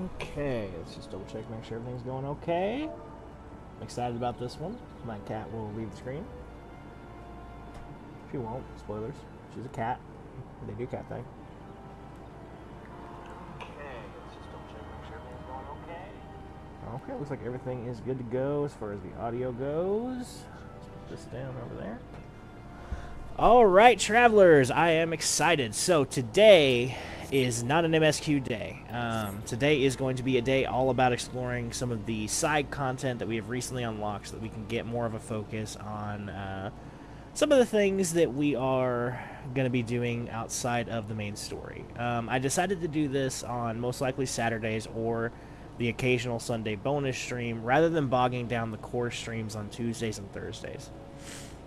Okay, let's just double check, make sure everything's going okay. I'm excited about this one. My cat will leave the screen. She won't. Spoilers. She's a cat. They do cat thing. Okay, let's just double check, make sure everything's going okay. Okay, looks like everything is good to go as far as the audio goes. Let's put this down over there. All right, travelers, I am excited. So today is not an MSQ day. Today is going to be a day all about exploring some of the side content that we have recently unlocked so that we can get more of a focus on some of the things that we are going to be doing outside of the main story. I decided to do this on most likely Saturdays or the occasional Sunday bonus stream rather than bogging down the core streams on Tuesdays and Thursdays.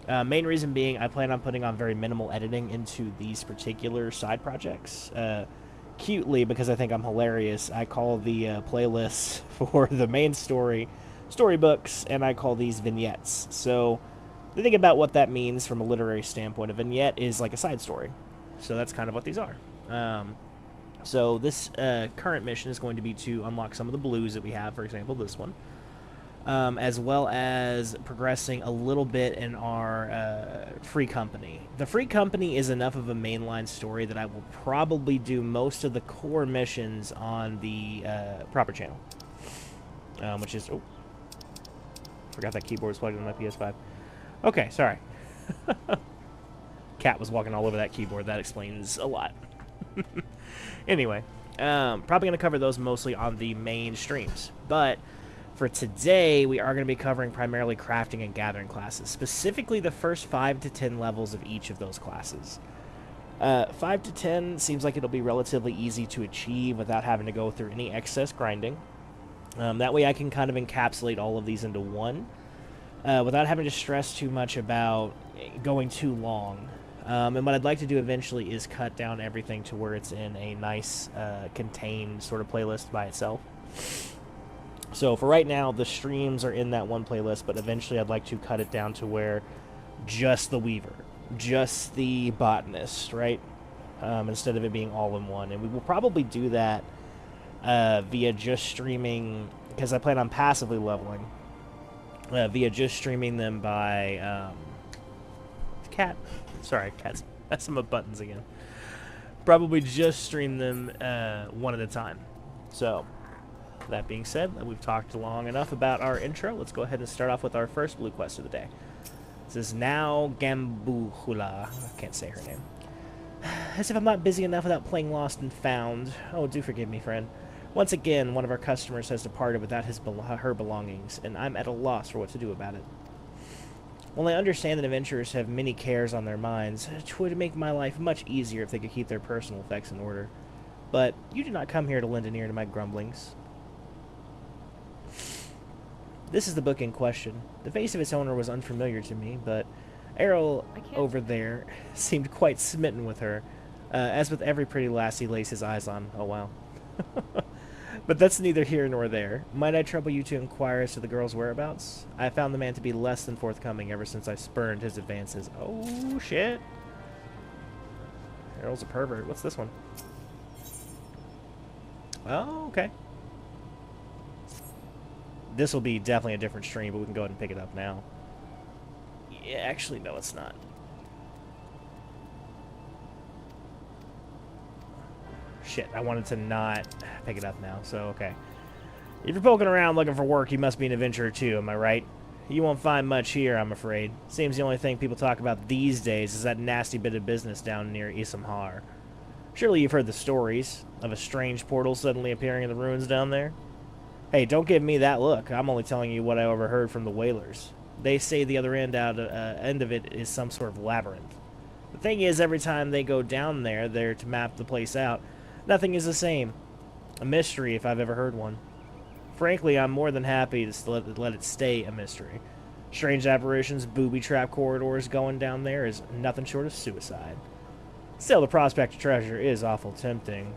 Main reason being I plan on putting on very minimal editing into these particular side projects. Cutely, because I think I'm hilarious, I call the playlists for the main story storybooks, and I call these vignettes. So the thing about what that means from a literary standpoint, a vignette is like a side story. So that's kind of what these are. So this current mission is going to be to unlock some of the blues that we have, for example, this one. As well as progressing a little bit in our free company. The free company is enough of a mainline story that I will probably do most of the core missions on the proper channel. Which is... Oh. Forgot that keyboard was plugged in my PS5. Okay, sorry. Cat was walking all over that keyboard. That explains a lot. Anyway, probably going to cover those mostly on the main streams. But... for today, we are going to be covering primarily crafting and gathering classes, specifically the first 5 to 10 levels of each of those classes. 5 to 10 seems like it'll be relatively easy to achieve without having to go through any excess grinding. That way I can kind of encapsulate all of these into one, without having to stress too much about going too long. And what I'd like to do eventually is cut down everything to where it's in a nice, contained sort of playlist by itself. So for right now, the streams are in that one playlist, but eventually I'd like to cut it down to where just the Weaver, just the Botanist, right? Instead of it being all in one. And we will probably do that via just streaming, because I plan on passively leveling, via just streaming them by... cat. Sorry, cat's messing with buttons again. Probably just stream them one at a time. So... that being said, we've talked long enough about our intro. Let's go ahead and start off with our first blue quest of the day. This is now Gambuhula. I can't say her name. As if I'm not busy enough without playing Lost and Found. Oh, do forgive me, friend. Once again, one of our customers has departed without her belongings, and I'm at a loss for what to do about it. While I understand that adventurers have many cares on their minds, it would make my life much easier if they could keep their personal effects in order. But you did not come here to lend an ear to my grumblings. This is the book in question. The face of its owner was unfamiliar to me, but Errol over there seemed quite smitten with her, as with every pretty lass he lays his eyes on. Oh, wow. But that's neither here nor there. Might I trouble you to inquire as to the girl's whereabouts? I found the man to be less than forthcoming ever since I spurned his advances. Oh, shit. Errol's a pervert. What's this one? Oh, okay. This will be definitely a different stream, but we can go ahead and pick it up now. Yeah, actually, no, it's not. Shit, I wanted to not pick it up now, so okay. If you're poking around looking for work, you must be an adventurer too, am I right? You won't find much here, I'm afraid. Seems the only thing people talk about these days is that nasty bit of business down near Isamhar. Surely you've heard the stories of a strange portal suddenly appearing in the ruins down there? Hey, don't give me that look. I'm only telling you what I overheard from the whalers. They say the other end of it is some sort of labyrinth. The thing is, every time they go down there, they're to map the place out. Nothing is the same. A mystery, if I've ever heard one. Frankly, I'm more than happy to let it stay a mystery. Strange apparitions, booby-trap corridors going down there is nothing short of suicide. Still, the prospect of treasure is awful tempting.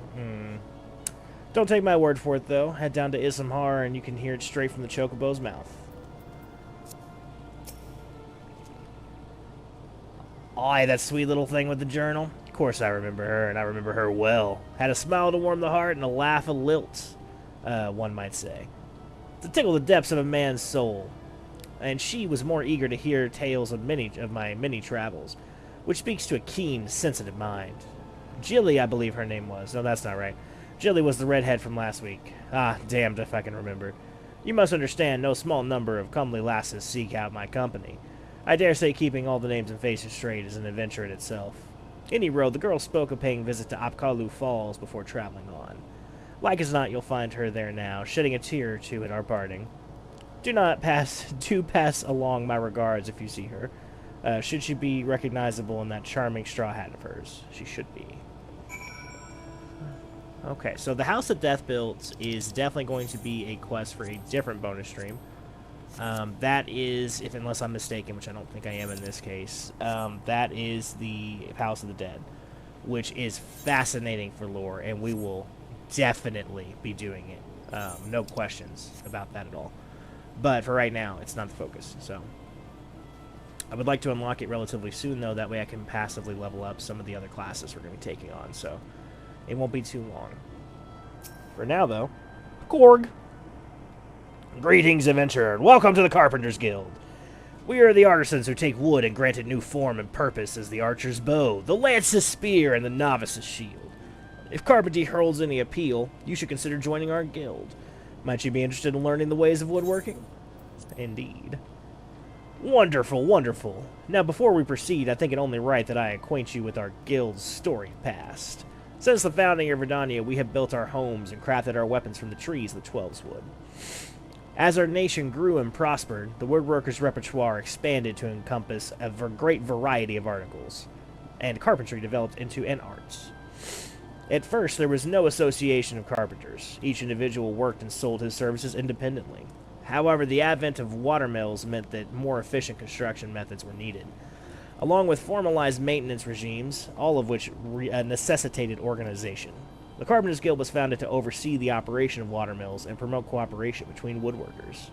Don't take my word for it, though. Head down to Isamhar and you can hear it straight from the Chocobo's mouth. Aye, that sweet little thing with the journal. Of course I remember her, and I remember her well. Had a smile to warm the heart and a laugh of lilt. one might say, to tickle the depths of a man's soul. And she was more eager to hear tales of my many travels, which speaks to a keen, sensitive mind. Gilly, I believe her name was. No, that's not right. Gilly was the redhead from last week. Ah, damned if I can remember. You must understand, no small number of comely lasses seek out my company. I dare say keeping all the names and faces straight is an adventure in itself. Any road, the girl spoke of paying visit to Apkalu Falls before traveling on. Like as not, you'll find her there now, shedding a tear or two at our parting. Do pass along my regards if you see her. Should she be recognizable in that charming straw hat of hers? She should be. Okay, so the House of Death build is definitely going to be a quest for a different bonus stream. That is, unless I'm mistaken, which I don't think I am in this case, that is the House of the Dead, which is fascinating for lore, and we will definitely be doing it. No questions about that at all. But for right now, it's not the focus, so... I would like to unlock it relatively soon, though, that way I can passively level up some of the other classes we're going to be taking on, so it won't be too long. For now, though, Korg! Greetings, adventurer, and welcome to the Carpenter's Guild. We are the artisans who take wood and grant it new form and purpose as the archer's bow, the lance's spear, and the novice's shield. If carpentry holds any appeal, you should consider joining our guild. Might you be interested in learning the ways of woodworking? Indeed. Wonderful, wonderful. Now, before we proceed, I think it only right that I acquaint you with our guild's storied past. Since the founding of Redania, we have built our homes and crafted our weapons from the trees the Twelves would. As our nation grew and prospered, the woodworker's repertoire expanded to encompass a great variety of articles, and carpentry developed into an art. At first, there was no association of carpenters. Each individual worked and sold his services independently. However, the advent of watermills meant that more efficient construction methods were needed, along with formalized maintenance regimes, all of which necessitated organization. The Carpenters Guild was founded to oversee the operation of watermills and promote cooperation between woodworkers.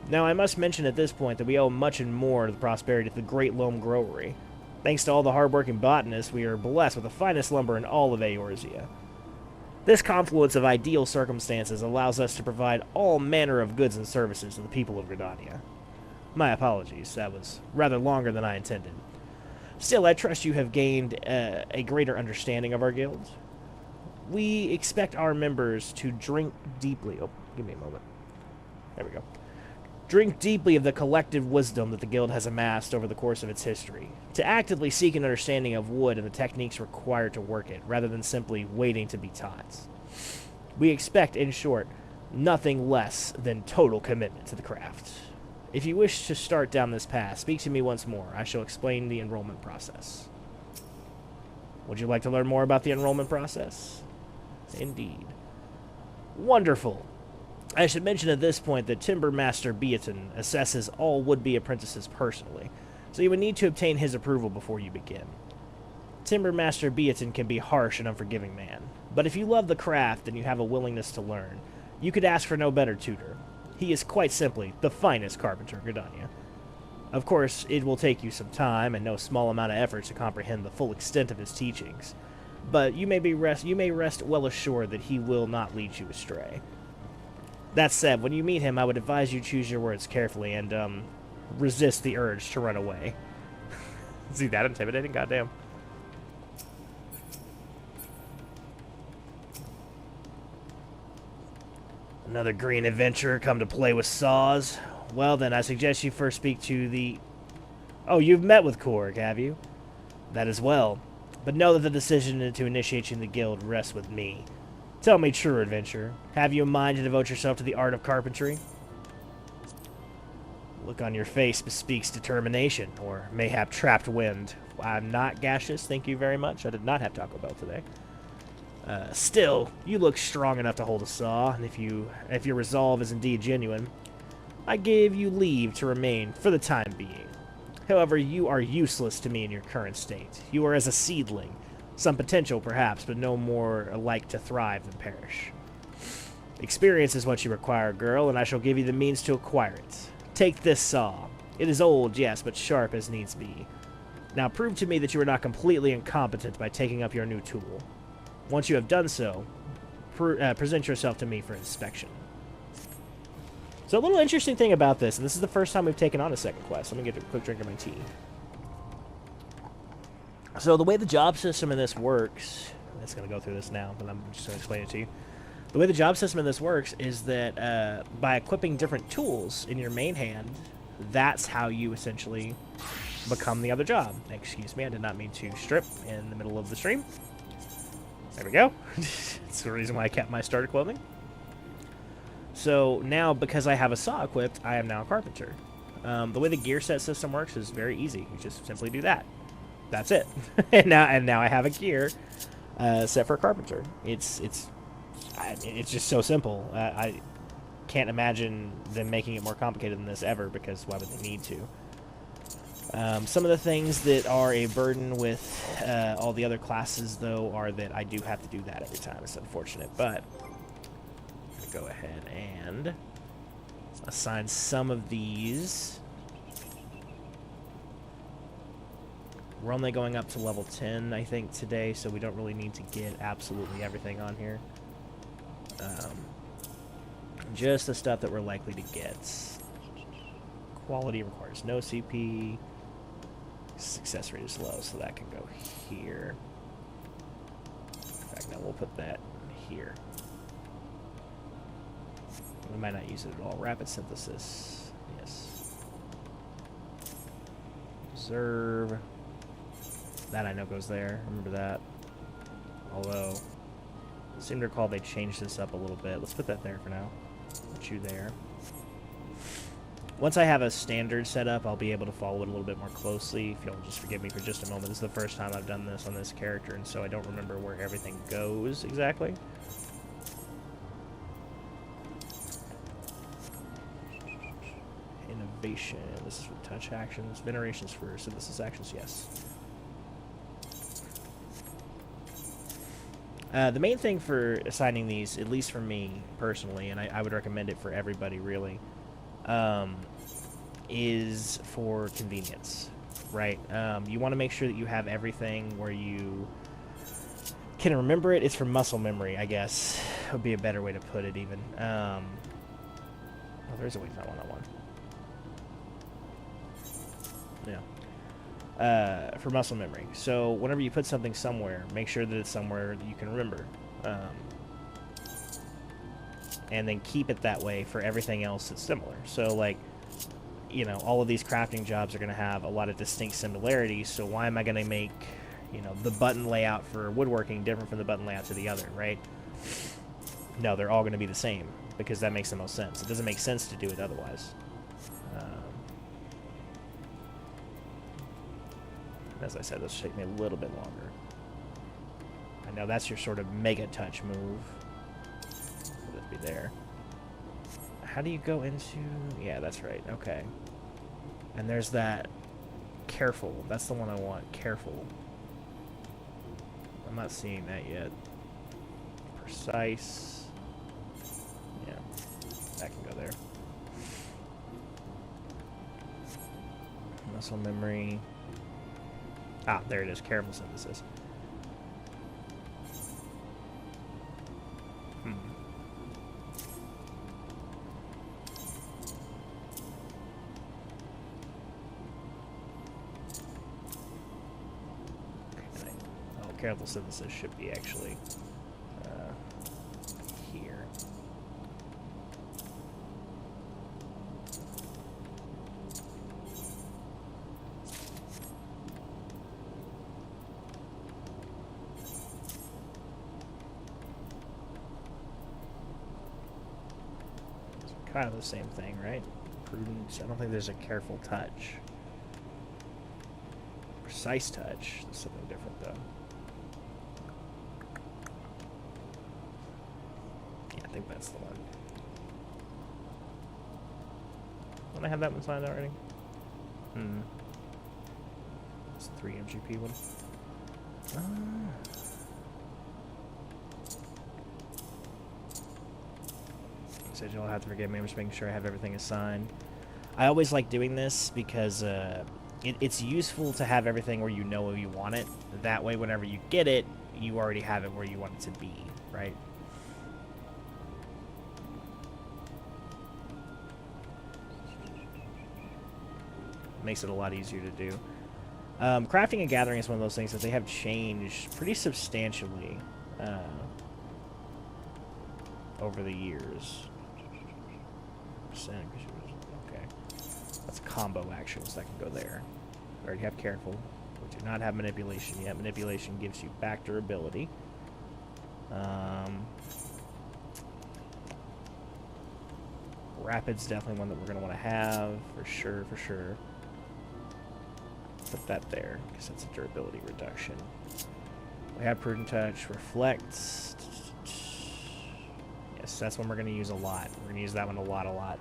Now, I must mention at this point that we owe much and more to the prosperity of the Great Loam Growery. Thanks to all the hard-working botanists, we are blessed with the finest lumber in all of Eorzea. This confluence of ideal circumstances allows us to provide all manner of goods and services to the people of Redania. My apologies, that was rather longer than I intended. Still, I trust you have gained a greater understanding of our guild. We expect our members to drink deeply... Oh, give me a moment. There we go. Drink deeply of the collective wisdom that the guild has amassed over the course of its history, to actively seek an understanding of wood and the techniques required to work it, rather than simply waiting to be taught. We expect, in short, nothing less than total commitment to the craft. If you wish to start down this path, speak to me once more. I shall explain the enrollment process. Would you like to learn more about the enrollment process? Indeed. Wonderful. I should mention at this point that Timber Master Beaton assesses all would-be apprentices personally, so you would need to obtain his approval before you begin. Timber Master Beaton can be a harsh and unforgiving man, but if you love the craft and you have a willingness to learn, you could ask for no better tutor. He is quite simply the finest carpenter in Gridania. Of course, it will take you some time and no small amount of effort to comprehend the full extent of his teachings, but you may rest well assured that he will not lead you astray. That said, when you meet him, I would advise you choose your words carefully and, resist the urge to run away. Is he that intimidating? Goddamn. Another green adventurer come to play with saws? Well then, I suggest you first speak to the... Oh, you've met with Korg, have you? That as well. But know that the decision to initiate you in the guild rests with me. Tell me true, adventurer. Have you a mind to devote yourself to the art of carpentry? Look on your face bespeaks determination, or mayhap trapped wind. I'm not gaseous, thank you very much. I did not have Taco Bell today. Still, you look strong enough to hold a saw, and if your resolve is indeed genuine, I give you leave to remain for the time being. However, you are useless to me in your current state. You are as a seedling. Some potential, perhaps, but no more alike to thrive than perish. Experience is what you require, girl, and I shall give you the means to acquire it. Take this saw. It is old, yes, but sharp as needs be. Now prove to me that you are not completely incompetent by taking up your new tool. Once you have done so, present yourself to me for inspection. So a little interesting thing about this, and this is the first time we've taken on a second quest. Let me get a quick drink of my tea. So the way the job system in this works, I'm just going to go through this now, but I'm just going to explain it to you. The way the job system in this works is that by equipping different tools in your main hand, that's how you essentially become the other job. Excuse me, I did not mean to strip in the middle of the stream. There we go. That's the reason why I kept my starter clothing. So now, because I have a saw equipped, I am now a carpenter. The way the gear set system works is very easy. You just simply do that. That's it. and now I have a gear set for a carpenter. It's just so simple. I can't imagine them making it more complicated than this ever, because why would they need to? Some of the things that are a burden with all the other classes, though, are that I do have to do that every time. It's unfortunate, but I'm going to go ahead and assign some of these. We're only going up to level 10, I think, today, so we don't really need to get absolutely everything on here. Just the stuff that we're likely to get. Quality requires no CP. Success rate is low, so that can go here. In fact, now we'll put that here. We might not use it at all. Rapid synthesis. Yes. Observe. That I know goes there. Remember that. Although, I seem to recall they changed this up a little bit. Let's put that there for now. Put you there. Once I have a standard set up, I'll be able to follow it a little bit more closely. If you'll just forgive me for just a moment. This is the first time I've done this on this character, and so I don't remember where everything goes exactly. Innovation. This is for touch actions. Venerations for synthesis actions, yes. The main thing for assigning these, at least for me personally, and I would recommend it for everybody really, is for convenience, right? You want to make sure that you have everything where you can remember it. It's for muscle memory, I guess, would be a better way to put it even. Oh, there's a way to find one-on-one. Yeah. For muscle memory. So whenever you put something somewhere, make sure that it's somewhere that you can remember. And then keep it that way for everything else that's similar. So, like, you know, all of these crafting jobs are going to have a lot of distinct similarities, so why am I going to make, you know, the button layout for woodworking different from the button layout to the other, right? No, they're all going to be the same, because that makes the most sense. It doesn't make sense to do it otherwise. As I said, this will take me a little bit longer. I know that's your sort of mega touch move. Would it be there? How do you go into... Yeah, that's right. Okay. And there's that careful. That's the one I want. Careful. I'm not seeing that yet. Precise. Yeah. That can go there. Muscle memory. Ah, there it is. Careful synthesis. Careful synthesis should be actually here. It's kind of the same thing, right? Prudence. I don't think there's a careful touch. Precise touch. That's something different, though. I think that's the one. Don't I have that one signed already? It's the 3 MGP one. So you'll have to forgive me. I'm just making sure I have everything assigned. I always like doing this because it's useful to have everything where you know where you want it. That way, whenever you get it, you already have it where you want it to be, right? Makes it a lot easier to do. Crafting and gathering is one of those things that they have changed pretty substantially over the years. Okay. That's a combo action, so that can go there. We already have careful. We do not have manipulation yet. Manipulation gives you back durability. Rapid's definitely one that we're going to want to have, for sure, for sure. Put that there, because that's a durability reduction. We have Prudent Touch, Reflects. Yes, that's one we're going to use a lot. We're going to use that one a lot.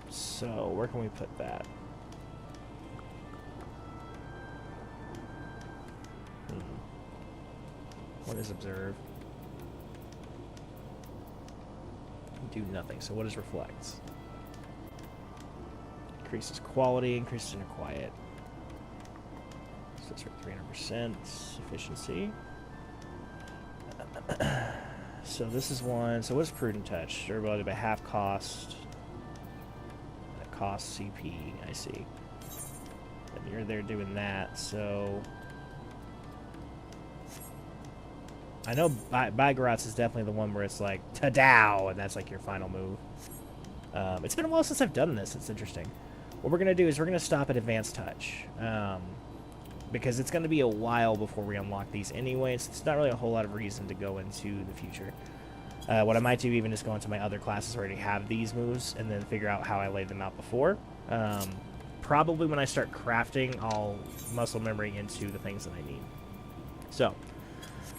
So, where can we put that? What is Observe? Do nothing. So what is Reflects? Increases quality, increases inner quiet. So that's for 300% efficiency. So this is one. So what is Prudent Touch? Durability by half cost. That costs CP, I see. And you're there doing that, so... I know Bagratz is definitely the one where it's like, ta-dow, and that's like your final move. It's been a while since I've done this. It's interesting. What we're going to do is we're going to stop at Advanced Touch. Because it's going to be a while before we unlock these anyway, so it's not really a whole lot of reason to go into the future. What I might do even is go into my other classes where I already have these moves, and then figure out how I laid them out before. Probably when I start crafting, I'll muscle memory into the things that I need. So...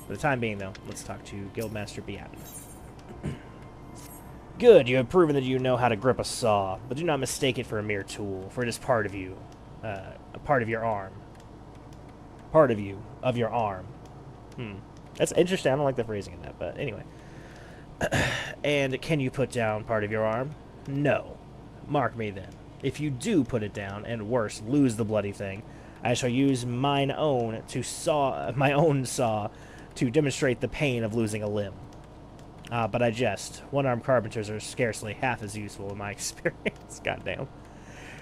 for the time being, though, let's talk to Guildmaster Beaton. Good, you have proven that you know how to grip a saw, but do not mistake it for a mere tool, for it is part of you. A part of your arm. Part of you. Of your arm. That's interesting. I don't like the phrasing in that, but anyway. And can you put down part of your arm? No. Mark me, then. If you do put it down, and worse, lose the bloody thing, I shall use my own saw to demonstrate the pain of losing a limb. But I jest. One-armed carpenters are scarcely half as useful in my experience. Goddamn.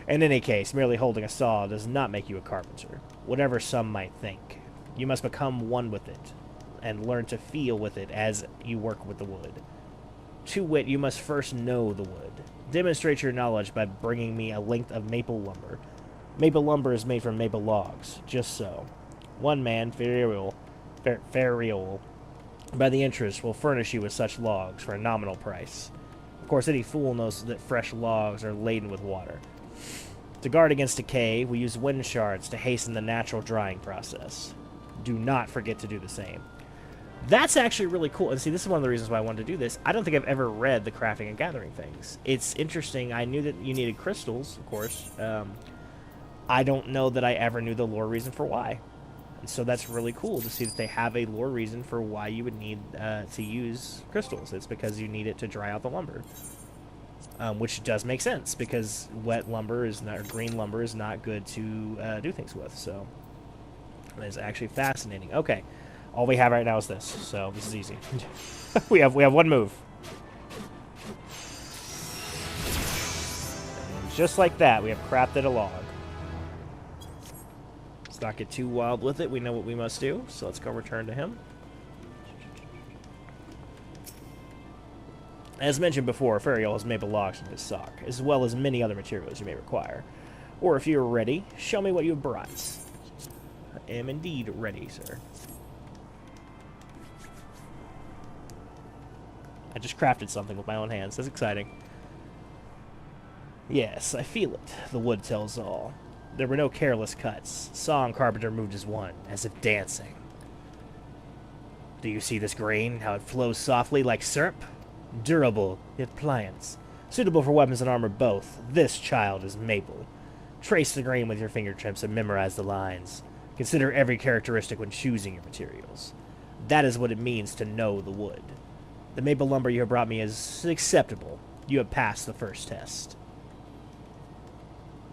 In any case, merely holding a saw does not make you a carpenter, whatever some might think. You must become one with it, and learn to feel with it as you work with the wood. To wit, you must first know the wood. Demonstrate your knowledge by bringing me a length of maple lumber. Maple lumber is made from maple logs, just so. One man, Ferial, by the interest, will furnish you with such logs for a nominal price. Of course, any fool knows that fresh logs are laden with water. To guard against decay, we use wind shards to hasten the natural drying process. Do not forget to do the same. That's actually really cool. And see, this is one of the reasons why I wanted to do this. I don't think I've ever read the crafting and gathering things. It's interesting. I knew that you needed crystals, of course. I don't know that I ever knew the lore reason for why. And so that's really cool to see that they have a lore reason for why you would need to use crystals. It's because you need it to dry out the lumber. Which does make sense, because wet lumber is not, or green lumber is not good to do things with. So it's actually fascinating. Okay, all we have right now is this, so this is easy. we have one move. And just like that, we have crafted a log. Let's not get too wild with it. We know what we must do, so let's go return to him. As mentioned before, Ferial has maple logs in his sock, as well as many other materials you may require. Or if you are ready, show me what you have brought. I am indeed ready, sir. I just crafted something with my own hands. That's exciting. Yes, I feel it. The wood tells all. There were no careless cuts. Saw and carpenter moved as one, as if dancing. Do you see this grain, how it flows softly like syrup? Durable, yet pliant. Suitable for weapons and armor both. This child is maple. Trace the grain with your fingertips and memorize the lines. Consider every characteristic when choosing your materials. That is what it means to know the wood. The maple lumber you have brought me is acceptable. You have passed the first test.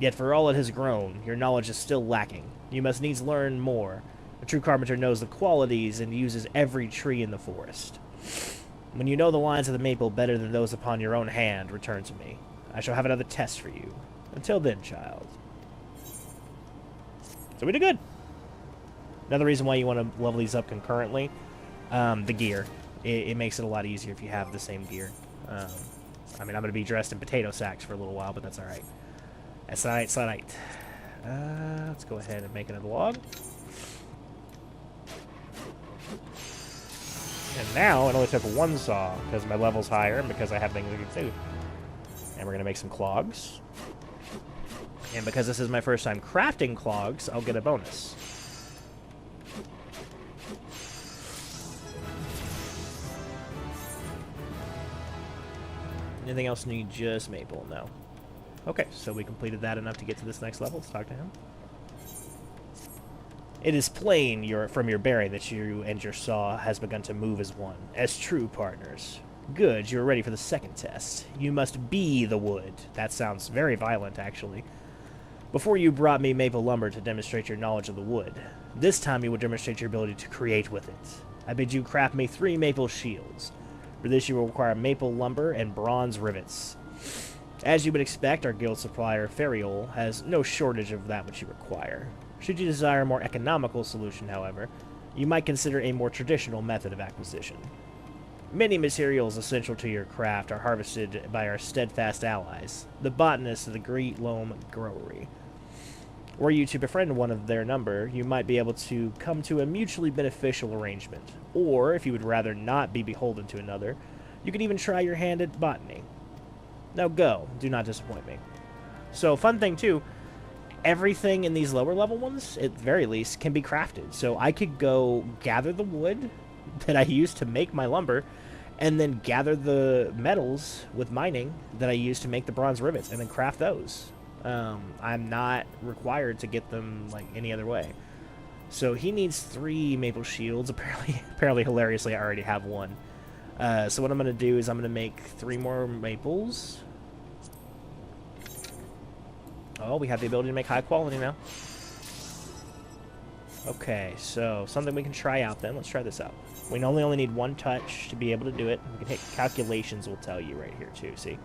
Yet for all it has grown, your knowledge is still lacking. You must needs learn more. A true carpenter knows the qualities and uses every tree in the forest. When you know the lines of the maple better than those upon your own hand, return to me. I shall have another test for you. Until then, child. So we did good. Another reason why you want to level these up concurrently, the gear. It makes it a lot easier if you have the same gear. I mean, I'm going to be dressed in potato sacks for a little while, but that's alright. That's alright, it's alright. Let's go ahead and make another log. And now it only took one saw because my level's higher and because I have things we can do. And we're going to make some clogs. And because this is my first time crafting clogs, I'll get a bonus. Anything else need just maple? No. Okay, so we completed that enough to get to this next level. Let's talk to him. It is plain from your bearing that you and your saw has begun to move as one, as true partners. Good, you are ready for the second test. You must be the wood. That sounds very violent, actually. Before you brought me maple lumber to demonstrate your knowledge of the wood. This time you will demonstrate your ability to create with it. I bid you craft me 3 maple shields. For this you will require maple lumber and bronze rivets. As you would expect, our guild supplier, Feriol, has no shortage of that which you require. Should you desire a more economical solution, however, you might consider a more traditional method of acquisition. Many materials essential to your craft are harvested by our steadfast allies, the Botanists of the Great Loam Growery. Were you to befriend one of their number, you might be able to come to a mutually beneficial arrangement. Or, if you would rather not be beholden to another, you could even try your hand at botany. Now go, do not disappoint me. So, fun thing too, everything in these lower level ones, at the very least, can be crafted. So I could go gather the wood that I use to make my lumber, and then gather the metals with mining that I use to make the bronze rivets, and then craft those. I'm not required to get them like any other way. So he needs 3 maple shields. Apparently, hilariously, I already have one. So what I'm going to do is I'm going to make 3 more maples. Oh, we have the ability to make high quality now. Okay, so something we can try out then. Let's try this out. We only need 1 touch to be able to do it. We can hit calculations, will tell you right here too, see?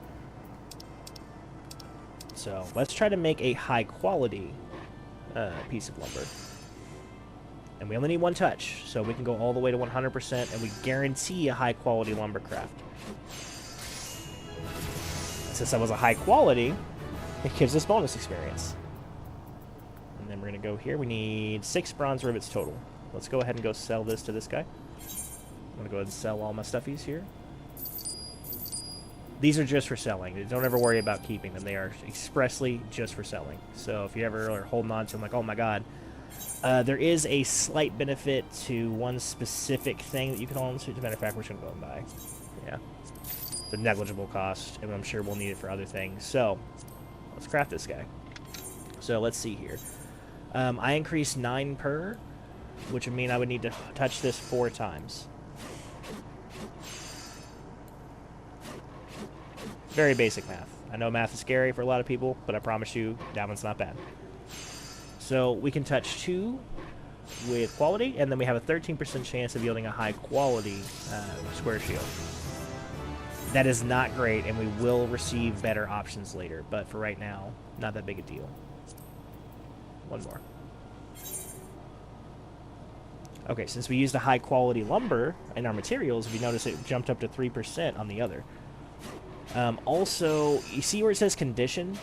So let's try to make a high quality piece of lumber. And we only need 1 touch, so we can go all the way to 100%, and we guarantee a high quality lumber craft. Since that was a high quality, it gives us bonus experience. And then we're going to go here. We need 6 bronze rivets total. Let's go ahead and go sell this to this guy. I'm going to go ahead and sell all my stuffies here. These are just for selling. Don't ever worry about keeping them. They are expressly just for selling. So if you ever are holding on to them like, oh my god, there is a slight benefit to one specific thing that you can hold on to. As a matter of fact, we're just going to go and buy. Yeah. The negligible cost, and I'm sure we'll need it for other things. So let's craft this guy. So let's see here. I increased 9 per, which would mean I would need to touch this 4 times. Very basic math. I know math is scary for a lot of people, but I promise you that one's not bad. So we can touch 2 with quality, and then we have a 13% chance of yielding a high quality square shield. That is not great, and we will receive better options later, but for right now, not that big a deal. 1 more. Okay, since we used a high quality lumber in our materials, if you notice it jumped up to 3% on the other. Also, you see where it says condition?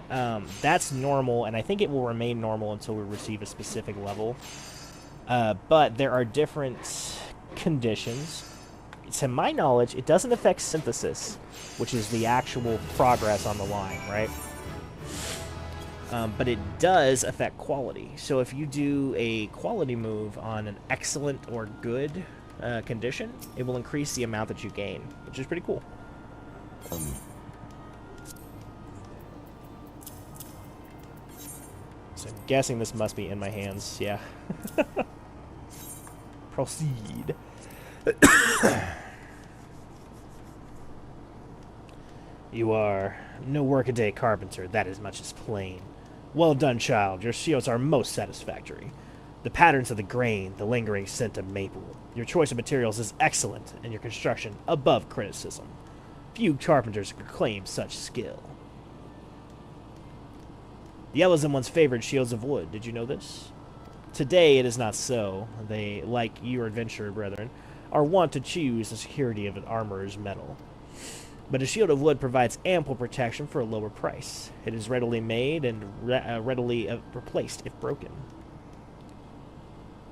That's normal, and I think it will remain normal until we receive a specific level. But there are different conditions. To my knowledge, it doesn't affect synthesis, which is the actual progress on the line, right? But it does affect quality. So if you do a quality move on an excellent or good condition, it will increase the amount that you gain, which is pretty cool. So I'm guessing this must be in my hands. Yeah. Proceed. You are no workaday carpenter, that is much as plain. Well done, child. Your shields are most satisfactory. The patterns of the grain, the lingering scent of maple. Your choice of materials is excellent, and your construction above criticism. Few carpenters could claim such skill. The Elves once favored shields of wood. Did you know this? Today it is not so. They, like your adventurer brethren, are wont to choose the security of an armorer's metal. But a shield of wood provides ample protection for a lower price. It is readily made and readily replaced if broken.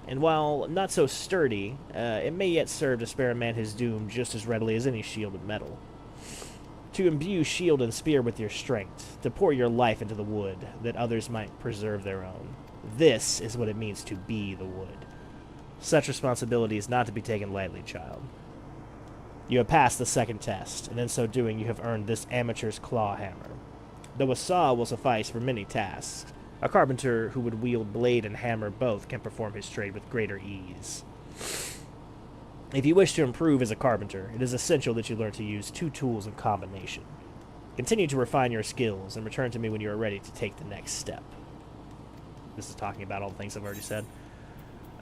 And while not so sturdy, it may yet serve to spare a man his doom just as readily as any shield of metal. To imbue shield and spear with your strength, to pour your life into the wood, that others might preserve their own. This is what it means to be the wood. Such responsibility is not to be taken lightly, child. You have passed the second test, and in so doing you have earned this amateur's claw hammer. Though a saw will suffice for many tasks, a carpenter who would wield blade and hammer both can perform his trade with greater ease. If you wish to improve as a carpenter, it is essential that you learn to use two tools in combination. Continue to refine your skills, and return to me when you are ready to take the next step. This is talking about all the things I've already said.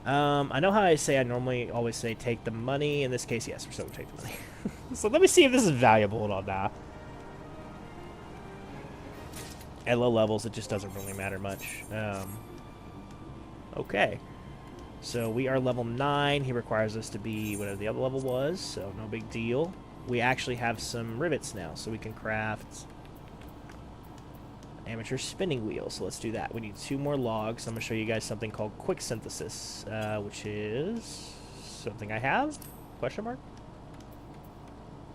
I know how I normally always say take the money. In this case, yes, we're still going to take the money. So let me see if this is valuable or not. At low levels, it just doesn't really matter much. Okay. So we are level 9. He requires us to be whatever the other level was, so no big deal. We actually have some rivets now, so we can craft amateur spinning wheel. So let's do that. We need 2 more logs. I'm going to show you guys something called quick synthesis, which is something I have? Question mark?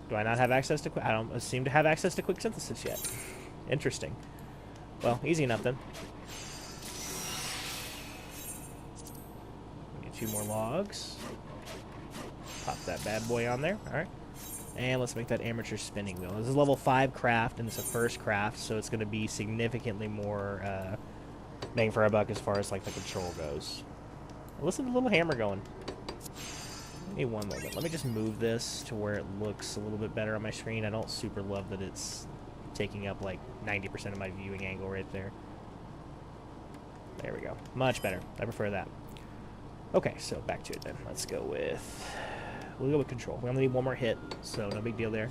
Do I not have access to I don't seem to have access to quick synthesis yet. Interesting. Well, easy enough then. We need 2 more logs. Pop that bad boy on there. All right. And let's make that amateur spinning wheel. This is level 5 craft, and it's a first craft, so it's going to be significantly more bang for our buck as far as like the control goes. Listen to the little hammer going. Give me one moment. Let me just move this to where it looks a little bit better on my screen. I don't super love that it's taking up like 90% of my viewing angle right there. There we go. Much better. I prefer that. Okay, so back to it then. Let's go with... We'll go with control. We only need 1 more hit, so no big deal there.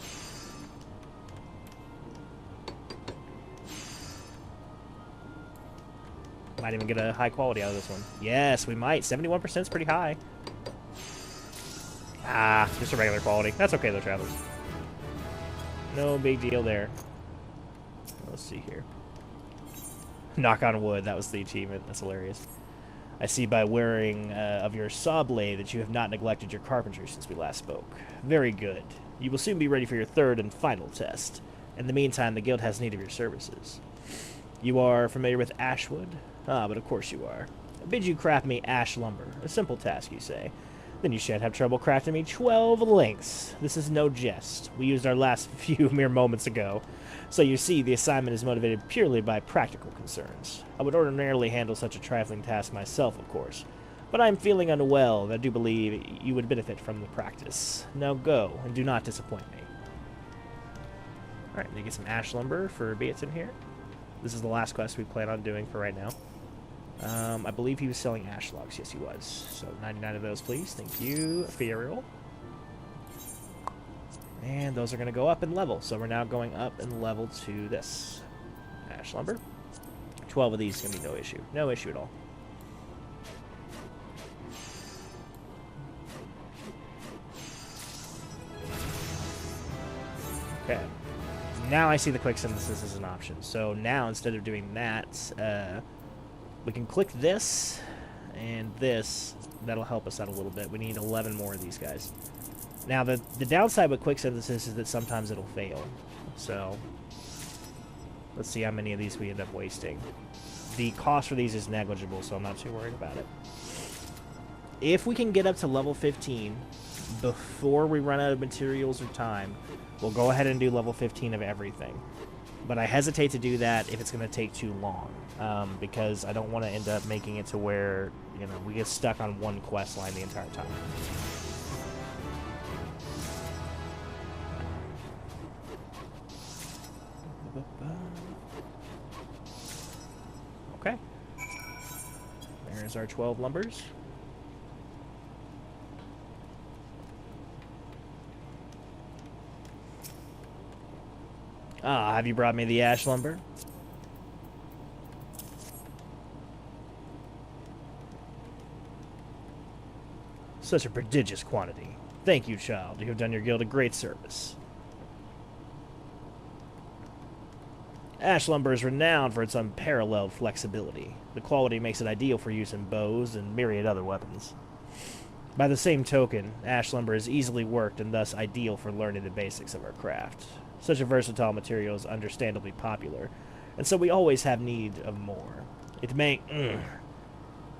Might even get a high quality out of this one. Yes, we might. 71% is pretty high. Ah, just a regular quality. That's okay though, travelers. No big deal there. Let's see here. Knock on wood. That was the achievement. That's hilarious. I see by wearing of your saw blade that you have not neglected your carpentry since we last spoke. Very good. You will soon be ready for your 3rd and final test. In the meantime, the guild has need of your services. You are familiar with ashwood? Ah, but of course you are. I bid you craft me ash lumber. A simple task, you say. Then you shan't have trouble crafting me 12 lengths. This is no jest. We used our last few mere moments ago. So you see, the assignment is motivated purely by practical concerns. I would ordinarily handle such a trifling task myself, of course. But I am feeling unwell, and I do believe you would benefit from the practice. Now go, and do not disappoint me. Alright, let me get some ash lumber for Beatson here. This is the last quest we plan on doing for right now. I believe he was selling ash logs. Yes, he was. So 99 of those, please. Thank you. Ethereal. And those are going to go up in level. So we're now going up in level to this. Ash lumber. 12 of these is going to be no issue. No issue at all. Okay. Now I see the quick synthesis as an option. So now, instead of doing that, we can click this and this. That'll help us out a little bit. We need 11 more of these guys. Now, the downside with quick synthesis is that sometimes it'll fail. So, let's see how many of these we end up wasting. The cost for these is negligible, so I'm not too worried about it. If we can get up to level 15 before we run out of materials or time, we'll go ahead and do level 15 of everything. But I hesitate to do that if it's going to take too long, because I don't want to end up making it to where, you know, we get stuck on one quest line the entire time. Okay. There's our 12 lumbers. Ah, have you brought me the ash lumber? Such a prodigious quantity. Thank you, child. You have done your guild a great service. Ash lumber is renowned for its unparalleled flexibility. The quality makes it ideal for use in bows and myriad other weapons. By the same token, ash lumber is easily worked and thus ideal for learning the basics of our craft. Such a versatile material is understandably popular, and so we always have need of more. It may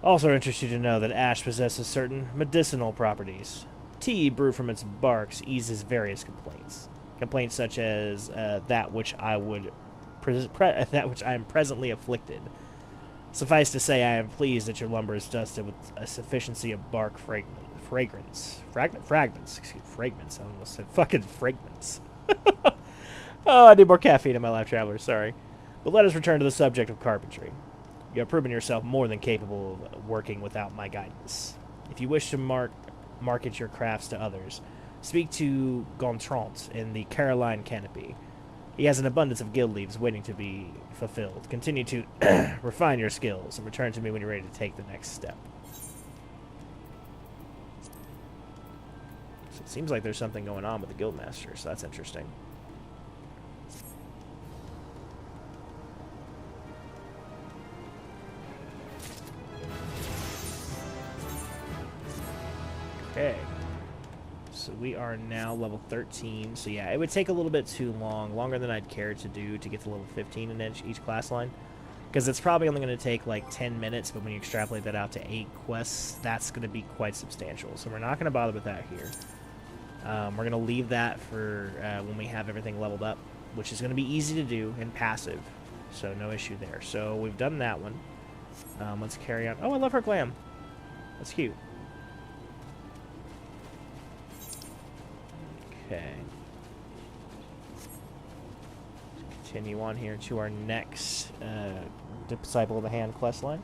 also interest you to know that ash possesses certain medicinal properties. Tea brewed from its barks eases various complaints. Complaints such as that which I am presently afflicted. Suffice to say, I am pleased that your lumber is dusted with a sufficiency of bark fragments. Fragments. I almost said fucking fragments. Oh, I need more caffeine in my life, traveler. Sorry. But let us return to the subject of carpentry. You have proven yourself more than capable of working without my guidance. If you wish to market your crafts to others, speak to Gontran in the Caroline Canopy. He has an abundance of guild leaves waiting to be fulfilled. Continue to refine your skills and return to me when you're ready to take the next step. So it seems like there's something going on with the guildmaster, so that's interesting. Okay. So we are now level 13. So yeah, it would take a little bit too long, longer than I'd care to do to get to level 15 in each class line. Because it's probably only going to take like 10 minutes, but when you extrapolate that out to 8 quests, that's going to be quite substantial. So we're not going to bother with that here. We're going to leave that for when we have everything leveled up, which is going to be easy to do and passive. So no issue there. So we've done that one. Let's carry on. Oh, I love her glam. That's cute. Okay. Continue on here to our next Disciple of the Hand quest line.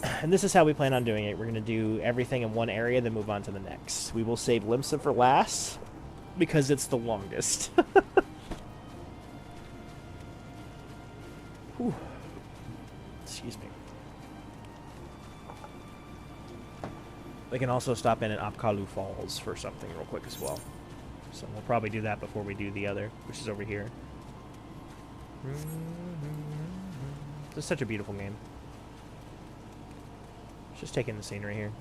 And this is how we plan on doing it. We're going to do everything in one area, then move on to the next. We will save Limsa for last, because it's the longest. Whew. Excuse me. We can also stop in at Apkalu Falls for something real quick as well. So we'll probably do that before we do the other, which is over here. This is such a beautiful game. Just taking the scenery here.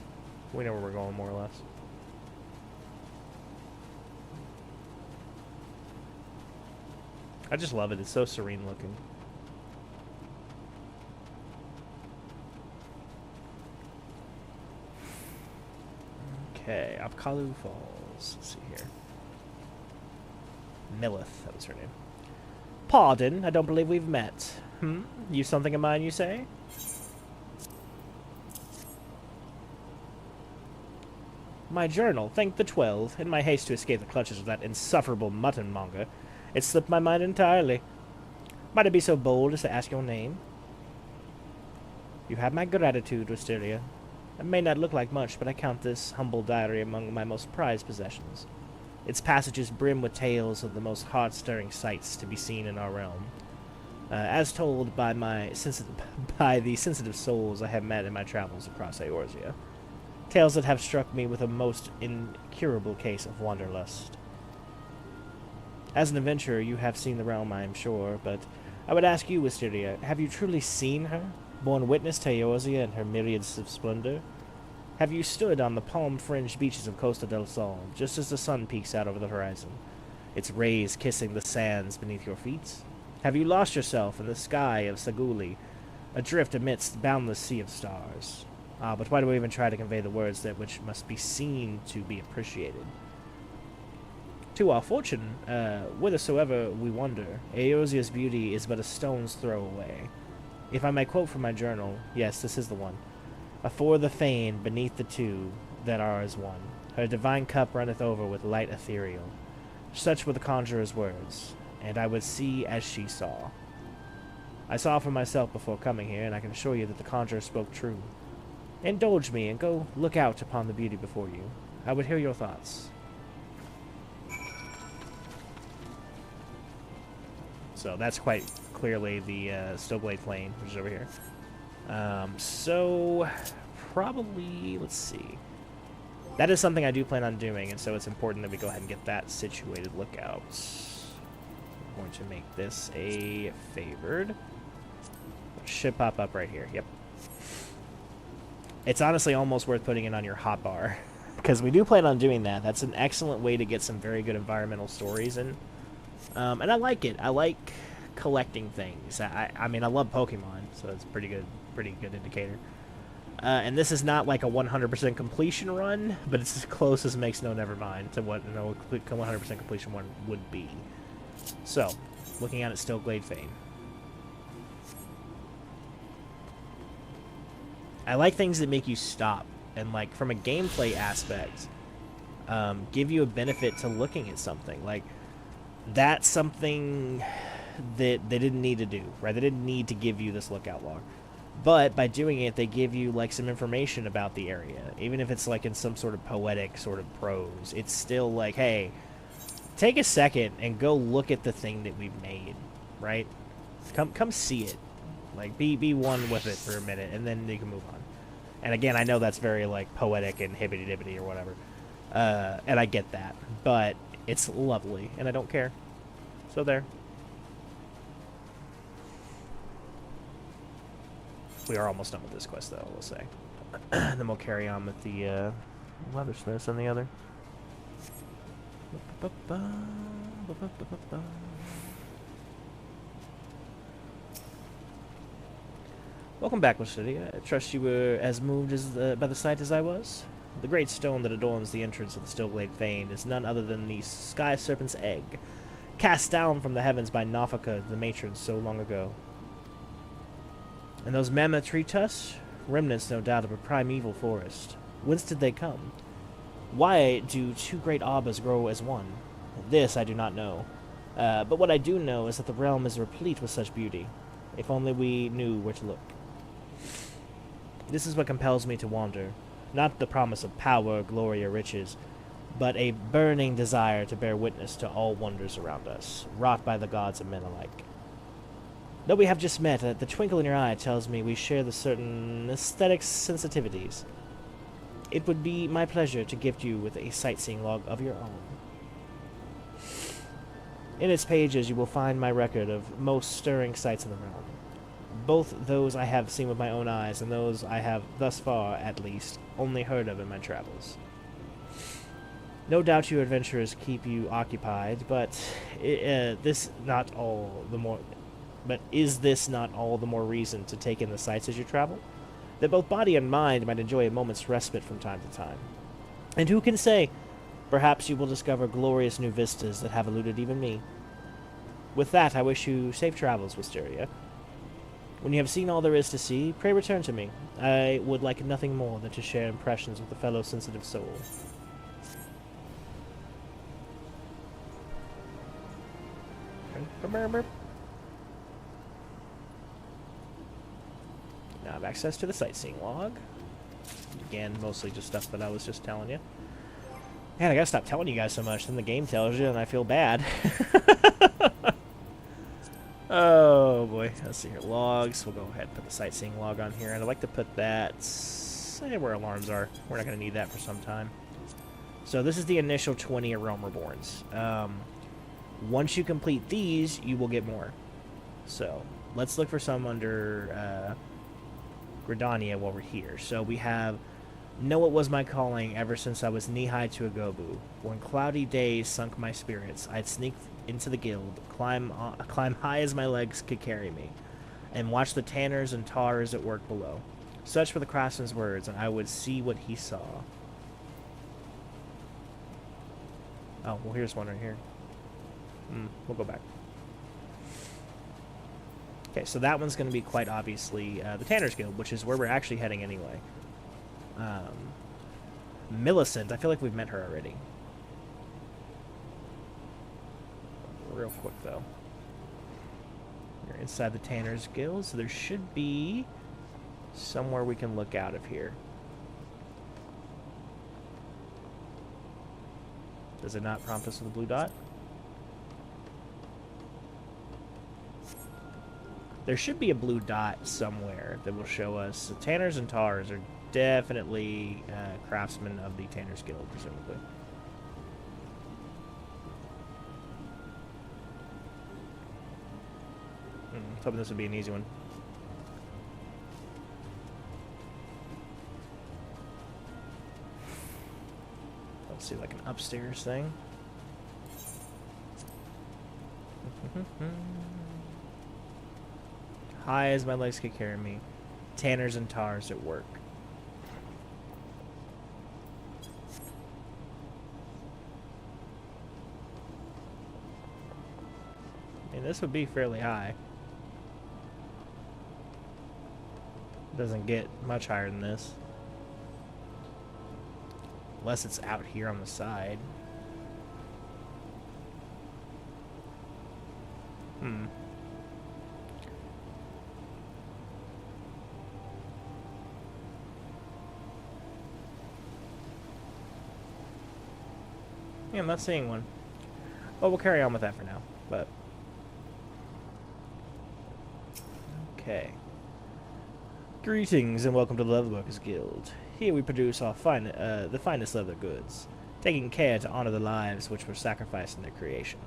We know where we're going, more or less. I just love it. It's so serene looking. Okay, Apkalu Falls. Let's see here. Millith, that was her name. Pardon, I don't believe we've met. You something of mine, you say? My journal, thank the 12. In my haste to escape the clutches of that insufferable mutton-monger, it slipped my mind entirely. Might I be so bold as to ask your name? You have my gratitude, Wisteria. It may not look like much, but I count this humble diary among my most prized possessions. Its passages brim with tales of the most heart-stirring sights to be seen in our realm, as told by the sensitive souls I have met in my travels across Eorzea. Tales that have struck me with a most incurable case of wanderlust. As an adventurer, you have seen the realm, I am sure, but I would ask you, Wisteria, have you truly seen her? Borne witness to Eorzea and her myriads of splendor? Have you stood on the palm-fringed beaches of Costa del Sol, just as the sun peeks out over the horizon, its rays kissing the sands beneath your feet? Have you lost yourself in the sky of Saguli, adrift amidst the boundless sea of stars? Ah, but why do we even try to convey the words that which must be seen to be appreciated? To our fortune, whithersoever we wander, Eorzea's beauty is but a stone's throw away. If I may quote from my journal, yes, this is the one. Afore the fane, beneath the two that are as one, her divine cup runneth over with light ethereal. Such were the conjurer's words, and I would see as she saw. I saw for myself before coming here, and I can assure you that the conjurer spoke true. Indulge me, and go look out upon the beauty before you. I would hear your thoughts. So that's quite clearly the Stillblade Plain, which is over here. So, probably, let's see. that is something I do plan on doing, and so it's important that we go ahead and get that situated. Lookouts. I'm going to make this a favored. It should pop up right here. Yep. It's honestly almost worth putting it on your hotbar, because we do plan on doing that. That's an excellent way to get some very good environmental stories in. And I like it. I like collecting things. I mean, I love Pokemon, so it's a pretty good indicator. And this is not like a 100% completion run, but it's as close as makes no never mind to what 100% completion one would be. So, looking at it, still Glade Fane. I like things that make you stop and, like, from a gameplay aspect, give you a benefit to looking at something. Like, that's something that they didn't need to do, right? They didn't need to give you this lookout log. But by doing it, they give you, like, some information about the area. Even if it's, like, in some sort of poetic sort of prose, it's still like, hey, take a second and go look at the thing that we've made, right? Come see it. Like, be one with it for a minute, and then you can move on. And again, I know that's very, like, poetic and hibbity-dibbity or whatever. And I get that. But it's lovely, and I don't care. So there. We are almost done with this quest, though, we'll say. Then we'll carry on with the leathersmiths and the other. Welcome back, Mr. City. I trust you were as moved by the sight as I was. The great stone that adorns the entrance of the Stillglade Fane is none other than the Sky Serpent's egg, cast down from the heavens by Nafaka, the matron, so long ago. And those mammoth tree tusks? Remnants, no doubt, of a primeval forest. Whence did they come? Why do two great arbors grow as one? This I do not know. But what I do know is that the realm is replete with such beauty. If only we knew where to look. This is what compels me to wander. Not the promise of power, glory, or riches, but a burning desire to bear witness to all wonders around us, wrought by the gods and men alike. Though we have just met, the twinkle in your eye tells me we share the certain aesthetic sensitivities. It would be my pleasure to gift you with a sightseeing log of your own. In its pages you will find my record of most stirring sights in the realm. Both those I have seen with my own eyes and those I have, thus far at least, only heard of in my travels. No doubt you adventurers keep you occupied, but is this not all the more reason to take in the sights as you travel? That both body and mind might enjoy a moment's respite from time to time. And who can say, perhaps you will discover glorious new vistas that have eluded even me. With that, I wish you safe travels, Wisteria. When you have seen all there is to see, pray return to me. I would like nothing more than to share impressions with a fellow sensitive soul. Now I have access to the sightseeing log. Again, mostly just stuff that I was just telling you. Man, I gotta stop telling you guys so much. Then the game tells you, and I feel bad. Oh boy, let's see here. Logs. We'll go ahead and put the sightseeing log on here, and I'd like to put that where alarms are. We're not gonna need that for some time. So this is the initial 20 Realm Reborns. Once you complete these, you will get more. So let's look for some under Gridania while we're here. So we have Know It Was My Calling ever since I was knee-high to a Gobu. When cloudy days sunk my spirits, I'd sneak into the guild, climb high as my legs could carry me, and watch the tanners and tars at work below. Such were the craftsman's words, and I would see what he saw. Oh, well, here's one right here. We'll go back. Okay, so that one's going to be quite obviously the Tanner's Guild, which is where we're actually heading anyway. Millicent, I feel like we've met her already. Real quick, though. We're inside the Tanner's Guild, so there should be somewhere we can look out of here. Does it not prompt us with a blue dot? There should be a blue dot somewhere that will show us. The Tanners and Tars are definitely craftsman of the Tanner's Guild, presumably. I was hoping this would be an easy one. Let's see, like an upstairs thing. High as my legs could carry me. Tanners and tars at work. I mean, this would be fairly high. Doesn't get much higher than this. Unless it's out here on the side. Yeah, I'm not seeing one. Well, we'll carry on with that for now, but... Okay. Greetings and welcome to the Leatherworkers Guild. Here we produce our the finest leather goods, taking care to honor the lives which were sacrificed in their creation.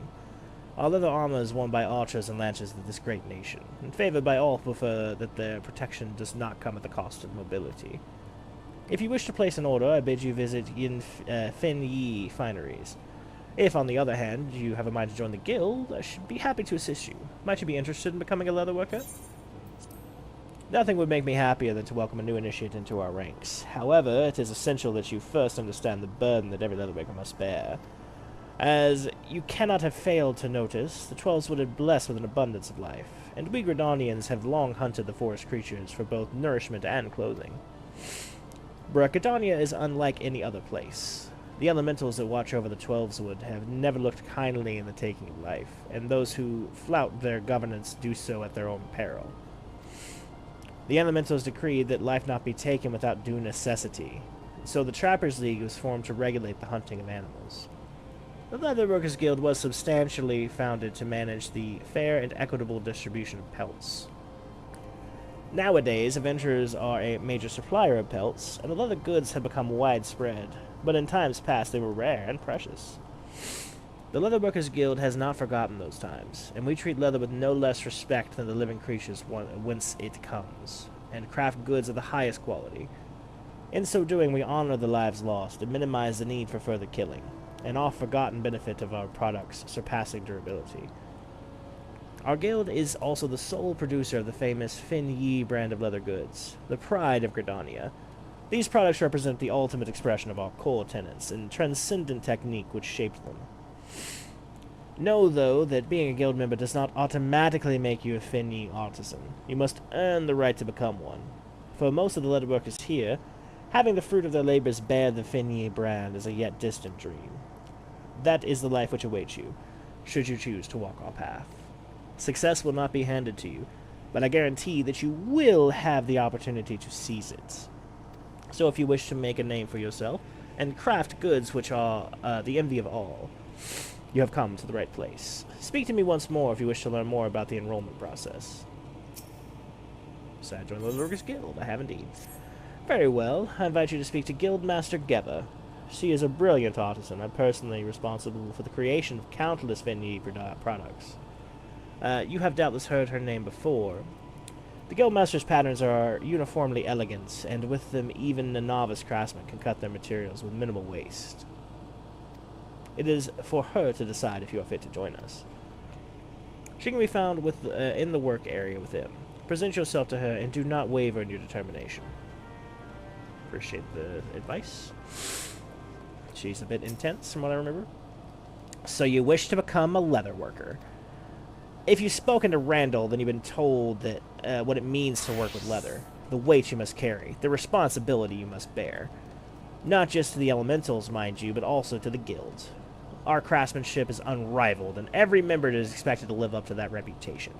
Our leather armor is worn by archers and lancers of this great nation, and favored by all who prefer that their protection does not come at the cost of mobility. If you wish to place an order, I bid you visit Fin Yi Fineries. If, on the other hand, you have a mind to join the guild, I should be happy to assist you. Might you be interested in becoming a leather worker? Nothing would make me happier than to welcome a new initiate into our ranks. However, it is essential that you first understand the burden that every leatherworker must bear. As you cannot have failed to notice, the Twelves-Wood are blessed with an abundance of life, and we Gridanians have long hunted the forest creatures for both nourishment and clothing. Gridania is unlike any other place. The elementals that watch over the Twelves-Wood have never looked kindly in the taking of life, and those who flout their governance do so at their own peril. The elementals decreed that life not be taken without due necessity, so the Trappers' League was formed to regulate the hunting of animals. The Leatherworkers Guild was substantially founded to manage the fair and equitable distribution of pelts. Nowadays, adventurers are a major supplier of pelts, and the leather goods have become widespread, but in times past they were rare and precious. The Leatherworkers Guild has not forgotten those times, and we treat leather with no less respect than the living creatures whence it comes, and craft goods of the highest quality. In so doing, we honor the lives lost and minimize the need for further killing, an oft-forgotten benefit of our products' surpassing durability. Our guild is also the sole producer of the famous Fin Yi brand of leather goods, the pride of Gridania. These products represent the ultimate expression of our core tenets and transcendent technique which shaped them. Know, though, that being a guild member does not automatically make you a Fin Yi artisan. You must earn the right to become one. For most of the leatherworkers here, having the fruit of their labors bear the Fin Yi brand is a yet distant dream. That is the life which awaits you, should you choose to walk our path. Success will not be handed to you, but I guarantee that you will have the opportunity to seize it. So if you wish to make a name for yourself, and craft goods which are the envy of all, you have come to the right place. Speak to me once more if you wish to learn more about the enrollment process. So I joined the Leatherworkers Guild. I have indeed. Very well. I invite you to speak to Guildmaster Geva. She is a brilliant artisan. I'm personally responsible for the creation of countless Fin Yi products. You have doubtless heard her name before. The Guildmaster's patterns are uniformly elegant, and with them even a novice craftsman can cut their materials with minimal waste. It is for her to decide if you are fit to join us. She can be found in the work area within. Present yourself to her and do not waver in your determination. Appreciate the advice. She's a bit intense from what I remember. So you wish to become a leather worker. If you've spoken to Randall, then you've been told that what it means to work with leather, the weight you must carry, the responsibility you must bear. Not just to the elementals, mind you, but also to the guild. Our craftsmanship is unrivaled, and every member is expected to live up to that reputation.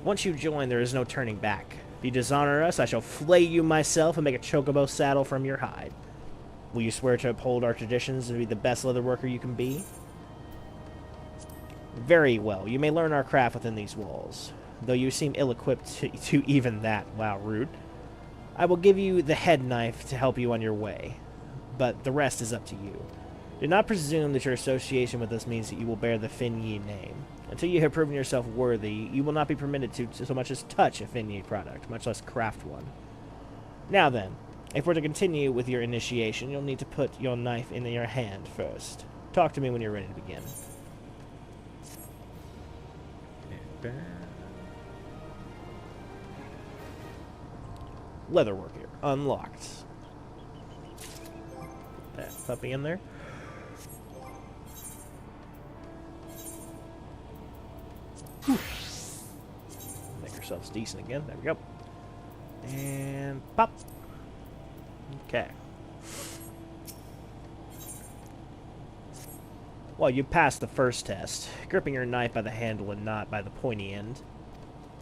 Once you join, there is no turning back. If you dishonor us, I shall flay you myself and make a chocobo saddle from your hide. Will you swear to uphold our traditions and be the best leather worker you can be? Very well. You may learn our craft within these walls, though you seem ill-equipped to even that. Wow, rude. I will give you the head knife to help you on your way, but the rest is up to you. Do not presume that your association with us means that you will bear the Finyi name. Until you have proven yourself worthy, you will not be permitted to so much as touch a Finyi product, much less craft one. Now then, if we're to continue with your initiation, you'll need to put your knife in your hand first. Talk to me when you're ready to begin. Leatherworker unlocked. Put that puppy in there. Make ourselves decent again. There we go. And pop. Okay. Well, you passed the first test, gripping your knife by the handle and not by the pointy end.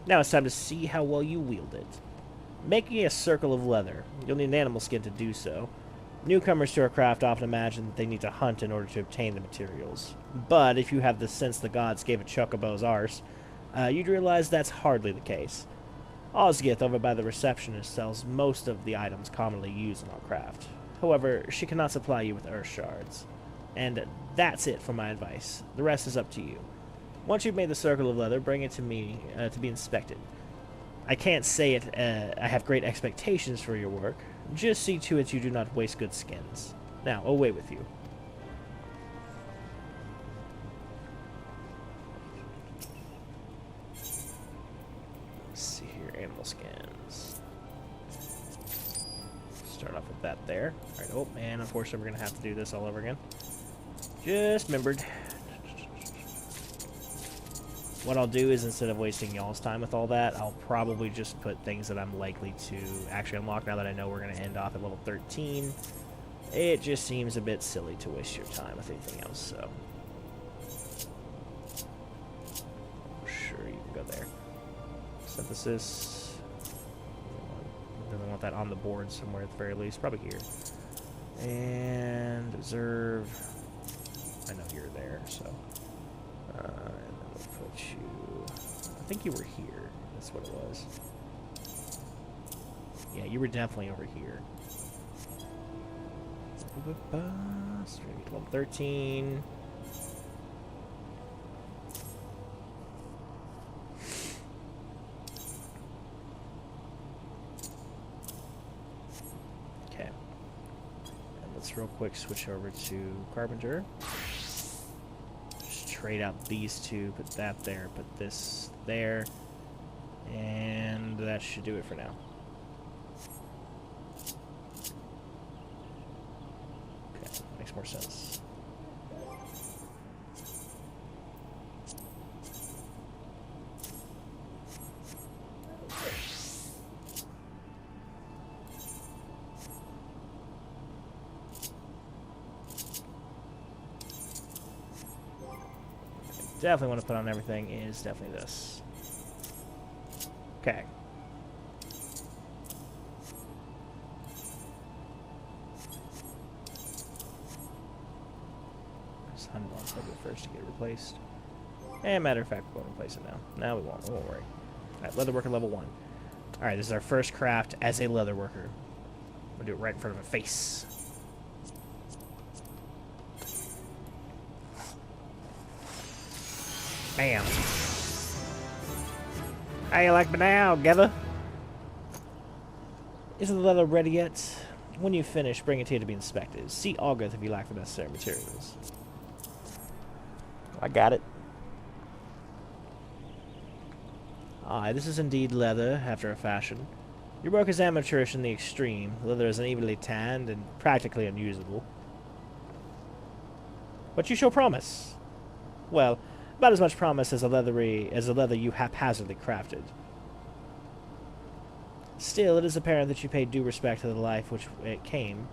Now it's time to see how well you wield it. Making a circle of leather. You'll need an animal skin to do so. Newcomers to our craft often imagine that they need to hunt in order to obtain the materials. But if you have the sense the gods gave a chocobo's arse, you'd realize that's hardly the case. Osgith, over by the receptionist, sells most of the items commonly used in our craft. However, she cannot supply you with earth shards. And that's it for my advice. The rest is up to you. Once you've made the circle of leather, bring it to me to be inspected. I can't say it. I have great expectations for your work. Just see to it you do not waste good skins. Now, away with you. Let's see here, animal skins. Start off with that there. Alright, oh man, unfortunately we're going to have to do this all over again. Just remembered. What I'll do is, instead of wasting y'all's time with all that, I'll probably just put things that I'm likely to actually unlock now that I know we're going to end off at level 13. It just seems a bit silly to waste your time with anything else, so. Sure, you can go there. Synthesis. Doesn't want that on the board somewhere at the very least. Probably here. And observe. I know you're there, so. And then we'll put you. I think you were here. That's what it was. Yeah, you were definitely over here. Level 13. Okay. And let's real quick switch over to Carpenter. Just trade out these two, put that there, put this there. And that should do it for now. Makes more sense. Definitely want to put on everything is definitely this. Okay. First to get replaced. And matter of fact, we're going to replace it now. Now we won't worry. Alright, leatherworker level 1. Alright, this is our first craft as a leatherworker. We'll do it right in front of a face. Bam. How you like me now, Gather? Isn't the leather ready yet? When you finish, bring it here to be inspected. See August if you lack the necessary materials. I got it. Aye, this is indeed leather, after a fashion. Your work is amateurish in the extreme. The leather is unevenly tanned and practically unusable. But you show promise. Well, about as much promise as the leather you haphazardly crafted. Still, it is apparent that you paid due respect to the life which it came.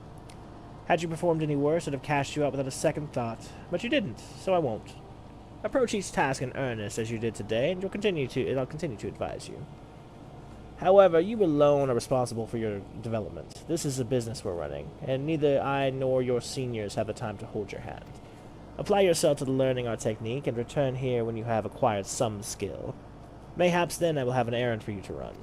Had you performed any worse, I'd have cast you out without a second thought. But you didn't, so I won't. Approach each task in earnest as you did today, and I'll continue to advise you. However, you alone are responsible for your development. This is a business we're running, and neither I nor your seniors have the time to hold your hand. Apply yourself to learning our technique, and return here when you have acquired some skill. Mayhaps then I will have an errand for you to run.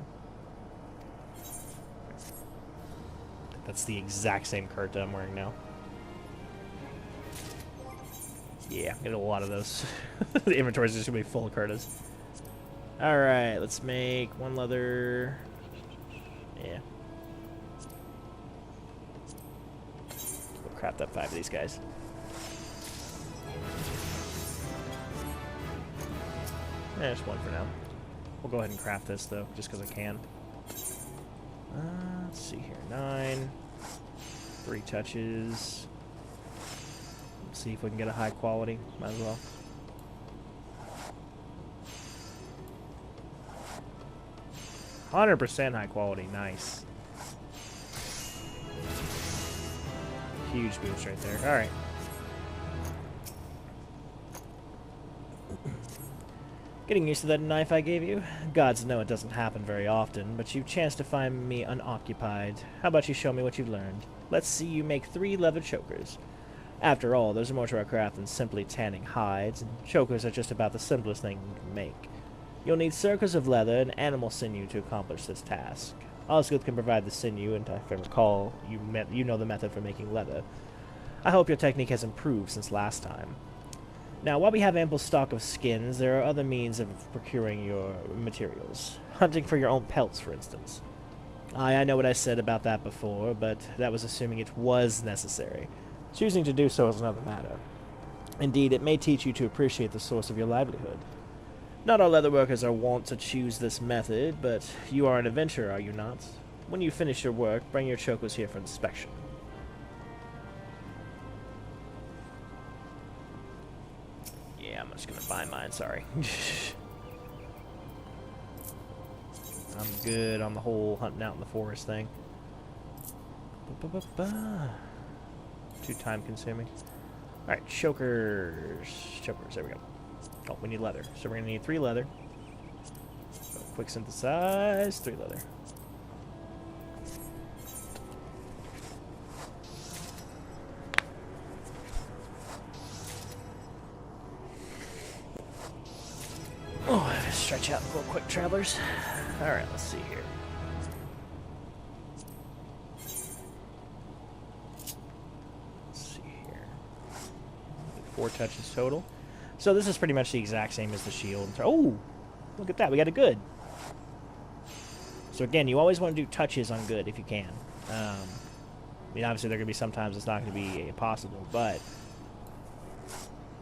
That's the exact same Kurta I'm wearing now. Yeah, I'm getting a lot of those. The inventory is just going to be full of Kurtas. Alright, let's make one leather. Yeah. We'll craft up 5 of these guys. Just one for now. We'll go ahead and craft this, though, just because I can. Let's see here. 9. 3 touches. Let's see if we can get a high quality. Might as well. %, high quality. Nice. Huge boost right there. Alright. Getting used to that knife I gave you? Gods know it doesn't happen very often, but you've chanced to find me unoccupied. How about you show me what you've learned? Let's see you make 3 leather chokers. After all, there's more to our craft than simply tanning hides, and chokers are just about the simplest thing you can make. You'll need circles of leather and animal sinew to accomplish this task. Osgood can provide the sinew, and if I recall, you know the method for making leather. I hope your technique has improved since last time. Now, while we have ample stock of skins, there are other means of procuring your materials. Hunting for your own pelts, for instance. I know what I said about that before, but that was assuming it was necessary. Choosing to do so is another matter. Indeed, it may teach you to appreciate the source of your livelihood. Not all leatherworkers are wont to choose this method, but you are an adventurer, are you not? When you finish your work, bring your chokers here for inspection. Yeah, I'm just gonna buy mine, sorry. I'm good on the whole hunting out in the forest thing. Too time consuming. Alright, chokers. Chokers, there we go. Oh, we need leather. So we're gonna need 3 leather. So quick synthesize, 3 leather. Oh, stretch out real quick, travelers. Alright, let's see here. Let's see here. 4 touches total. So this is pretty much the exact same as the shield. Oh, look at that. We got a good. So again, you always want to do touches on good if you can. I mean, obviously there are going to be sometimes it's not going to be possible, but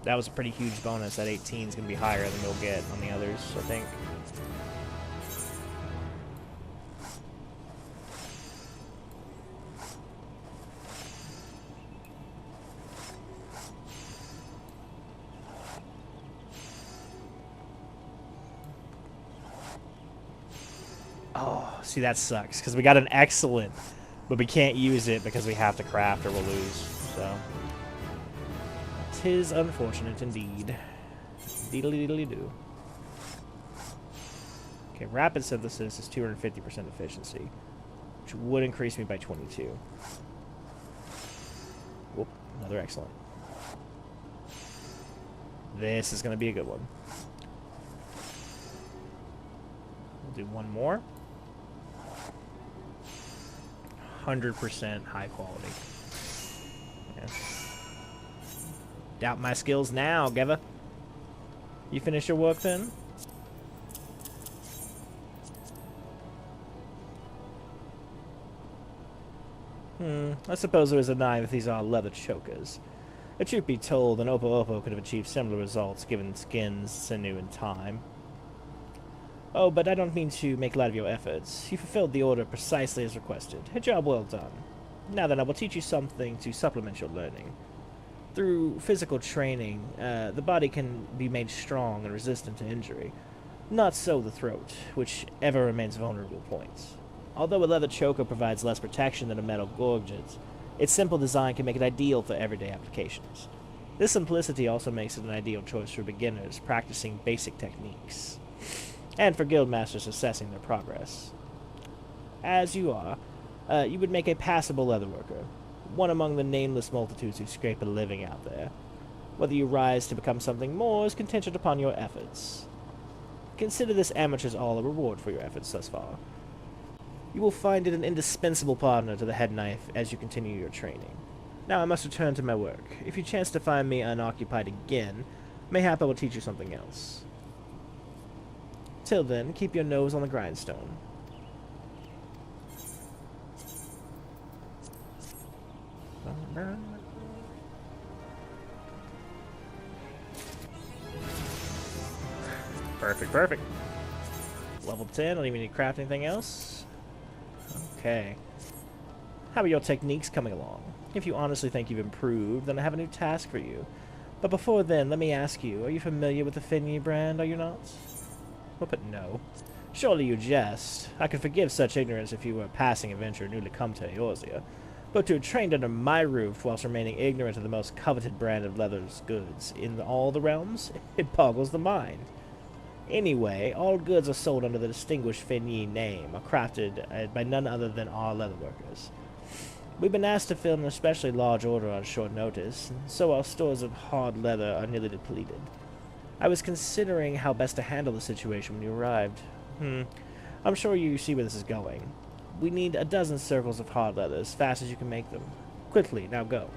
that was a pretty huge bonus. That 18 is going to be higher than you'll get on the others, I think. Oh, see, that sucks, because we got an excellent, but we can't use it because we have to craft or we'll lose, so. 'Tis unfortunate indeed. Deedly-deedly-doo. Okay, rapid synthesis is 250% efficiency, which would increase me by 22. Whoop, another excellent. This is going to be a good one. We'll do one more. 100% high quality. Yeah. Doubt my skills now, Geva. You finish your work then? I suppose there is a knife with these leather chokers. The truth be told, an Opo could have achieved similar results given skins, sinew, and time. Oh, but I don't mean to make light of your efforts. You fulfilled the order precisely as requested. A job well done. Now then, I will teach you something to supplement your learning. Through physical training, the body can be made strong and resistant to injury. Not so the throat, which ever remains a vulnerable point. Although a leather choker provides less protection than a metal gorget, its simple design can make it ideal for everyday applications. This simplicity also makes it an ideal choice for beginners practicing basic techniques, and for guildmasters assessing their progress. As you are, you would make a passable leatherworker, one among the nameless multitudes who scrape a living out there. Whether you rise to become something more is contingent upon your efforts. Consider this amateur's all a reward for your efforts thus far. You will find it an indispensable partner to the head knife as you continue your training. Now I must return to my work. If you chance to find me unoccupied again, mayhap I will teach you something else. Till then, keep your nose on the grindstone. Perfect, perfect. Level 10, don't even need to craft anything else. Okay. How are your techniques coming along? If you honestly think you've improved, then I have a new task for you. But before then, let me ask you, are you familiar with the FFXIV brand, are you not? Well, but no. Surely you jest. I could forgive such ignorance if you were a passing adventurer newly come to Eorzea. But to have trained under my roof whilst remaining ignorant of the most coveted brand of leather's goods in all the realms, it boggles the mind. Anyway, all goods are sold under the distinguished FFXIV name, are crafted by none other than our leatherworkers. We've been asked to fill an especially large order on short notice, and so our stores of hard leather are nearly depleted. I was considering how best to handle the situation when you arrived. I'm sure you see where this is going. We need a dozen circles of hard leather as fast as you can make them. Quickly, now go.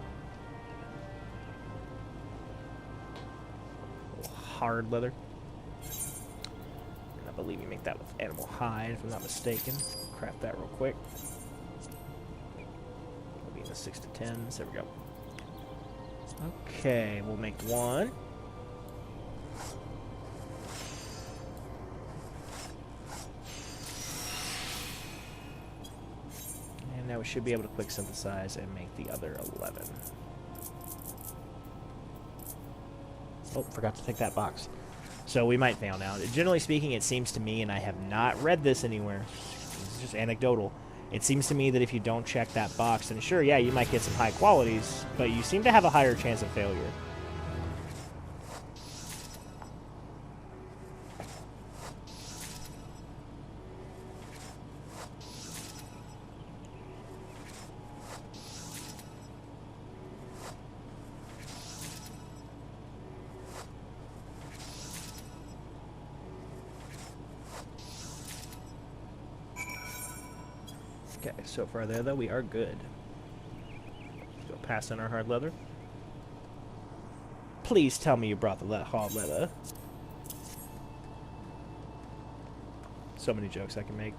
Hard leather. And I believe you make that with animal hide, if I'm not mistaken. Craft that real quick. 6 to 10. There we go. Okay, we'll make one. And now we should be able to quick synthesize and make the other 11. Oh, forgot to take that box. So we might fail now. Generally speaking, it seems to me, and I have not read this anywhere, this is just anecdotal, it seems to me that if you don't check that box, then sure, yeah, you might get some high qualities, but you seem to have a higher chance of failure. Okay, so far there, though, we are good. Go pass in our hard leather. Please tell me you brought the hard leather. So many jokes I can make.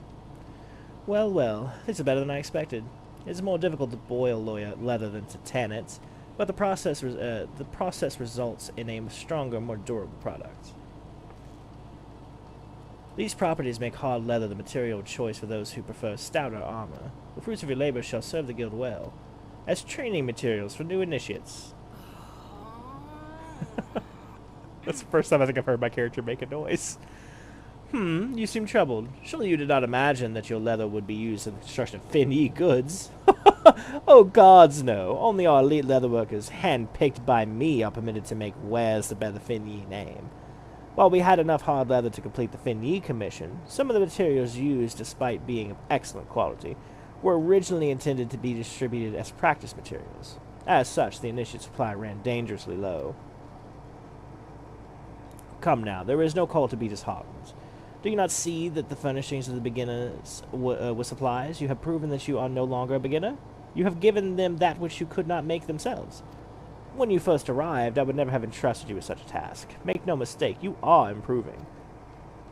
Well, well, this is better than I expected. It's more difficult to boil leather than to tan it, but the process results in a stronger, more durable product. These properties make hard leather the material of choice for those who prefer stouter armor. The fruits of your labor shall serve the guild well, as training materials for new initiates. That's the first time I think I've heard my character make a noise. You seem troubled. Surely you did not imagine that your leather would be used in the construction of FFXIV goods? Oh gods, no. Only our elite leatherworkers, hand-picked by me, are permitted to make wares that bear the FFXIV name. While we had enough hard leather to complete the FFXIV commission, some of the materials used, despite being of excellent quality, were originally intended to be distributed as practice materials. As such, the initiate supply ran dangerously low. Come now, there is no call to be disheartened. Do you not see that the furnishings of the beginners were supplies? You have proven that you are no longer a beginner. You have given them that which you could not make themselves. When you first arrived, I would never have entrusted you with such a task. Make no mistake, you are improving.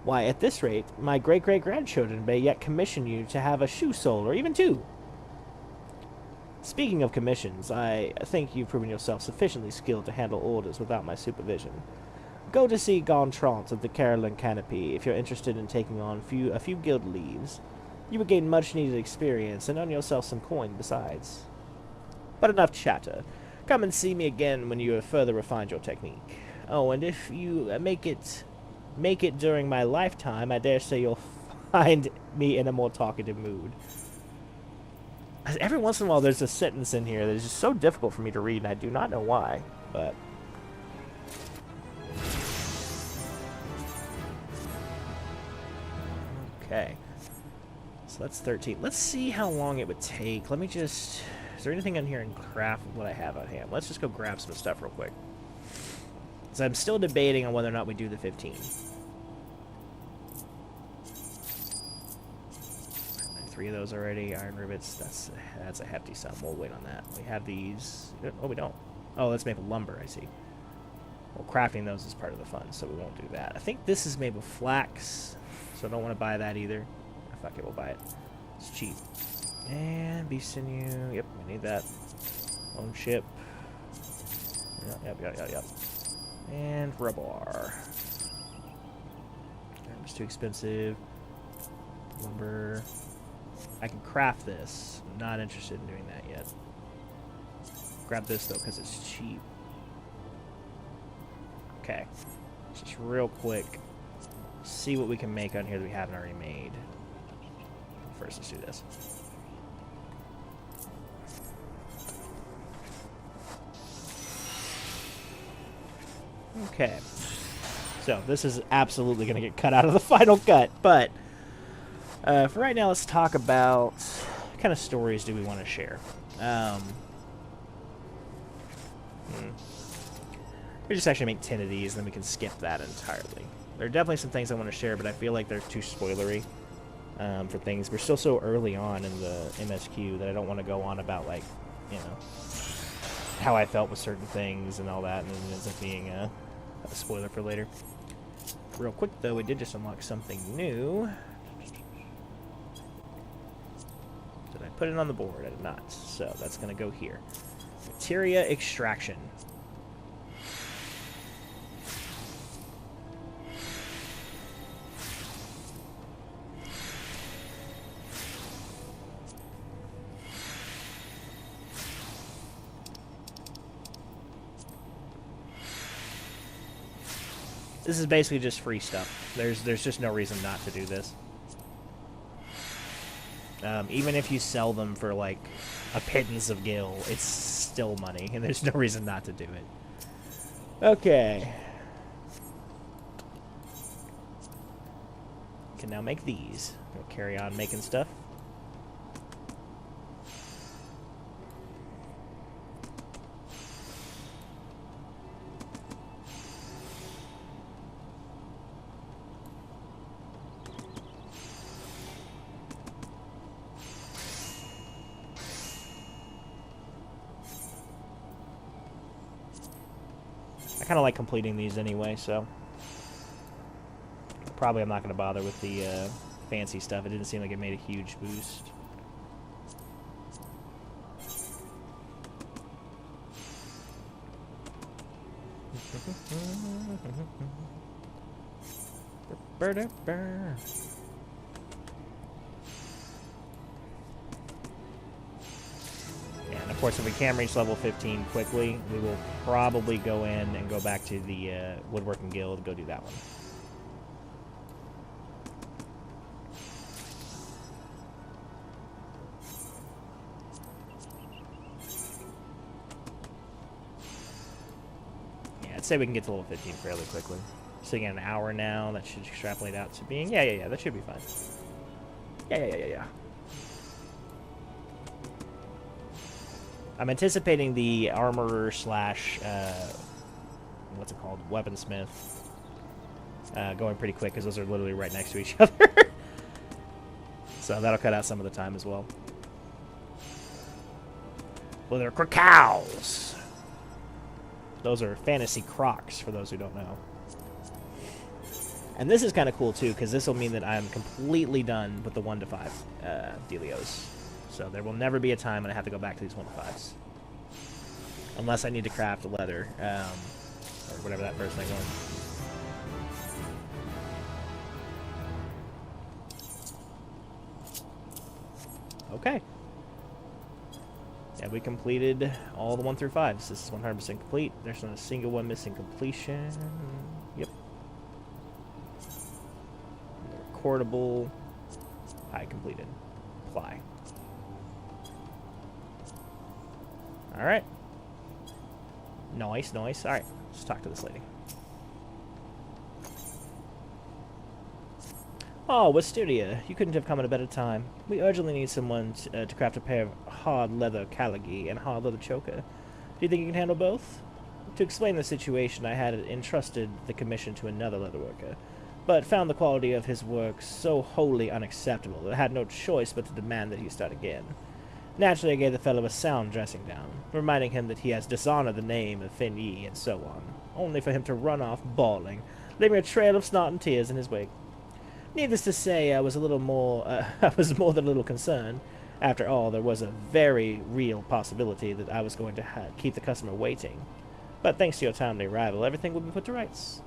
Why, at this rate, my great-great-grandchildren may yet commission you to have a shoe sole, or even two. Speaking of commissions, I think you've proven yourself sufficiently skilled to handle orders without my supervision. Go to see Gontran of the Carolyn Canopy if you're interested in taking on a few guild leaves. You would gain much-needed experience and earn yourself some coin besides. But enough chatter. Come and see me again when you have further refined your technique. Oh, and if you make it during my lifetime, I dare say you'll find me in a more talkative mood. Every once in a while, there's a sentence in here that is just so difficult for me to read, and I do not know why, but... Okay. So that's 13. Let's see how long it would take. Let me just... Is there anything in here in craft with what I have on hand? Let's just go grab some stuff real quick. So I'm still debating on whether or not we do the 15. 3 of those already. Iron rivets, that's a hefty sum. We'll wait on that. We have these. Oh, we don't. Oh, let's make lumber, I see. Well, crafting those is part of the fun, so we won't do that. I think this is made with flax, so I don't want to buy that either. Fuck it, we'll buy it. It's cheap. And beef sinew. Yep, we need that. Lone ship. Yep. And rebar. It's too expensive. Lumber. I can craft this. I'm not interested in doing that yet. Grab this though, because it's cheap. Okay. Just real quick. See what we can make on here that we haven't already made. First, let's do this. Okay. So, this is absolutely going to get cut out of the final cut, but for right now, let's talk about what kind of stories do we want to share. We just actually make 10 of these, and then we can skip that entirely. There are definitely some things I want to share, but I feel like they're too spoilery for things. We're still so early on in the MSQ that I don't want to go on about, like, you know, how I felt with certain things and all that, and it ends up being a spoiler for later. Real quick, though, we did just unlock something new. Did I put it on the board? I did not. So that's going to go here. Materia extraction. This is basically just free stuff. There's just no reason not to do this. Even if you sell them for like a pittance of gil, it's still money, and there's no reason not to do it. Okay. Can now make these. We'll carry on making stuff. I kind of like completing these anyway, so probably I'm not going to bother with the fancy stuff. It didn't seem like it made a huge boost. Of course, if we can reach level 15 quickly, we will probably go in and go back to the Woodworking Guild and go do that one. Yeah, I'd say we can get to level 15 fairly quickly. Sitting at an hour now, that should extrapolate out to being... Yeah, that should be fine. Yeah. I'm anticipating the armorer slash, what's it called, weaponsmith, going pretty quick, because those are literally right next to each other. So that'll cut out some of the time as well. Well, they're crocows. Those are fantasy crocs, for those who don't know. And this is kind of cool, too, because this will mean that I'm completely done with the 1 to 5 dealios. So there will never be a time when I have to go back to these 1 to 5s. Unless I need to craft leather, or whatever that first thing was. Okay. Yeah, we completed all the 1 through 5s. This is 100% complete. There's not a single one missing completion. Yep. Recordable. I completed. Apply. Alright. Nice. Alright, let's talk to this lady. Oh, Westudia, you couldn't have come at a better time. We urgently need someone to craft a pair of hard leather callagi and hard leather choker. Do you think you can handle both? To explain the situation, I had entrusted the commission to another leather worker. but found the quality of his work so wholly unacceptable that I had no choice but to demand that he start again. Naturally, I gave the fellow a sound dressing down, reminding him that he has dishonored the name of Fin Yi and so on, only for him to run off bawling, leaving a trail of snot and tears in his wake. Needless to say, I was I was more than a little concerned. After all, there was a very real possibility that I was going to keep the customer waiting. But thanks to your timely arrival, everything will be put to rights.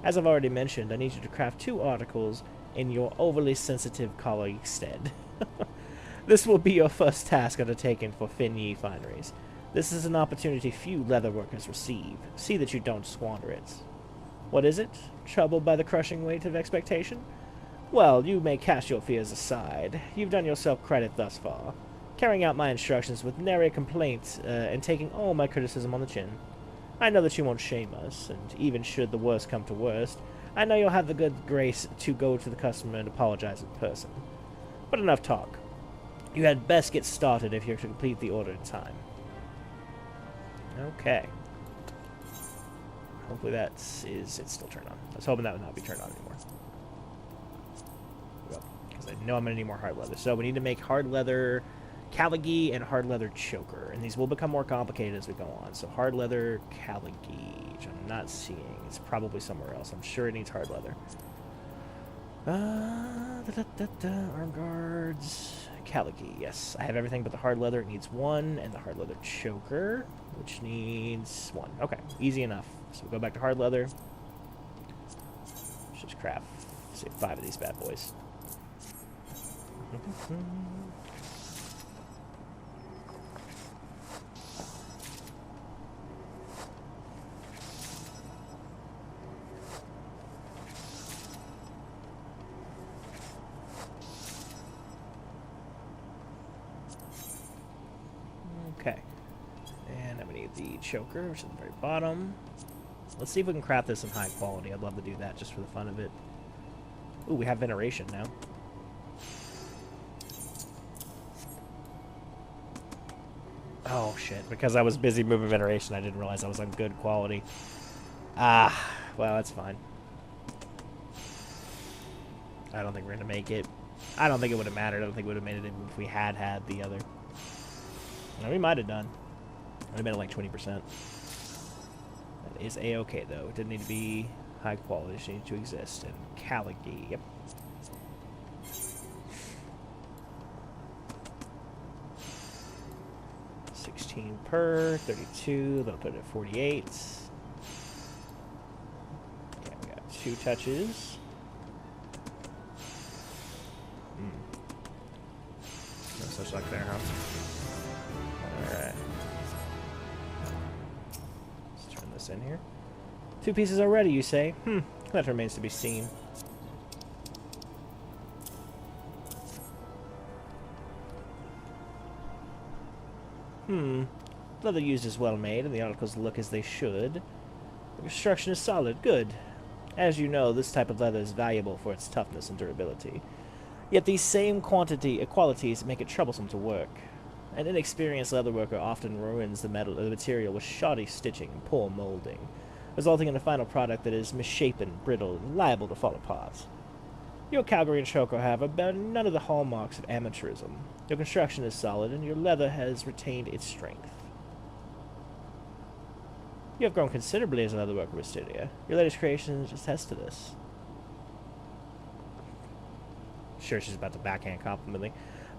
As I've already mentioned, I need you to craft 2 articles in your overly sensitive colleague's stead. This will be your first task undertaken for Fin Yi Fineries. This is an opportunity few leather workers receive. See that you don't squander it. What is it? Troubled by the crushing weight of expectation? Well, you may cast your fears aside. You've done yourself credit thus far, carrying out my instructions with nary a complaint and taking all my criticism on the chin. I know that you won't shame us, and even should the worst come to worst, I know you'll have the good grace to go to the customer and apologize in person. But enough talk. You had best get started if you're to complete the order in time. Okay. Hopefully it's still turned on. I was hoping that would not be turned on anymore. Because I know I'm going to need more hard leather. So we need to make hard leather Caligy and hard leather choker. And these will become more complicated as we go on. So hard leather Caligy, which I'm not seeing. It's probably somewhere else. I'm sure it needs hard leather. Arm guards. Caligy, yes. I have everything but the hard leather. It needs 1. And the hard leather choker, which needs 1. Okay, easy enough. So we'll go back to hard leather. Let's just craft, say, 5 of these bad boys. Okay. And then we need the choker, which is at the very bottom. Let's see if we can craft this in high quality. I'd love to do that just for the fun of it. Ooh, we have veneration now. Oh, shit. Because I was busy moving veneration, I didn't realize I was on good quality. Ah, well, that's fine. I don't think we're going to make it. I don't think it would have mattered. I don't think it would have made it even if we had the other. No, we might have done. Would have been at like 20%. That is A-okay, though. It didn't need to be high quality. It just needed to exist. And Caligy, yep. Per 32, that'll put it at 48. Yeah, we got 2 touches. No such luck there, huh? Alright. Let's turn this in here. 2 pieces already, you say? That remains to be seen. Leather used is well made, and the articles look as they should. The construction is solid. Good. As you know, this type of leather is valuable for its toughness and durability. Yet these same qualities make it troublesome to work. An inexperienced leatherworker often ruins the material with shoddy stitching and poor molding, resulting in a final product that is misshapen, brittle, and liable to fall apart. Your Calgary and choker, however, bear none of the hallmarks of amateurism. Your construction is solid, and your leather has retained its strength. You have grown considerably as a leatherworker, Wisteria. Your latest creations attest to this. Sure, she's about to backhand compliment me.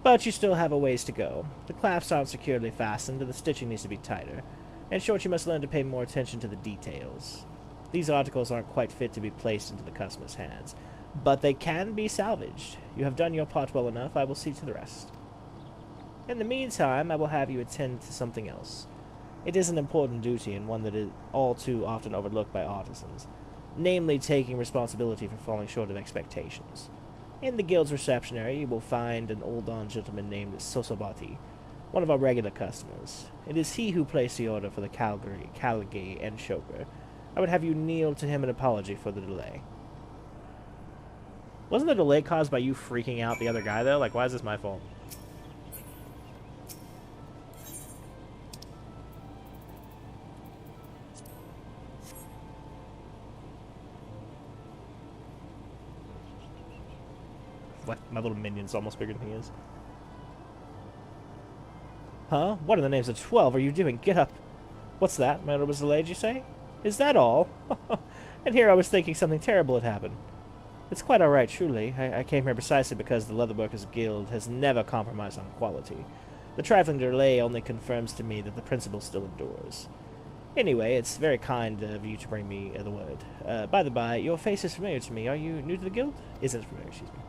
But you still have a ways to go. The clasps aren't securely fastened, and the stitching needs to be tighter. In short, you must learn to pay more attention to the details. These articles aren't quite fit to be placed into the customer's hands, but they can be salvaged. You have done your part well enough. I will see to the rest. In the meantime, I will have you attend to something else. It is an important duty, and one that is all too often overlooked by artisans, namely taking responsibility for falling short of expectations. In the guild's reception area, you will find an old-on gentleman named Sosobati, one of our regular customers. It is he who placed the order for the Caligy and choker. I would have you kneel to him in apology for the delay. Wasn't the delay caused by you freaking out the other guy, though? Like, why is this my fault? What? My little minion's almost bigger than he is. Huh? What in the names of 12 are you doing? Get up. What's that? My order was delayed, you say? Is that all? And here I was thinking something terrible had happened. It's quite alright, truly. I came here precisely because the Leatherworkers Guild has never compromised on quality. The trifling delay only confirms to me that the principle still endures. Anyway, it's very kind of you to bring me the word. By the by, your face is familiar to me. Are you new to the guild? Isn't familiar, excuse me.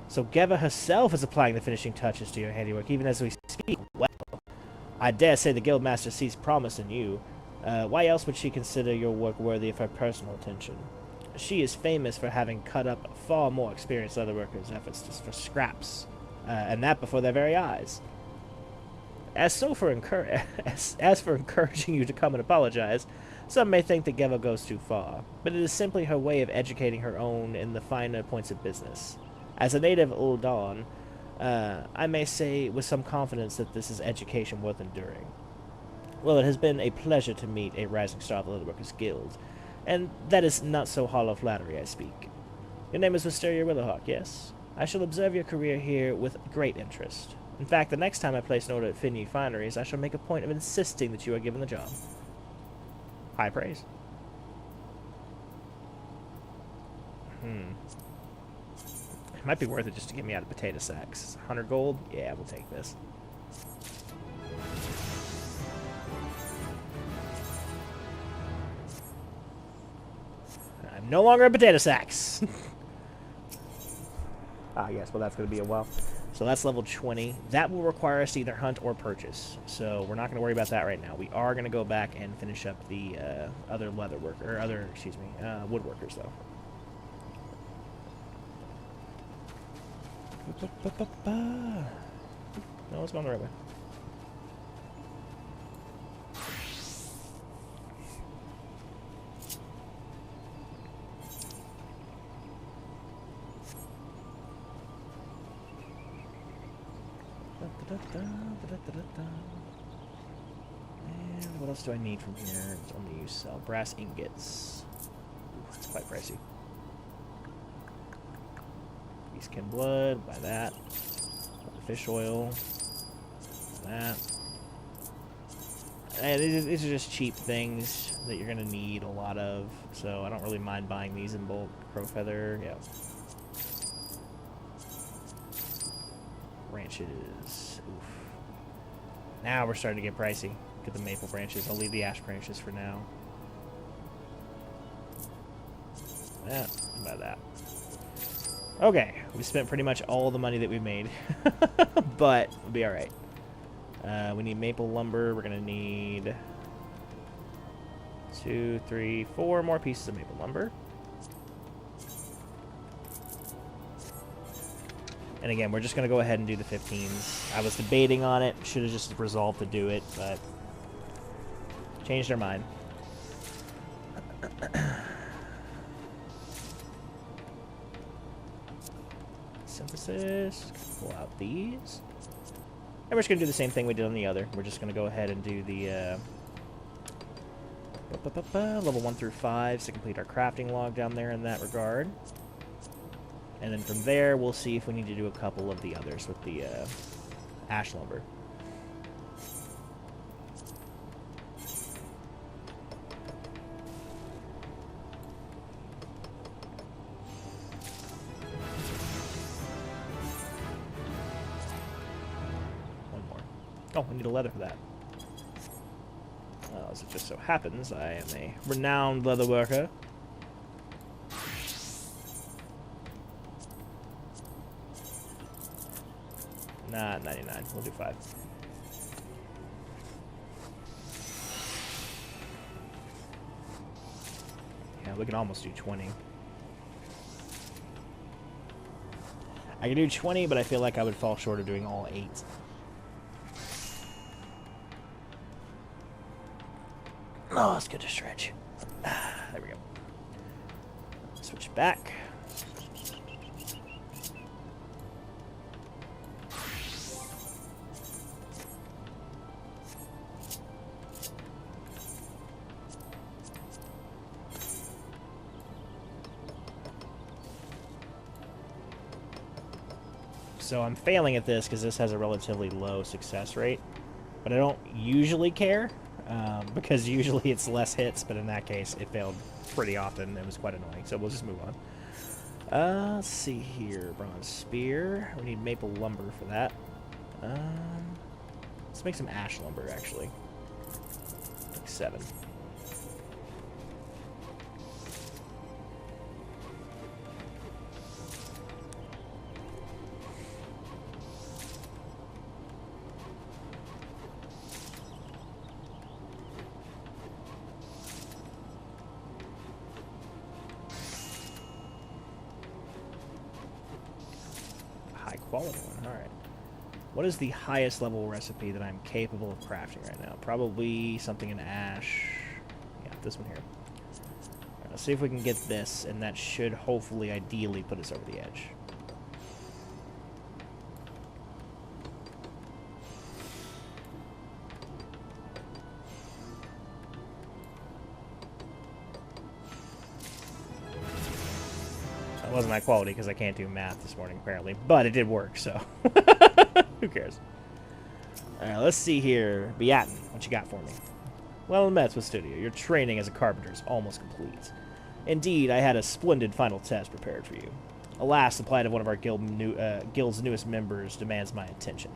So Geva herself is applying the finishing touches to your handiwork, even as we speak. Well, I dare say the guildmaster sees promise in you. Why else would she consider your work worthy of her personal attention? She is famous for having cut up far more experienced leatherworkers' efforts for scraps, and that before their very eyes. As for encouraging you to come and apologize, some may think that Geva goes too far, but it is simply her way of educating her own in the finer points of business. As a native Ul'Dawn, I may say with some confidence that this is education worth enduring. Well, it has been a pleasure to meet a rising star of the Leatherworkers Guild, and that is not so hollow flattery I speak. Your name is Wisteria Willowhawk, yes? I shall observe your career here with great interest. In fact, the next time I place an order at Finny Fineries, I shall make a point of insisting that you are given the job. High praise. It might be worth it just to get me out of potato sacks. 100 gold? Yeah, we'll take this. I'm no longer in potato sacks. Yes, well that's going to be a while. So that's level 20. That will require us to either hunt or purchase. So we're not going to worry about that right now. We are going to go back and finish up the other woodworkers though. No, it's going the right way. And what else do I need from here? It's only use sell brass ingots. Ooh, that's quite pricey. Beastkin blood, buy that. Fish oil, buy that. And these are just cheap things that you're gonna need a lot of, so I don't really mind buying these in bulk. Crow feather, yeah. Branches. Oof. Now we're starting to get pricey. Get the maple branches. I'll leave the ash branches for now. Yeah, buy that. Okay, we spent pretty much all the money that we made, but we'll be all right. We need maple lumber. We're gonna need 2, 3, 4 more pieces of maple lumber. And again, we're just going to go ahead and do the 15s. I was debating on it. Should have just resolved to do it, but changed our mind. Synthesis. Pull out these. And we're just going to do the same thing we did on the other. We're just going to go ahead and do the level 1 through 5 to complete our crafting log down there in that regard. And then from there, we'll see if we need to do a couple of the others with the ash lumber. One more. Oh, we need a leather for that. Well, as it just so happens, I am a renowned leather worker. Nah, 99. We'll do 5. Yeah, we can almost do 20. I can do 20, but I feel like I would fall short of doing all 8. Oh, it's good to stretch. There we go. Switch back. So I'm failing at this because this has a relatively low success rate. But I don't usually care, because usually it's less hits, but in that case it failed pretty often. It was quite annoying, so we'll just move on. Let's see here. Bronze spear. We need maple lumber for that. Let's make some ash lumber, actually. Like 7. Quality one. Alright. What is the highest level recipe that I'm capable of crafting right now? Probably something in ash. Yeah, this one here. Right, let's see if we can get this, and that should hopefully, ideally, put us over the edge. It wasn't high quality because I can't do math this morning, apparently. But it did work, so who cares? Alright, let's see here. Beatin, what you got for me? Well met, Studio. Your training as a carpenter is almost complete. Indeed, I had a splendid final test prepared for you. Alas, the plight of one of our guild's newest members demands my attention.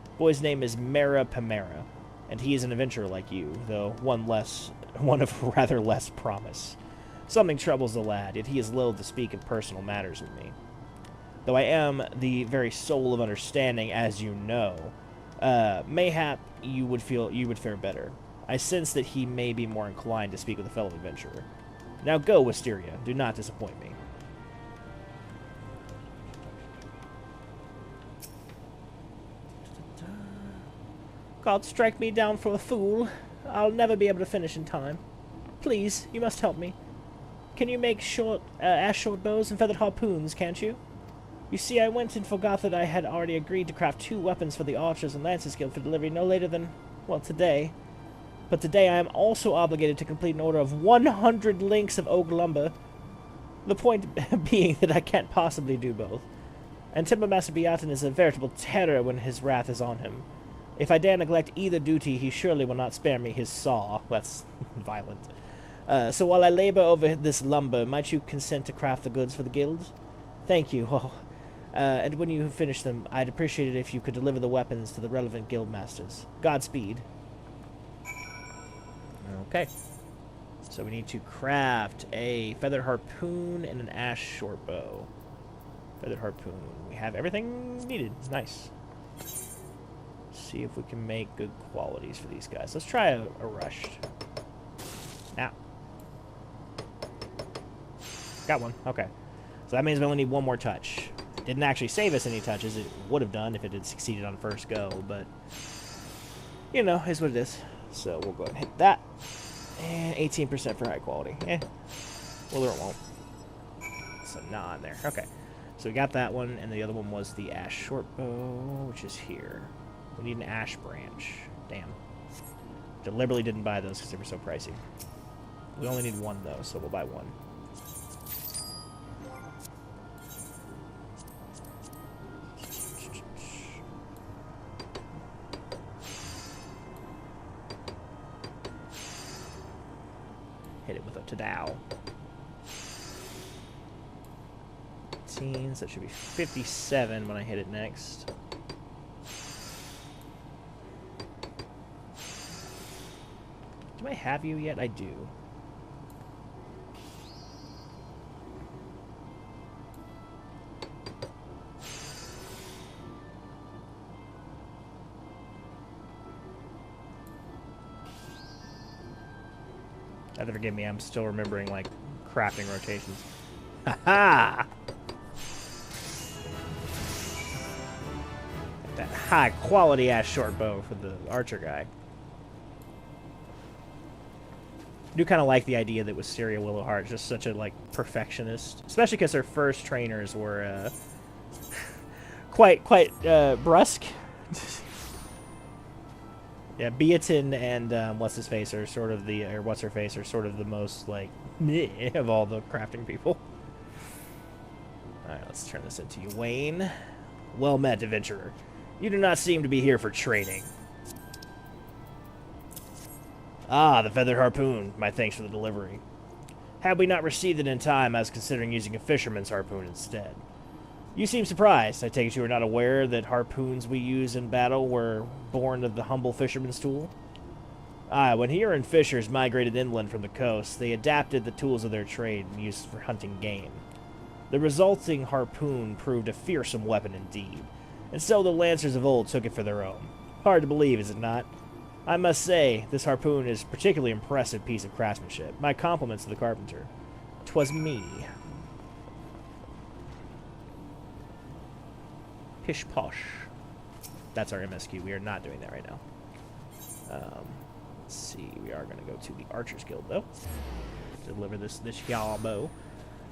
The boy's name is Mera Pamera, and he is an adventurer like you, though one of rather less promise. Something troubles the lad, yet he is loath to speak of personal matters with me. Though I am the very soul of understanding, as you know, mayhap you would fare better. I sense that he may be more inclined to speak with a fellow adventurer. Now go, Wisteria. Do not disappoint me. God strike me down for a fool. I'll never be able to finish in time. Please, you must help me. Can you make ash short bows and feathered harpoons, can't you? You see, I went and forgot that I had already agreed to craft 2 weapons for the Archers and Lancers Guild for delivery no later than, well, today. But today I am also obligated to complete an order of 100 links of oak lumber. The point being that I can't possibly do both. And Timbermaster Beatin is a veritable terror when his wrath is on him. If I dare neglect either duty, he surely will not spare me his saw. That's violent. So while I labor over this lumber, might you consent to craft the goods for the guild? Thank you. Oh. And when you finish them, I'd appreciate it if you could deliver the weapons to the relevant guild masters. Godspeed. Okay. So we need to craft a feathered harpoon and an ash short bow. Feathered harpoon. We have everything needed. Nice. See if we can make good qualities for these guys. Let's try a rushed. Now. Got one. Okay. So that means we only need one more touch. Didn't actually save us any touches. It would have done if it had succeeded on first go, but you know, is what it is. So we'll go ahead and hit that. And 18% for high quality. Well, it won't. So nah in there. Okay. So we got that one, and the other one was the ash short bow, which is here. We need an ash branch. Damn. Deliberately didn't buy those because they were so pricey. We only need one, though, so we'll buy one. Hit it with a Tadao. 18, so that should be 57 when I hit it next. Do I have you yet? I do. Forgive me, I'm still remembering, like, crafting rotations. Ha-ha! That high-quality ass short bow for the archer guy. I do kind of like the idea that Wisteria Willowheart is just such a, like, perfectionist. Especially because her first trainers were, quite brusque. Yeah, Beatin and what's-his-face are sort of the, or what's-her-face are sort of the most, like, meh of all the crafting people. Alright, let's turn this into you, Wayne. Well met, adventurer. You do not seem to be here for trading. Ah, the feathered harpoon. My thanks for the delivery. Had we not received it in time, I was considering using a fisherman's harpoon instead. You seem surprised. I take it you are not aware that harpoons we use in battle were born of the humble fisherman's tool? Ah, when Huron fishers migrated inland from the coast, they adapted the tools of their trade and used for hunting game. The resulting harpoon proved a fearsome weapon indeed, and so the lancers of old took it for their own. Hard to believe, is it not? I must say, this harpoon is a particularly impressive piece of craftsmanship. My compliments to the carpenter. 'Twas me. Pish posh. That's our MSQ. We are not doing that right now. Let's see. We are going to go to the Archers Guild, though. Deliver this y'all bow.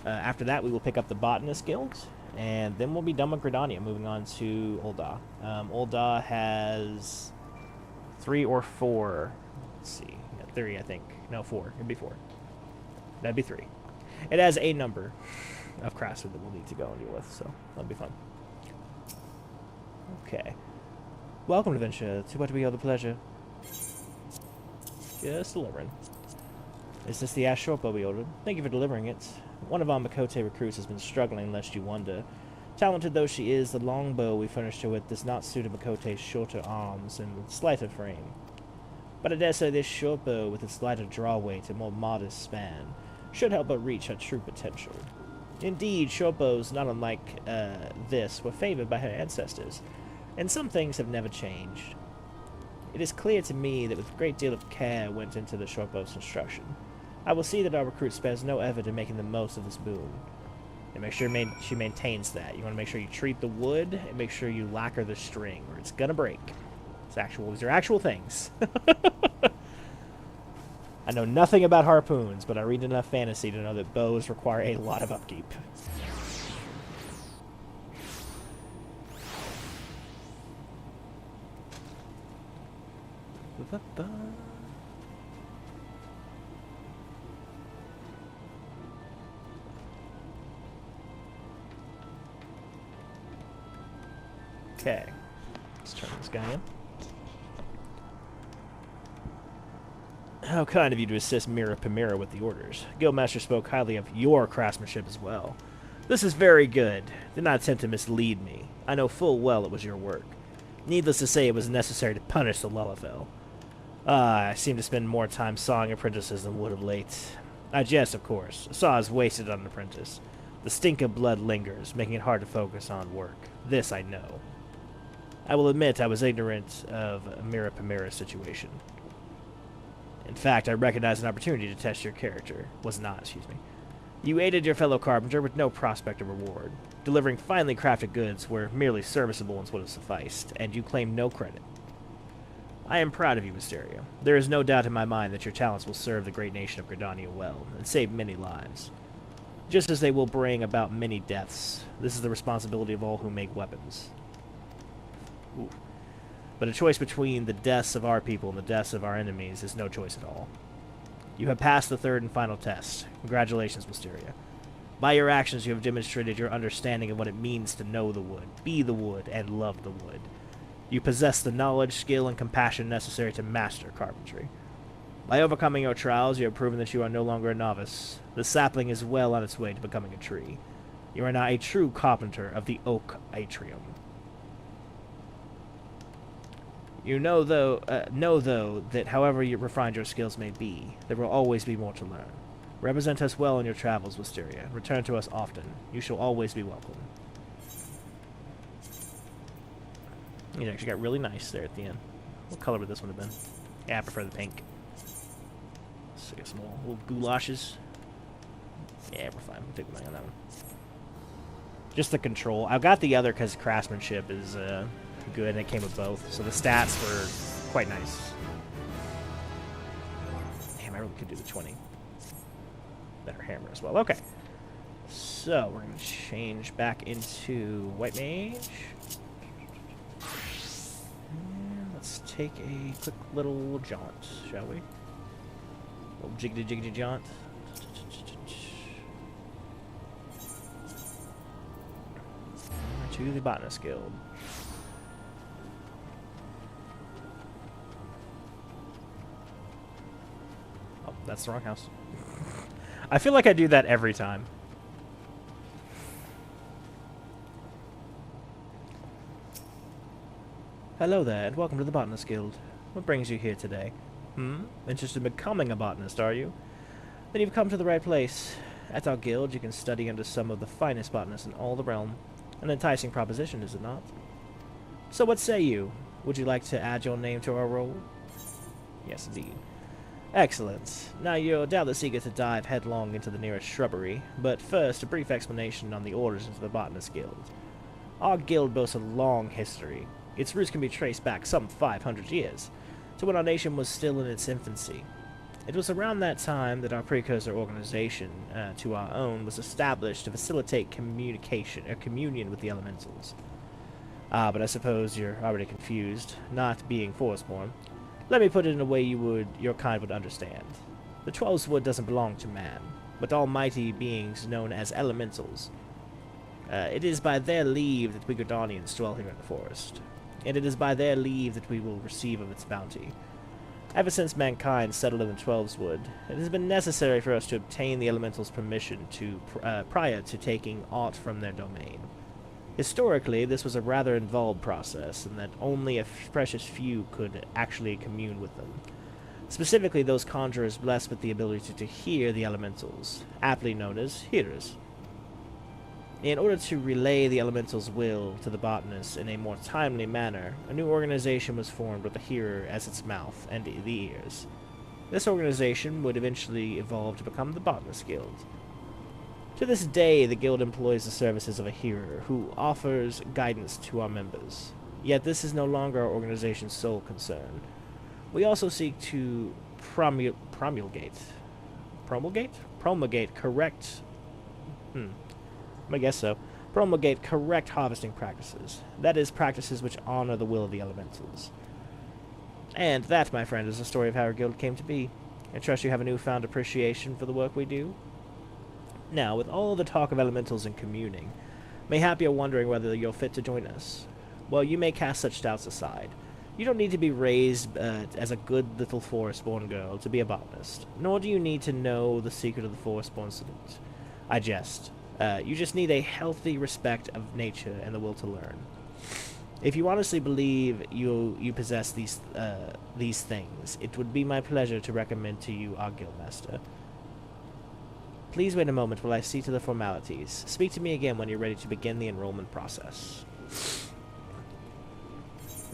After that, we will pick up the Botanist Guild, and then we'll be done with Gridania, moving on to Ul'dah. Ul'dah has 3 or 4. Let's see. Yeah, 3, I think. No, 4. It'd be 4. That'd be 3. It has a number of craftsmen that we'll need to go and deal with, so that'll be fun. Okay. Welcome, adventure. To what we owe the pleasure. Just delivering. Is this the ash short bow we ordered? Thank you for delivering it. One of our Makote recruits has been struggling, lest you wonder. Talented though she is, the longbow we furnished her with does not suit a Makote's shorter arms and slighter frame. But I dare say this short bow, with its lighter draw weight and more modest span, should help her reach her true potential. Indeed, short bows, not unlike this, were favored by her ancestors, and some things have never changed. It is clear to me that with a great deal of care went into the short bow's construction. I will see that our recruit spares no effort in making the most of this boon. And make sure she maintains that. You want to make sure you treat the wood, and make sure you lacquer the string, or it's gonna break. These are actual things. I know nothing about harpoons, but I read enough fantasy to know that bows require a lot of upkeep. Okay, let's turn this guy in. How kind of you to assist Mira Pamira with the orders. Guildmaster spoke highly of your craftsmanship as well. This is very good. Do not attempt to mislead me. I know full well it was your work. Needless to say, it was necessary to punish the Lullafell. I seem to spend more time sawing apprentices than wood of late. I jest, of course. A saw is wasted on an apprentice. The stink of blood lingers, making it hard to focus on work. This I know. I will admit I was ignorant of Mira Pamira's situation. In fact, I recognized an opportunity to test your character. Excuse me. You aided your fellow carpenter with no prospect of reward. Delivering finely crafted goods were merely serviceable ones would have sufficed, and you claim no credit. I am proud of you, Mysteria. There is no doubt in my mind that your talents will serve the great nation of Gridania well, and save many lives. Just as they will bring about many deaths, this is the responsibility of all who make weapons. Ooh. But a choice between the deaths of our people and the deaths of our enemies is no choice at all. You have passed the third and final test. Congratulations, Mysteria. By your actions, you have demonstrated your understanding of what it means to know the wood, be the wood, and love the wood. You possess the knowledge, skill, and compassion necessary to master carpentry. By overcoming your trials, you have proven that you are no longer a novice. The sapling is well on its way to becoming a tree. You are now a true carpenter of the oak atrium. You know, though, that however refined your skills may be, there will always be more to learn. Represent us well in your travels, Wisteria. Return to us often. You shall always be welcome. It actually got really nice there at the end. What color would this one have been? Yeah, I prefer the pink. Let's get some more little goulashes. Yeah, we're fine. We'll take the money on that one. Just the control. I got the other because craftsmanship is good, and it came with both. So the stats were quite nice. Damn, I really could do the 20. Better hammer as well. Okay. So, we're going to change back into White Mage. And let's take a quick little jaunt, shall we? A little jiggity jaunt. to the Botanist Guild. Oh, that's the wrong house. I feel like I do that every time. Hello there, and welcome to the Botanist Guild. What brings you here today? Interested in becoming a botanist, are you? Then you've come to the right place. At our guild, you can study under some of the finest botanists in all the realm. An enticing proposition, is it not? So what say you? Would you like to add your name to our roll? Yes, indeed. Excellent. Now you're doubtless eager to dive headlong into the nearest shrubbery, but first, a brief explanation on the origins of the Botanist Guild. Our guild boasts a long history. Its roots can be traced back some 500 years, to when our nation was still in its infancy. It was around that time that our precursor organization to our own was established to facilitate communion with the elementals. But I suppose you're already confused, not being forestborn. Let me put it in a way your kind would understand. The Twelveswood doesn't belong to man, but almighty beings known as elementals. It is by their leave that we Gordanians dwell here in the forest, and it is by their leave that we will receive of its bounty. Ever since mankind settled in the Twelveswood, it has been necessary for us to obtain the elementals' permission prior to taking aught from their domain. Historically, this was a rather involved process, and that only a precious few could actually commune with them. Specifically, those conjurers blessed with the ability to hear the elementals, aptly known as hearers. In order to relay the elemental's will to the botanist in a more timely manner, a new organization was formed with the hearer as its mouth and the ears. This organization would eventually evolve to become the Botanist Guild. To this day, the guild employs the services of a hearer who offers guidance to our members. Yet this is no longer our organization's sole concern. We also seek to promulgate correct I guess so. Promulgate correct harvesting practices. That is, practices which honor the will of the elementals. And that, my friend, is the story of how our guild came to be. I trust you have a newfound appreciation for the work we do. Now, with all the talk of elementals and communing, mayhap you're wondering whether you're fit to join us. Well, you may cast such doubts aside. You don't need to be raised as a good little forest-born girl to be a botanist, nor do you need to know the secret of the forest-born salute. I jest. You just need a healthy respect of nature and the will to learn. If you honestly believe you possess these things, it would be my pleasure to recommend to you our guildmaster. Please wait a moment while I see to the formalities. Speak to me again when you're ready to begin the enrollment process.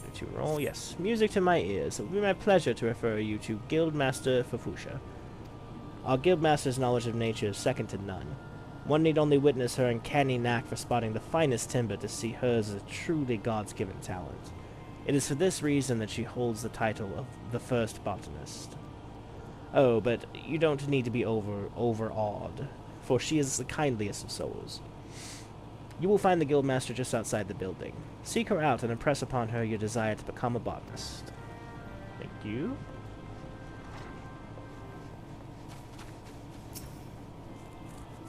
Ready to enroll? Yes. Music to my ears. It will be my pleasure to refer you to Guildmaster Fafusha. Our guildmaster's knowledge of nature is second to none. One need only witness her uncanny knack for spotting the finest timber to see hers as a truly God's-given talent. It is for this reason that she holds the title of the first botanist. Oh, but you don't need to be overawed, for she is the kindliest of souls. You will find the guildmaster just outside the building. Seek her out and impress upon her your desire to become a botanist. Thank you.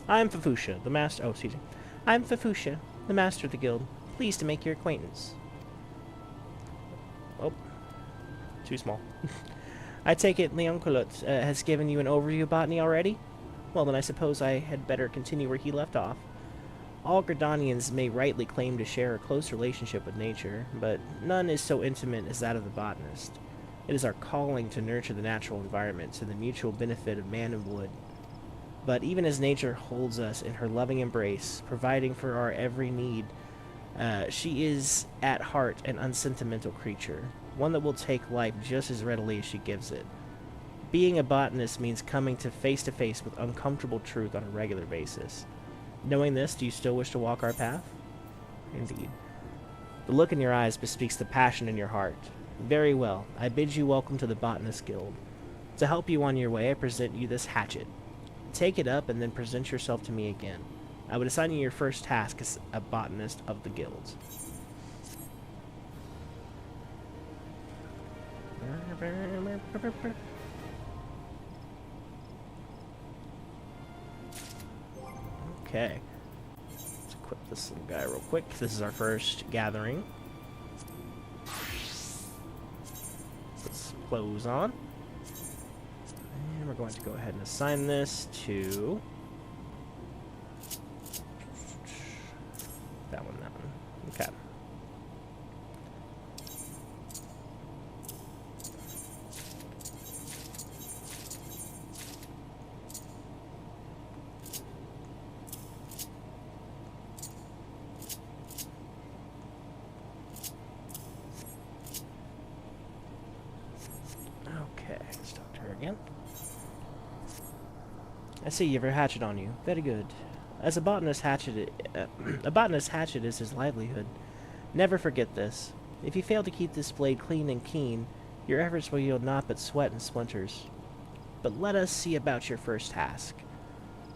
I'm Fafusha, the master. Oh, excuse me. I'm Fafusha, the master of the guild. Pleased to make your acquaintance. Oh, too small. I take it Leonculot has given you an overview of botany already? Well, then I suppose I had better continue where he left off. All Gordanians may rightly claim to share a close relationship with nature, but none is so intimate as that of the botanist. It is our calling to nurture the natural environment to the mutual benefit of man and wood. But even as nature holds us in her loving embrace, providing for our every need, she is, at heart, an unsentimental creature, one that will take life just as readily as she gives it. Being a botanist means coming to face with uncomfortable truth on a regular basis. Knowing this, do you still wish to walk our path? Indeed. The look in your eyes bespeaks the passion in your heart. Very well, I bid you welcome to the Botanist Guild. To help you on your way, I present you this hatchet. Take it up and then present yourself to me again. I would assign you your first task as a botanist of the guild. Okay. Let's equip this little guy real quick. This is our first gathering. Put some clothes on. And we're going to go ahead and assign this to... that one. Okay. Okay, let's talk to her again. I see you have your hatchet on you. Very good. As a botanist hatchet is his livelihood. Never forget this. If you fail to keep this blade clean and keen, your efforts will yield naught but sweat and splinters. But let us see about your first task.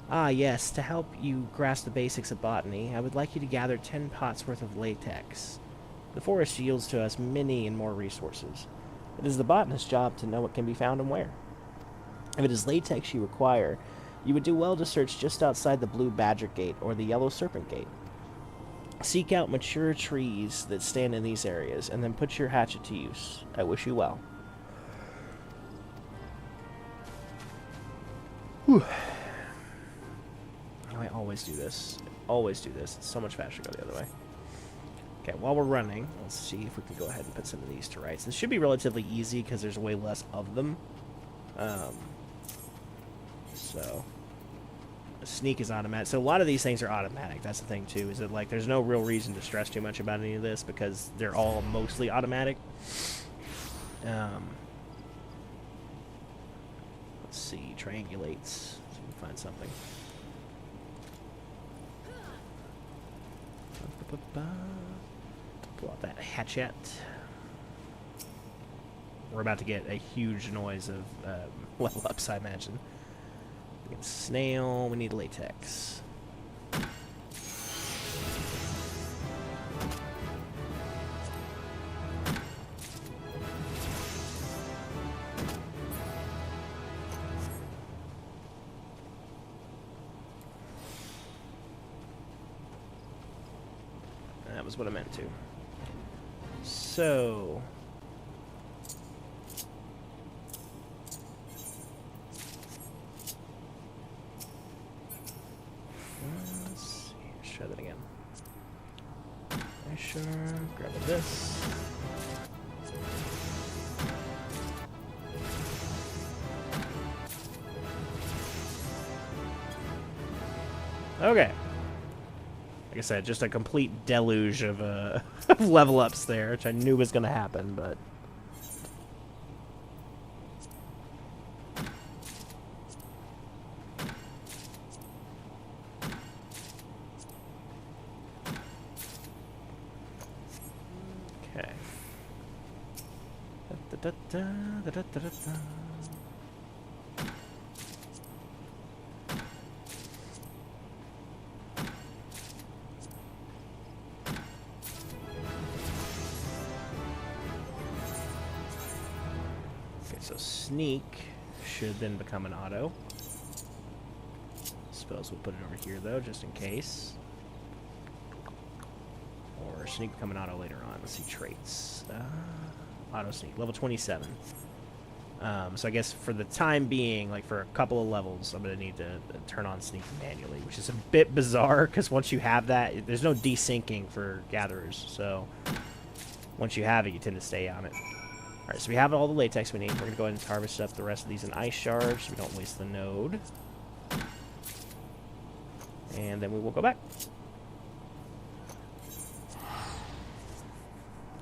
Ah, yes, to help you grasp the basics of botany, I would like you to gather 10 pots worth of latex. The forest yields to us many and more resources. It is the botanist's job to know what can be found and where. If it is latex you require, you would do well to search just outside the Blue Badger Gate or the Yellow Serpent Gate. Seek out mature trees that stand in these areas, and then put your hatchet to use. I wish you well. Whew. I always do this. Always do this. It's so much faster to go the other way. Okay, while we're running, let's see if we can go ahead and put some of these to rights. This should be relatively easy because there's way less of them. So, sneak is automatic. So a lot of these things are automatic. That's the thing too, is that like there's no real reason to stress too much about any of this because they're all mostly automatic. Let's see, triangulates. So we can find something. Pull out that hatchet. We're about to get a huge noise of level ups, I imagine. We get snail, we need latex. That was what I meant to. So... let's see. Let's try that again. Sure. Grab this. Okay. Like I said, just a complete deluge of level ups there, which I knew was going to happen, but... okay. Da-da-da-da-da-da-da-da. So sneak should then become an auto. Suppose we'll put it over here though, just in case. Or sneak become an auto later on. Let's see traits. Auto sneak, level 27. So I guess for the time being, like for a couple of levels, I'm gonna need to turn on sneak manually, which is a bit bizarre because once you have that, there's no desyncing for gatherers. So once you have it, you tend to stay on it. Alright, so we have all the latex we need. We're going to go ahead and harvest up the rest of these in ice shards so we don't waste the node. And then we will go back.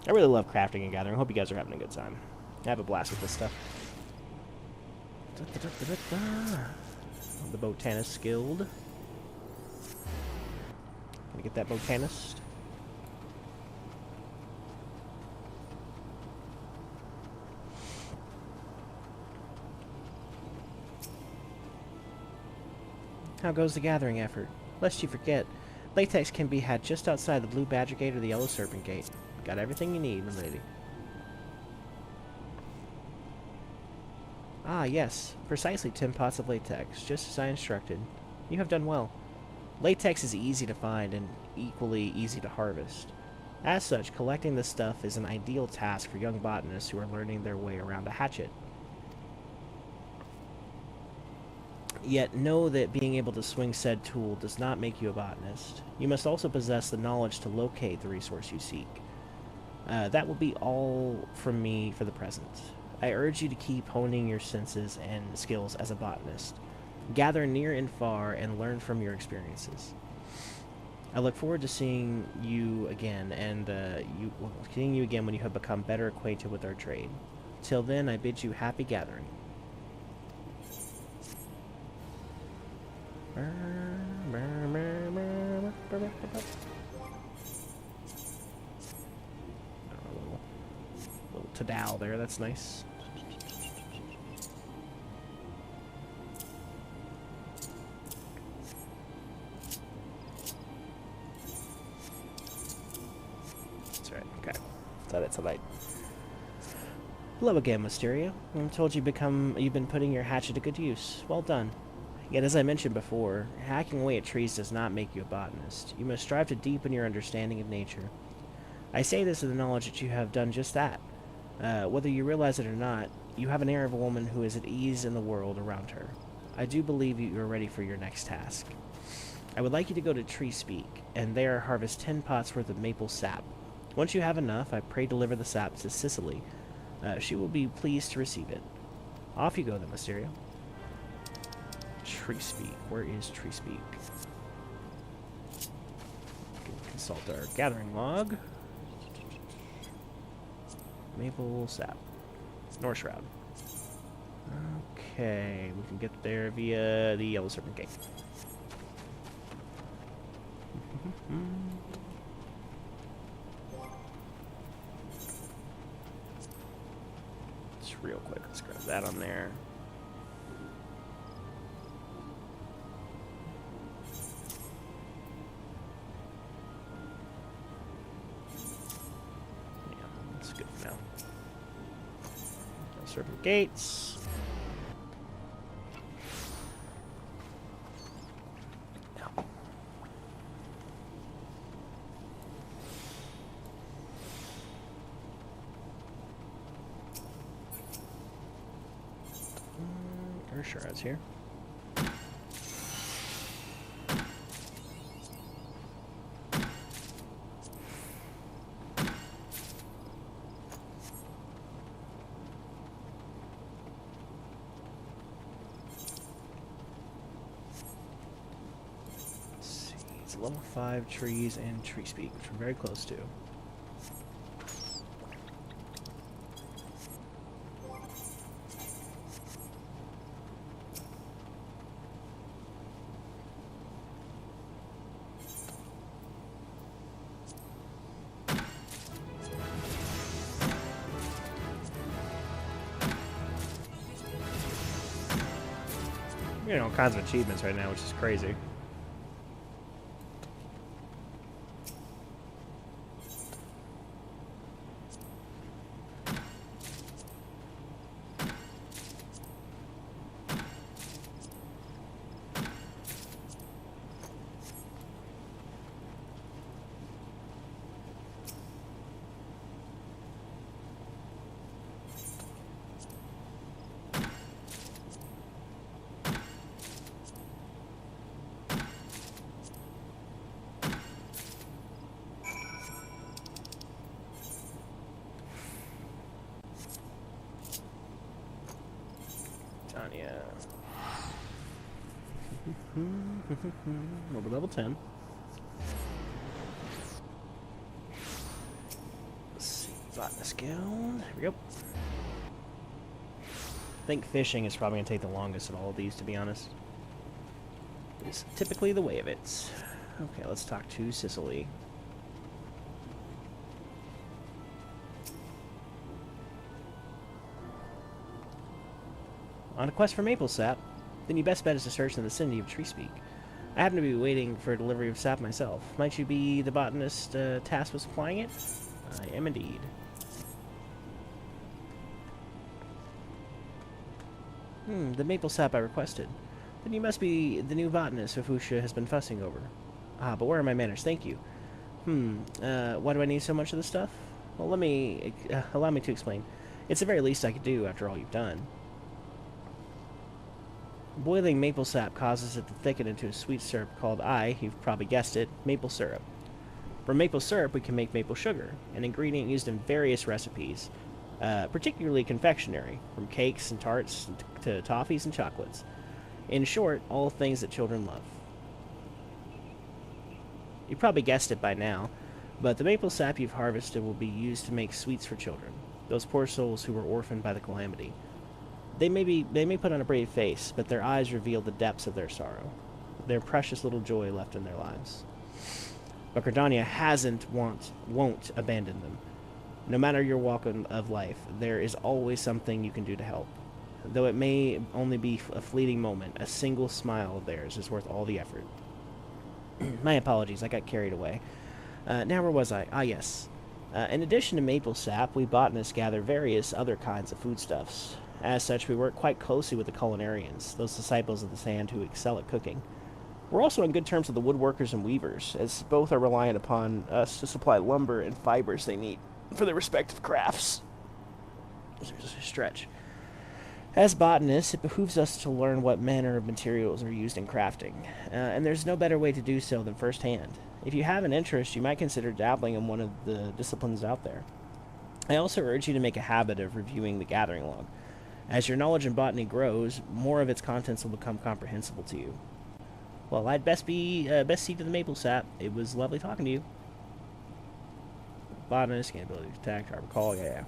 I really love crafting and gathering. I hope you guys are having a good time. I have a blast with this stuff. The Botanist Guild. Gonna get that Botanist. How goes the gathering effort? Lest you forget, latex can be had just outside the Blue Badger Gate or the Yellow Serpent Gate. Got everything you need, lady. Ah, yes. Precisely 10 pots of latex, just as I instructed. You have done well. Latex is easy to find and equally easy to harvest. As such, collecting this stuff is an ideal task for young botanists who are learning their way around a hatchet. Yet know that being able to swing said tool does not make you a botanist. You must also possess the knowledge to locate the resource you seek. That will be all from me for the present. I urge you to keep honing your senses and skills as a botanist. Gather near and far and learn from your experiences. I look forward to seeing you again, and seeing you again when you have become better acquainted with our trade. Till then, I bid you happy gathering. Little Tadal there, that's nice. That's right, okay. So that's a light. Hello again, Mysterio. I'm told you've been putting your hatchet to good use. Well done. Yet, as I mentioned before, hacking away at trees does not make you a botanist. You must strive to deepen your understanding of nature. I say this with the knowledge that you have done just that. Whether you realize it or not, you have an air of a woman who is at ease in the world around her. I do believe you are ready for your next task. I would like you to go to Tree Speak, and there harvest 10 pots worth of maple sap. Once you have enough, I pray deliver the sap to Cicely. She will be pleased to receive it. Off you go then, Mysterio. Tree Speak. Where is Tree Speak? Consult our gathering log. Maple sap. North Shroud. Okay, we can get there via the Yellow Serpent Gate. Just real quick, let's grab that on there. Serpent Gates. No. Eorzea here. Level 5 trees and Tree Speak, which we're very close to. We're getting all kinds of achievements right now, which is crazy. Yeah. We'll be level 10. Let's see, Botanist Guild. Here we go. I think fishing is probably going to take the longest of all of these, to be honest. It's typically the way of it. Okay, let's talk to Cicely. On a quest for maple sap, then your best bet is to search in the vicinity of Tree Speak. I happen to be waiting for delivery of sap myself. Might you be the botanist tasked with supplying it? I am indeed. The maple sap I requested. Then you must be the new botanist Fufusha has been fussing over. Ah, but where are my manners? Thank you. Why do I need so much of this stuff? Well, allow me to explain. It's the very least I could do after all you've done. Boiling maple sap causes it to thicken into a sweet syrup called you've probably guessed it, maple syrup. From maple syrup, we can make maple sugar, an ingredient used in various recipes, particularly confectionery, from cakes and tarts to toffees and chocolates. In short, all things that children love. You probably guessed it by now, but the maple sap you've harvested will be used to make sweets for children, those poor souls who were orphaned by the calamity. They may put on a brave face, but their eyes reveal the depths of their sorrow, their precious little joy left in their lives. But Gridania won't abandon them. No matter your walk of life, there is always something you can do to help. Though it may only be a fleeting moment, a single smile of theirs is worth all the effort. My apologies, I got carried away. Now where was I? Ah, yes. In addition to maple sap, we botanists gather various other kinds of foodstuffs. As such, we work quite closely with the culinarians, those disciples of the sand who excel at cooking. We're also on good terms with the woodworkers and weavers, as both are reliant upon us to supply lumber and fibers they need for their respective crafts. There's a stretch. As botanists, it behooves us to learn what manner of materials are used in crafting, and there's no better way to do so than firsthand. If you have an interest, you might consider dabbling in one of the disciplines out there. I also urge you to make a habit of reviewing the gathering log. As your knowledge in botany grows, more of its contents will become comprehensible to you. Well, I'd best see to the maple sap. It was lovely talking to you. Botanist, gain ability to attack, I recall, yeah.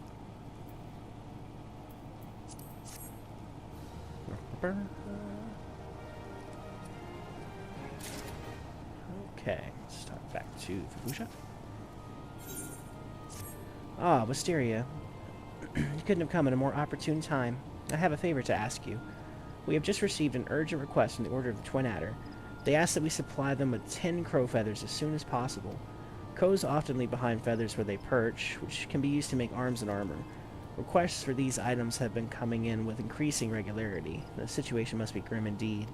Okay, let's talk back to Fufusha. Ah, Wisteria. You couldn't have come at a more opportune time. I have a favor to ask you. We have just received an urgent request from the Order of the Twin Adder. They ask that we supply them with 10 crow feathers as soon as possible. Crows often leave behind feathers where they perch, which can be used to make arms and armor. Requests for these items have been coming in with increasing regularity. The situation must be grim indeed.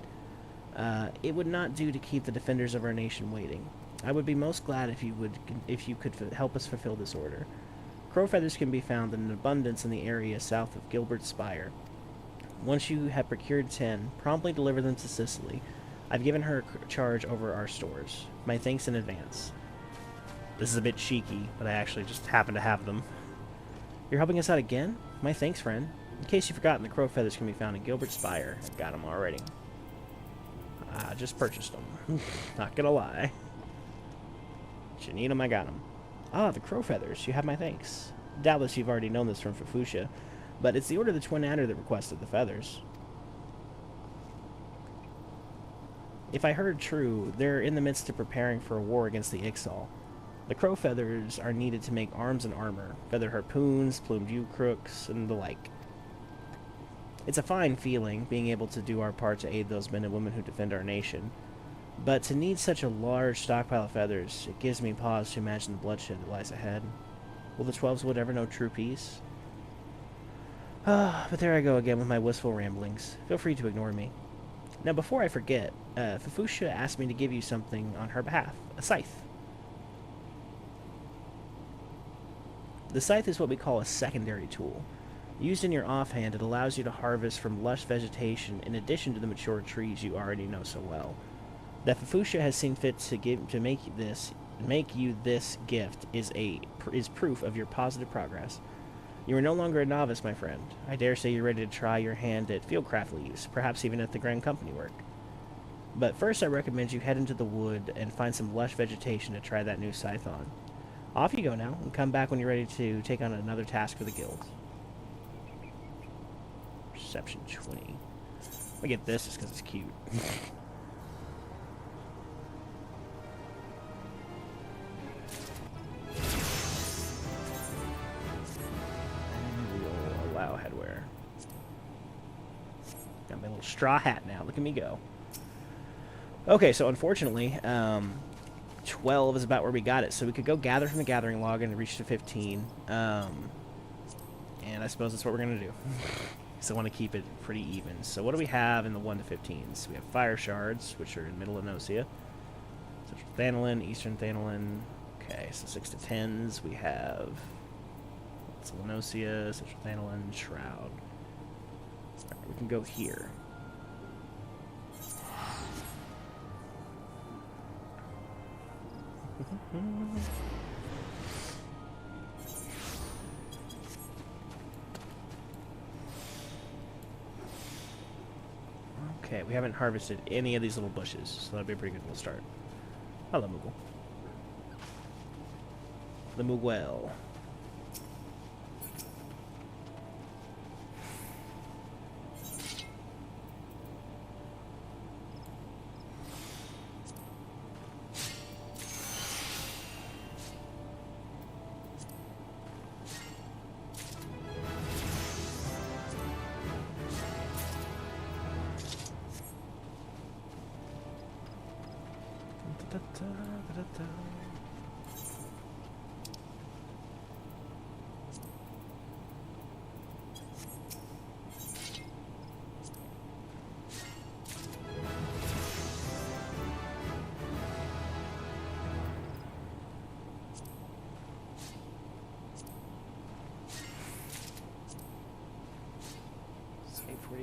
It would not do to keep the defenders of our nation waiting. I would be most glad if you could help us fulfill this order. Crow feathers can be found in abundance in the area south of Gilbert's Spire. Once you have procured 10, promptly deliver them to Cicely. I've given her charge over our stores. My thanks in advance. This is a bit cheeky, but I actually just happen to have them. You're helping us out again? My thanks, friend. In case you've forgotten, the crow feathers can be found in Gilbert's Spire. I've got them already. I just purchased them. Not gonna lie. If you need them, I got them. Ah, the crow feathers. You have my thanks. Doubtless you've already known this from Fufusha, but it's the Order of the Twin Adder that requested the feathers. If I heard true, they're in the midst of preparing for a war against the Ixal. The crow feathers are needed to make arms and armor, feather harpoons, plumed yew crooks, and the like. It's a fine feeling, being able to do our part to aid those men and women who defend our nation. But to need such a large stockpile of feathers, it gives me pause to imagine the bloodshed that lies ahead. Will the 12s ever know true peace? But there I go again with my wistful ramblings. Feel free to ignore me. Now, before I forget, Fufusha asked me to give you something on her behalf. A scythe. The scythe is what we call a secondary tool. Used in your offhand, it allows you to harvest from lush vegetation in addition to the mature trees you already know so well. That Fufusha has seen fit to make you this gift is proof of your positive progress. You are no longer a novice, my friend. I dare say you're ready to try your hand at fieldcraftly use, perhaps even at the Grand Company work. But first I recommend you head into the wood and find some lush vegetation to try that new scythe on. Off you go now, and come back when you're ready to take on another task for the guild. Perception 20. I get this just because it's cute. And we'll allow headwear. Got my little straw hat now. Look at me go. Okay, so unfortunately, 12 is about where we got it. So we could go gather from the gathering log and reach to 15. And I suppose that's what we're going to do. So I want to keep it pretty even. So what do we have in the 1 to 15s? We have fire shards, which are in middle of Eorzea. Central Thanolin, Eastern Thanolin. Okay, so 6 to 10s. We have Eorzea, Central Thanolin, Shroud. Right, we can go here. Okay, we haven't harvested any of these little bushes, so that'll be a pretty good little start. Hello, Moogle. The Moogle.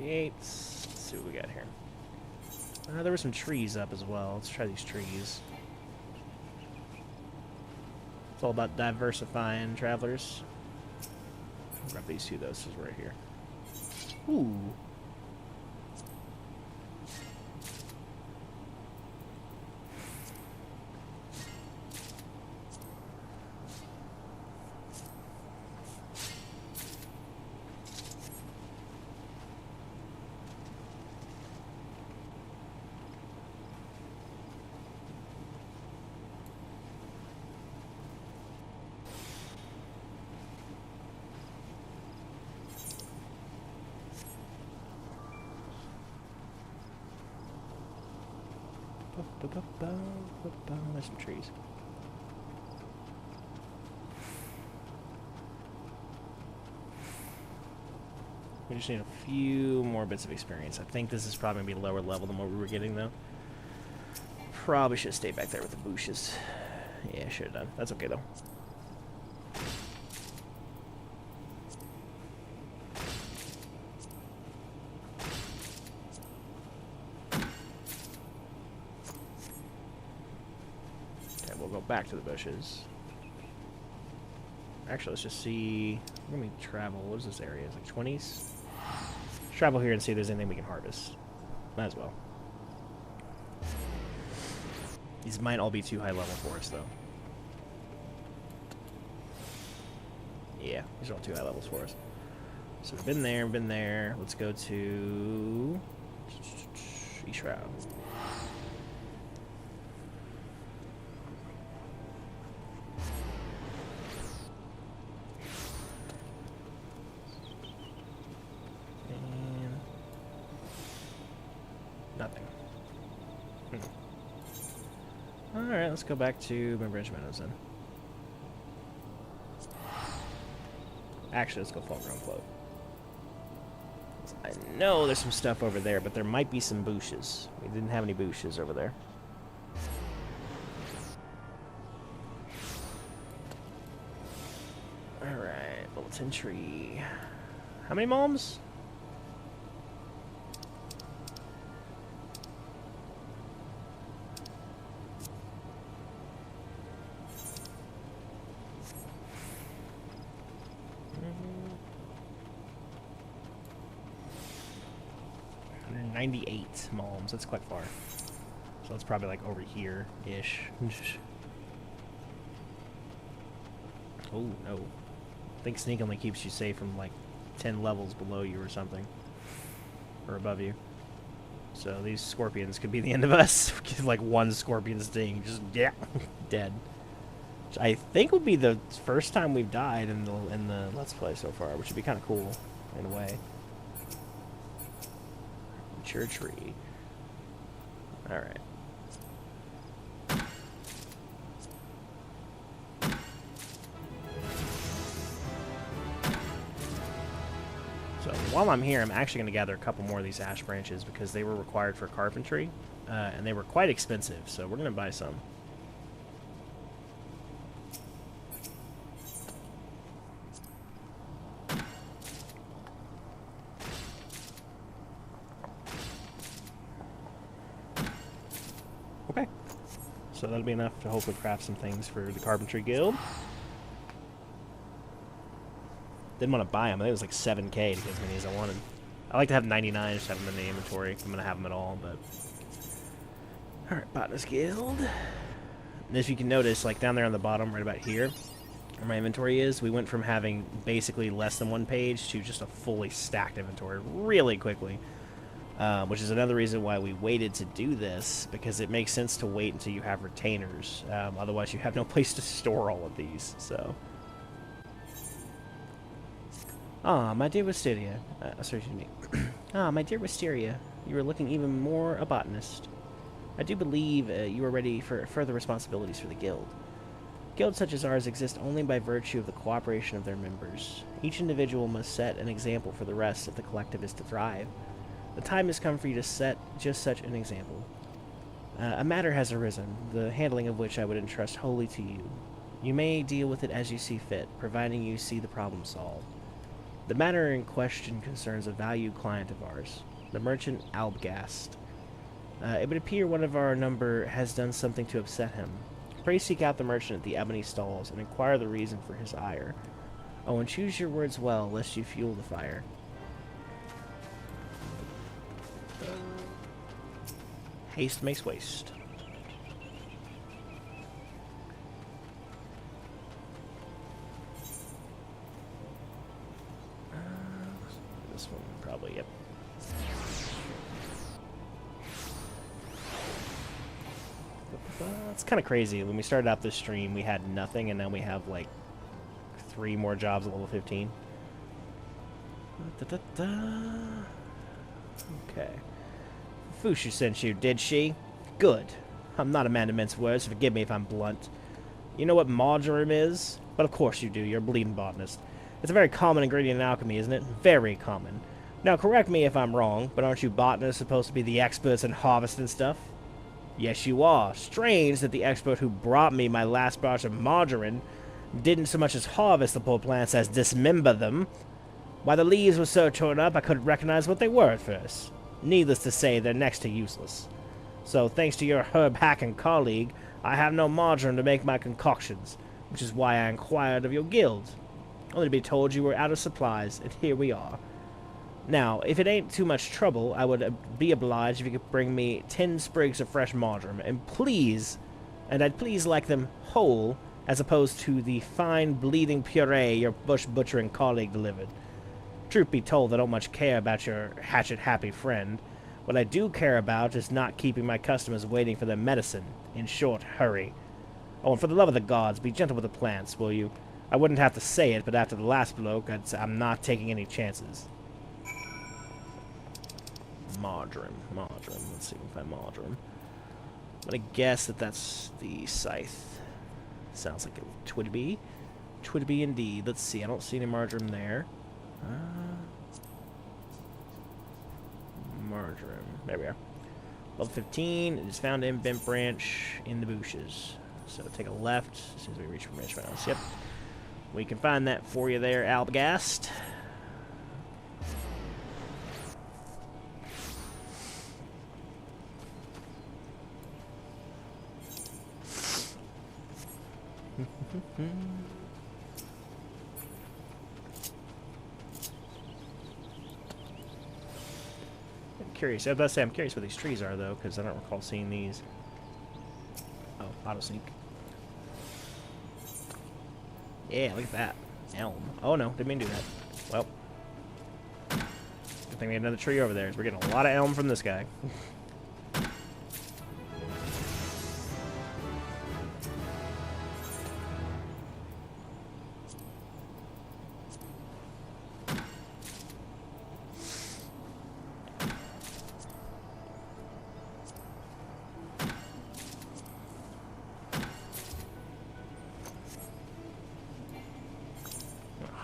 Let's see what we got here. There were some trees up as well. Let's try these trees. It's all about diversifying travelers. I'll grab these two, though. This is right here. Ooh. There's some trees. We just need a few more bits of experience. I think this is probably going to be lower level than what we were getting, though. Probably should have stayed back there with the bushes. Yeah, should have done. That's okay, though. Back to the bushes. Actually, let's just see. Let me travel. What is this area? It's like 20s? Let's travel here and see if there's anything we can harvest. Might as well. These might all be too high level for us, though. Yeah, these are all too high levels for us. So we've been there. Let's go to Shroud. Alright, let's go back to Branch Meadows then. Actually, let's go Foreground Float. I know there's some stuff over there, but there might be some bushes. We didn't have any bushes over there. Alright, Bulletin Tree. How many malms? Malms. That's quite far. So it's probably like over here-ish. Oh, no. I think sneak only keeps you safe from like 10 levels below you or something. Or above you. So these scorpions could be the end of us. Like one scorpion sting. Just, yeah, dead. Which I think would be the first time we've died in the Let's Play so far, which would be kind of cool in a way. Mature tree. Alright. So while I'm here, I'm actually going to gather a couple more of these ash branches because they were required for carpentry, and they were quite expensive, so we're going to buy some. Okay, so that'll be enough to hopefully craft some things for the Carpentry Guild. Didn't want to buy them. I think it was like 7k to get as many as I wanted. I like to have 99, just have them in the inventory if I'm going to have them at all, but... Alright, Botanist Guild. And as you can notice, like down there on the bottom, right about here, where my inventory is, we went from having basically less than one page to just a fully stacked inventory really quickly. Which is another reason why we waited to do this, because it makes sense to wait until you have retainers. Otherwise, you have no place to store all of these, so... Ah, my dear Wisteria. Sorry, excuse me. Ah, my dear Wisteria, you are looking even more a botanist. I do believe you are ready for further responsibilities for the guild. Guilds such as ours exist only by virtue of the cooperation of their members. Each individual must set an example for the rest if the collective is to thrive. The time has come for you to set just such an example. A matter has arisen, the handling of which I would entrust wholly to you. You may deal with it as you see fit, providing you see the problem solved. The matter in question concerns a valued client of ours, the merchant Albgast. It would appear one of our number has done something to upset him. Pray seek out the merchant at the ebony stalls and inquire the reason for his ire. Oh, and choose your words well, lest you fuel the fire. Haste makes waste. This one, probably, yep. It's kind of crazy. When we started out this stream, we had nothing, and now we have, like, 3 more jobs at level 15. Okay. Fushu sent you, did she? Good. I'm not a man to mince words, so forgive me if I'm blunt. You know what marjoram is? But of course you do, you're a bleeding botanist. It's a very common ingredient in alchemy, isn't it? Very common. Now, correct me if I'm wrong, but aren't you botanists supposed to be the experts in harvesting stuff? Yes, you are. Strange that the expert who brought me my last batch of margarine didn't so much as harvest the poor plants as dismember them. Why, the leaves were so torn up I couldn't recognize what they were at first. Needless to say, they're next to useless. So, thanks to your herb-hacking colleague, I have no margarine to make my concoctions, which is why I inquired of your guild. Only to be told you were out of supplies, and here we are. Now, if it ain't too much trouble, I would be obliged if you could bring me 10 sprigs of fresh marjoram, and I'd please like them whole, as opposed to the fine bleeding puree your bush butchering colleague delivered. Truth be told, I don't much care about your hatchet-happy friend. What I do care about is not keeping my customers waiting for their medicine. In short, hurry. Oh, and for the love of the gods, be gentle with the plants, will you? I wouldn't have to say it, but after the last bloke, I'd say I'm not taking any chances. Marjoram. Let's see if we can find marjoram. I'm gonna guess that that's the scythe. Sounds like it would be. Would be indeed. Let's see. I don't see any marjoram there. Marjoram. There we are. Level 15. It is found in bent branch in the bushes. So take a left as soon as we reach branch mounds. Yep. We can find that for you there, Albgast. I'm curious. I was about to say, I'm curious what these trees are, though, because I don't recall seeing these. Oh, auto-sync. Yeah, look at that. Elm. Oh, no, didn't mean to do that. Well. Good thing we had another tree over there, because we're getting a lot of elm from this guy.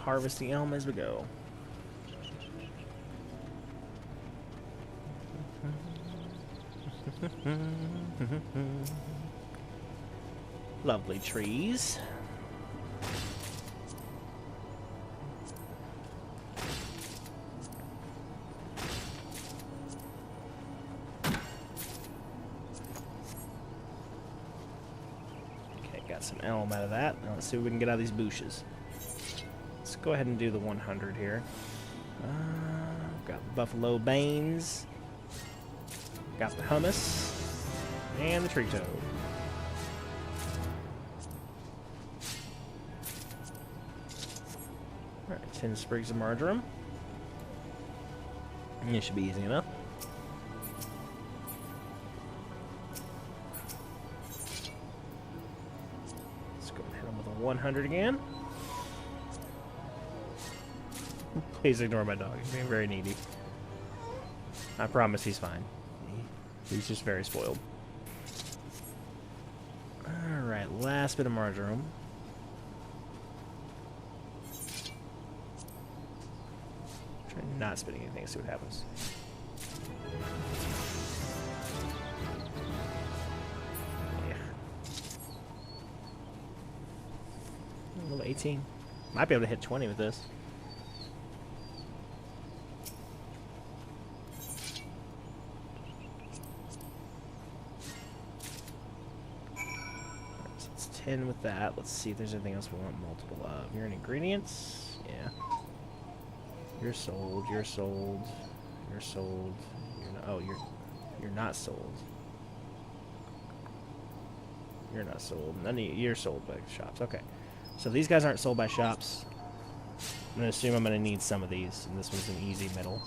Harvest the elm as we go. Lovely trees. Okay, got some elm out of that. Now let's see what we can get out of these bushes. Let's go ahead and do the 100 here. Got buffalo banes. Got the hummus. And the tree toad. Alright, 10 sprigs of marjoram. This should be easy enough. Let's go and hit him with a 100 again. Please ignore my dog. He's being very needy. I promise he's fine. He's just very spoiled. Alright, last bit of marjoram. Try not spitting anything, see what happens. Yeah. Level 18. Might be able to hit 20 with this. So it's 10 with that. Let's see if there's anything else we want multiple of. Your ingredients? Yeah. You're sold, you're sold, you're sold, you're not, oh, you're not sold. You're not sold. None of you're sold by shops. Okay. So these guys aren't sold by shops. I'm going to assume I'm going to need some of these, and this one's an easy middle.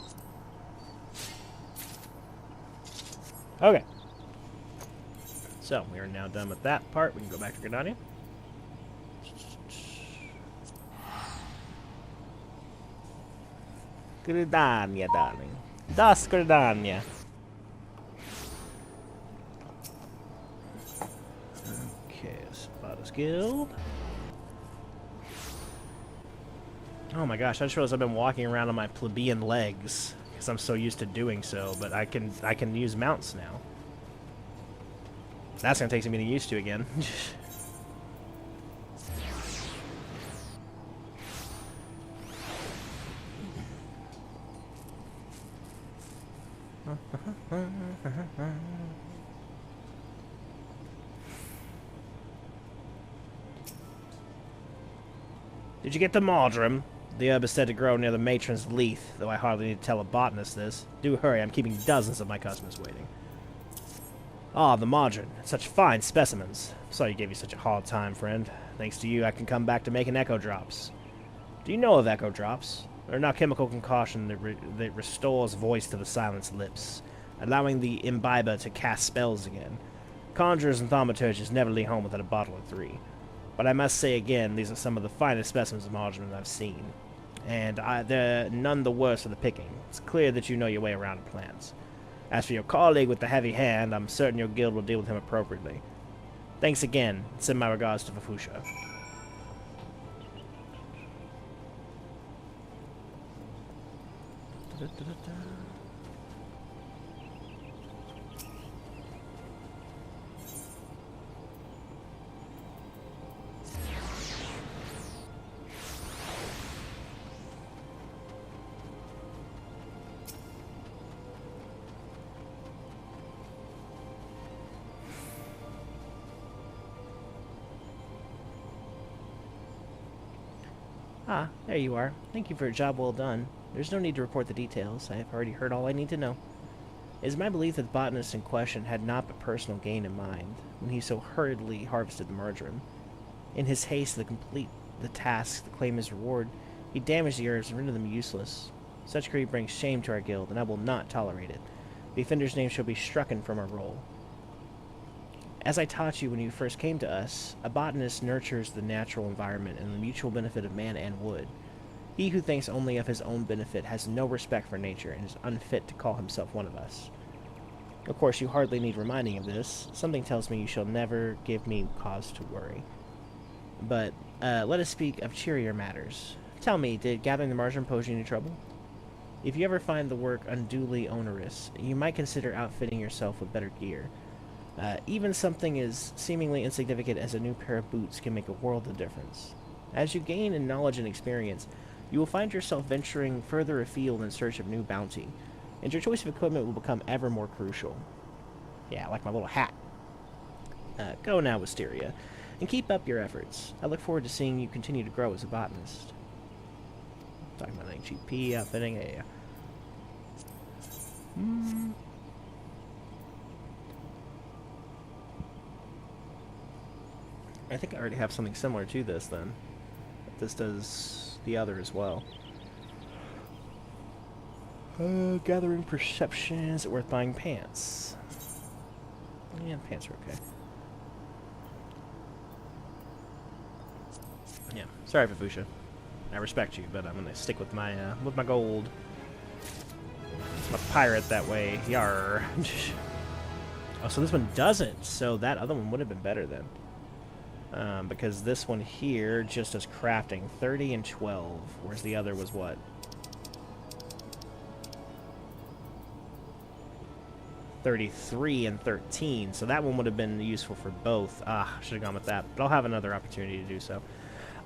Okay. So, we are now done with that part. We can go back to Gardania. Gardania, darling. Das Gardania. Okay, Spotter's Guild. Oh my gosh, I just realized I've been walking around on my plebeian legs because I'm so used to doing so, but I can use mounts now. That's gonna take some getting used to again. Did you get the marjoram? The herb is said to grow near the matron's leaf, though I hardly need to tell a botanist this. Do hurry, I'm keeping dozens of my customers waiting. Ah, the marjoram. Such fine specimens. Sorry you gave you such a hard time, friend. Thanks to you, I can come back to making echo drops. Do you know of echo drops? They're an alchemical concoction that restores voice to the silenced lips, allowing the imbiber to cast spells again. Conjurers and thaumaturges never leave home without a bottle or 3. But I must say again, these are some of the finest specimens of marjoram I've seen. And they're none the worse for the picking. It's clear that you know your way around plants. As for your colleague with the heavy hand, I'm certain your guild will deal with him appropriately. Thanks again. Send my regards to Vafusha. Ah, there you are. Thank you for a job well done. There's no need to report the details. I have already heard all I need to know. It is my belief that the botanist in question had not but personal gain in mind when he so hurriedly harvested the marjoram. In his haste to complete the task to claim his reward, he damaged the herbs and rendered them useless. Such greed brings shame to our guild, and I will not tolerate it. The offender's name shall be strucken from our roll. As I taught you when you first came to us, a botanist nurtures the natural environment and the mutual benefit of man and wood. He who thinks only of his own benefit has no respect for nature and is unfit to call himself one of us. Of course, you hardly need reminding of this. Something tells me you shall never give me cause to worry. But let us speak of cheerier matters. Tell me, did gathering the marjoram pose you any trouble? If you ever find the work unduly onerous, you might consider outfitting yourself with better gear. Even something as seemingly insignificant as a new pair of boots can make a world of difference. As you gain in knowledge and experience, you will find yourself venturing further afield in search of new bounty, and your choice of equipment will become ever more crucial. Yeah, like my little hat. Go now, Wisteria, and keep up your efforts. I look forward to seeing you continue to grow as a botanist. Talking about HEP, outfitting, yeah. I think I already have something similar to this, then. This does the other as well. Gathering perception. Is it worth buying pants? Yeah, pants are okay. Yeah, sorry, Fafusha. I respect you, but I'm gonna stick with my gold. I'm a pirate that way. Yarr. Oh, so this one doesn't. So that other one would have been better then. Because this one here just does crafting 30 and 12, whereas the other was what? 33 and 13. So that one would have been useful for both. Ah, should have gone with that. But I'll have another opportunity to do so.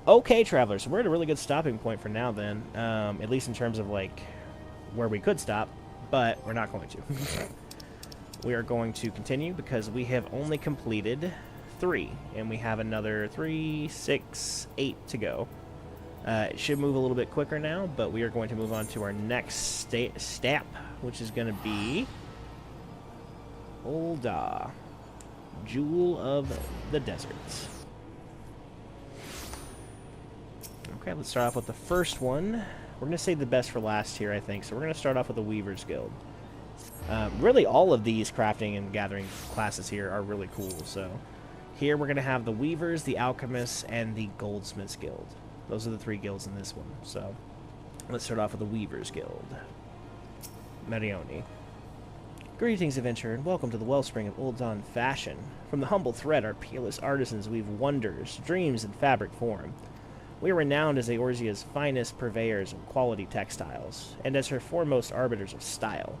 Okay, travelers, so we're at a really good stopping point for now then. At least in terms of, like, where we could stop. But we're not going to. We are going to continue because we have only completed 3. And we have another 3, 6, 8 to go. It should move a little bit quicker now, but we are going to move on to our next step, which is going to be Ul'dah, Jewel of the Deserts. Okay, let's start off with the first one. We're going to save the best for last here, I think. So we're going to start off with the Weaver's Guild. Really, all of these crafting and gathering classes here are really cool. So here we're going to have the Weavers, the Alchemists, and the Goldsmiths Guild. Those are the 3 guilds in this one. So let's start off with the Weaver's Guild. Marioni. Greetings, adventurer, and welcome to the wellspring of Ul'dah fashion. From the humble thread, our peerless artisans weave wonders, dreams in fabric form. We are renowned as Eorzea's finest purveyors of quality textiles, and as her foremost arbiters of style.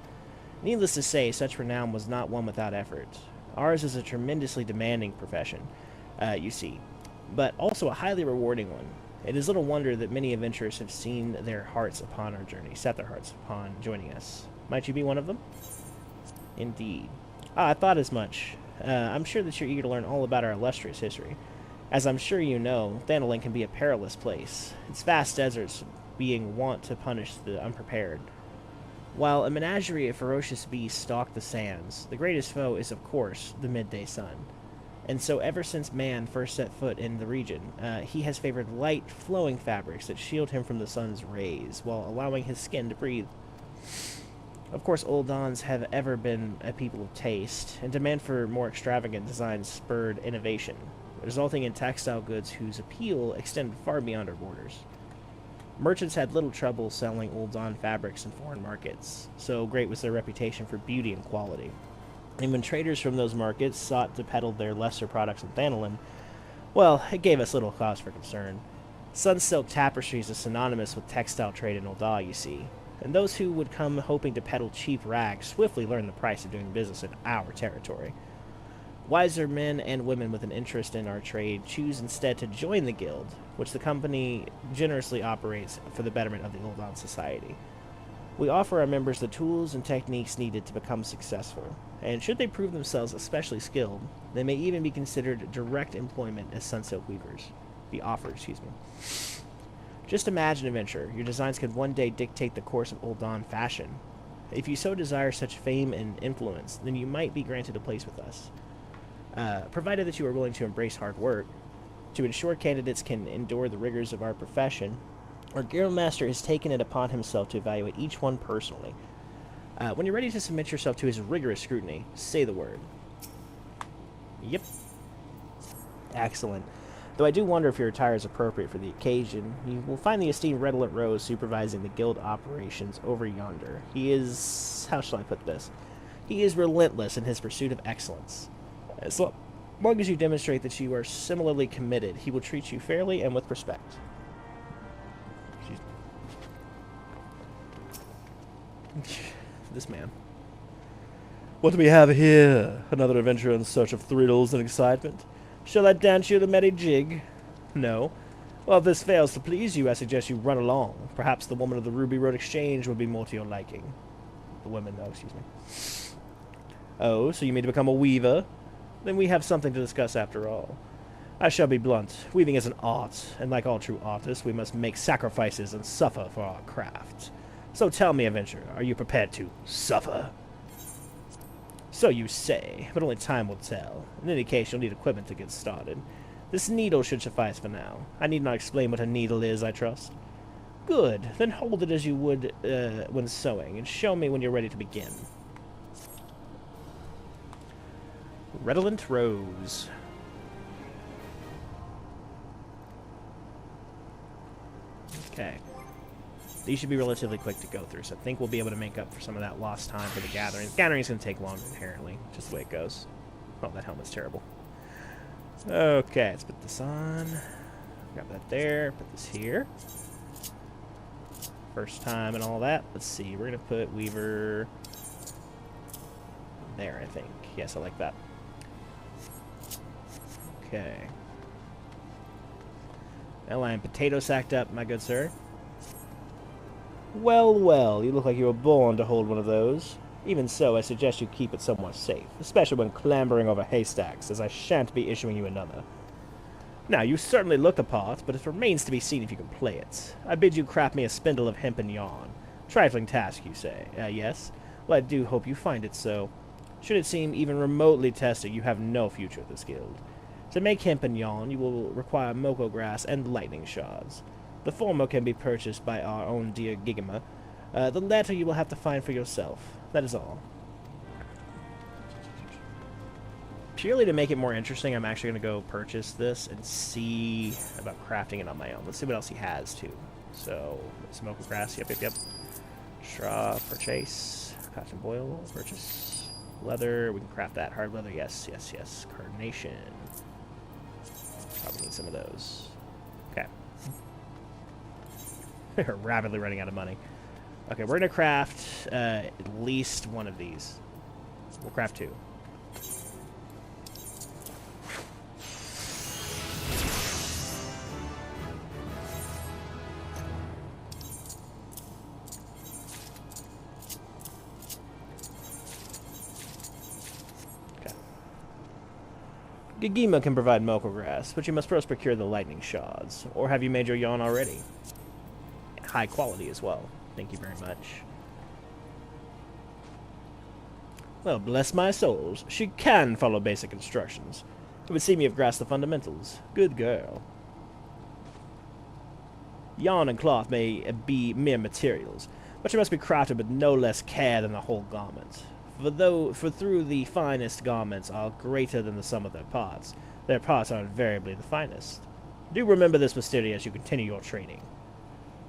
Needless to say, such renown was not one without effort. Ours is a tremendously demanding profession, you see, but also a highly rewarding one. It is little wonder that many adventurers have set their hearts upon joining us. Might you be one of them? Indeed. I thought as much. I'm sure that you're eager to learn all about our illustrious history. As I'm sure you know, Thanalan can be a perilous place, its vast deserts being wont to punish the unprepared. While a menagerie of ferocious beasts stalk the sands, the greatest foe is, of course, the midday sun. And so ever since man first set foot in the region, he has favored light, flowing fabrics that shield him from the sun's rays, while allowing his skin to breathe. Of course, Ul'dahs have ever been a people of taste, and demand for more extravagant designs spurred innovation, resulting in textile goods whose appeal extended far beyond our borders. Merchants had little trouble selling Ul'dah fabrics in foreign markets, so great was their reputation for beauty and quality. And when traders from those markets sought to peddle their lesser products in Thanalan, well, it gave us little cause for concern. Sunsilk tapestries is synonymous with textile trade in Ul'dah, you see, and those who would come hoping to peddle cheap rags swiftly learned the price of doing business in our territory. Wiser men and women with an interest in our trade choose instead to join the guild, which the company generously operates for the betterment of the Ul'dah society. We offer our members the tools and techniques needed to become successful, and should they prove themselves especially skilled, they may even be considered direct employment as Sunsilk weavers. Be offered, excuse me. Just imagine, adventurer, your designs could one day dictate the course of Ul'dah fashion. If you so desire such fame and influence, then you might be granted a place with us. Provided that you are willing to embrace hard work. To ensure candidates can endure the rigors of our profession, our guildmaster has taken it upon himself to evaluate each one personally. When you're ready to submit yourself to his rigorous scrutiny, say the word. Yep. Excellent. Though I do wonder if your attire is appropriate for the occasion. You will find the esteemed Redolent Rose supervising the guild operations over yonder. He is... how shall I put this? He is relentless in his pursuit of excellence. As long as you demonstrate that you are similarly committed, he will treat you fairly and with respect. This man. What do we have here? Another adventure in search of thrills and excitement? Shall I dance you the merry jig? No. Well, if this fails to please you, I suggest you run along. Perhaps the woman of the Ruby Road Exchange would be more to your liking. The women, though, excuse me. Oh, so you mean to become a weaver? Then we have something to discuss after all. I shall be blunt. Weaving is an art, and like all true artists, we must make sacrifices and suffer for our craft. So tell me, adventurer, are you prepared to suffer? So you say, but only time will tell. In any case, you'll need equipment to get started. This needle should suffice for now. I need not explain what a needle is, I trust. Good. Then hold it as you would when sewing, and show me when you're ready to begin. Redolent Rose. Okay. These should be relatively quick to go through, so I think we'll be able to make up for some of that lost time for the gathering. Gathering's going to take longer inherently, just the way it goes. Oh, that helmet's terrible. Okay, let's put this on. Grab that there, put this here. First time and all that. Let's see, we're going to put Weaver there, I think. Yes, I like that. Okay. Well, I am potato sacked up, my good sir. Well, well, you look like you were born to hold one of those. Even so, I suggest you keep it somewhat safe, especially when clambering over haystacks, as I shan't be issuing you another. Now, you certainly look the part, but it remains to be seen if you can play it. I bid you craft me a spindle of hempen yarn. Trifling task, you say. Yes? Well, I do hope you find it so. Should it seem even remotely tested, you have no future at this guild. To make hempen yarn, you will require moko grass and lightning shards. The former can be purchased by our own dear Gigama. The latter you will have to find for yourself. That is all. Purely to make it more interesting, I'm actually going to go purchase this and see about crafting it on my own. Let's see what else he has, too. So, smoke grass, yep. Straw, purchase. Cotton boil, purchase. Leather, we can craft that. Hard leather, yes. Carnation. Probably need some of those. Okay. We're rapidly running out of money. Okay, we're going to craft at least one of these. We'll craft two. Okay. Gigima can provide moko grass, but you must first procure the lightning shards. Or have you made your yarn already? High quality as well. Thank you very much. Well, bless my souls. She can follow basic instructions. It would seem you've grasped the fundamentals. Good girl. Yarn and cloth may be mere materials, but she must be crafted with no less care than the whole garment. For through the finest garments are greater than the sum of their parts are invariably the finest. Do remember this mystery as you continue your training.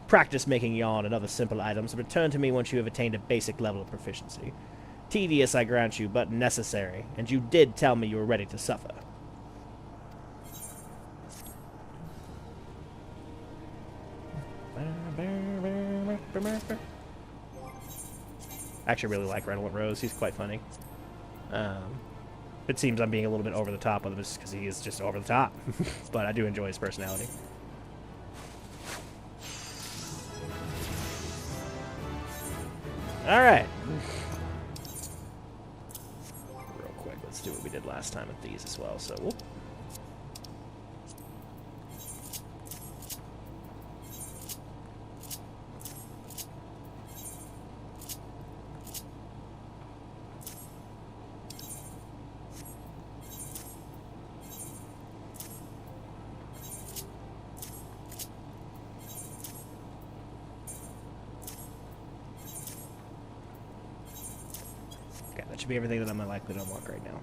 Practice making yarn and other simple items, and return to me once you have attained a basic level of proficiency. Tedious, I grant you, but necessary, and you did tell me you were ready to suffer. I actually really like Redolent Rose. He's quite funny. It seems I'm being a little bit over the top with him just because he is just over the top, but I do enjoy his personality. Alright. Real quick, let's do what we did last time with these as well. So, whoop. That should be everything that I'm likely to unlock right now.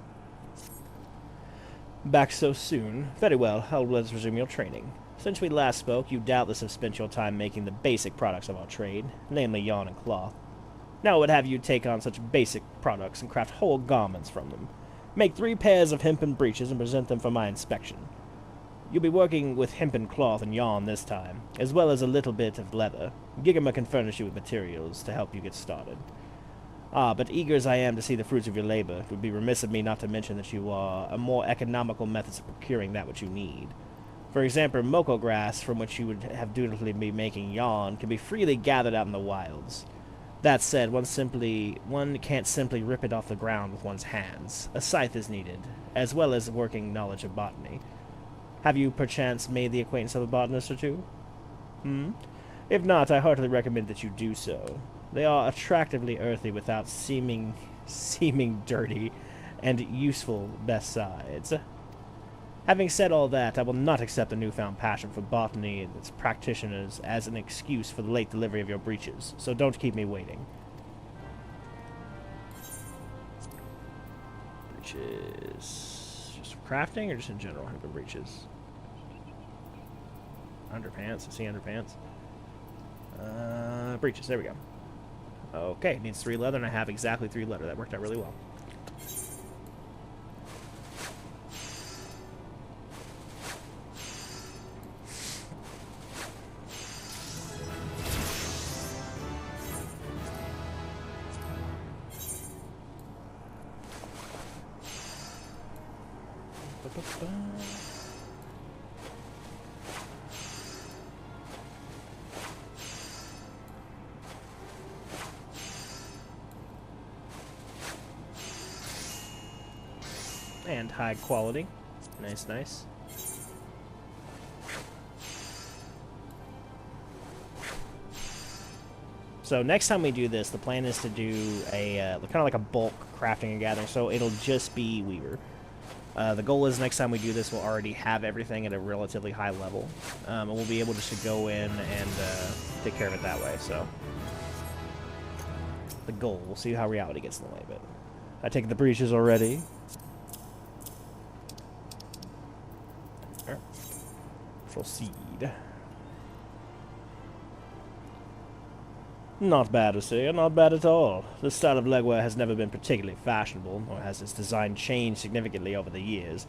Back so soon? Very well, let's resume your training. Since we last spoke, you doubtless have spent your time making the basic products of our trade, namely yarn and cloth. Now I would have you take on such basic products and craft whole garments from them. Make 3 pairs of hempen breeches and present them for my inspection. You'll be working with hempen cloth and yarn this time, as well as a little bit of leather. Gigama can furnish you with materials to help you get started. Ah, but eager as I am to see the fruits of your labor, it would be remiss of me not to mention that you are a more economical methods of procuring that which you need. For example, moko grass, from which you would have dutifully be making yarn, can be freely gathered out in the wilds. That said, one can't simply rip it off the ground with one's hands. A scythe is needed, as well as working knowledge of botany. Have you perchance made the acquaintance of a botanist or two? If not, I heartily recommend that you do so. They are attractively earthy without seeming dirty, and useful besides. Having said all that, I will not accept the newfound passion for botany and its practitioners as an excuse for the late delivery of your breeches, so don't keep me waiting. Breeches... just for crafting, or just in general have breeches? Underpants, I see underpants. Breeches, there we go. Okay, needs 3 leather, and I have exactly 3 leather. That worked out really well. And high quality. Nice, nice. So next time we do this, the plan is to do a kind of like a bulk crafting and gathering, so it'll just be Weaver. The goal is next time we do this, we'll already have everything at a relatively high level, and we'll be able just to go in and take care of it that way. So the goal, we'll see how reality gets in the way of it. I take the breaches already. Proceed. Not bad, Eorzea, not bad at all. This style of legwear has never been particularly fashionable, nor has its design changed significantly over the years,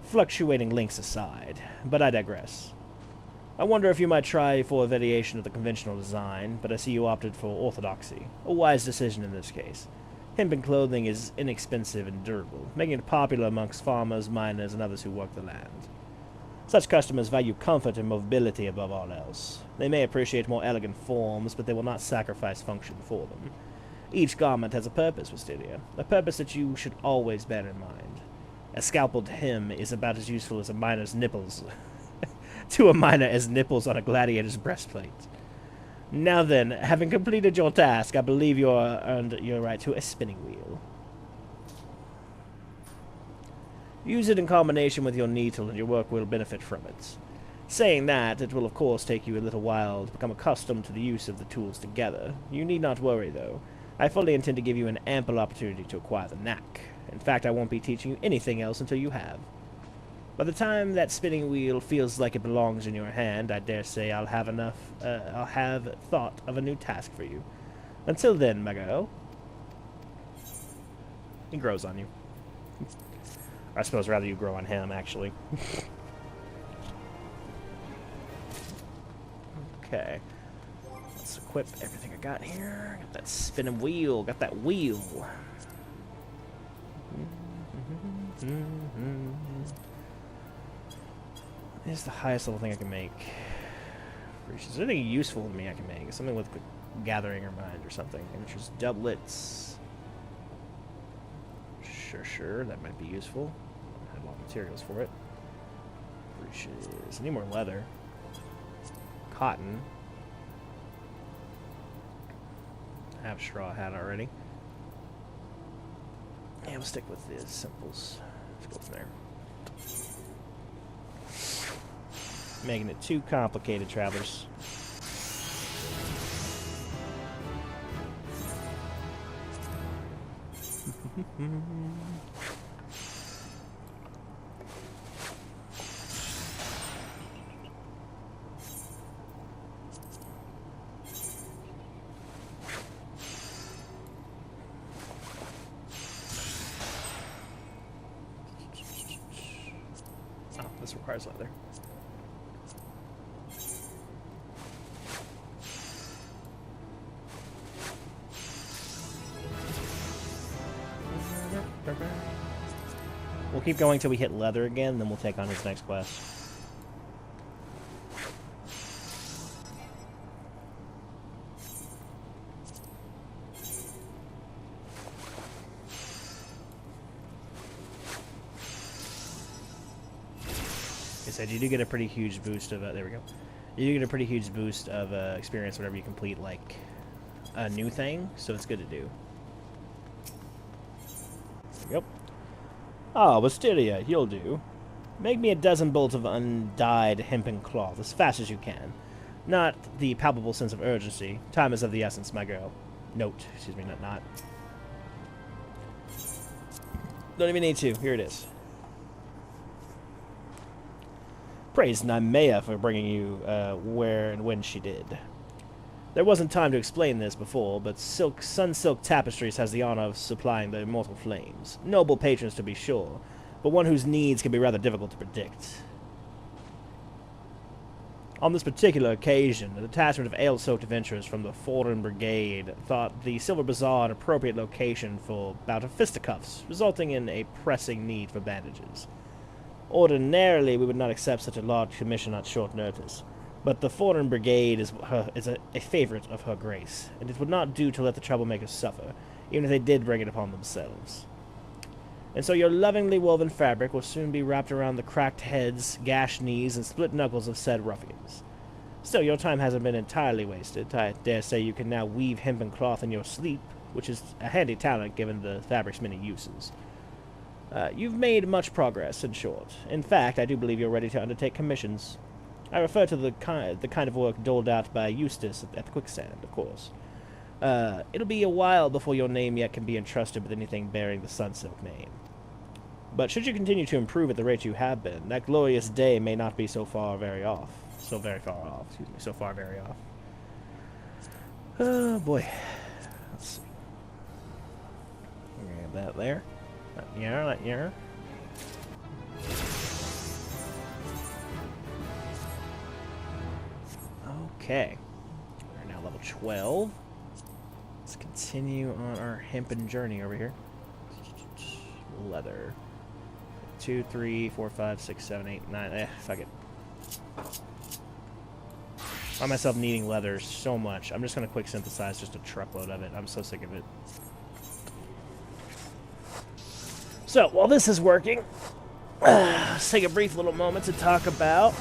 fluctuating lengths aside, but I digress. I wonder if you might try for a variation of the conventional design, but I see you opted for orthodoxy. A wise decision in this case. Hempen clothing is inexpensive and durable, making it popular amongst farmers, miners, and others who work the land. Such customers value comfort and mobility above all else. They may appreciate more elegant forms, but they will not sacrifice function for them. Each garment has a purpose, Wisteria, a purpose that you should always bear in mind. A scalpeled hem is about as useful as a miner's nipples to a miner as nipples on a gladiator's breastplate. Now then, having completed your task, I believe you are earned your right to a spinning wheel. Use it in combination with your needle, and your work will benefit from it. Saying that, it will of course take you a little while to become accustomed to the use of the tools together. You need not worry, though. I fully intend to give you an ample opportunity to acquire the knack. In fact, I won't be teaching you anything else until you have. By the time that spinning wheel feels like it belongs in your hand, I dare say I'll have thought of a new task for you. Until then, my girl. He grows on you. I suppose rather you grow on him, actually. Okay. Let's equip everything I got here. Got that spinning wheel. Got that wheel. This is the highest level thing I can make. Is there anything useful to me I can make? Something with gathering or mind or something. Which is doublets. Sure, that might be useful. I have a lot of materials for it. Breeches. I need more leather. Cotton. I have straw hat already. Yeah, we'll stick with the simples. Let's go from there. Making it too complicated, travelers. Oh, this requires leather. keep going till we hit leather again, then we'll take on his next quest. Like I said, you do get a pretty huge boost of... there we go. You do get a pretty huge boost of experience whenever you complete, like, a new thing, so it's good to do. Yep. Ah, Wisteria, you'll do. Make me a dozen bolts of undyed hempen cloth as fast as you can. Not the palpable sense of urgency. Time is of the essence, my girl. Note. Excuse me, not. Don't even need to. Here it is. Praise Nemea for bringing you where and when she did. There wasn't time to explain this before, but Sun Silk Tapestries has the honor of supplying the immortal flames. Noble patrons, to be sure, but one whose needs can be rather difficult to predict. On this particular occasion, a detachment of ale-soaked adventurers from the Foreign Brigade thought the Silver Bazaar an appropriate location for a bout of fisticuffs, resulting in a pressing need for bandages. Ordinarily, we would not accept such a large commission on short notice, but the Foreign Brigade is a favorite of her grace, and it would not do to let the troublemakers suffer, even if they did bring it upon themselves. And so your lovingly woven fabric will soon be wrapped around the cracked heads, gashed knees, and split knuckles of said ruffians. Still, your time hasn't been entirely wasted. I dare say you can now weave hempen cloth in your sleep, which is a handy talent given the fabric's many uses. You've made much progress, in short. In fact, I do believe you're ready to undertake commissions. I refer to the kind of work doled out by Eustace at the Quicksand, of course. It'll be a while before your name yet can be entrusted with anything bearing the Sunsilk name. But should you continue to improve at the rate you have been, that glorious day may not be so far very off. So very far off. Oh, boy. Let's see. Grab that there. That here. Okay. We're now level 12. Let's continue on our hempen journey over here. Leather. 2, 3, 4, 5, 6, 7, 8, 9. Fuck it. I find myself needing leather so much. I'm just going to quick synthesize just a truckload of it. I'm so sick of it. So, while this is working, let's take a brief little moment to talk about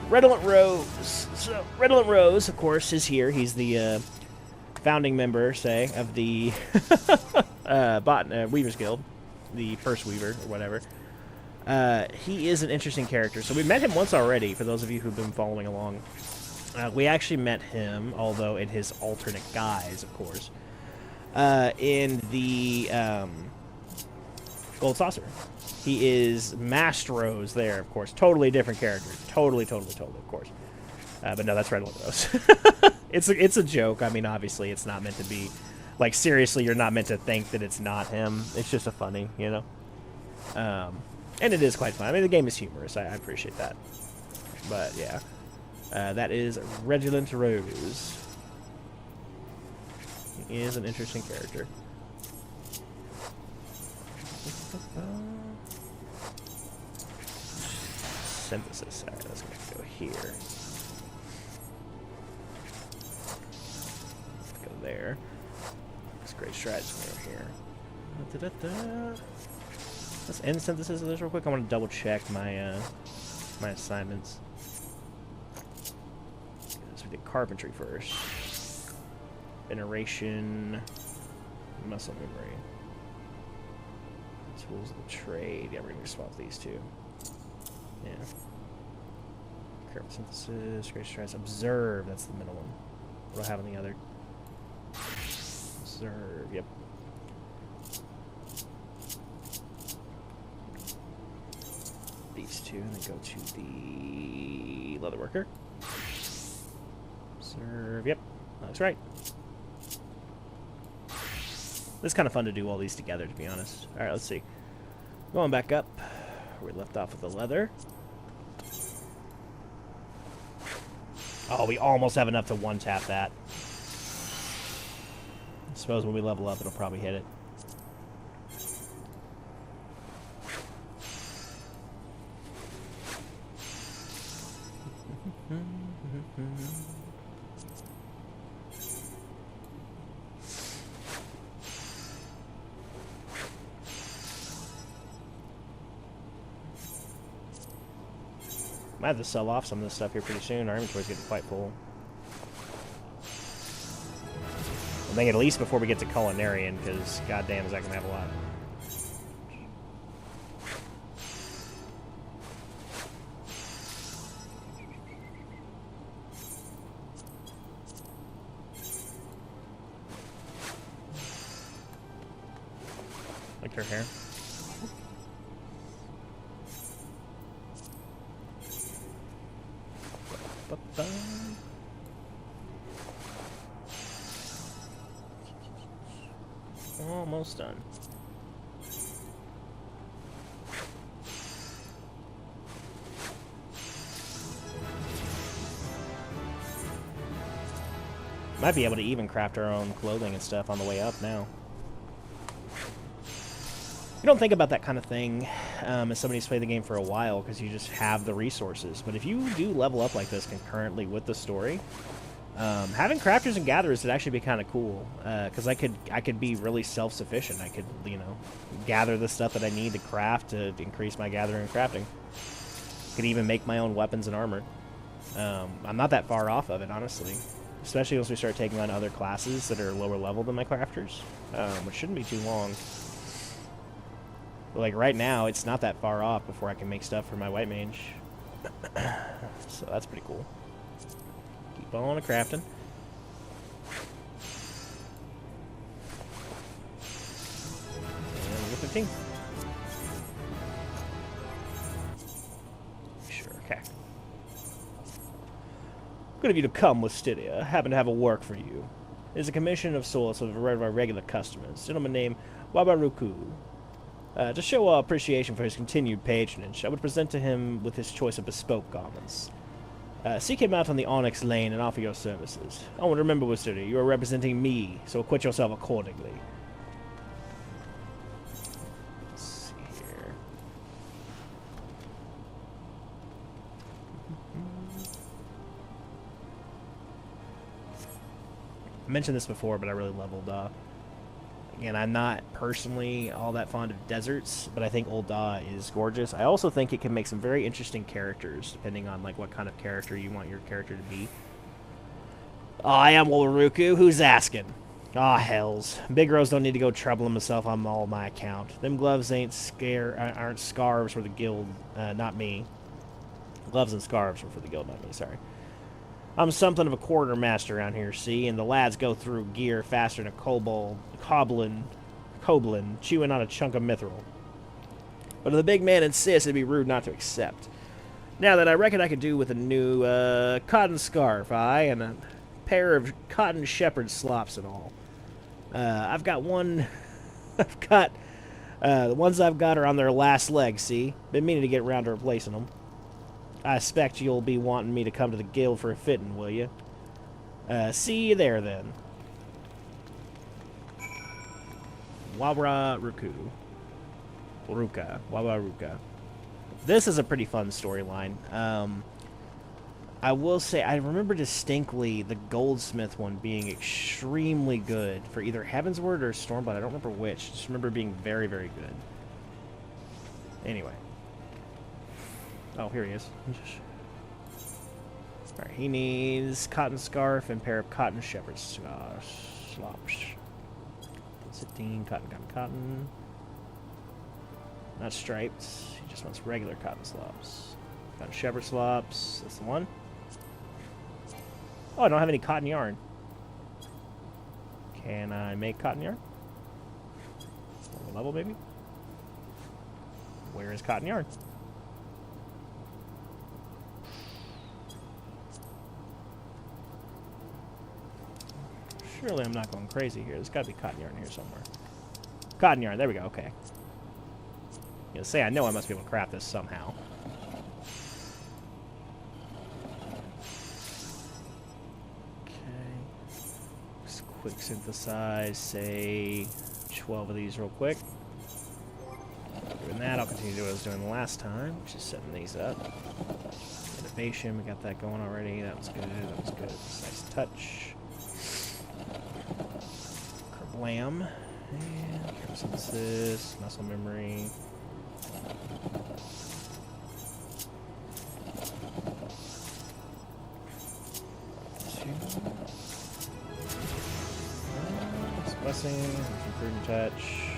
Redolent Rose. So, Redolent Rose, of course, is here. He's the founding member, say, of the Weaver's Guild, the first Weaver, or whatever. He is an interesting character. So we met him once already, for those of you who've been following along. We actually met him, although in his alternate guise, of course, in the Gold Saucer. He is Mastros there, of course. Totally different character. Totally, of course. But no, that's Redolent Rose. It's a joke. I mean, obviously, it's not meant to be... Like, seriously, you're not meant to think that it's not him. It's just a funny, you know? And it is quite fun. I mean, the game is humorous. I appreciate that. But, yeah. That is Redolent Rose. He is an interesting character. Synthesis. Alright, let's go here. Let's go there. It's great strategy over here. Let's end synthesis of this real quick. I want to double check my my assignments. So we did carpentry first. Veneration. Muscle memory. Tools of the trade. Yeah, we're going to swap these two. Yeah. Careful synthesis. Great stress. Observe. That's the middle one. What do I have on the other? Observe. Yep. These two, and then go to the leatherworker. Observe. Yep. That's right. It's kind of fun to do all these together, to be honest. Alright, let's see. Going back up, where we left off with the leather. Oh, we almost have enough to one-tap that. I suppose when we level up, it'll probably hit it. Might have to sell off some of this stuff here pretty soon. Our inventory's getting quite full. I think at least before we get to Culinarian, because goddamn is that going to have a lot. Like her hair. Almost done. Might be able to even craft our own clothing and stuff on the way up now. You don't think about that kind of thing as somebody who's played the game for a while because you just have the resources. But if you do level up like this concurrently with the story, having crafters and gatherers would actually be kind of cool because I could be really self-sufficient. I could, you know, gather the stuff that I need to craft to increase my gathering and crafting. Could even make my own weapons and armor. I'm not that far off of it, honestly. Especially once we start taking on other classes that are lower level than my crafters, which shouldn't be too long. But like right now, it's not that far off before I can make stuff for my white mage. So that's pretty cool. Keep on crafting. And level 15. Sure, okay. Good of you to come with Stydia. I happen to have a work for you. It is a commission of sorts of our regular customers. Gentleman named Wabaruku. To show our appreciation for his continued patronage, I would present to him with his choice of bespoke garments. Seek him out on the Onyx Lane and offer your services. Oh, and remember, Stydia, you are representing me, so acquit yourself accordingly. Let's see here. I mentioned this before, but I really leveled up. Again, I'm not personally all that fond of deserts, but I think Ul'dah is gorgeous. I also think it can make some very interesting characters, depending on like what kind of character you want your character to be. Oh, I am Wabaruku. Who's asking? Ah, hells. Big Rose don't need to go troubling himself on all my account. Them gloves aren't scarves for the guild, not me. Gloves and scarves are for the guild, not me, sorry. I'm something of a quartermaster around here, see, and the lads go through gear faster than a coblin chewing on a chunk of mithril. But if the big man insists, it'd be rude not to accept. Now that I reckon I could do with a new cotton scarf, and a pair of cotton shepherd slops and all. I've got one. The ones I've got are on their last leg, see? Been meaning to get around to replacing them. I expect you'll be wanting me to come to the guild for a fitting, will you? See you there, then. Wabaruku. Wabaruka. This is a pretty fun storyline. I will say, I remember distinctly the Goldsmith one being extremely good for either Heavensward or Stormblood. I don't remember which. Just remember being very, very good. Anyway. Oh, here he is. Alright, he needs cotton scarf and pair of cotton shepherd slops. 15, cotton. Not striped. He just wants regular cotton slops. Cotton shepherd slops. That's the one. Oh, I don't have any cotton yarn. Can I make cotton yarn? Lower level, maybe? Where is cotton yarn? Surely I'm not going crazy here. There's got to be cotton yarn here somewhere. Cotton yarn. There we go. Okay. You know, say I know I must be able to craft this somehow. Okay. Just quick synthesize, say 12 of these real quick. Doing that, I'll continue to do what I was doing the last time, which is setting these up. Get a cultivation. We got that going already. That was good. That was good. Nice touch. Kerblam. And synthesis, muscle memory. Blessing, prudent touch,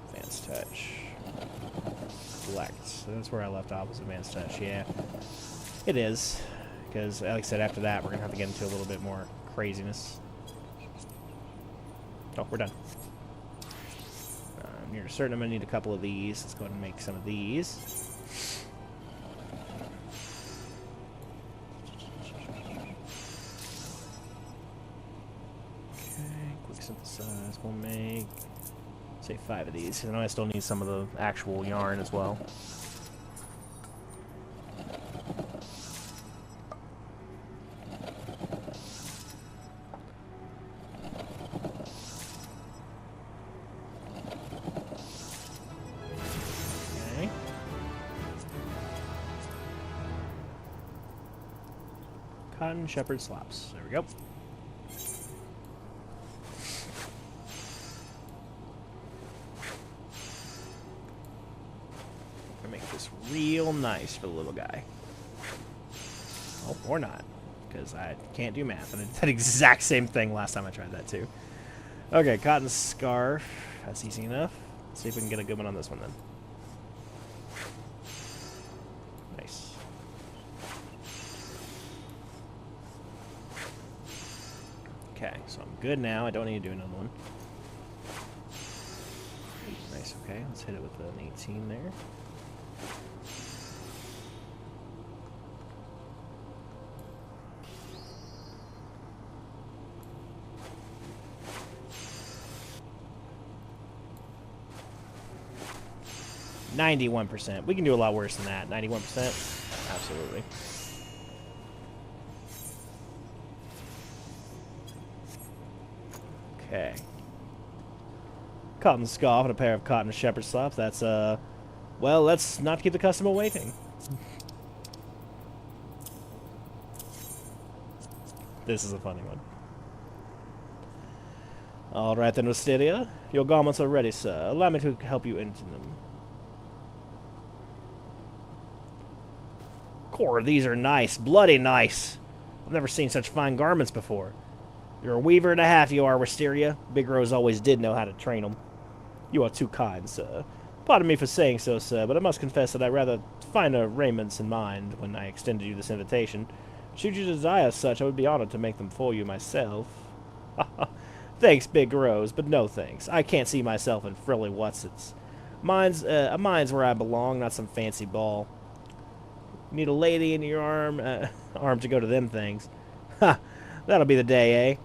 advanced touch, select. So that's where I left off, was advanced touch. Yeah, it is, because like I said, after that we're gonna have to get into a little bit more craziness. Oh, we're done. I'm near certain I'm gonna need a couple of these. Let's go ahead and make some of these. Synthesize, we'll make, say, 5 of these. I know I still need some of the actual yarn as well. Okay. Cotton shepherd slops. There we go. Real nice for the little guy. Oh, or not, because I can't do math. And I did that exact same thing last time I tried that too. Okay, cotton scarf. That's easy enough. Let's see if we can get a good one on this one then. Nice. Okay, so I'm good now. I don't need to do another one. Nice, okay. Let's hit it with an 18 there. %. We can do a lot worse than that. 91%? Absolutely. Okay. Cotton scarf and a pair of cotton shepherd slops. That's, well, let's not keep the customer waiting. This is a funny one. Alright then, Wisteria. Your garments are ready, sir. Allow me to help you into them. Core, these are nice. Bloody nice. I've never seen such fine garments before. You're a weaver and a half, you are, Wisteria. Big Rose always did know how to train them. You are too kind, sir. Pardon me for saying so, sir, but I must confess that I rather finer raiments in mind when I extended you this invitation. Should you desire such, I would be honored to make them for you myself. Thanks, Big Rose, but no thanks. I can't see myself in frilly whatsits. Mine's where I belong, not some fancy ball. Need a lady in your arm to go to them things. Ha! That'll be the day, eh?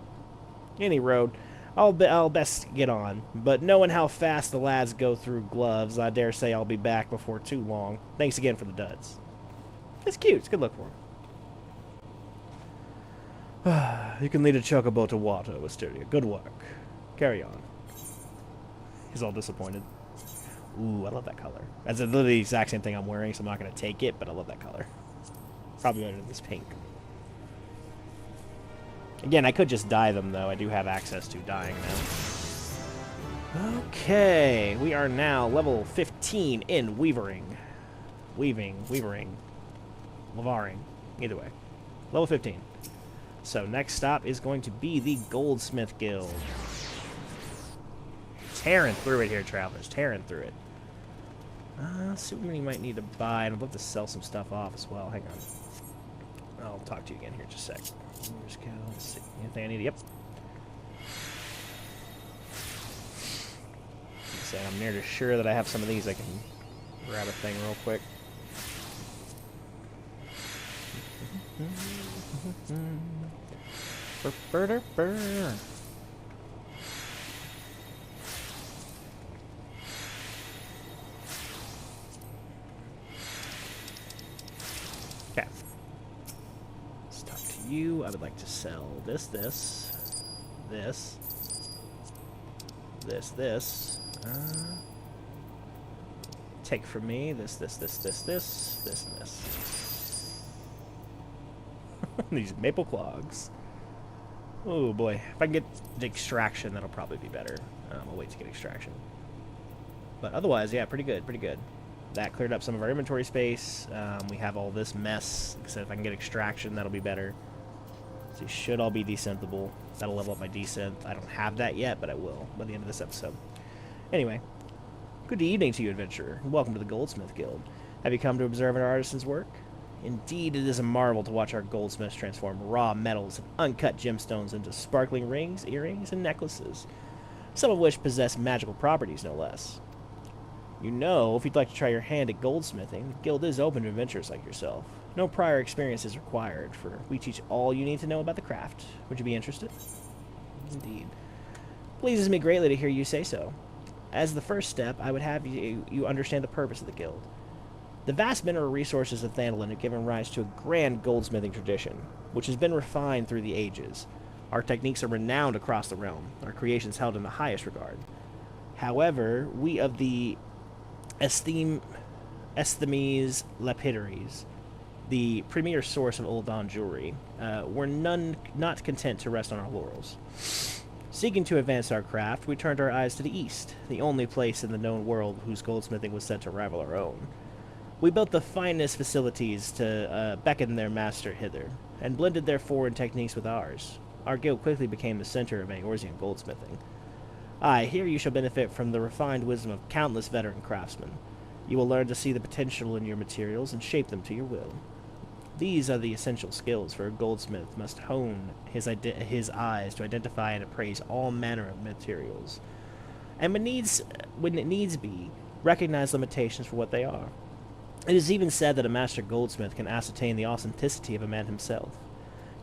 Any road. I'll best get on. But knowing how fast the lads go through gloves, I dare say I'll be back before too long. Thanks again for the duds. It's cute. It's a good look for him. You can lead a chocobo to water, Wisteria. Good work. Carry on. He's all disappointed. Ooh, I love that color. That's literally the exact same thing I'm wearing, so I'm not going to take it, but I love that color. Probably better than this pink. Again, I could just dye them, though. I do have access to dyeing now. Okay, we are now level 15 in weavering. Weavering. Lavaring. Either way. Level 15. So next stop is going to be the Goldsmith Guild. Tearing through it here, travelers. Tearing through it. See what we might need to buy, and I'd love to sell some stuff off as well. Hang on. I'll talk to you again here in just a sec. Let's see. Anything I need? Yep. I'm nearly sure that I have some of these. I can grab a thing real quick. Okay. Let's talk to you. I would like to sell this. 10 Take from me this, and this. These maple clogs. Oh boy. If I can get the extraction, that'll probably be better. I'll wait to get extraction. But otherwise, yeah, pretty good, pretty good. That cleared up some of our inventory space. We have all this mess. Like I said, if I can get extraction, that'll be better. So these should all be desynthable. That'll level up my desynth. I don't have that yet, but I will by the end of this episode. Anyway, good evening to you, adventurer. Welcome to the Goldsmith Guild. Have you come to observe our artisan's work? Indeed, it is a marvel to watch our goldsmiths transform raw metals and uncut gemstones into sparkling rings, earrings, and necklaces, some of which possess magical properties, no less. You know, if you'd like to try your hand at goldsmithing, the guild is open to adventurers like yourself. No prior experience is required, for we teach all you need to know about the craft. Would you be interested? Indeed. Pleases me greatly to hear you say so. As the first step, I would have you understand the purpose of the guild. The vast mineral resources of Thandalin have given rise to a grand goldsmithing tradition, which has been refined through the ages. Our techniques are renowned across the realm, our creations held in the highest regard. However, we of the Esthemes Lapidaries, the premier source of Ul'Dan jewelry, were not content to rest on our laurels. Seeking to advance our craft, we turned our eyes to the east, the only place in the known world whose goldsmithing was said to rival our own. We built the finest facilities to beckon their master hither, and blended their foreign techniques with ours. Our guild quickly became the center of Eorzean goldsmithing. Aye, here you shall benefit from the refined wisdom of countless veteran craftsmen. You will learn to see the potential in your materials and shape them to your will. These are the essential skills for a goldsmith must hone his eyes to identify and appraise all manner of materials, and when it needs be, recognize limitations for what they are. It is even said that a master goldsmith can ascertain the authenticity of a man himself.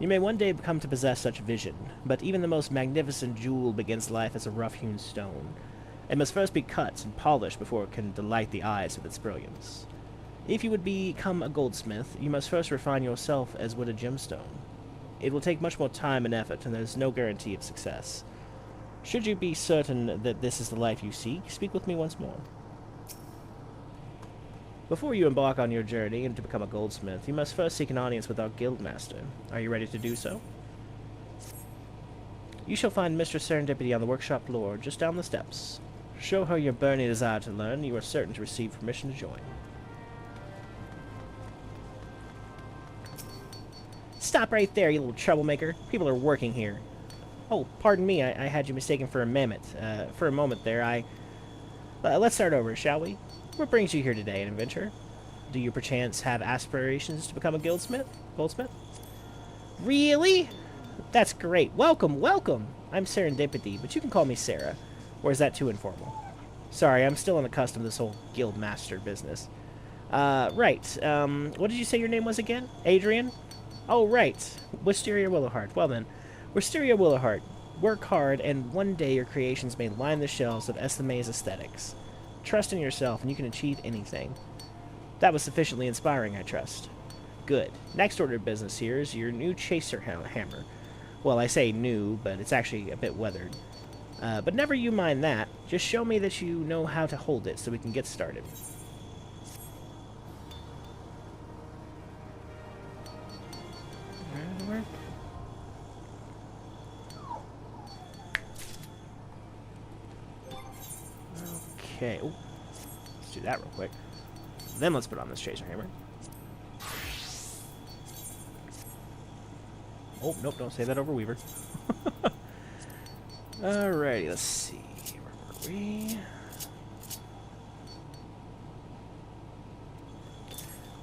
You may one day come to possess such vision, but even the most magnificent jewel begins life as a rough-hewn stone. It must first be cut and polished before it can delight the eyes with its brilliance. If you would become a goldsmith, you must first refine yourself as would a gemstone. It will take much more time and effort, and there is no guarantee of success. Should you be certain that this is the life you seek, speak with me once more. Before you embark on your journey and to become a goldsmith, you must first seek an audience with our guildmaster. Are you ready to do so? You shall find Mistress Serendipity on the workshop floor, just down the steps. Show her your burning desire to learn, and you are certain to receive permission to join. Stop right there, you little troublemaker. People are working here. Oh, pardon me, I had you mistaken for a mammoth. For a moment there, let's start over, shall we? What brings you here today, an adventurer? Do you perchance have aspirations to become a goldsmith? Really? That's great. Welcome, welcome. I'm Serendipity, but you can call me Sarah. Or is that too informal? Sorry, I'm still unaccustomed to this whole guild master business. Right. What did you say your name was again? Adrian? Oh, right. Wisteria Willowheart. Well then, Wisteria Willowheart. Work hard, and one day your creations may line the shelves of Esthemes aesthetics. Trust in yourself, and you can achieve anything. That was sufficiently inspiring, I trust. Good. Next order of business here is your new chaser hammer. Well, I say new, but it's actually a bit weathered. But never you mind that. Just show me that you know how to hold it so we can get started. Okay. Ooh. Let's do that real quick. Then let's put on this chaser hammer. Oh, nope, don't say that over Weaver. Alrighty, let's see. Where were we?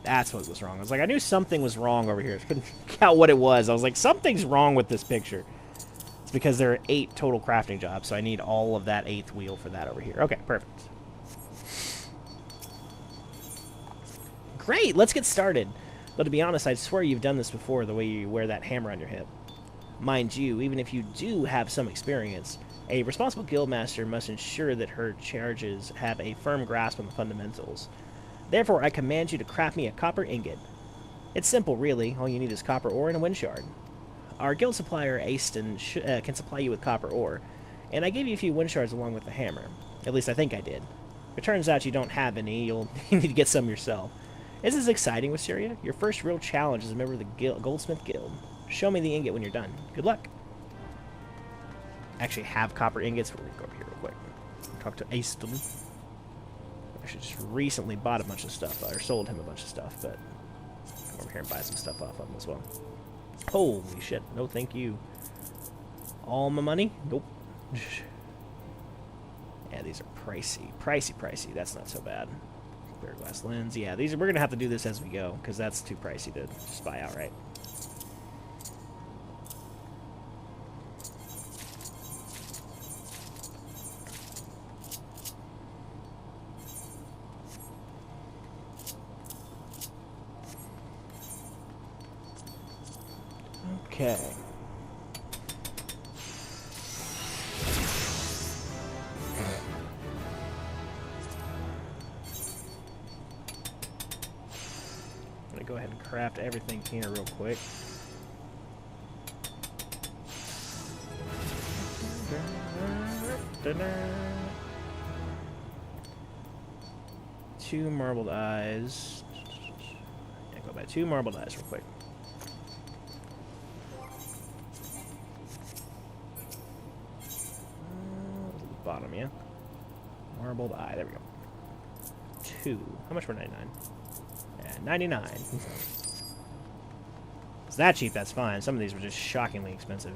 That's what was wrong. I was like, I knew something was wrong over here. I couldn't figure out what it was. I was like, something's wrong with this picture. It's because there are 8 total crafting jobs, so I need all of that 8th wheel for that over here. Okay, perfect. Great, let's get started. But to be honest, I swear you've done this before, the way you wear that hammer on your hip. Mind you, even if you do have some experience, a responsible guildmaster must ensure that her charges have a firm grasp on the fundamentals. Therefore, I command you to craft me a copper ingot. It's simple, really. All you need is copper ore and a wind shard. Our guild supplier, Aston, can supply you with copper ore, and I gave you a few wind shards along with the hammer. At least I think I did. If it turns out you don't have any, you'll need to get some yourself. This is exciting, Wisteria. Your first real challenge as a member of the Goldsmith Guild. Show me the ingot when you're done. Good luck. Actually have copper ingots. We're going to go over here real quick. Talk to Aston. I should just recently bought a bunch of stuff, or sold him a bunch of stuff, but come over here and buy some stuff off of him as well. Holy shit. No thank you. All my money? Nope. Yeah, these are pricey. Pricey. That's not so bad. Clear glass lens. Yeah, we're going to have to do this as we go, because that's too pricey to just buy outright. Okay. I'm gonna go ahead and craft everything here real quick. Two marbled eyes. Yeah, go buy 2 marbled eyes real quick. Bottom, yeah. Marbled eye. There we go. 2. How much were 99? Yeah, 99. It's that cheap, that's fine. Some of these were just shockingly expensive.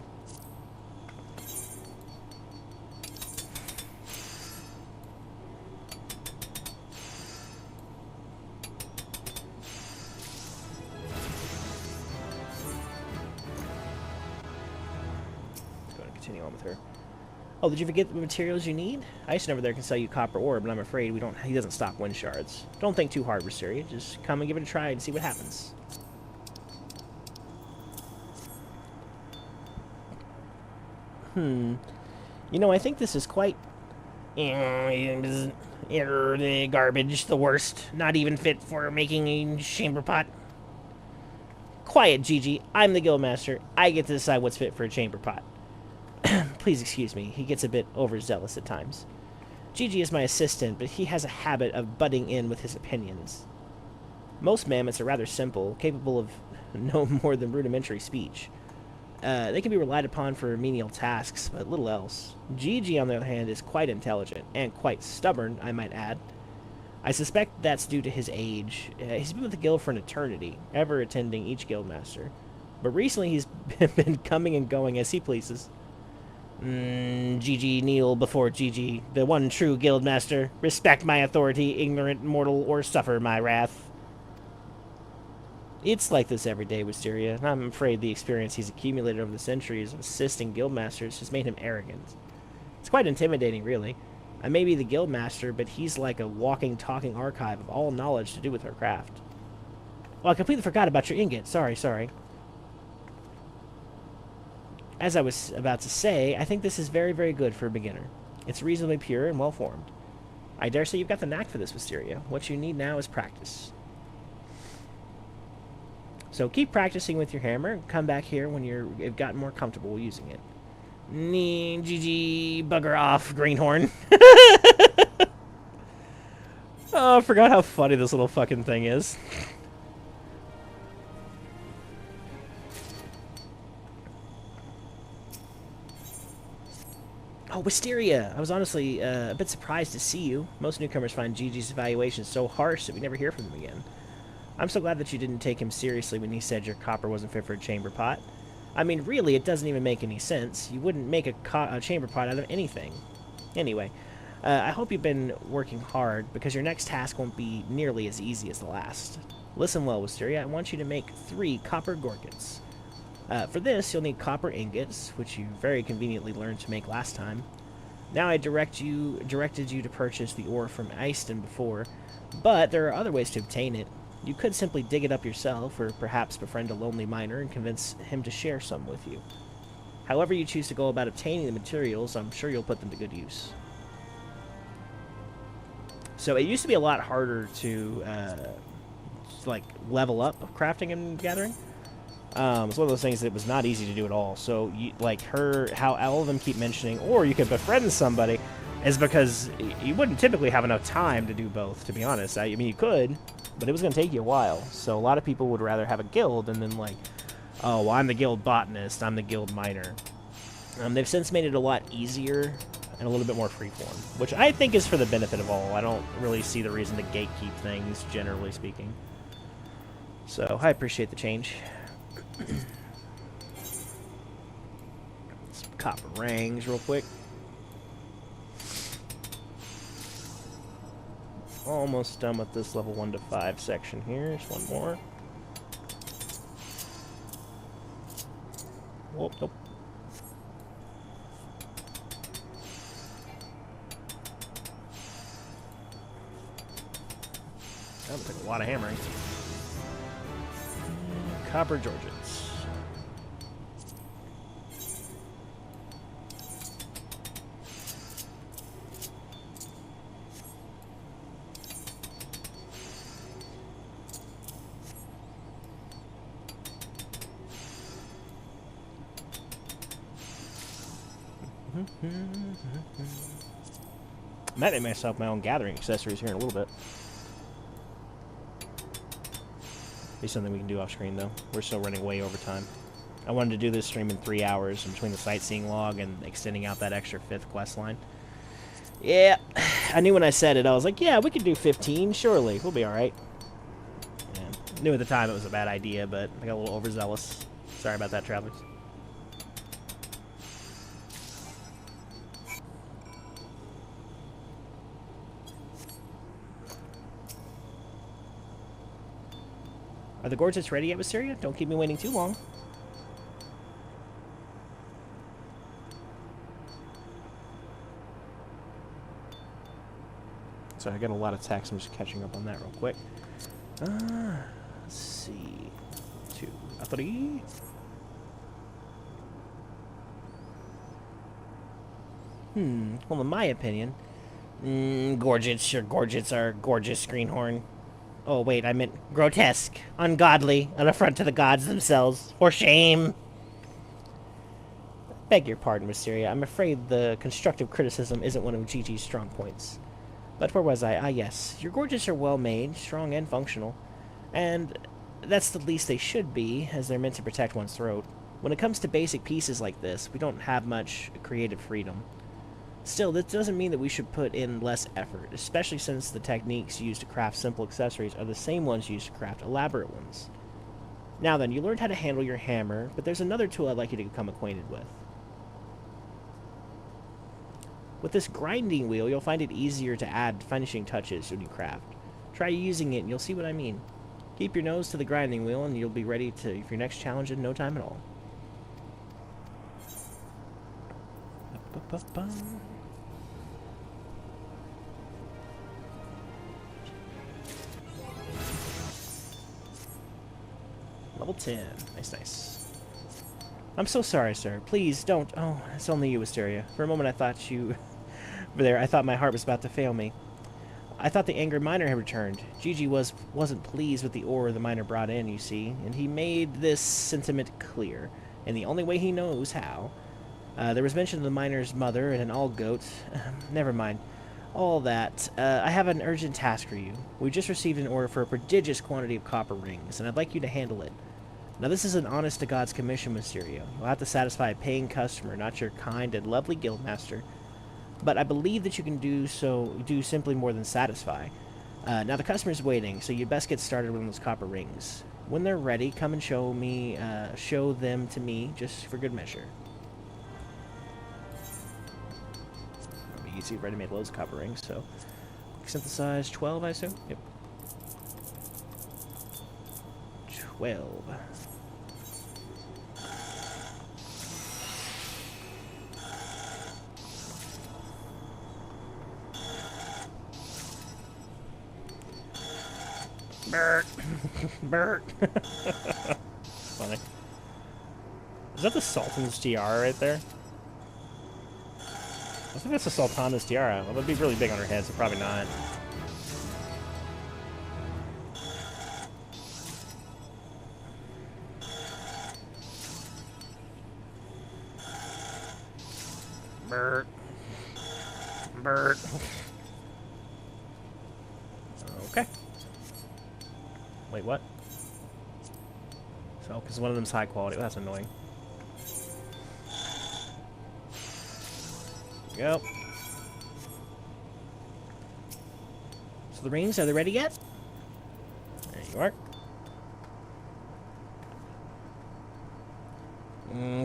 Let's go and continue on with her. Oh, did you forget the materials you need? Ison over there can sell you copper ore, but I'm afraid he doesn't stock wind shards. Don't think too hard, Wisteria. Just come and give it a try and see what happens. You know, I think this is quite... garbage, the worst. Not even fit for making a chamber pot. Quiet, Gigi. I'm the guildmaster. I get to decide what's fit for a chamber pot. Please excuse me, he gets a bit overzealous at times. Gigi is my assistant, but he has a habit of butting in with his opinions. Most mammoths are rather simple, capable of no more than rudimentary speech. They can be relied upon for menial tasks, but little else. Gigi, on the other hand, is quite intelligent, and quite stubborn, I might add. I suspect that's due to his age. He's been with the guild for an eternity, ever attending each guildmaster. But recently he's been coming and going as he pleases. Gigi, kneel before Gigi, the one true guildmaster. Respect my authority, ignorant mortal, or suffer my wrath. It's like this every day, Wisteria, and I'm afraid the experience he's accumulated over the centuries of assisting guildmasters has made him arrogant. It's quite intimidating, really. I may be the guildmaster, but he's like a walking, talking archive of all knowledge to do with our craft. Well, I completely forgot about your ingot. Sorry. As I was about to say, I think this is very, very good for a beginner. It's reasonably pure and well-formed. I dare say you've got the knack for this, Wisteria. What you need now is practice. So keep practicing with your hammer, and come back here when you've gotten more comfortable using it. GG, bugger off, greenhorn. Oh, I forgot how funny this little fucking thing is. Oh, Wisteria! I was honestly a bit surprised to see you. Most newcomers find Gigi's evaluation so harsh that we never hear from him again. I'm so glad that you didn't take him seriously when he said your copper wasn't fit for a chamber pot. I mean, really, it doesn't even make any sense. You wouldn't make a chamber pot out of anything. Anyway, I hope you've been working hard, because your next task won't be nearly as easy as the last. Listen well, Wisteria. I want you to make 3 copper gorgets. For this, you'll need copper ingots, which you very conveniently learned to make last time. Now I directed you to purchase the ore from Aston before, but there are other ways to obtain it. You could simply dig it up yourself, or perhaps befriend a lonely miner and convince him to share some with you. However you choose to go about obtaining the materials, I'm sure you'll put them to good use. So it used to be a lot harder to like level up crafting and gathering. It's one of those things that was not easy to do at all. So, like how all of them keep mentioning, or you could befriend somebody. is because you wouldn't typically have enough time to do both, to be honest. I mean, you could, but it was going to take you a while. So a lot of people would rather have a guild and then like, oh, well, I'm the guild botanist, I'm the guild miner. They've since made it a lot easier and a little bit more freeform, which I think is for the benefit of all. I don't really see the reason to gatekeep things, generally speaking. So I appreciate the change. Some copper rings real quick. Almost done with this level 1 to 5 section here. Just one more. Whoop, nope. That would take a lot of hammering. Copper Georgians. I might make myself my own gathering accessories here in a little bit. Be something we can do off screen though. We're still running way over time. I wanted to do this stream in 3 hours in between the sightseeing log and extending out that extra 5th quest line. Yeah, I knew when I said it, I was like, yeah, we could do 15, surely. We'll be alright. Yeah, knew at the time it was a bad idea, but I got a little overzealous. Sorry about that, travelers. Are the gorgets ready yet, Wisteria? Don't keep me waiting too long. So I got a lot of text. I'm just catching up on that real quick. Let's see. 2, 3. Well, in my opinion, gorgets are gorgeous, Greenhorn. Oh, wait, I meant grotesque, ungodly, an affront to the gods themselves. For shame! Beg your pardon, Wisteria. I'm afraid the constructive criticism isn't one of Gigi's strong points. But where was I? Ah, yes. Your gorgets are well made, strong and functional. And that's the least they should be, as they're meant to protect one's throat. When it comes to basic pieces like this, we don't have much creative freedom. Still, this doesn't mean that we should put in less effort, especially since the techniques used to craft simple accessories are the same ones used to craft elaborate ones. Now then, you learned how to handle your hammer, but there's another tool I'd like you to become acquainted with. With this grinding wheel, you'll find it easier to add finishing touches when you craft. Try using it and you'll see what I mean. Keep your nose to the grinding wheel and you'll be ready for your next challenge in no time at all. Level 10. Nice, nice. I'm so sorry, sir. Please, don't. Oh, it's only you, Wisteria. For a moment I thought you... I thought my heart was about to fail me. I thought the angry miner had returned. Gigi wasn't pleased with the ore the miner brought in, you see, and he made this sentiment clear, in the only way he knows how. There was mention of the miner's mother and an all-goat. Never mind. All that. I have an urgent task for you. We just received an order for a prodigious quantity of copper rings, and I'd like you to handle it. Now, this is an honest-to-God's commission, Mysterio. You'll have to satisfy a paying customer, not your kind and lovely guildmaster. But I believe that you can do simply more than satisfy. Now, the customer's waiting, so you'd best get started with those copper rings. When they're ready, come and show them to me, just for good measure. You see, ready made loads of copper rings, so synthesize 12, I assume? Yep. 12. Bert. Bert. Funny. Is that the Sultan's tiara right there? I think that's a Sultana's tiara. Well, that'd be really big on her head, so probably not. Bert. Bert. Okay. Wait, what? So, because one of them's high quality. Well, that's annoying. There we go. So the rings, are they ready yet? There you are.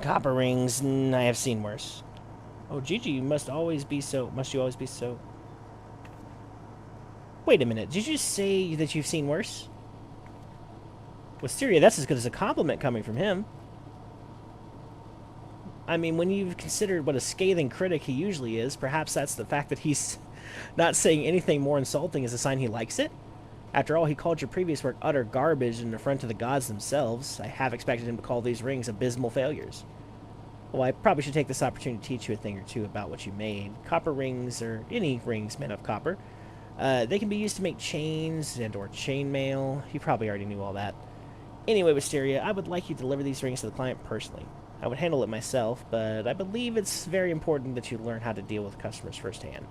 Copper rings, I have seen worse. Oh, Gigi, you must always be so... Must you always be so... Wait a minute, did you just say that you've seen worse? Wisteria, that's as good as a compliment coming from him. I mean, when you've considered what a scathing critic he usually is, perhaps that's the fact that he's not saying anything more insulting is a sign he likes it? After all, he called your previous work utter garbage and an affront to the gods themselves. I have expected him to call these rings abysmal failures. Well, I probably should take this opportunity to teach you a thing or two about what you made. Copper rings, or any rings made of copper, they can be used to make chains and or chainmail. You probably already knew all that. Anyway, Wisteria, I would like you to deliver these rings to the client personally. I would handle it myself, but I believe it's very important that you learn how to deal with customers firsthand.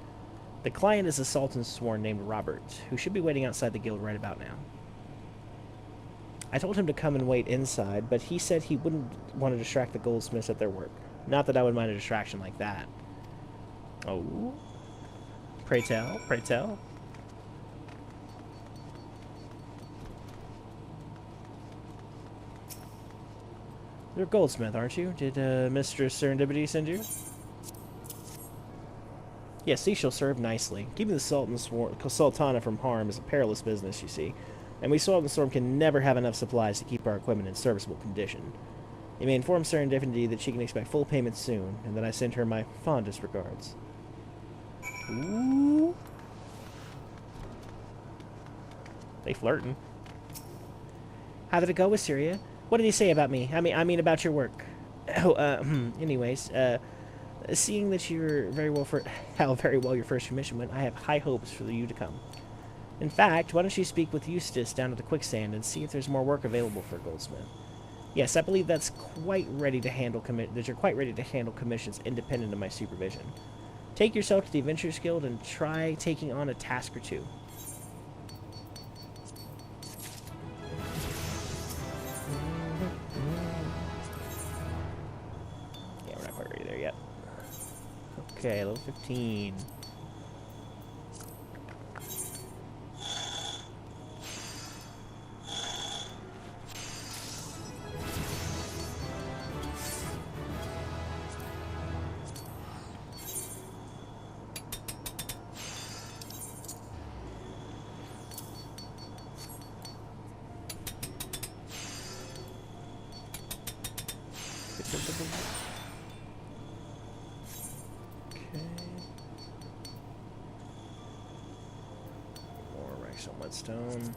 The client is a Sultan's sworn named Robert, who should be waiting outside the guild right about now. I told him to come and wait inside, but he said he wouldn't want to distract the goldsmiths at their work. Not that I would mind a distraction like that. Oh. Pray tell, pray tell. You're a goldsmith, aren't you? Did Mistress Serendipity send you? Yes, he shall serve nicely. Keeping the Sultana from harm is a perilous business, you see. And we Salt and Storm can never have enough supplies to keep our equipment in serviceable condition. You may inform Serendipity that she can expect full payment soon, and that I send her my fondest regards. Ooh. They flirting. How did it go with Syria? What did he say about me? I mean about your work. Oh, anyways, seeing that you're how very well your first commission went, I have high hopes for you to come. In fact, why don't you speak with Eustace down at the quicksand and see if there's more work available for a goldsmith? Yes, I believe that's quite ready to handle you're quite ready to handle commissions independent of my supervision. Take yourself to the Adventurers Guild and try taking on a task or two. Yeah, we're not quite ready there yet. Okay, level 15. Stone.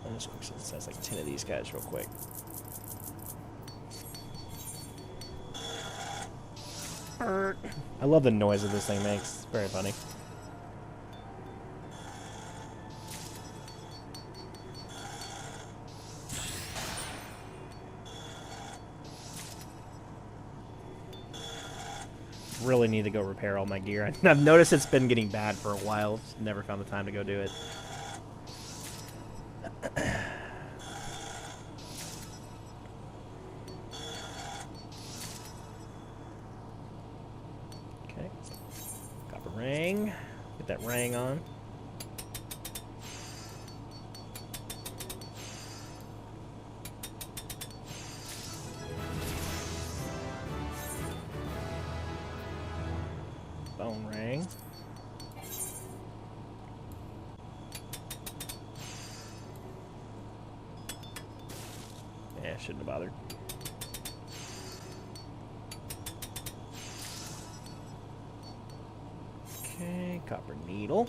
I'll just quick sense like 10 of these guys real quick. I love the noise that this thing makes. It's very funny. Really need to go repair all my gear. I've noticed it's been getting bad for a while. Just never found the time to go do it. Okay. Copper ring. Get that ring on. Bone ring. Yeah, shouldn't have bothered. Okay, copper needle.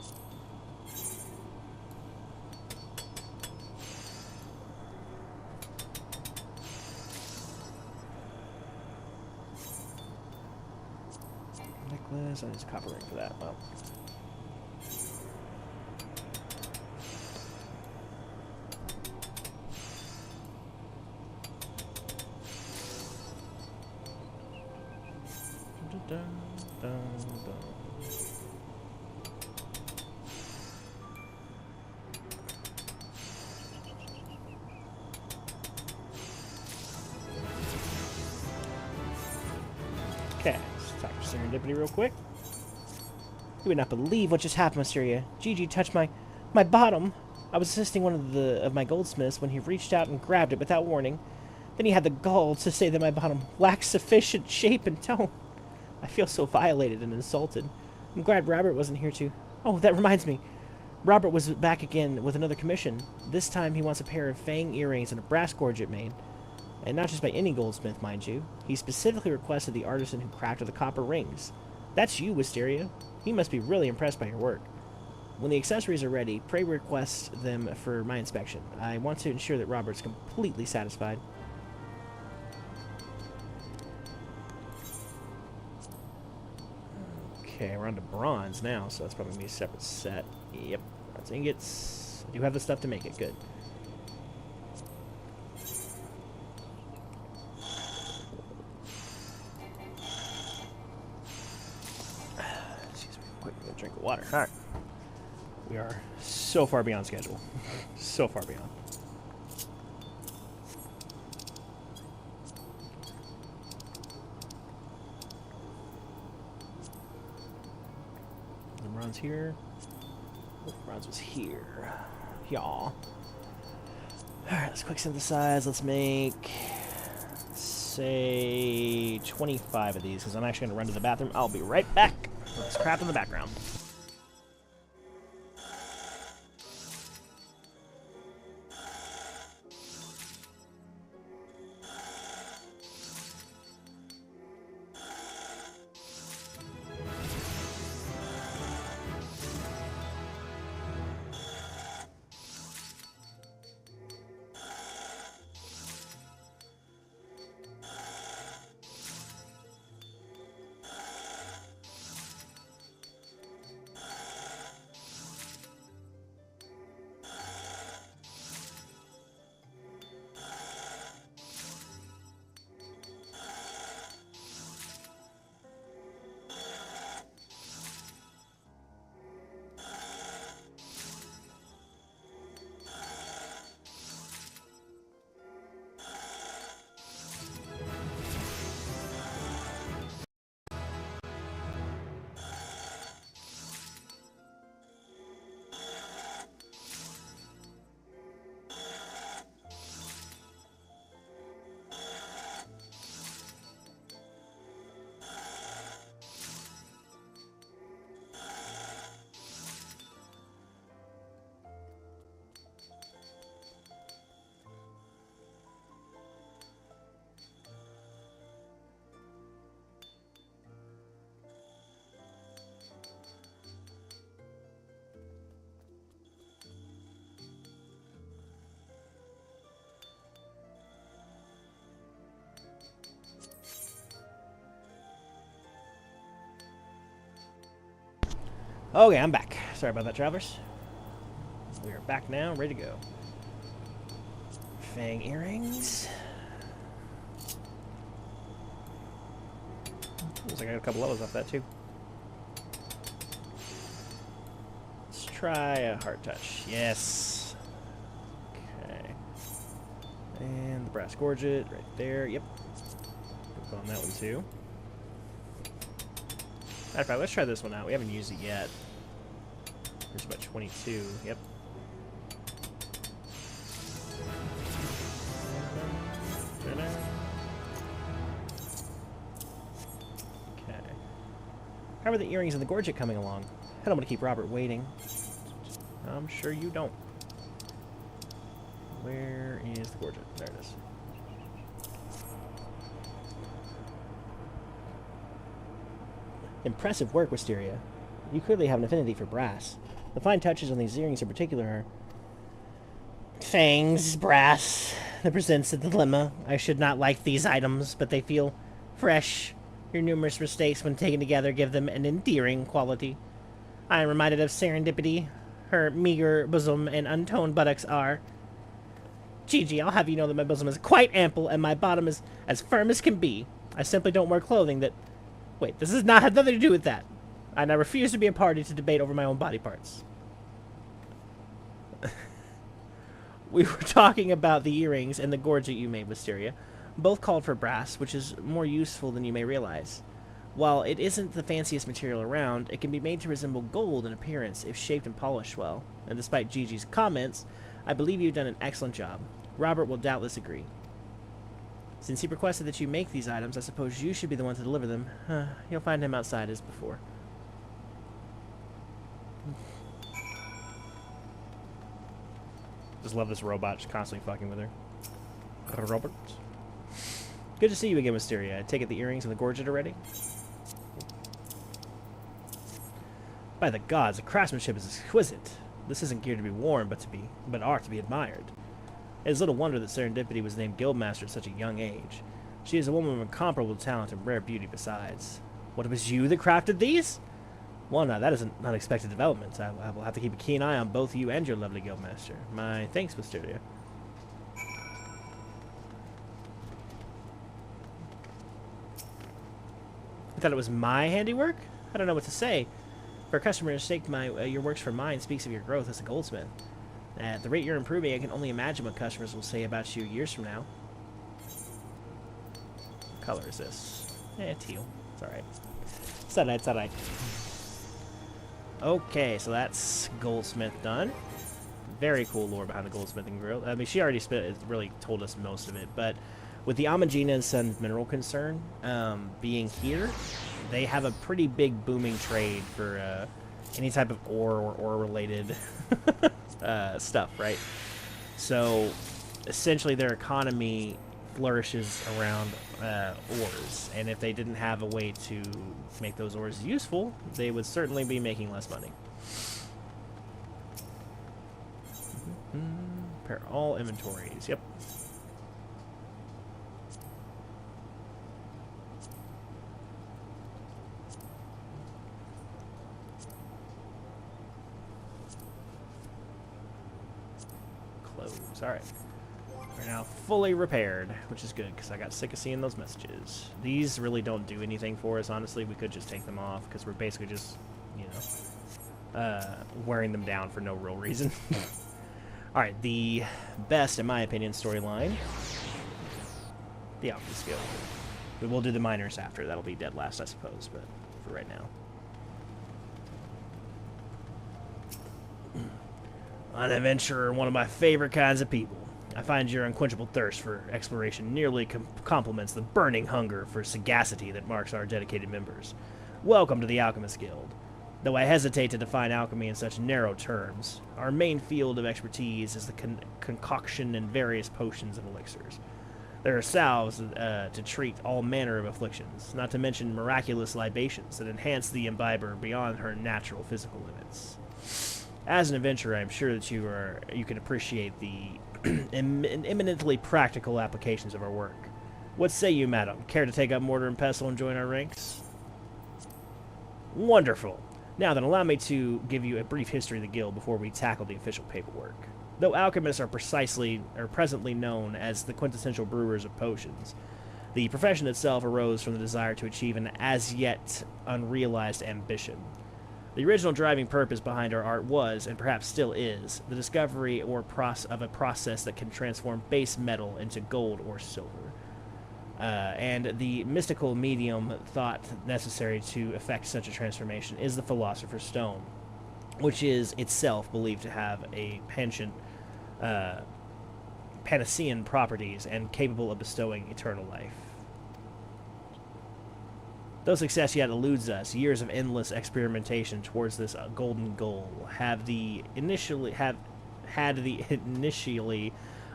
Necklace, I just copper ring for that. Well. Dun, dun. Okay, let's talk to Serendipity real quick. You would not believe what just happened, Mysteria. Gigi touched my bottom. I was assisting one of my goldsmiths when he reached out and grabbed it without warning. Then he had the gall to say that my bottom lacked sufficient shape and tone. I feel so violated and insulted. I'm glad Robert wasn't here to... Oh, that reminds me. Robert was back again with another commission. This time he wants a pair of fang earrings and a brass gorget made. And not just by any goldsmith, mind you. He specifically requested the artisan who crafted the copper rings. That's you, Wisteria. He must be really impressed by your work. When the accessories are ready, pray request them for my inspection. I want to ensure that Robert's completely satisfied. Okay, we're on to bronze now, so that's probably going to be a separate set. Yep, bronze ingots. I do have the stuff to make it. Good. Excuse me, quick drink of water. All right. We are so far beyond schedule. So far beyond. The bronze here. Oh, bronze was here. Y'all. Alright, let's quick synthesize. Let's make, say, 25 of these, because I'm actually going to run to the bathroom. I'll be right back. Let's crap in the background. Okay, I'm back. Sorry about that, travelers. We are back now, ready to go. Fang earrings. Looks like I got a couple of those off that, too. Let's try a heart touch. Yes. Okay. And the brass gorget right there. Yep. Click on that one, too. Matter of fact, let's try this one out. We haven't used it yet. There's about 22. Yep. Okay. How are the earrings and the gorget coming along? I don't want to keep Robert waiting. I'm sure you don't. Where is the gorget? There it is. Impressive work, Wisteria. You clearly have an affinity for brass. The fine touches on these earrings in particular are... Fangs, brass. That presents a dilemma. I should not like these items, but they feel fresh. Your numerous mistakes when taken together give them an endearing quality. I am reminded of Serendipity. Her meager bosom and untoned buttocks are... Gigi, I'll have you know that my bosom is quite ample and my bottom is as firm as can be. I simply don't wear clothing that Wait, this has not had nothing to do with that. And I refuse to be a party to debate over my own body parts. We were talking about the earrings and the gorget you made, Wisteria. Both called for brass, which is more useful than you may realize. While it isn't the fanciest material around, it can be made to resemble gold in appearance if shaped and polished well. And despite Gigi's comments, I believe you've done an excellent job. Robert will doubtless agree. Since he requested that you make these items, I suppose you should be the one to deliver them. You'll find him outside as before. Just love this robot just constantly fucking with her. Robert. Good to see you again, Wisteria. I take it the earrings and the gorget are ready? By the gods, the craftsmanship is exquisite. This isn't geared to be worn, but art to be admired. It is little wonder that Serendipity was named Guildmaster at such a young age. She is a woman of incomparable talent and rare beauty besides. What, it was you that crafted these? Well, now, that is an unexpected development. I will have to keep a keen eye on both you and your lovely Guildmaster. My thanks, Wisteria. I thought it was my handiwork? I don't know what to say. For a customer to stake your works for mine speaks of your growth as a goldsmith. At the rate you're improving, I can only imagine what customers will say about you years from now. What color is this? Teal. It's alright. It's alright, it's alright. Okay, so that's goldsmith done. Very cool lore behind the goldsmithing grill. I mean, she already really told us most of it, but with the Amagina and Sons mineral concern being here, they have a pretty big booming trade for any type of ore or ore-related stuff, right? So, essentially, their economy flourishes around ores, and if they didn't have a way to make those ores useful, they would certainly be making less money. Prepare all inventories. Yep. Alright. We're now fully repaired, which is good, because I got sick of seeing those messages. These really don't do anything for us, honestly. We could just take them off, because we're basically just, you know, wearing them down for no real reason. Alright, the best, in my opinion, storyline. The Alchemist Guild. We will do the miners after. That'll be dead last, I suppose, but for right now. An adventurer, one of my favorite kinds of people. I find your unquenchable thirst for exploration nearly complements the burning hunger for sagacity that marks our dedicated members. Welcome to the Alchemist Guild. Though I hesitate to define alchemy in such narrow terms, our main field of expertise is the concoction and various potions and elixirs. There are salves to treat all manner of afflictions, not to mention miraculous libations that enhance the imbiber beyond her natural physical limits. As an adventurer, I'm sure that you can appreciate the eminently practical applications of our work. What say you, madam? Care to take up mortar and pestle and join our ranks? Wonderful. Now then, allow me to give you a brief history of the guild before we tackle the official paperwork. Though alchemists are presently known as the quintessential brewers of potions, the profession itself arose from the desire to achieve an as-yet unrealized ambition. The original driving purpose behind our art was, and perhaps still is, the discovery of a process that can transform base metal into gold or silver. And the mystical medium thought necessary to effect such a transformation is the Philosopher's Stone, which is itself believed to have a Panacean properties and capable of bestowing eternal life. Though success yet eludes us, years of endless experimentation towards this golden goal had the initially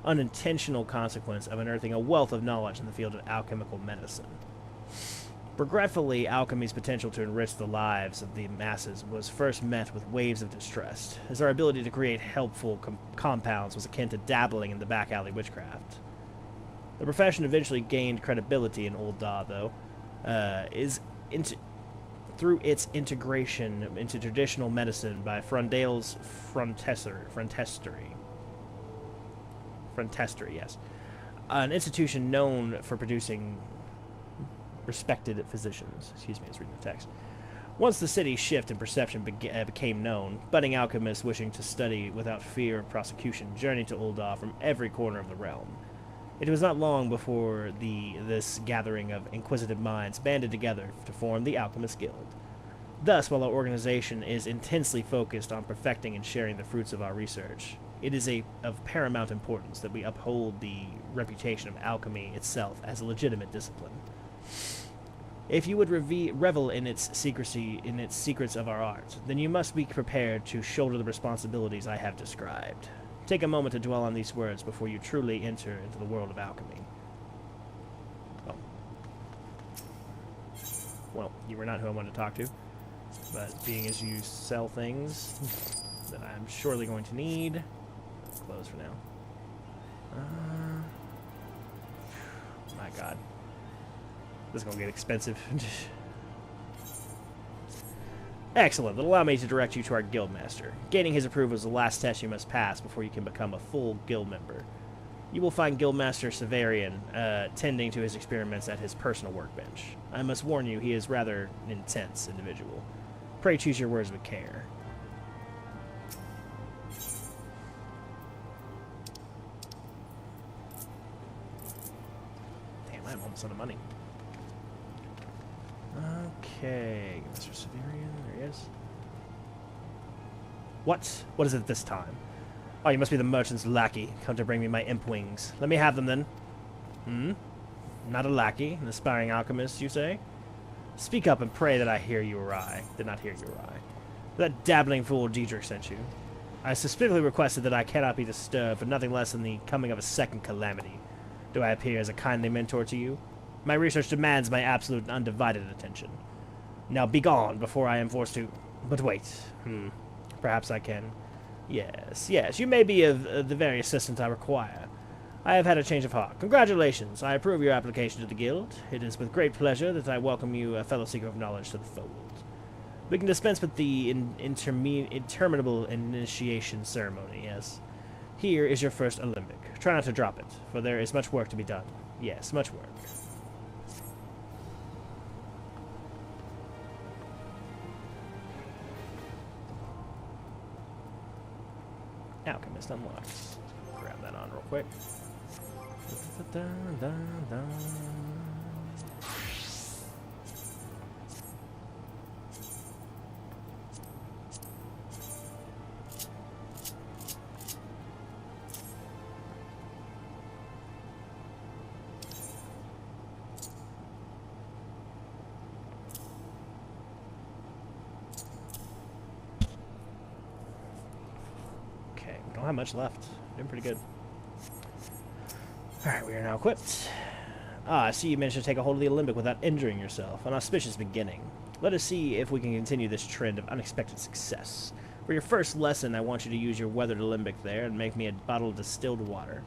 unintentional consequence of unearthing a wealth of knowledge in the field of alchemical medicine. Regretfully, alchemy's potential to enrich the lives of the masses was first met with waves of distrust, as our ability to create helpful compounds was akin to dabbling in the back-alley witchcraft. The profession eventually gained credibility in Old Da, though, through its integration into traditional medicine by Frondale's Frontestery, yes. An institution known for producing respected physicians. Excuse me, I was reading the text. Once the city's shift in perception became known, budding alchemists wishing to study without fear of prosecution journeyed to Ul'dah from every corner of the realm. It was not long before this gathering of inquisitive minds banded together to form the Alchemist Guild. Thus, while our organization is intensely focused on perfecting and sharing the fruits of our research, it is of paramount importance that we uphold the reputation of alchemy itself as a legitimate discipline. If you would revel in its secrets of our art, then you must be prepared to shoulder the responsibilities I have described. Take a moment to dwell on these words before you truly enter into the world of alchemy. Oh. Well, you were not who I wanted to talk to, but being as you sell things that I'm surely going to need, close for now. My God. This is going to get expensive. Excellent. Then allow me to direct you to our guildmaster. Gaining his approval is the last test you must pass before you can become a full guild member. You will find Guildmaster Severian tending to his experiments at his personal workbench. I must warn you, he is rather an intense individual. Pray choose your words with care. Damn, I'm almost out of money. Okay, Mr. Severian, there he is. What? What is it this time? Oh, you must be the merchant's lackey, come to bring me my imp wings. Let me have them, then. Not a lackey, an aspiring alchemist, you say? Speak up and pray that I hear you awry. Did not hear you awry. That dabbling fool Diedrich sent you. I specifically requested that I cannot be disturbed for nothing less than the coming of a second calamity. Do I appear as a kindly mentor to you? My research demands my absolute and undivided attention. Now begone before I am forced to... But wait. Perhaps I can... Yes, you may be of the very assistance I require. I have had a change of heart. Congratulations. I approve your application to the guild. It is with great pleasure that I welcome you, a fellow seeker of knowledge, to the fold. We can dispense with the interminable initiation ceremony, yes. Here is your first alembic. Try not to drop it, for there is much work to be done. Yes, much work. Alchemist unlocked. Grab that on real quick. Don't have much left. Doing pretty good. Alright, we are now equipped. I see you managed to take a hold of the alembic without injuring yourself. An auspicious beginning. Let us see if we can continue this trend of unexpected success. For your first lesson, I want you to use your weathered alembic there and make me a bottle of distilled water.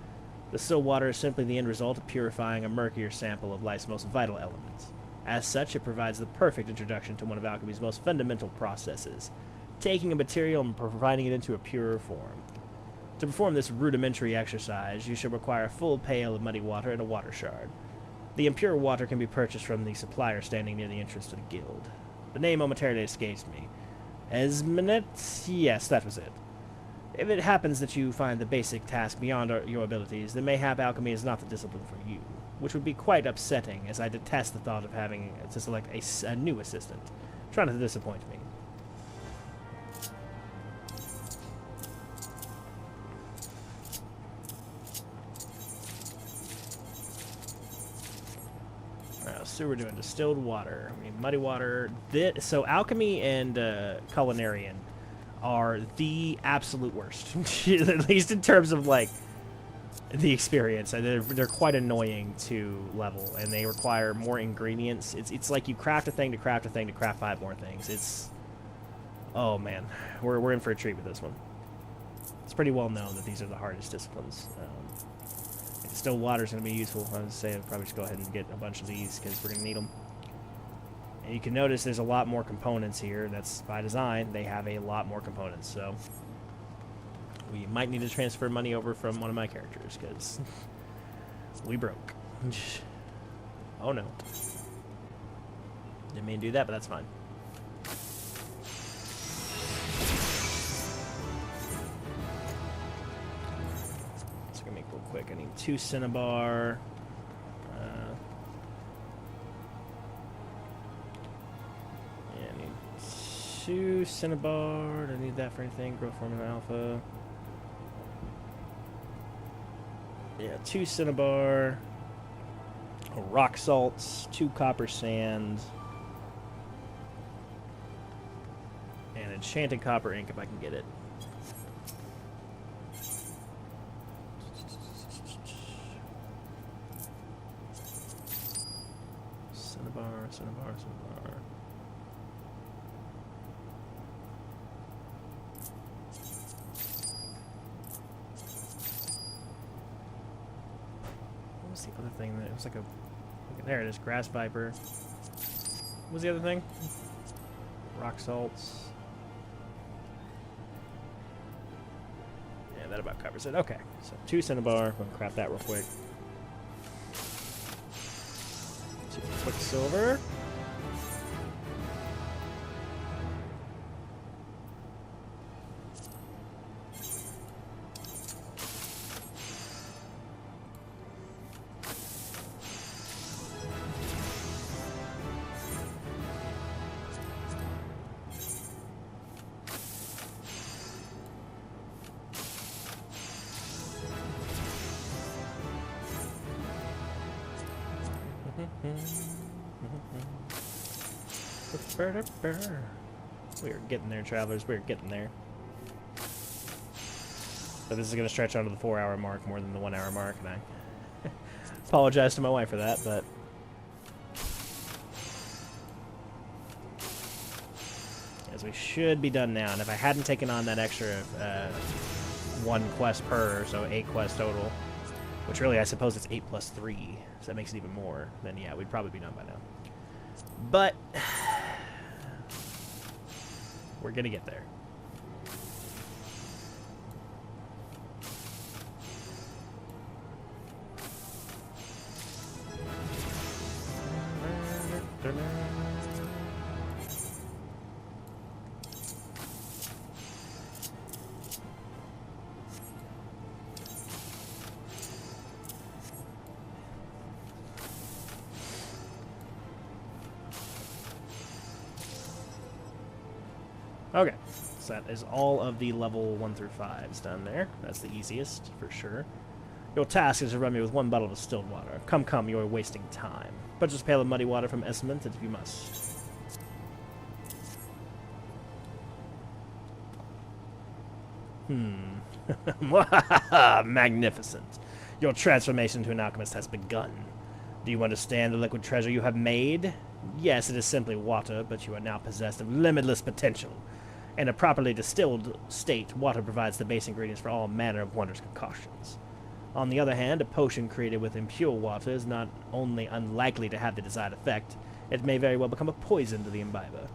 Distilled water is simply the end result of purifying a murkier sample of life's most vital elements. As such, it provides the perfect introduction to one of alchemy's most fundamental processes, taking a material and providing it into a purer form. To perform this rudimentary exercise, you should require a full pail of muddy water and a water shard. The impure water can be purchased from the supplier standing near the entrance to the guild. The name momentarily escapes me. Esmenet? Yes, that was it. If it happens that you find the basic task beyond your abilities, then mayhap alchemy is not the discipline for you, which would be quite upsetting, as I detest the thought of having to select a new assistant. Try not to disappoint me. So we're doing distilled water, muddy water. So alchemy and culinarian are the absolute worst, at least in terms of like the experience. They're quite annoying to level, and they require more ingredients. It's like you craft a thing to craft a thing to craft 5 more things. Oh man, we're in for a treat with this one. It's pretty well known that these are the hardest disciplines. Distilled water is going to be useful. I would say I'd probably just go ahead and get a bunch of these because we're going to need them. And you can notice there's a lot more components here. That's by design. They have a lot more components, so we might need to transfer money over from one of my characters because we broke. Oh no. Didn't mean to do that, but that's fine. So I'm gonna make it real quick. I need 2 cinnabar. Yeah, I need 2 cinnabar. I need that for anything. Growth formula alpha. Yeah, 2 cinnabar. Rock salts, 2 copper sand, and enchanted copper ink if I can get it. Cinnabar, cinnabar, cinnabar. What was the other thing that it was like a... There it is, grass viper. What was the other thing? Rock salts. Yeah, that about covers it. Okay, so 2 cinnabar. I'm gonna craft that real quick. 2 quicksilver. We are getting there, travelers. We are getting there. But this is going to stretch onto the 4-hour mark more than the 1-hour mark, and I apologize to my wife for that, but... As we should be done now, and if I hadn't taken on that extra 1 quest per, so 8 quests total, which really I suppose it's 8 plus 3, so that makes it even more, then yeah, we'd probably be done by now. But... we're gonna get there. Okay, so that is all of the level 1 through 5s done there. That's the easiest, for sure. Your task is to run me with 1 bottle of distilled water. Come, come, you are wasting time. But just pail of muddy water from Esmond if you must. Magnificent. Your transformation to an alchemist has begun. Do you understand the liquid treasure you have made? Yes, it is simply water, but you are now possessed of limitless potential. In a properly distilled state, water provides the base ingredients for all manner of wondrous concoctions. On the other hand, a potion created with impure water is not only unlikely to have the desired effect, it may very well become a poison to the imbiber.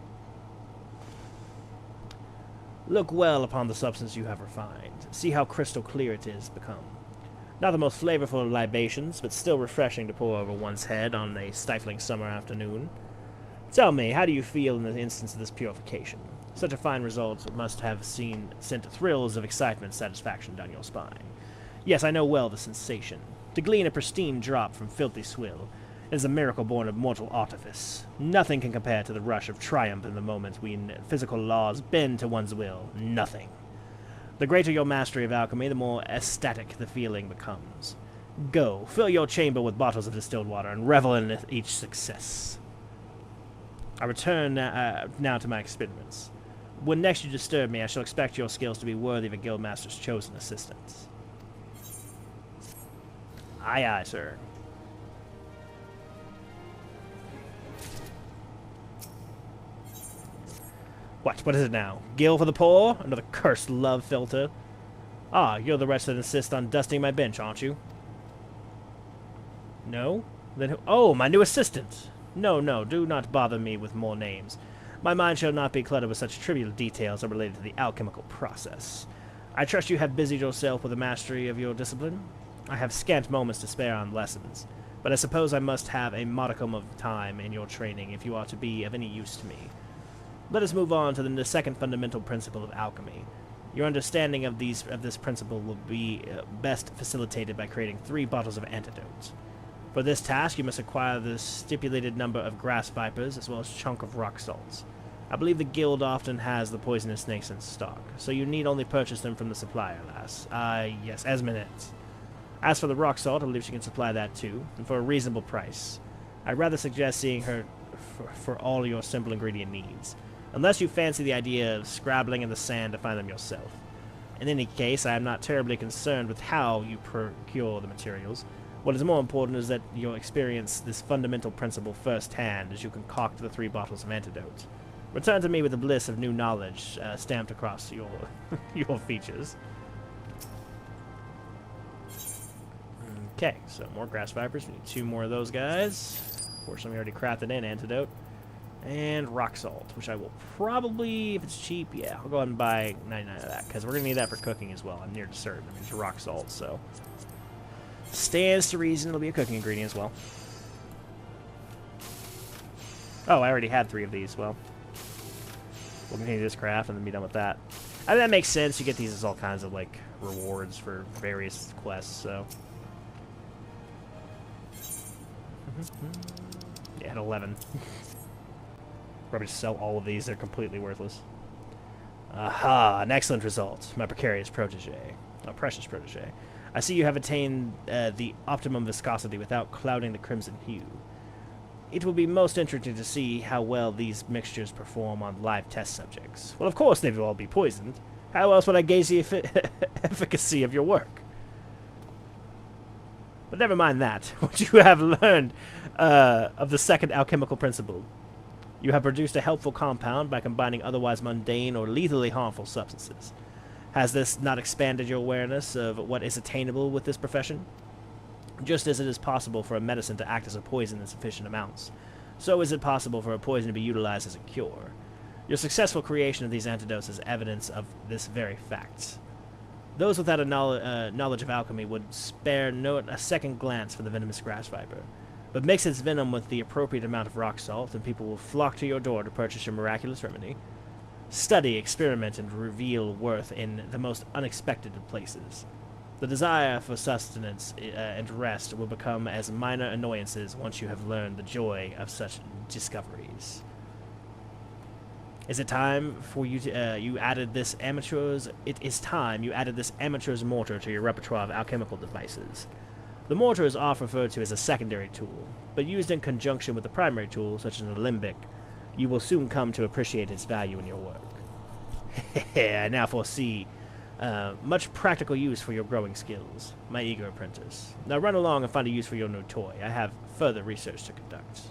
Look well upon the substance you have refined. See how crystal clear it is become. Not the most flavorful of libations, but still refreshing to pour over one's head on a stifling summer afternoon. Tell me, how do you feel in the instance of this purification? Such a fine result must have sent thrills of excitement and satisfaction down your spine. Yes, I know well the sensation. To glean a pristine drop from filthy swill is a miracle born of mortal artifice. Nothing can compare to the rush of triumph in the moment when physical laws bend to one's will. Nothing. The greater your mastery of alchemy, the more ecstatic the feeling becomes. Go, fill your chamber with bottles of distilled water, and revel in each success. I return now to my experiments. When next you disturb me, I shall expect your skills to be worthy of a guildmaster's chosen assistant. Aye, aye, sir. What is it now? Gil for the poor? Another cursed love filter? Ah, you're the wretch that insists on dusting my bench, aren't you? No? Then who? Oh, my new assistant! No, do not bother me with more names. My mind shall not be cluttered with such trivial details related to the alchemical process. I trust you have busied yourself with the mastery of your discipline? I have scant moments to spare on lessons. but I suppose I must have a modicum of time in your training if you are to be of any use to me. Let us move on to the second fundamental principle of alchemy. Your understanding of this principle will be best facilitated by creating 3 bottles of antidotes. For this task, you must acquire the stipulated number of grass vipers as well as a chunk of rock salts. I believe the guild often has the poisonous snakes in stock, so you need only purchase them from the supplier, lass. Yes, Esminette. As for the rock salt, I believe she can supply that too, and for a reasonable price. I'd rather suggest seeing her for all your simple ingredient needs, unless you fancy the idea of scrabbling in the sand to find them yourself. In any case, I am not terribly concerned with how you procure the materials. What is more important is that you'll experience this fundamental principle firsthand as you concoct the 3 bottles of antidote. Return to me with the bliss of new knowledge stamped across your your features. Okay, so more grass vipers. We need 2 more of those guys. Fortunately, we already crafted an antidote. And rock salt, which I will probably, if it's cheap, yeah, I'll go ahead and buy 99 of that, because we're going to need that for cooking as well. I'm near certain. I mean, it's rock salt, so stands to reason it'll be a cooking ingredient as well. Oh, I already had 3 of these. Well, we'll continue this craft and then be done with that. I mean, that makes sense. You get these as all kinds of, like, rewards for various quests, so. Yeah, at 11. Probably just sell all of these. They're completely worthless. Aha, an excellent result, my precarious protege. Oh, precious protege. I see you have attained the optimum viscosity without clouding the crimson hue. It will be most interesting to see how well these mixtures perform on live test subjects. Well, of course they will all be poisoned. How else would I gauge the efficacy of your work? But never mind that. What you have learned of the second alchemical principle. You have produced a helpful compound by combining otherwise mundane or lethally harmful substances. Has this not expanded your awareness of what is attainable with this profession? Just as it is possible for a medicine to act as a poison in sufficient amounts, so is it possible for a poison to be utilized as a cure. Your successful creation of these antidotes is evidence of this very fact. Those without a knowledge of alchemy would spare a second glance for the venomous grass viper. But mix its venom with the appropriate amount of rock salt, and people will flock to your door to purchase your miraculous remedy. Study, experiment, and reveal worth in the most unexpected of places. The desire for sustenance and rest will become as minor annoyances once you have learned the joy of such discoveries. Is it time for you to, you added this amateur's... It is time you added this amateur's mortar to your repertoire of alchemical devices. The mortar is often referred to as a secondary tool, but used in conjunction with the primary tool, such as an alembic, you will soon come to appreciate its value in your work. I now foresee much practical use for your growing skills, my eager apprentice. Now run along and find a use for your new toy. I have further research to conduct.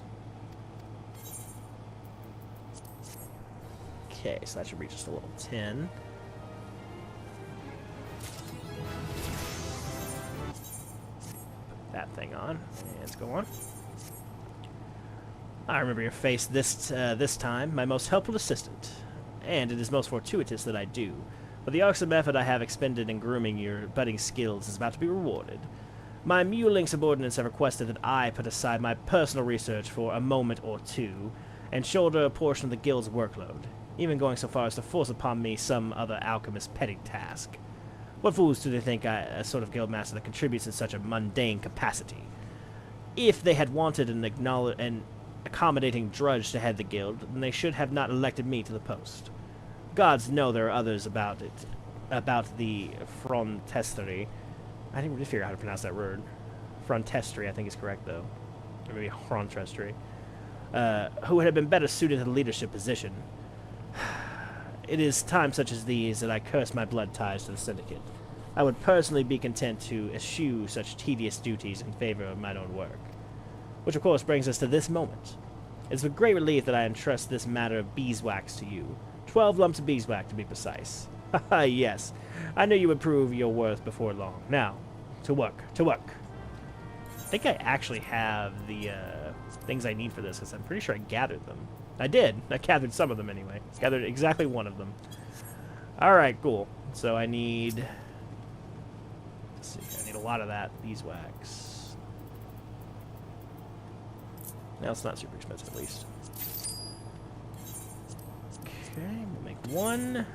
Okay, so that should reach us to level 10. Put that thing on, and let's go on. I remember your face this time, my most helpful assistant. And it is most fortuitous that I do. For the awesome effort I have expended in grooming your budding skills is about to be rewarded. My muling subordinates have requested that I put aside my personal research for a moment or two, and shoulder a portion of the guild's workload, even going so far as to force upon me some other alchemist's petty task. What fools do they think a sort of guildmaster that contributes in such a mundane capacity? If they had wanted an accommodating drudge to head the guild, then they should have not elected me to the post. Gods know there are others about the frontestery. I didn't really figure out how to pronounce that word. Frontestery, I think is correct, though. Or maybe frontestery. Who would have been better suited to the leadership position. It is times such as these that I curse my blood ties to the syndicate. I would personally be content to eschew such tedious duties in favor of my own work. Which, of course, brings us to this moment. It's with great relief that I entrust this matter of beeswax to you. 12 lumps of beeswax, to be precise. Haha, yes. I knew you would prove your worth before long. Now, to work, to work. I think I actually have the things I need for this, because I'm pretty sure I gathered them. I did. I gathered some of them anyway. Gathered exactly one of them. Alright, cool. So I need... Let's see, I need a lot of that beeswax. Now it's not super expensive, at least. Okay, we'll make one.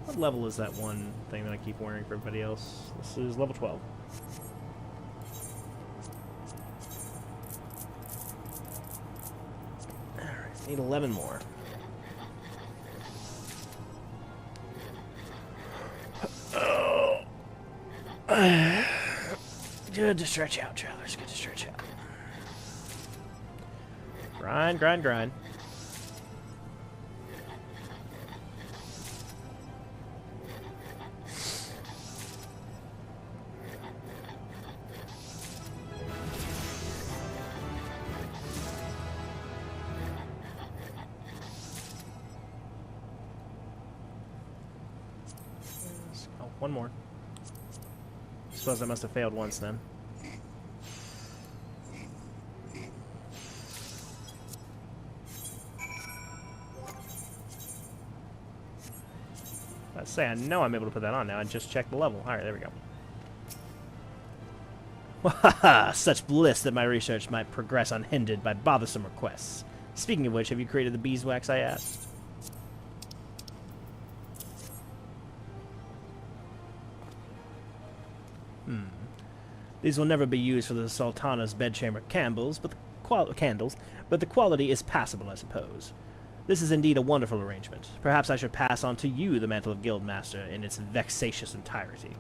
What level is that one thing that I keep wearing for everybody else? This is level 12. Alright, need 11 more. Good to stretch out, travelers. Good to stretch out. Grind, grind, grind. Oh, one more. Suppose I must have failed once then. Let's say I know I'm able to put that on now. I just checked the level. Alright, there we go. Such bliss that my research might progress unhindered by bothersome requests. Speaking of which, have you created the beeswax I asked? These will never be used for the Sultana's bedchamber candles, but the quality is passable, I suppose. This is indeed a wonderful arrangement. Perhaps I should pass on to you the mantle of Guildmaster in its vexatious entirety.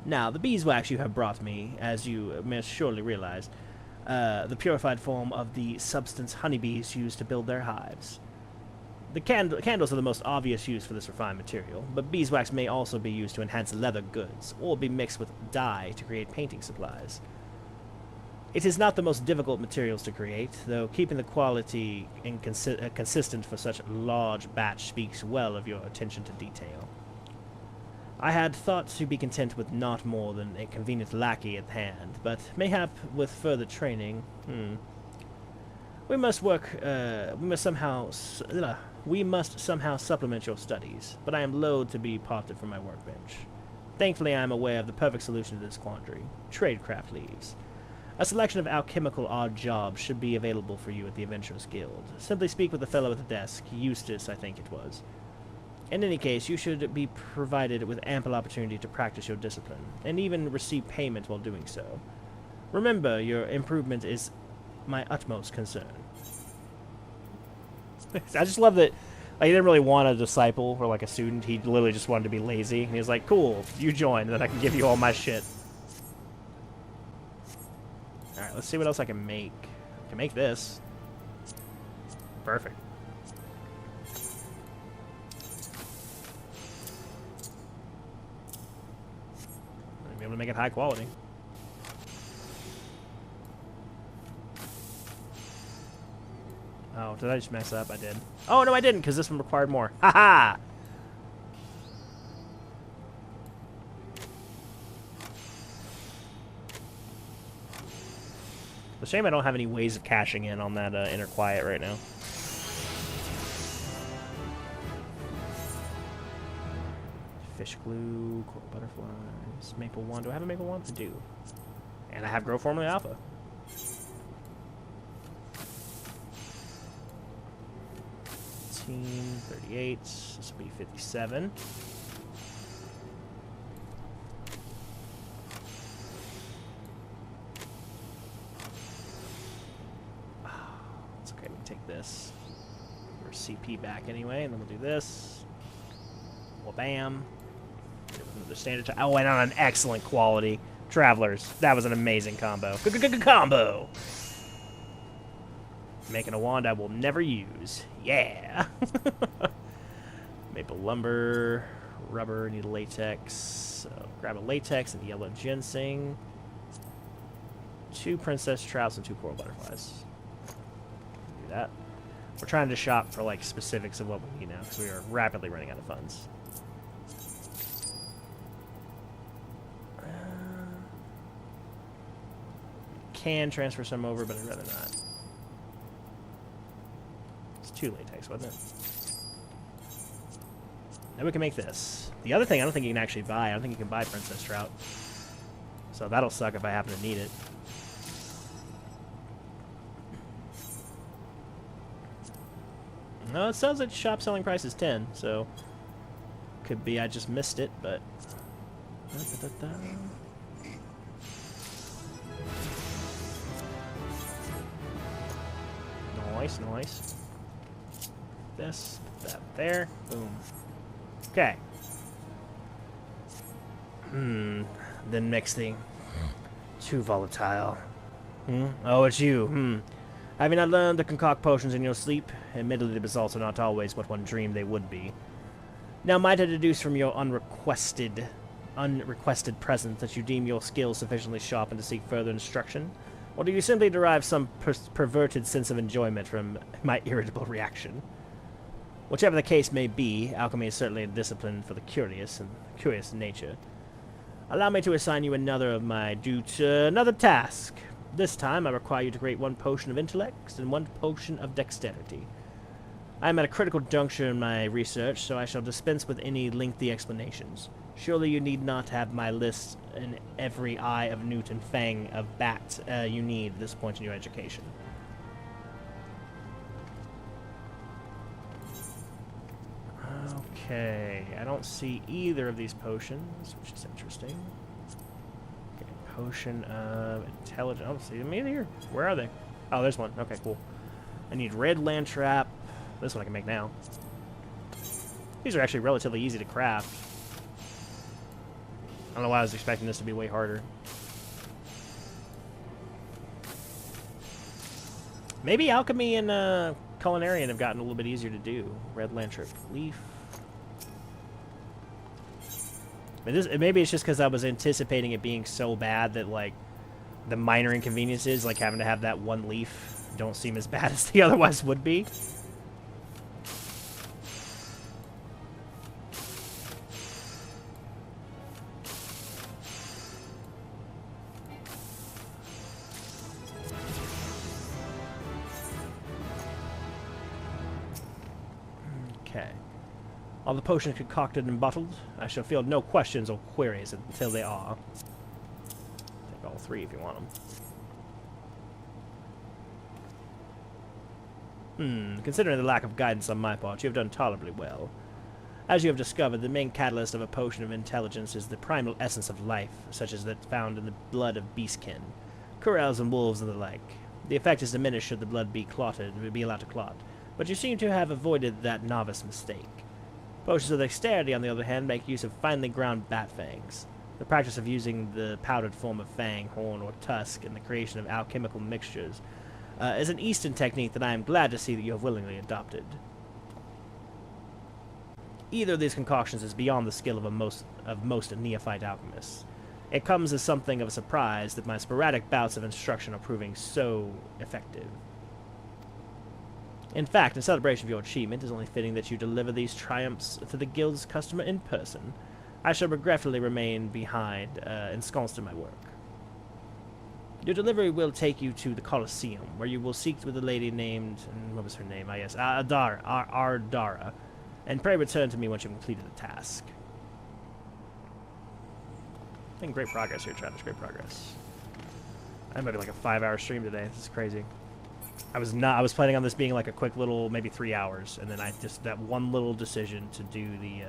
Now, the beeswax you have brought me, as you may surely realize, the purified form of the substance honeybees use to build their hives. The candles are the most obvious use for this refined material, but beeswax may also be used to enhance leather goods, or be mixed with dye to create painting supplies. It is not the most difficult materials to create, though keeping the quality consistent for such a large batch speaks well of your attention to detail. I had thought to be content with not more than a convenient lackey at hand, but mayhap with further training, we must somehow supplement your studies, but I am loath to be parted from my workbench. Thankfully, I am aware of the perfect solution to this quandary: tradecraft leaves. A selection of alchemical odd jobs should be available for you at the Adventurers Guild. Simply speak with the fellow at the desk, Eustace, I think it was. In any case, you should be provided with ample opportunity to practice your discipline, and even receive payment while doing so. Remember, your improvement is my utmost concern. I just love that he didn't really want a disciple or like a student. He literally just wanted to be lazy. And he was like, cool, you join, and then I can give you all my shit. Alright, let's see what else I can make. I can make this. Perfect. I'll be able to make it high quality. Oh, did I just mess up? I did. Oh, no, I didn't, because this one required more. Ha-ha! It's a shame I don't have any ways of cashing in on that inner quiet right now. Fish glue, coral butterflies, maple wand. Do I have a maple wand? I do. And I have grow formula alpha. 38. This will be 57. It's okay, we can take this. We're CP back anyway, and then we'll do this. Well, bam. The standard. Oh, and on an excellent quality. Travelers. That was an amazing combo. Combo! Making a wand I will never use. Yeah! Maple lumber, rubber, need latex. So grab a latex and yellow ginseng. 2 princess trouts and 2 coral butterflies. Do that. We're trying to shop for like specifics of what we need now because we are rapidly running out of funds. Can transfer some over, but I'd rather not. It's 2 latex, wasn't it? Then we can make this. The other thing I don't think you can actually buy. I don't think you can buy Princess Trout. So that'll suck if I happen to need it. No, it says that shop selling price is 10, so could be I just missed it, but nice, nice. This, that there, boom. Okay. The next thing. Too volatile. Oh, it's you. Have you not learned to concoct potions in your sleep? Admittedly, the results are not always what one dreamed they would be. Now, might I deduce from your unrequested presence that you deem your skills sufficiently sharpened to seek further instruction? Or do you simply derive some perverted sense of enjoyment from my irritable reaction? Whichever the case may be, alchemy is certainly a discipline for the curious and curious in nature. Allow me to assign you another task. This time, I require you to create 1 potion of intellect and 1 potion of dexterity. I am at a critical juncture in my research, so I shall dispense with any lengthy explanations. Surely you need not have my list in every eye of newt and fang of bat you need at this point in your education. Okay, I don't see either of these potions, which is interesting. Okay, potion of intelligence. I don't see them either. Where are they? Oh, there's one. Okay, cool. I need red land trap. This one I can make now. These are actually relatively easy to craft. I don't know why I was expecting this to be way harder. Maybe alchemy and culinarian have gotten a little bit easier to do. Red land trap leaf. Maybe it's just because I was anticipating it being so bad that, like, the minor inconveniences, like having to have that 1 leaf, don't seem as bad as they otherwise would be. Okay. All the potions concocted and bottled. I shall field no questions or queries until they are. Take all 3 if you want them. Considering the lack of guidance on my part, you have done tolerably well. As you have discovered, the main catalyst of a potion of intelligence is the primal essence of life, such as that found in the blood of beastkin, corals and wolves and the like. The effect is diminished should the blood be allowed to clot, but you seem to have avoided that novice mistake. Potions of dexterity, on the other hand, make use of finely ground bat fangs. The practice of using the powdered form of fang, horn, or tusk in the creation of alchemical mixtures is an Eastern technique that I am glad to see that you have willingly adopted. Either of these concoctions is beyond the skill of most neophyte alchemists. It comes as something of a surprise that my sporadic bouts of instruction are proving so effective. In fact, in celebration of your achievement, it is only fitting that you deliver these triumphs to the guild's customer in person. I shall regretfully remain behind, ensconced in my work. Your delivery will take you to the Colosseum, where you will seek with a lady named... what was her name? Yes, Ardara. And pray return to me once you've completed the task. Making great progress here, Travis. Great progress. I'm about to do like a 5-hour stream today. This is crazy. I was planning on this being like a quick little, maybe 3 hours, and then that one little decision to do the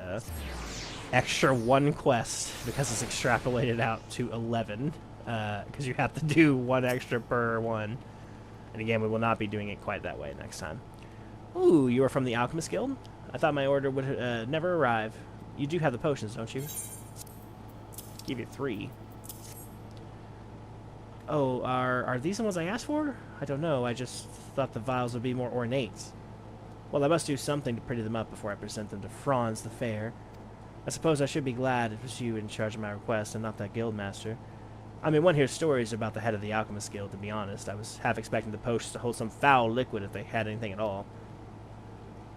extra 1 quest, because it's extrapolated out to 11, because you have to do 1 extra per one. And again, we will not be doing it quite that way next time. Ooh, you are from the Alchemist Guild? I thought my order would never arrive. You do have the potions, don't you? Give you 3. Oh, are these the ones I asked for? I don't know, I just thought the vials would be more ornate. Well, I must do something to pretty them up before I present them to Franz the Fair. I suppose I should be glad it was you in charge of my request and not that guildmaster. I mean, one hears stories about the head of the Alchemist Guild, to be honest. I was half expecting the potions to hold some foul liquid if they had anything at all.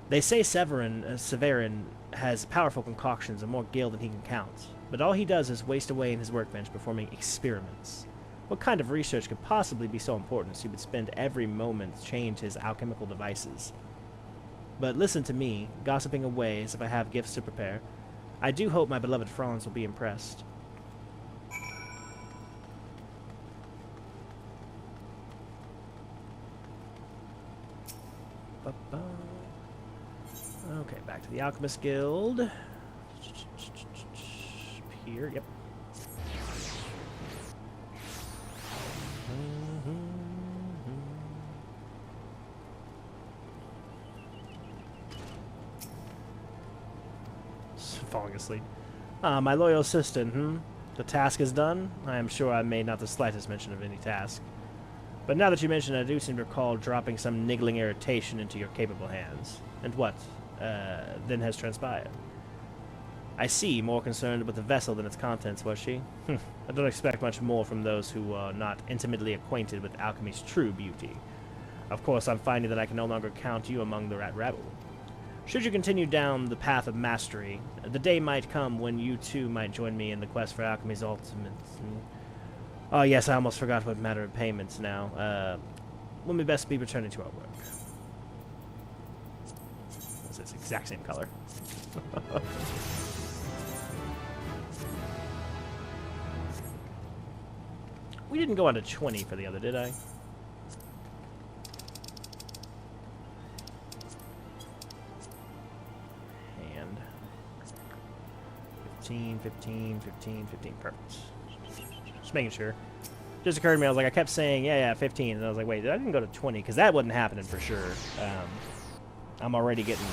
They say Severin has powerful concoctions and more gil than he can count, but all he does is waste away in his workbench performing experiments. What kind of research could possibly be so important as he would spend every moment to change his alchemical devices? But listen to me, gossiping away as if I have gifts to prepare. I do hope my beloved Franz will be impressed. Okay, back to the Alchemist Guild. Here, yep. Falling asleep. Ah, my loyal assistant, The task is done? I am sure I made not the slightest mention of any task. But now that you mention it, I do seem to recall dropping some niggling irritation into your capable hands. And what, then has transpired? I see, more concerned with the vessel than its contents, was she? I don't expect much more from those who are not intimately acquainted with alchemy's true beauty. Of course, I'm finding that I can no longer count you among the rat rabble. Should you continue down the path of mastery, the day might come when you too might join me in the quest for alchemy's ultimate. Oh yes, I almost forgot what matter of payments now. When we best be returning to our work. It's this exact same color. We didn't go on to 20 for the other, did I? And 15, 15, 15, 15. Perfect. Just making sure. Just occurred to me, I was like, I kept saying, yeah, 15. And I was like, wait, I didn't go to 20, because that wasn't happening for sure. I'm already getting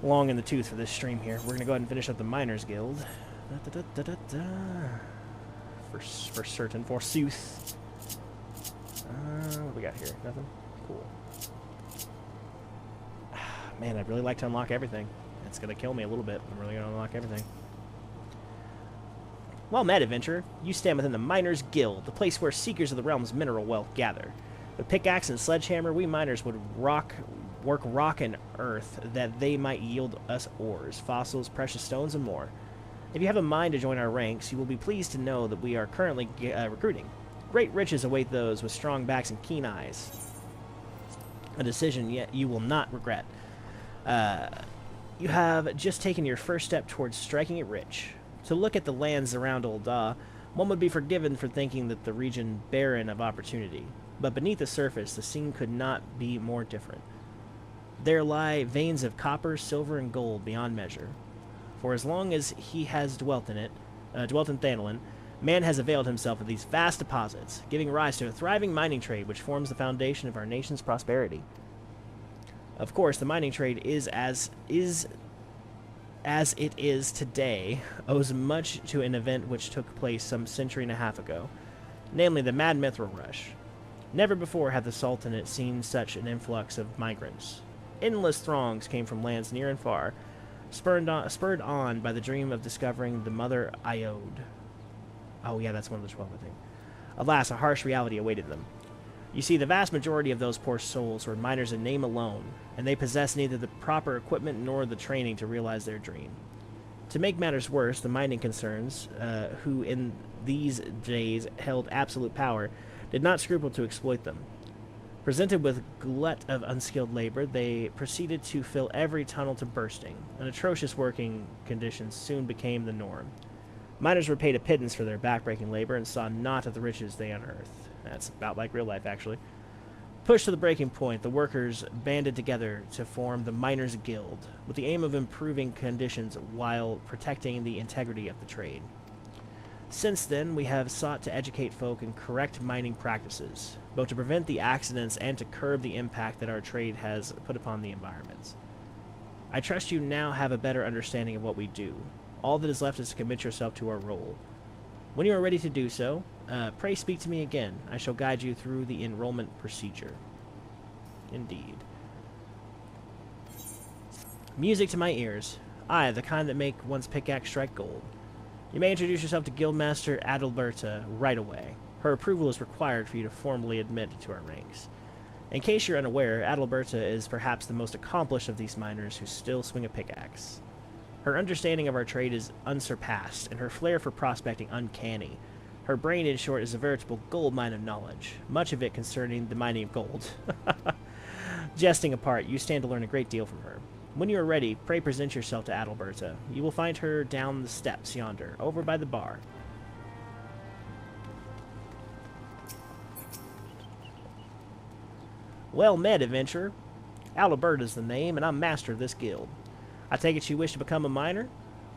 long in the tooth for this stream here. We're going to go ahead and finish up the Miners Guild. For certain, forsooth. What do we got here? Nothing? Cool. Man, I'd really like to unlock everything. It's going to kill me a little bit. I'm really going to unlock everything. Well met, adventurer. You stand within the Miners Guild, the place where seekers of the realm's mineral wealth gather. With pickaxe and sledgehammer, we miners would work rock and earth that they might yield us ores, fossils, precious stones, and more. If you have a mind to join our ranks, you will be pleased to know that we are currently recruiting. Great riches await those with strong backs and keen eyes. A decision yet you will not regret. You have just taken your first step towards striking it rich. To look at the lands around Old Da, one would be forgiven for thinking that the region barren of opportunity. But beneath the surface, the scene could not be more different. There lie veins of copper, silver, and gold beyond measure. For as long as he has dwelt in Thanalin, man has availed himself of these vast deposits, giving rise to a thriving mining trade which forms the foundation of our nation's prosperity. Of course, the mining trade as it is today, owes much to an event which took place some century and a half ago, namely the Mad Mithril Rush. Never before had the Sultanate seen such an influx of migrants. Endless throngs came from lands near and far, spurred on by the dream of discovering the Mother Iode. Oh yeah, that's one of the 12, I think. Alas, a harsh reality awaited them. You see, the vast majority of those poor souls were miners in name alone, and they possessed neither the proper equipment nor the training to realize their dream. To make matters worse, the mining concerns, who in these days held absolute power, did not scruple to exploit them. Presented with glut of unskilled labor, they proceeded to fill every tunnel to bursting, and atrocious working conditions soon became the norm. Miners were paid a pittance for their backbreaking labor and saw naught of the riches they unearthed. That's about like real life, actually. Pushed to the breaking point, the workers banded together to form the Miners Guild, with the aim of improving conditions while protecting the integrity of the trade. Since then, we have sought to educate folk in correct mining practices, both to prevent the accidents and to curb the impact that our trade has put upon the environment. I trust you now have a better understanding of what we do. All that is left is to commit yourself to our role. When you are ready to do so, pray speak to me again. I shall guide you through the enrollment procedure. Indeed. Music to my ears. Aye, the kind that make one's pickaxe strike gold. You may introduce yourself to Guildmaster Adalberta right away. Her approval is required for you to formally admit to our ranks. In case you're unaware, Adalberta is perhaps the most accomplished of these miners who still swing a pickaxe. Her understanding of our trade is unsurpassed, and her flair for prospecting uncanny. Her brain, in short, is a veritable gold mine of knowledge, much of it concerning the mining of gold. Jesting apart, you stand to learn a great deal from her. When you are ready, pray present yourself to Adalberta. You will find her down the steps yonder, over by the bar. Well met, adventurer. Adalberta's the name, and I'm master of this guild. I take it you wish to become a miner?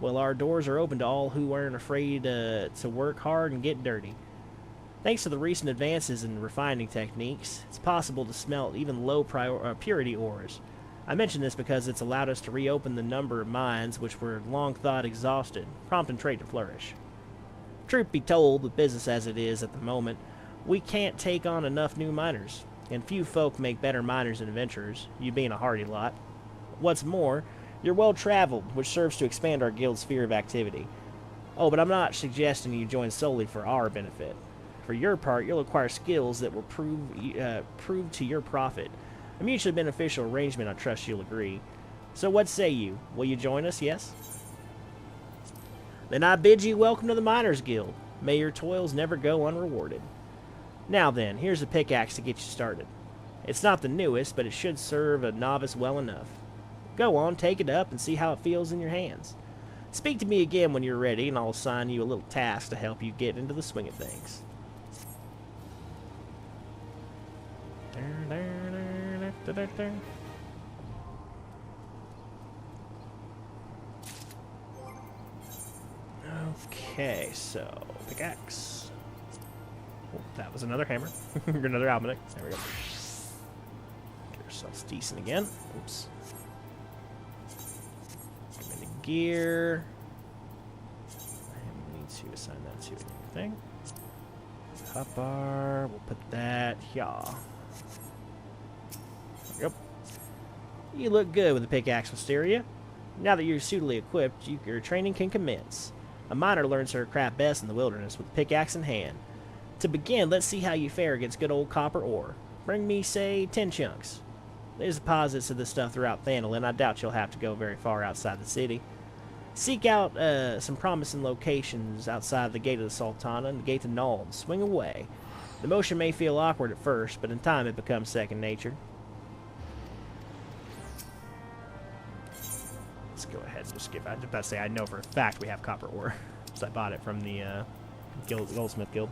Well, our doors are open to all who aren't afraid to work hard and get dirty. Thanks to the recent advances in refining techniques, it's possible to smelt even low purity ores. I mention this because it's allowed us to reopen the number of mines which were long thought exhausted, prompting trade to flourish. Truth be told, with business as it is at the moment, we can't take on enough new miners, and few folk make better miners than adventurers, you being a hardy lot. What's more, you're well-traveled, which serves to expand our guild's sphere of activity. Oh, but I'm not suggesting you join solely for our benefit. For your part, you'll acquire skills that will prove to your profit. A mutually beneficial arrangement, I trust you'll agree. So what say you? Will you join us, yes? Then I bid you welcome to the Miners Guild. May your toils never go unrewarded. Now then, here's a pickaxe to get you started. It's not the newest, but it should serve a novice well enough. Go on, take it up and see how it feels in your hands. Speak to me again when you're ready, and I'll assign you a little task to help you get into the swing of things. Okay, so pickaxe. Oh, that was another hammer. Another almanac. There we go. Get ourselves decent again. Oops. Come into gear. I need to assign that to anything. Hot bar. We'll put that here. Yep. You look good with the pickaxe, Wisteria. Now that you're suitably equipped, your training can commence. A miner learns her craft best in the wilderness with pickaxe in hand. To begin, let's see how you fare against good old copper ore. Bring me, say, 10 chunks. There's deposits of this stuff throughout Thanel, and I doubt you'll have to go very far outside the city. Seek out some promising locations outside the Gate of the Sultana and the Gate of Nald. Swing away. The motion may feel awkward at first, but in time it becomes second nature. Let's go ahead and just give. I was about to say I know for a fact we have copper ore, because I bought it from the Goldsmith Guild.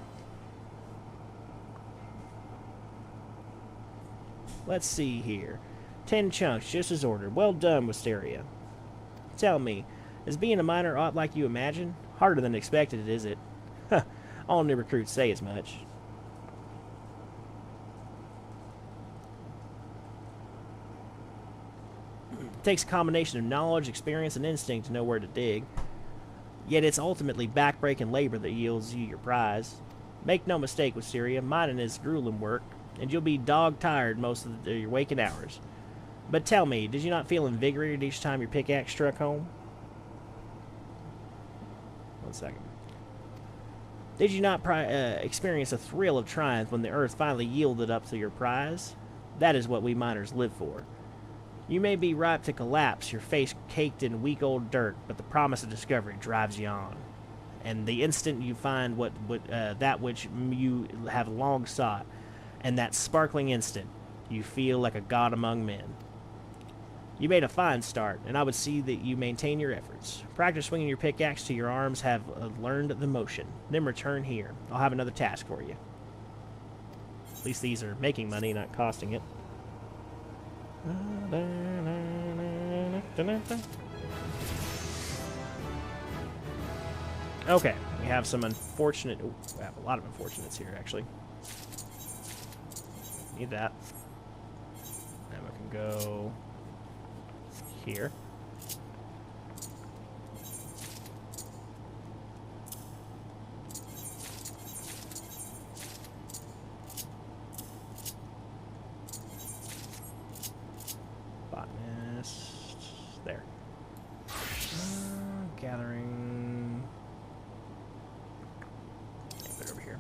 Let's see here. 10 chunks, just as ordered. Well done, Wisteria. Tell me, is being a miner aught like you imagine? Harder than expected, is it? Huh, all new recruits say as much. It takes a combination of knowledge, experience, and instinct to know where to dig. Yet it's ultimately backbreaking labor that yields you your prize. Make no mistake, Wisteria, mining is grueling work, and you'll be dog-tired most of your waking hours. But tell me, did you not feel invigorated each time your pickaxe struck home? 1 second. Did you not experience a thrill of triumph when the earth finally yielded up to your prize? That is what we miners live for. You may be ripe to collapse, your face caked in weak old dirt, but the promise of discovery drives you on. And the instant you find that which you have long sought, and that sparkling instant, you feel like a god among men. You made a fine start, and I would see that you maintain your efforts. Practice swinging your pickaxe till your arms have learned the motion. Then return here. I'll have another task for you. At least these are making money, not costing it. Okay, we have some unfortunate... Ooh, we have a lot of unfortunates here, actually. Need that. And we can go here. Botanist. There. Gathering. Put it over here.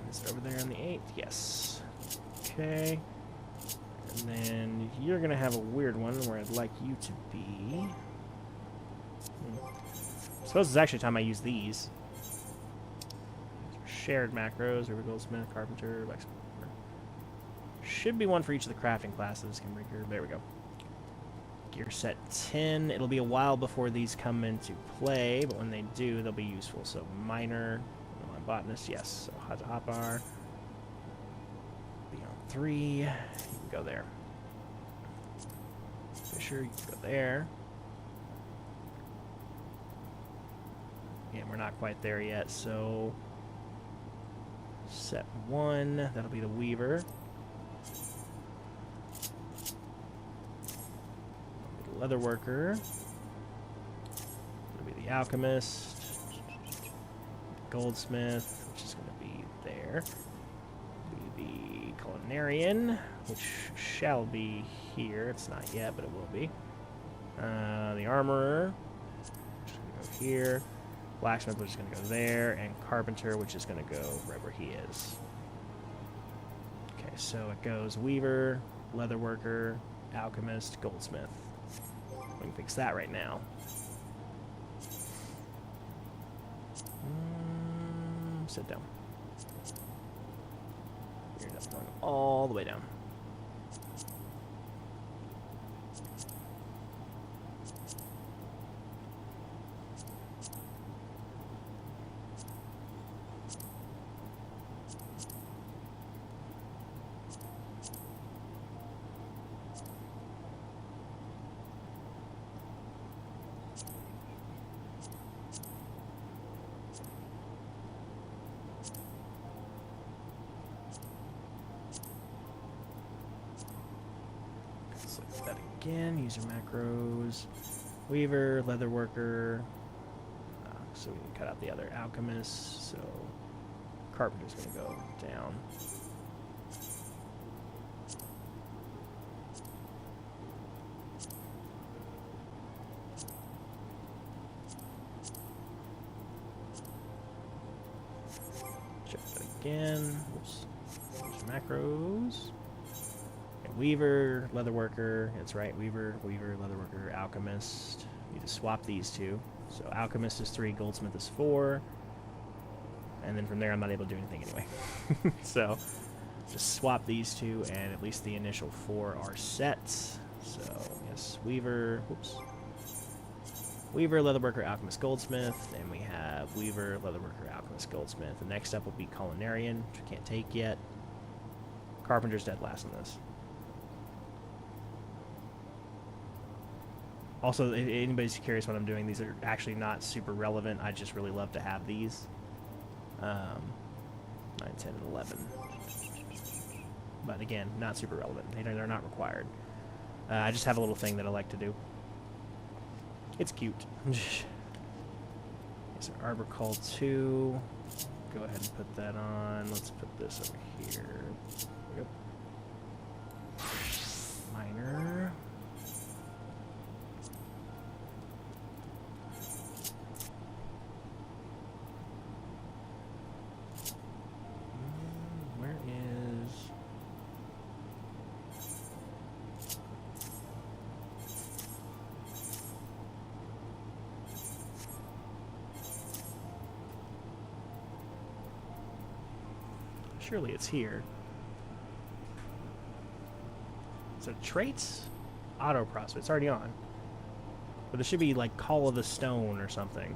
Is it over there on the 8th? Yes. Okay. And then you're going to have a weird one where I'd like you to be. I suppose it's actually time I use these. Shared macros. Goldsmith, carpenter, blacksmith. Should be one for each of the crafting classes. There we go. Gear set 10. It'll be a while before these come into play, but when they do, they'll be useful. So miner, botanist, yes. So hotbar. Be on 3. You can go there. Fisher, you can go there. And we're not quite there yet, so set 1, that'll be the weaver. Leather worker. It'll be the alchemist. Goldsmith, which is going to be there. Be the culinarian, which shall be here. It's not yet, but it will be. The armorer, which is going to go here. Blacksmith, which is going to go there. And carpenter, which is going to go right where he is. Okay, so it goes weaver, leather worker, alchemist, goldsmith. We can fix that right now. Sit down. You're just going all the way down. Select that again. User macros. Weaver, leather worker. So we can cut out the other alchemist. So carpenter's going to go down. Check that again. Oops. User macros. Weaver, leatherworker, that's right, Weaver, leatherworker, alchemist. Need to swap these two. So alchemist is 3, goldsmith is 4. And then from there I'm not able to do anything anyway. So just swap these two and at least the initial 4 are set. So yes, Weaver, whoops. Weaver, leatherworker, alchemist, goldsmith. And we have Weaver, leatherworker, alchemist, goldsmith. The next step will be culinarian, which we can't take yet. Carpenter's dead last on this. Also, if anybody's curious what I'm doing, these are actually not super relevant. I just really love to have these. 9, 10, and 11. But again, not super relevant. They're not required. I just have a little thing that I like to do. It's cute. So Arbor Call 2. Go ahead and put that on. Let's put this over here. Yep. Miner. Surely it's here. So traits, auto prospect. It's already on. But there should be like Call of the Stone or something.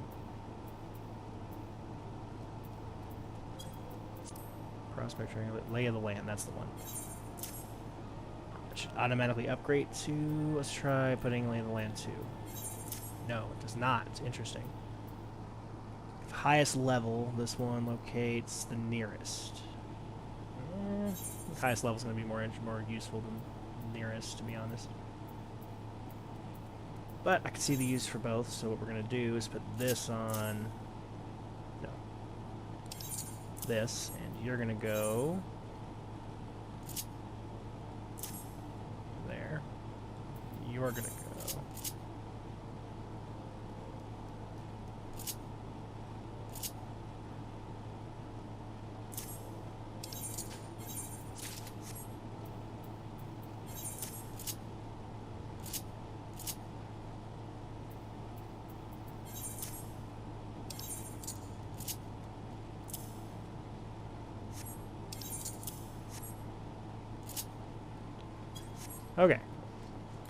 Prospect Lay of the Land. That's the one. It should automatically upgrade to. Let's try putting Lay of the Land 2. No, it does not. It's interesting. Highest level. This one locates the nearest. The highest level is going to be more useful than nearest, to be honest. But I can see the use for both, so what we're going to do is put this on... No. This, and you're going to go... there. You're going to go... Okay.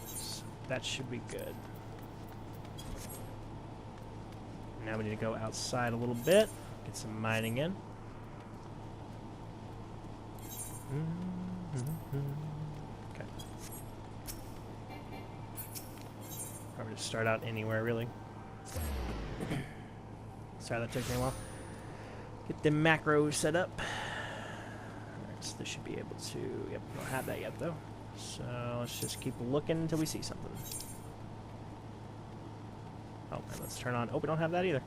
So that should be good. Now we need to go outside a little bit, get some mining in. Okay. Probably just start out anywhere, really. Sorry, that took me a while. Get the macros set up. Alright, so this should be able to... Yep, we don't have that yet, though. So let's just keep looking until we see something. Oh, and let's turn on... Oh, we don't have that either.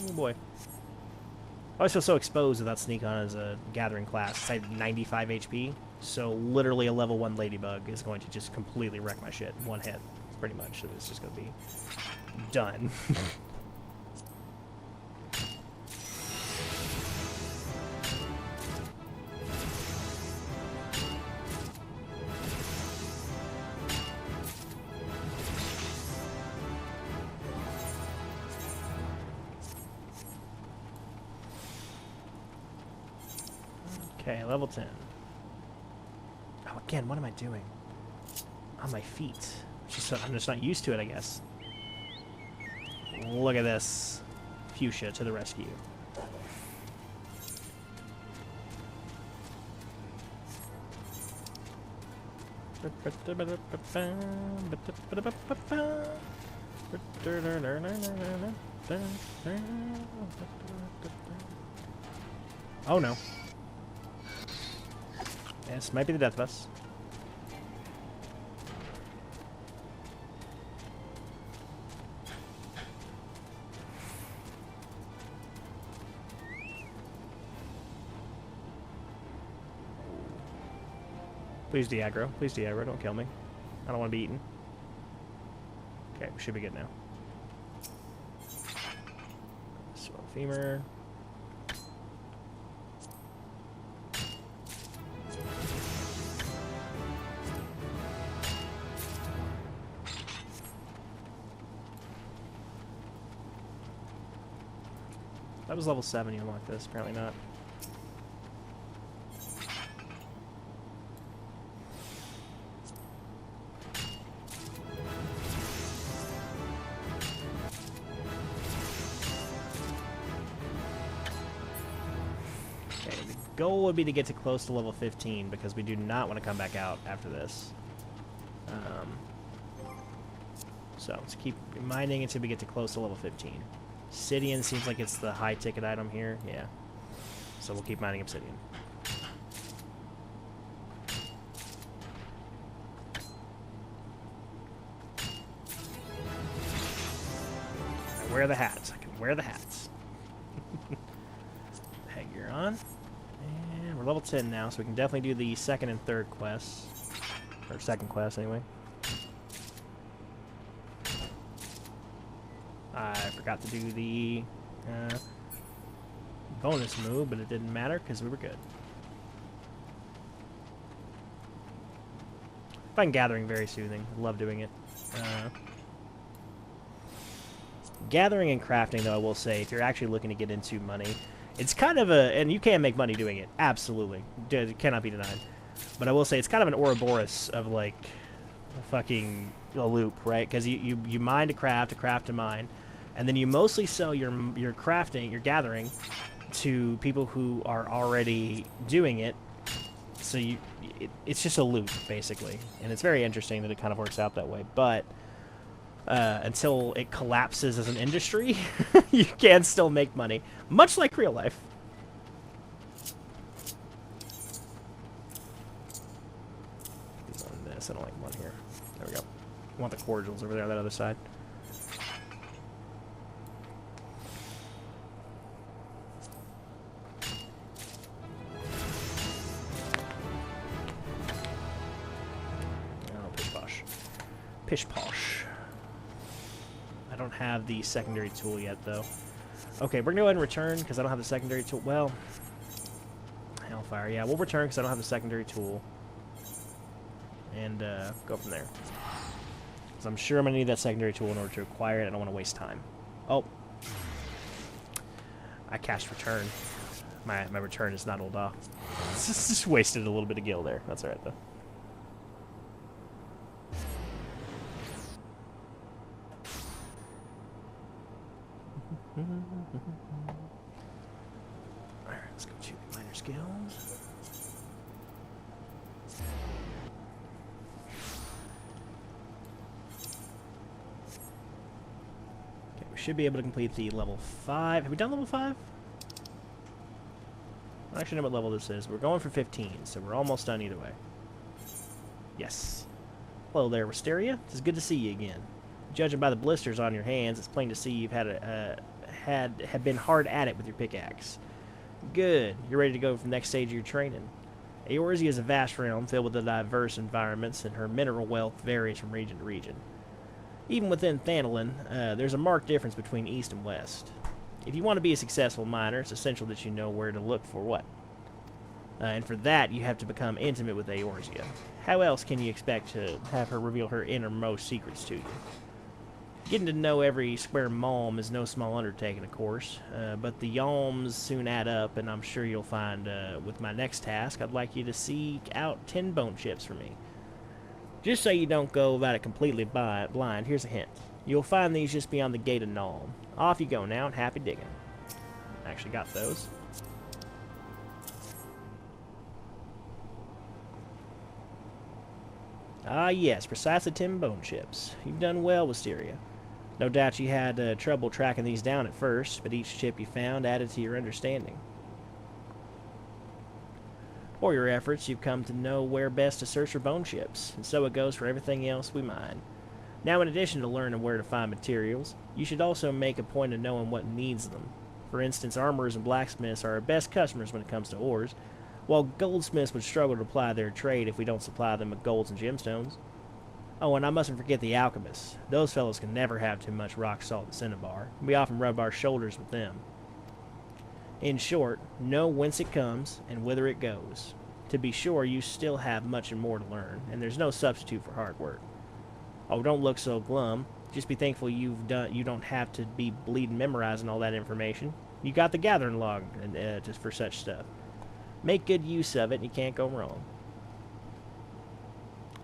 Oh, boy. I always feel so exposed without sneak on as a gathering class. It's like 95 HP, so literally a level 1 ladybug is going to just completely wreck my shit. One hit, pretty much. So it's just going to be done. Okay, level 10. Oh, again, what am I doing? On my feet. I'm just not used to it, I guess. Look at this. Fuchsia to the rescue. Oh no. This might be the death of us. Please de-aggro. Please de-aggro. Don't kill me. I don't want to be eaten. Okay, we should be good now. So, femur. That was level 7, you unlocked this. Apparently not. Okay, the goal would be to get to close to level 15 because we do not want to come back out after this. So let's keep mining until we get to close to level 15. Obsidian seems like it's the high ticket item here. Yeah. So we'll keep mining obsidian. I wear the hats. I can wear the hats. Head gear on. And we're level 10 now, so we can definitely do the second and third quests. Or second quest, anyway. I forgot to do the bonus move, but it didn't matter because we were good. I find gathering very soothing. I love doing it. Gathering and crafting, though, I will say, if you're actually looking to get into money, it's kind of a... And you can make money doing it. Absolutely. It cannot be denied. But I will say, it's kind of an Ouroboros of, like, fucking a loop, right? Because you mine to craft to mine. And then you mostly sell your crafting, your gathering, to people who are already doing it. So it's just a loop, basically. And it's very interesting that it kind of works out that way. But until it collapses as an industry, you can still make money, much like real life. On this, I don't like one here. There we go. I want the cordials over there on that other side. Pish posh. I don't have the secondary tool yet, though. Okay, we're gonna go ahead and return because I don't have the secondary tool. Well, Hellfire. Yeah, we'll return because I don't have the secondary tool, and go from there. Because I'm sure I'm gonna need that secondary tool in order to acquire it. I don't want to waste time. Oh, I cast return. My return is not hold off. Just wasted a little bit of gil there. That's all right though. Alright, let's go to the miner skills. Okay, we should be able to complete the level 5. Have we done level 5? I don't actually know what level this is. We're going for 15, so we're almost done either way. Yes. Hello there, Wisteria. It's good to see you again. Judging by the blisters on your hands, it's plain to see you've have been hard at it with your pickaxe. Good. You're ready to go for the next stage of your training. Eorzea is a vast realm filled with diverse environments, and her mineral wealth varies from region to region. Even within Thanalin, there's a marked difference between east and west. If you want to be a successful miner, it's essential that you know where to look for what. And for that, you have to become intimate with Eorzea. How else can you expect to have her reveal her innermost secrets to you? Getting to know every square malm is no small undertaking, of course, but the yalms soon add up, and I'm sure you'll find with my next task, I'd like you to seek out 10 bone chips for me. Just so you don't go about it completely blind, here's a hint. You'll find these just beyond the gate of Nalm. Off you go now, and happy digging. Actually got those. Ah, yes, precisely 10 bone chips. You've done well, Wisteria. No doubt you had trouble tracking these down at first, but each chip you found added to your understanding. For your efforts, you've come to know where best to search for bone chips, and so it goes for everything else we mine. Now, in addition to learning where to find materials, you should also make a point of knowing what needs them. For instance, armorers and blacksmiths are our best customers when it comes to ores, while goldsmiths would struggle to ply their trade if we don't supply them with golds and gemstones. Oh, and I mustn't forget the alchemists. Those fellows can never have too much rock salt and cinnabar. We often rub our shoulders with them. In short, know whence it comes and whither it goes. To be sure, you still have much and more to learn, and there's no substitute for hard work. Oh, don't look so glum. Just be thankful you don't have to be bleeding memorizing all that information. You got the gathering log just for such stuff. Make good use of it, and you can't go wrong.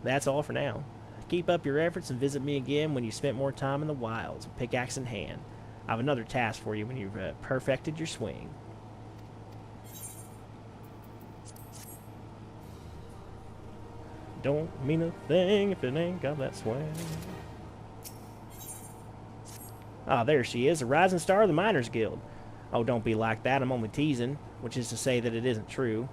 That's all for now. Keep up your efforts and visit me again when you've spent more time in the wilds, pickaxe in hand. I have another task for you when you've perfected your swing. Don't mean a thing if it ain't got that swing. Ah, there she is, the rising star of the Miners Guild. Oh, don't be like that, I'm only teasing, which is to say that it isn't true.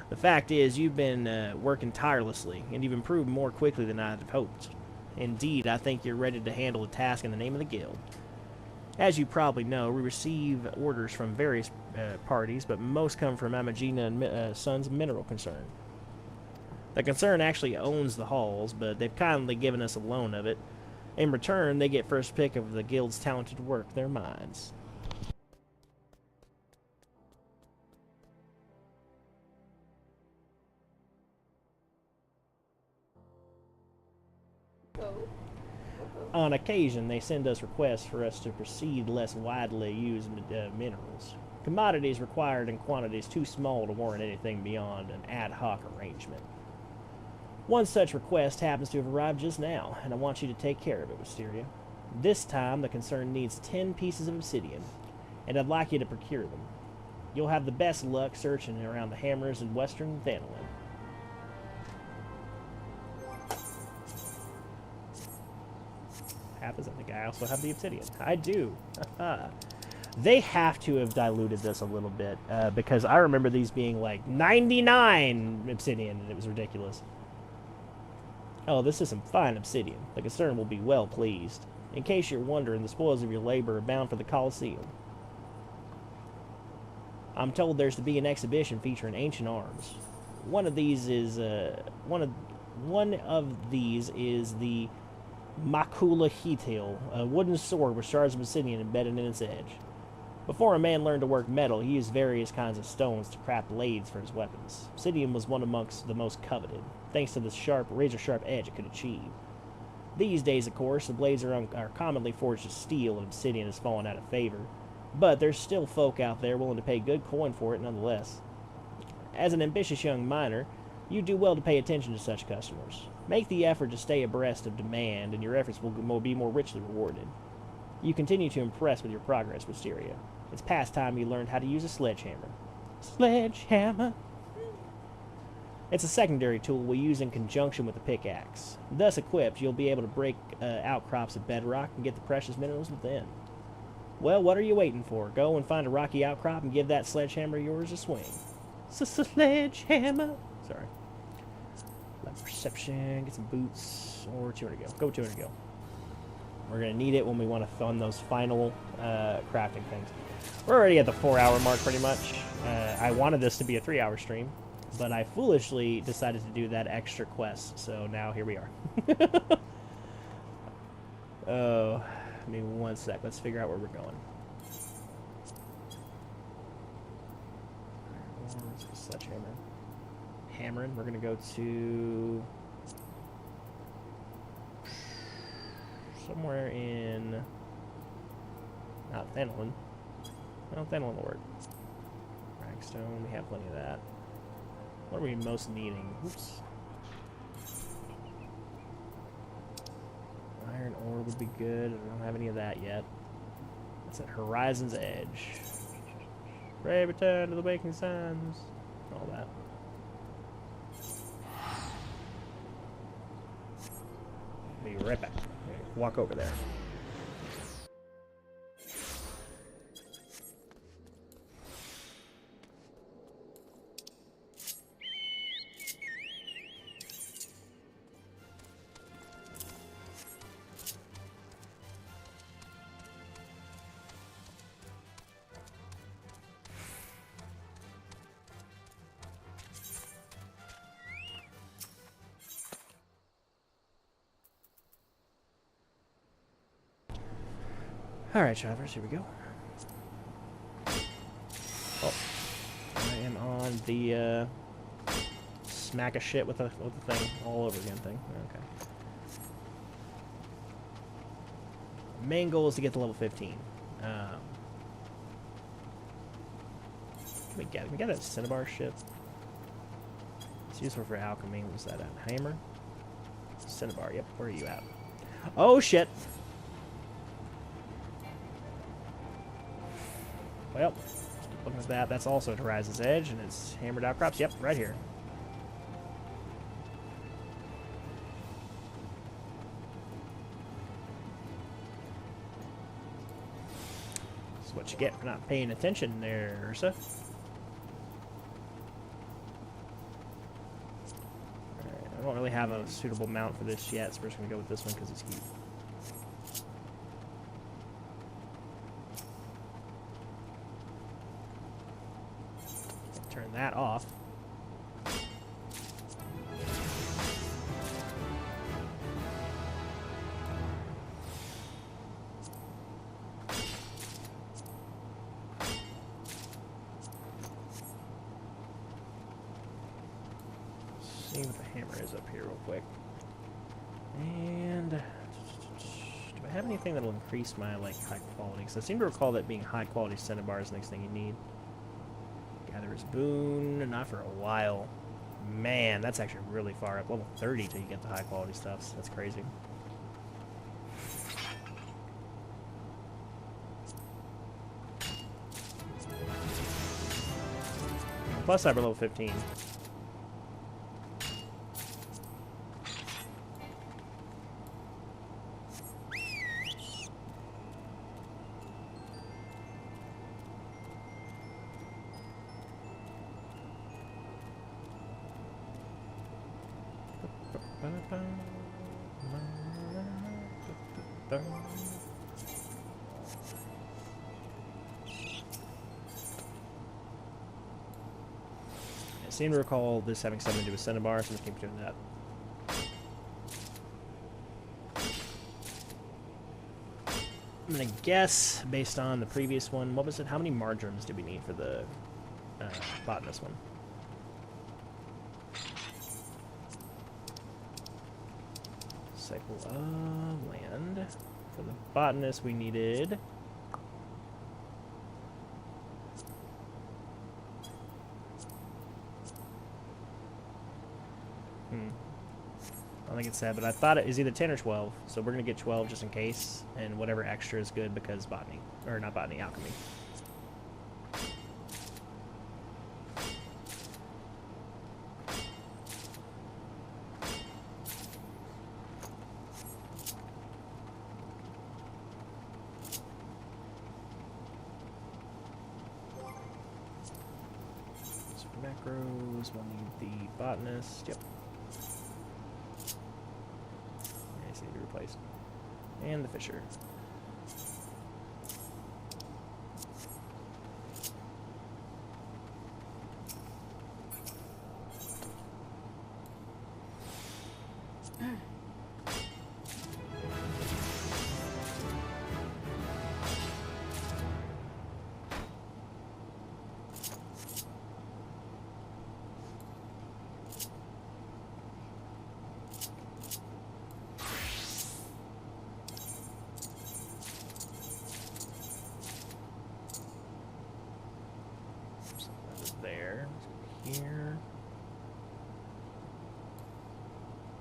The fact is, you've been working tirelessly, and you've improved more quickly than I'd have hoped. Indeed, I think you're ready to handle the task in the name of the guild. As you probably know, we receive orders from various parties, but most come from Amagina and Sons Mineral Concern. The concern actually owns the halls, but they've kindly given us a loan of it. In return, they get first pick of the guild's talented work, their mines. On occasion, they send us requests for us to proceed less widely used minerals. Commodities required in quantities too small to warrant anything beyond an ad hoc arrangement. One such request happens to have arrived just now, and I want you to take care of it, Wisteria. This time, the concern needs 10 pieces of obsidian, and I'd like you to procure them. You'll have the best luck searching around the hammers in western Thanalin. Happens, I think I also have the obsidian. I do. They have to have diluted this a little bit, because I remember these being like 99 obsidian, and it was ridiculous. Oh, this is some fine obsidian. The concern will be well pleased. In case you're wondering, the spoils of your labor are bound for the Colosseum. I'm told there's to be an exhibition featuring ancient arms. One of these is the Makula Heatil, a wooden sword with shards of obsidian embedded in its edge. Before a man learned to work metal, he used various kinds of stones to craft blades for his weapons. Obsidian was one amongst the most coveted, thanks to the razor-sharp edge it could achieve. These days, of course, the blades are commonly forged of steel, and obsidian has fallen out of favor. But there's still folk out there willing to pay good coin for it nonetheless. As an ambitious young miner, you do well to pay attention to such customers. Make the effort to stay abreast of demand, and your efforts will be more richly rewarded. You continue to impress with your progress, Wisteria. It's past time you learned how to use a sledgehammer. Sledgehammer? It's a secondary tool we use in conjunction with the pickaxe. Thus equipped, you'll be able to break outcrops of bedrock and get the precious minerals within. Well, what are you waiting for? Go and find a rocky outcrop and give that sledgehammer of yours a swing. Sledgehammer! Sorry. Left perception, get some boots, or 200 go. Go 200 go. We're going to need it when we want to fund those final crafting things. We're already at the 4-hour mark, pretty much. I wanted this to be a 3-hour stream, but I foolishly decided to do that extra quest, so now here we are. Oh, give me 1 sec. Let's figure out where we're going. Sledgehammer. Hammering. We're going to go to somewhere in... not Thenelin. No, Thenelin will work. Ragstone, we have plenty of that. What are we most needing? Oops. Iron ore would be good. I don't have any of that yet. It's at Horizon's Edge. Pray return to the waking suns. All that. Be right back. Walk over there. Alright, travelers, here we go. Oh. I am on the, smack a shit with the thing all over again thing. Okay. Main goal is to get to level 15. We got that cinnabar shit. It's useful for alchemy. What was that at? Hammer? Cinnabar, yep. Where are you at? Oh, shit! Well, looking at that, that's also at Horizon's Edge, and it's hammered outcrops. Yep, right here. That's what you get for not paying attention there, Eorzea. Alright, I don't really have a suitable mount for this yet, so we're just going to go with this one because it's cute. Turn that off. See what the hammer is up here real quick. And do I have anything that'll increase my like high quality? Because I seem to recall that being high quality cinnabar is the next thing you need. Gatherer's Boon, not for a while. Man, that's actually really far up. Level 30 till you get the high quality stuff. So that's crazy. Plus cyber level 15. I seem to recall this having something to do with cinnabar, so let's keep doing that. I'm gonna guess, based on the previous one, what was it? How many marjorams do we need for the botanist one? Cycle of land. For the botanist, we needed... think it's 7. I thought it was either 10 or 12, so we're going to get 12 just in case, and whatever extra is good because botany. Or not botany, alchemy. So macros, we'll need the botanist. Yep. Need to replace. And the fisher. There. Here.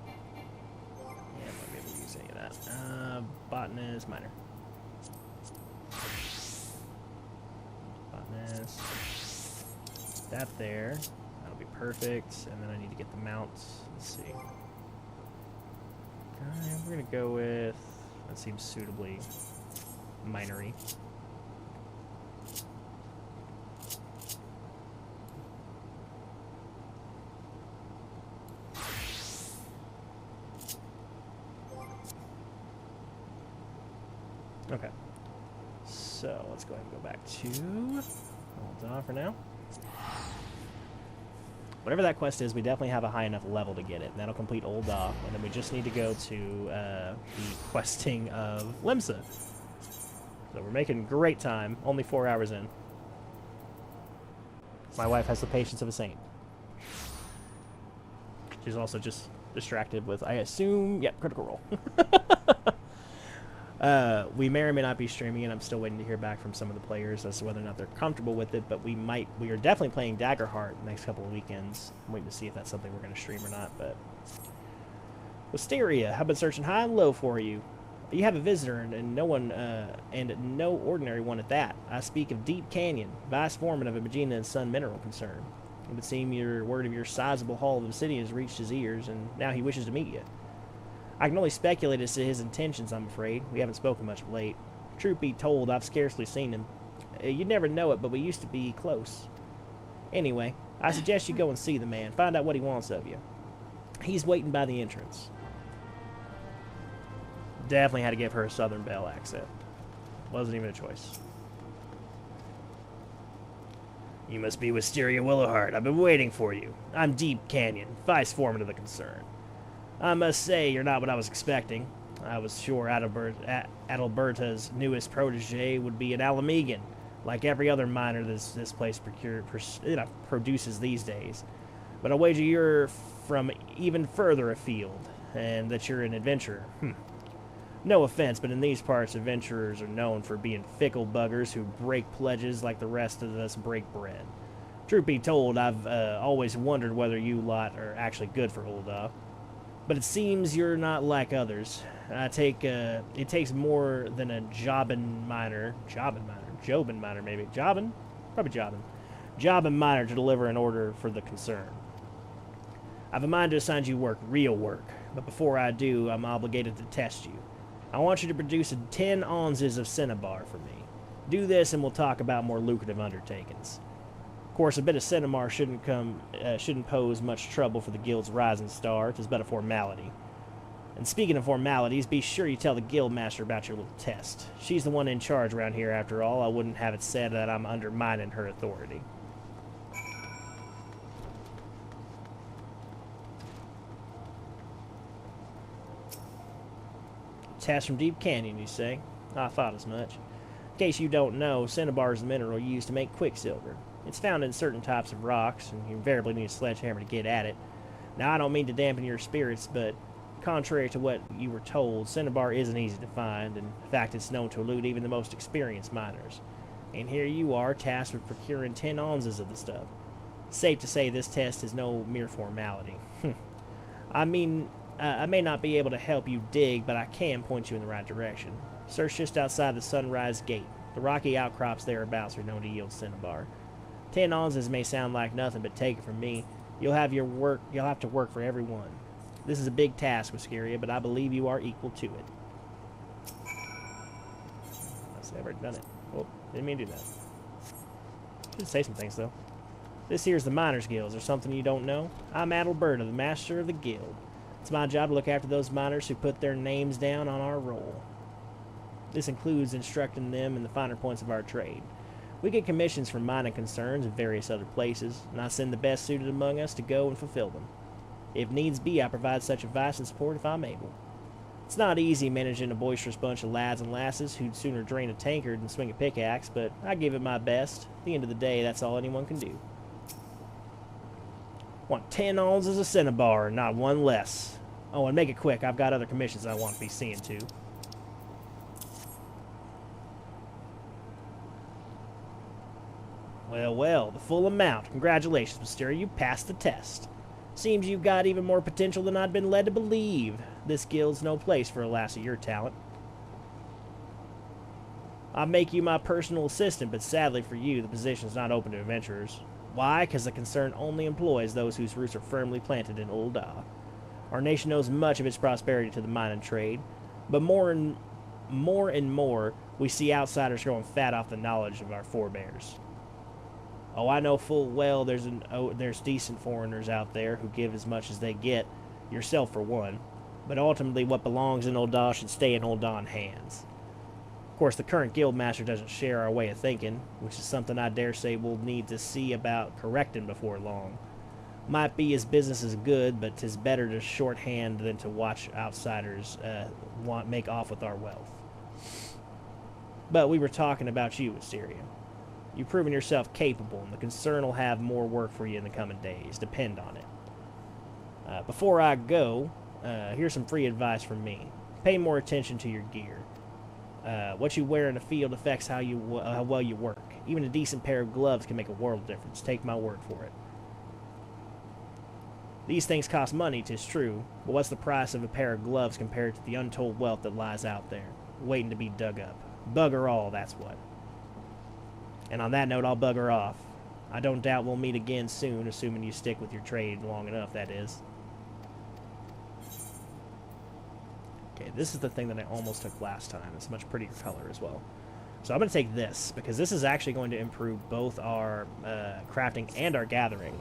Yeah, I'm not going to be able to use any of that. Botanist, miner. Botanist. That there. That'll be perfect. And then I need to get the mounts. Let's see. We're going to go with... That seems suitably minery. Okay, so let's go ahead and go back to hold on for now. Whatever that quest is, we definitely have a high enough level to get it, and that'll complete Old and then we just need to go to the questing of Limsa. So we're making great time, only 4 hours in. My wife has the patience of a saint. She's also just distracted with, I assume, yep, critical role. We may or may not be streaming it. I'm still waiting to hear back from some of the players as to whether or not they're comfortable with it, but we are definitely playing Daggerheart the next couple of weekends. I'm waiting to see if that's something we're going to stream or not, but... Wisteria, I've been searching high and low for you. You have a visitor, and no one, and no ordinary one at that. I speak of Deep Canyon, vice foreman of a Magina and Sun mineral concern. It would seem your word of your sizable haul of obsidian has reached his ears, and now he wishes to meet you. I can only speculate as to his intentions, I'm afraid. We haven't spoken much of late. Truth be told, I've scarcely seen him. You'd never know it, but we used to be close. Anyway, I suggest you go and see the man. Find out what he wants of you. He's waiting by the entrance. Definitely had to give her a Southern Belle accent. Wasn't even a choice. You must be Wisteria Willowheart. I've been waiting for you. I'm Deep Canyon, vice foreman of the concern. I must say, you're not what I was expecting. I was sure Adalberta's newest protege would be an Alamegan, like every other miner this place produces these days. But I wager you're from even further afield, and that you're an adventurer. No offense, but in these parts, adventurers are known for being fickle buggers who break pledges like the rest of us break bread. Truth be told, I've always wondered whether you lot are actually good for Ul'dah. But it seems you're not like others. It takes more than a Jobin miner maybe. Jobin? Probably Jobin. Jobin miner to deliver an order for the concern. I've a mind to assign you work, real work. But before I do, I'm obligated to test you. I want you to produce 10 ounces of cinnabar for me. Do this and we'll talk about more lucrative undertakings. Of course, a bit of cinnabar shouldn't pose much trouble for the guild's rising star. It is but a formality. And speaking of formalities, be sure you tell the guild master about your little test. She's the one in charge around here, after all. I wouldn't have it said that I'm undermining her authority. Test from Deep Canyon, you say? I thought as much. In case you don't know, cinnabar is the mineral used to make quicksilver. It's found in certain types of rocks, and you invariably need a sledgehammer to get at it. Now, I don't mean to dampen your spirits, but contrary to what you were told, cinnabar isn't easy to find, and in fact it's known to elude even the most experienced miners. And here you are, tasked with procuring 10 ounces of the stuff. Safe to say this test is no mere formality. I mean, I may not be able to help you dig, but I can point you in the right direction. Search just outside the Sunrise Gate. The rocky outcrops thereabouts are known to yield cinnabar. 10 ounces may sound like nothing, but take it from me, you'll have to work for every one. This is a big task, Wisteria, but I believe you are equal to it. I've never done it. Oh, didn't mean to do that. Should say some things, though. This here's the Miners' Guild. Is there something you don't know? I'm Adalberta, the master of the guild. It's my job to look after those miners who put their names down on our roll. This includes instructing them in the finer points of our trade. We get commissions from mining concerns and various other places, and I send the best suited among us to go and fulfill them. If needs be, I provide such advice and support if I'm able. It's not easy managing a boisterous bunch of lads and lasses who'd sooner drain a tankard than swing a pickaxe, but I give it my best. At the end of the day, that's all anyone can do. Want 10 ounces of cinnabar, not one less. Oh, and make it quick. I've got other commissions I want to be seeing to. Well, well, the full amount. Congratulations, Mysteria. You passed the test. Seems you've got even more potential than I'd been led to believe. This guild's no place for a lass of your talent. I'll make you my personal assistant, but sadly for you, the position's not open to adventurers. Why? Because the concern only employs those whose roots are firmly planted in Ul'dah. Our nation owes much of its prosperity to the mining trade, but more and more, we see outsiders growing fat off the knowledge of our forebears. Oh, I know full well there's decent foreigners out there who give as much as they get, yourself for one, but ultimately what belongs in Ul'dah should stay in Ul'dah hands. Of course, the current guildmaster doesn't share our way of thinking, which is something I dare say we'll need to see about correcting before long. Might be his business is good, but 'tis better to shorthand than to watch outsiders make off with our wealth. But we were talking about you, Wisteria. You've proven yourself capable, and the concern will have more work for you in the coming days. Depend on it. Before I go, here's some free advice from me. Pay more attention to your gear. What you wear in the field affects how well you work. Even a decent pair of gloves can make a world of difference. Take my word for it. These things cost money, 'tis true, but what's the price of a pair of gloves compared to the untold wealth that lies out there, waiting to be dug up? Bugger all, that's what. And on that note, I'll bugger off. I don't doubt we'll meet again soon, assuming you stick with your trade long enough, that is. Okay, this is the thing that I almost took last time. It's a much prettier color as well. So I'm going to take this, because this is actually going to improve both our crafting and our gathering.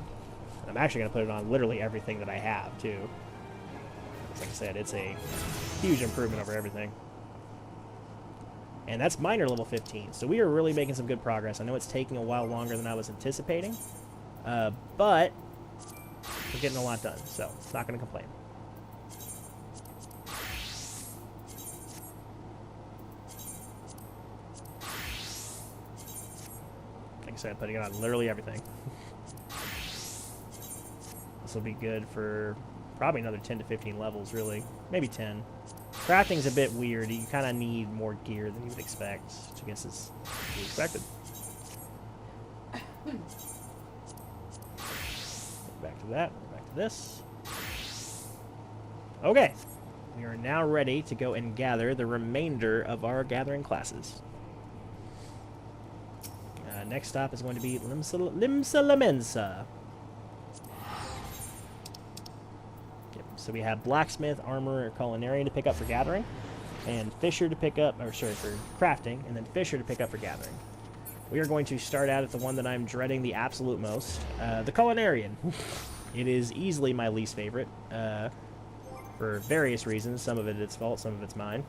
And I'm actually going to put it on literally everything that I have, too. Like I said, it's a huge improvement over everything. And that's miner level 15, so we are really making some good progress. I know it's taking a while longer than I was anticipating, but we're getting a lot done, so not going to complain. Like I said, putting it on literally everything. This will be good for probably another 10 to 15 levels, really. Maybe 10. Crafting's a bit weird. You kind of need more gear than you would expect, which I guess is to be expected. Back to that. Back to this. Okay. We are now ready to go and gather the remainder of our gathering classes. Next stop is going to be Limsa. So we have Blacksmith, Armor, or Culinarian to pick up for gathering, and Fisher to pick up, or sorry, for crafting, and then Fisher to pick up for gathering. We are going to start out at the one that I'm dreading the absolute most, the Culinarian. It is easily my least favorite, for various reasons. Some of it its fault, some of it's mine.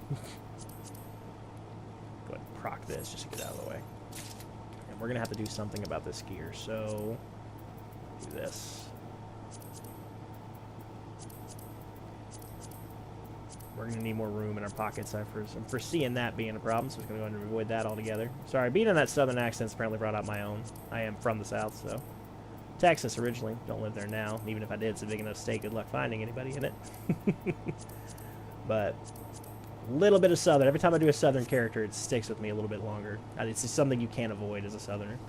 Go ahead and proc this just to get out of the way. And we're going to have to do something about this gear, so do this. We're going to need more room in our pockets. I'm foreseeing that being a problem, so I'm going to go ahead and avoid that altogether. Sorry, being in that southern accent's apparently brought out my own. I am from the south, so. Texas originally. Don't live there now. Even if I did, it's a big enough state. Good luck finding anybody in it. But a little bit of southern. Every time I do a southern character, it sticks with me a little bit longer. It's just something you can't avoid as a southerner.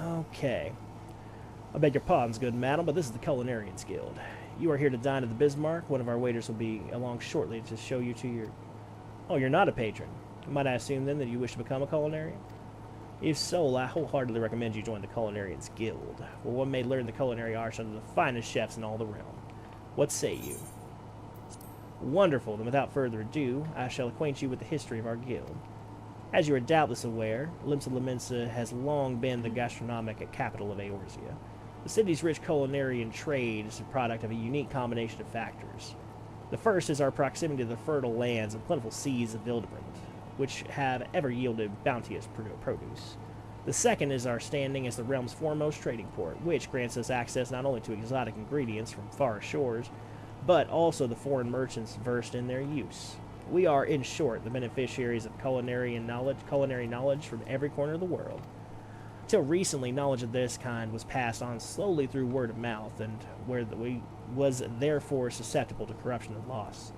Okay. I beg your pardons, good madam, but this is the Culinarians Guild. You are here to dine at the Bismarck. One of our waiters will be along shortly to show you to your... Oh, you're not a patron. Might I assume, then, that you wish to become a culinarian? If so, I wholeheartedly recommend you join the Culinarians Guild, where one may learn the culinary arts under the finest chefs in all the realm. What say you? Wonderful. Then without further ado, I shall acquaint you with the history of our guild. As you are doubtless aware, Limsa has long been the gastronomic capital of Eorzea. The city's rich culinary trade is a product of a unique combination of factors. The first is our proximity to the fertile lands and plentiful seas of Vildebrand, which have ever yielded bounteous produce. The second is our standing as the realm's foremost trading port, which grants us access not only to exotic ingredients from far shores, but also the foreign merchants versed in their use. We are, in short, the beneficiaries of culinary knowledge from every corner of the world. Until recently, knowledge of this kind was passed on slowly through word of mouth, and we was therefore susceptible to corruption and loss.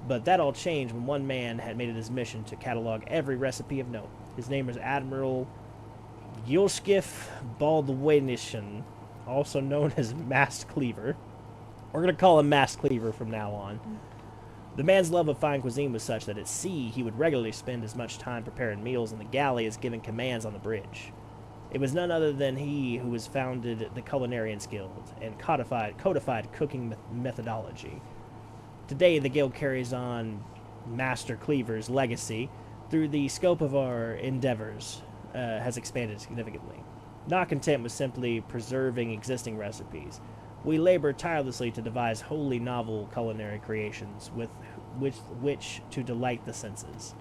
But that all changed when one man had made it his mission to catalog every recipe of note. His name was Admiral Gilskif Baldwinishan, also known as Masked Cleaver. We're going to call him Masked Cleaver from now on. The man's love of fine cuisine was such that at sea he would regularly spend as much time preparing meals in the galley as giving commands on the bridge. It was none other than he who was founded the Culinarians Guild and codified cooking methodology. Today, the guild carries on Master Cleaver's legacy through the scope of our endeavors has expanded significantly. Not content with simply preserving existing recipes, we labor tirelessly to devise wholly novel culinary creations with which to delight the senses.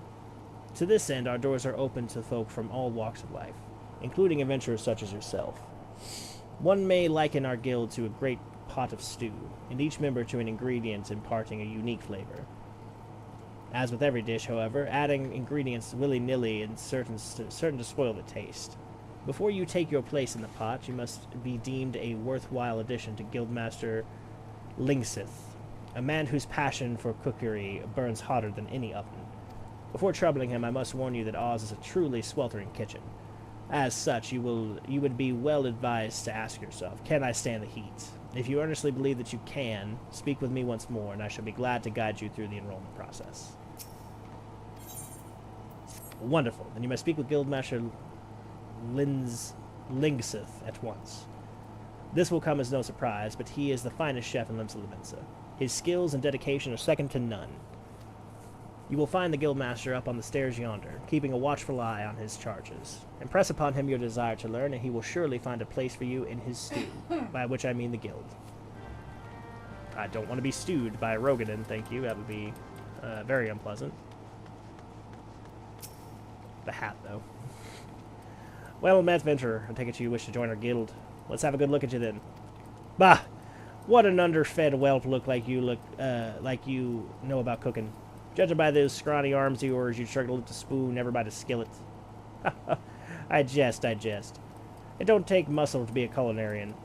To this end, our doors are open to folk from all walks of life, including adventurers such as yourself. One may liken our guild to a great pot of stew, and each member to an ingredient imparting a unique flavor. As with every dish, however, adding ingredients willy-nilly is certain to spoil the taste. Before you take your place in the pot, you must be deemed a worthwhile addition to Guildmaster Lingsith, a man whose passion for cookery burns hotter than any oven. Before troubling him, I must warn you that Oz is a truly sweltering kitchen. As such, you would be well advised to ask yourself, can I stand the heat? If you earnestly believe that you can, speak with me once more, and I shall be glad to guide you through the enrollment process. Wonderful. Then you must speak with Guildmaster Lingsith at once. This will come as no surprise, but he is the finest chef in Limsa. His skills and dedication are second to none. You will find the Guildmaster up on the stairs yonder, keeping a watchful eye on his charges. Impress upon him your desire to learn, and he will surely find a place for you in his stew, by which I mean the guild. I don't want to be stewed by Rogadan, thank you. That would be very unpleasant. The hat, though. Well, Matt Venturer, I take it you wish to join our guild. Let's have a good look at you then. Bah! What an underfed whelp like you know about cooking. Judging by those scrawny arms of yours, you'd struggle to lift a spoon, never mind a skillet. I jest. It don't take muscle to be a culinarian.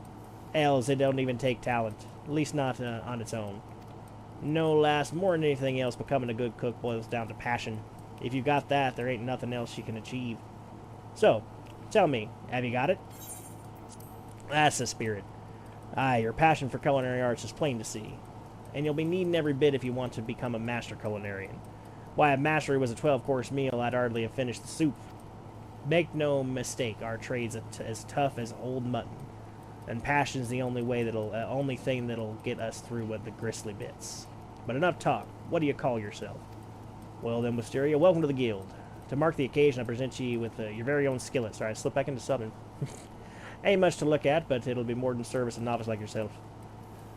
Else, it don't even take talent. At least not on its own. No, lass, more than anything else, becoming a good cook boils down to passion. If you got that, there ain't nothing else you can achieve. So, tell me, have you got it? That's the spirit. Aye, your passion for culinary arts is plain to see. And you'll be needing every bit if you want to become a master culinarian. Why, if mastery was a 12-course meal, I'd hardly have finished the soup. Make no mistake, our trade's as tough as old mutton. And passion's the only thing that'll get us through with the gristly bits. But enough talk. What do you call yourself? Well then, Wisteria, welcome to the guild. To mark the occasion, I present you with your very own skillet. Sorry, I slipped back into Southern. Ain't much to look at, but it'll be more than service a novice like yourself.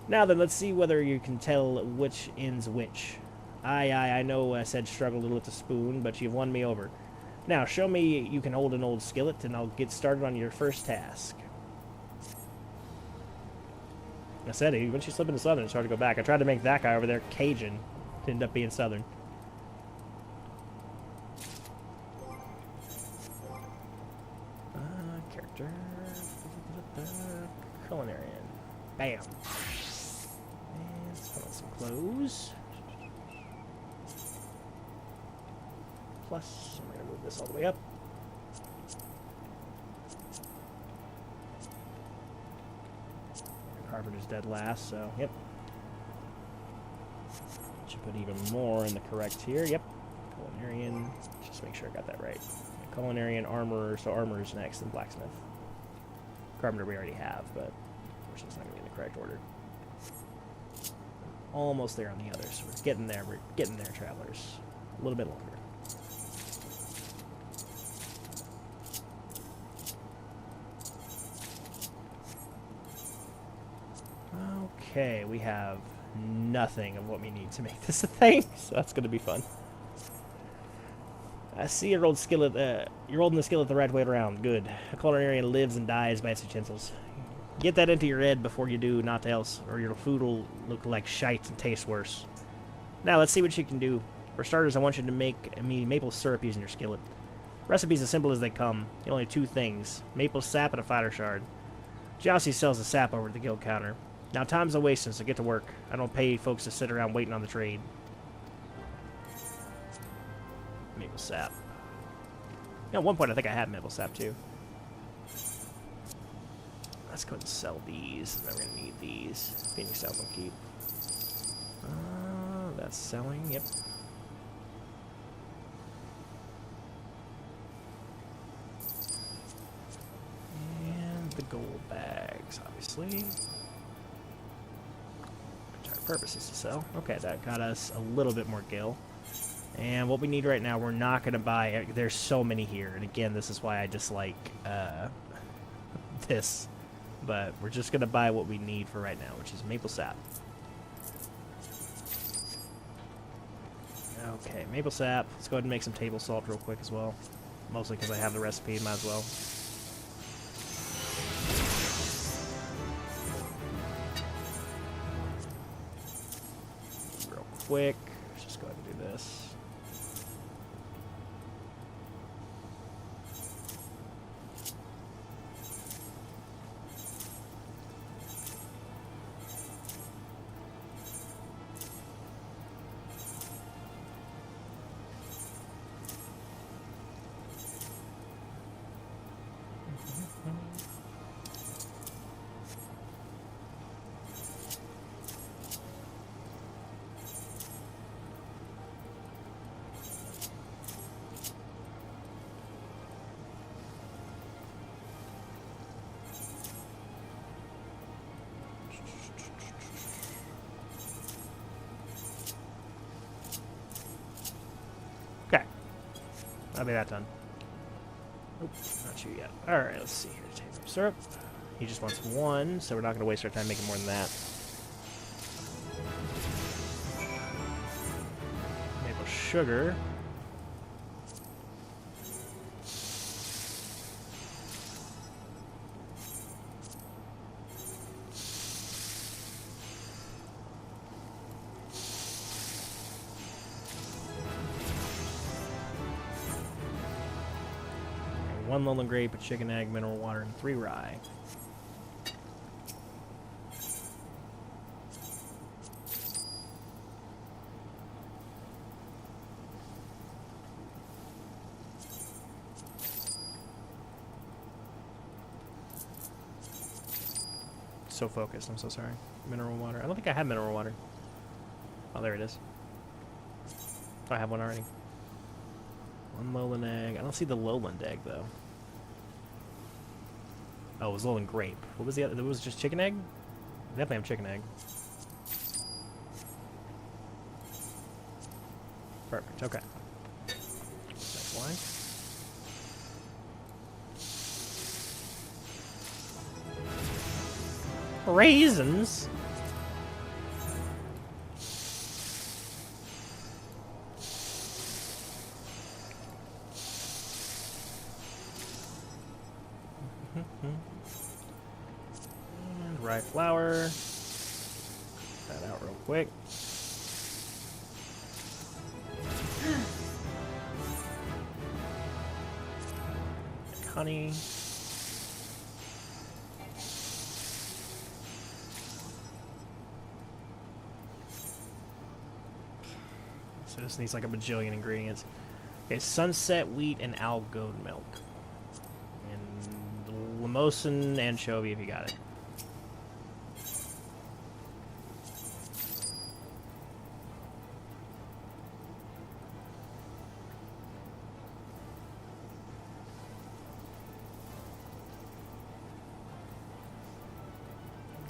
Now then, let's see whether you can tell which ends which. Aye, I know I said struggle a little with the spoon, but you've won me over. Now, show me you can hold an old skillet, and I'll get started on your first task. I said it, once you slip into Southern, it's hard to go back. I tried to make that guy over there Cajun. It ended up being Southern. Character. Culinarian. Bam. And let's put on some clothes. Plus, I'm going to move this all the way up. Carpenter's dead last, so yep. Should put even more in the correct here. Yep. Culinarian. Just make sure I got that right. Culinarian, armorer, so armorer is next, and blacksmith. Carpenter we already have, but of course it's not going to be in the correct order. Almost there on the others. We're getting there. We're getting there, travelers. A little bit longer. Okay, we have nothing of what we need to make this a thing, so that's going to be fun. I see your old skillet. You're holding the skillet the right way around. Good. A culinarian lives and dies by its utensils. Get that into your head before you do, not else, or your food will look like shite and taste worse. Now, let's see what you can do. For starters, I want you to make me maple syrup using your skillet. Recipe's as simple as they come. Only 2 things. Maple sap and a fighter shard. Jossie sells the sap over at the guild counter. Now, time's a wasting, so get to work. I don't pay folks to sit around waiting on the trade. Maple sap. You know, at one point, I think I had maple sap, too. Let's go ahead and sell these. And then we're going to need these. Phoenix South will keep. That's selling. Yep. And the gold bags, obviously. Entire purpose is to sell. Okay, that got us a little bit more gil. And what we need right now, we're not going to buy... There's so many here. And again, this is why I dislike this. But we're just going to buy what we need for right now, which is maple sap. Okay, maple sap. Let's go ahead and make some table salt real quick as well. Mostly because I have the recipe, might as well. Real quick. Let's just go ahead and do this. Okay. I'll be that done. Nope, not you yet. Alright, let's see here. Take some syrup. He just wants 1, so we're not going to waste our time making more than that. Maple sugar. One lowland grape, a chicken egg, mineral water, and 3 rye. So focused, I'm so sorry. Mineral water. I don't think I have mineral water. Oh, there it is. I have one already. 1 lowland egg. I don't see the lowland egg, though. Oh, it was lowland grape. What was the other? It was just chicken egg? Definitely have chicken egg. Perfect, okay. Next line. Raisins? And rye flour. Put that out real quick. Honey. So this needs like a bajillion ingredients. Okay, sunset wheat and algoed milk. And Lamosan anchovy if you got it.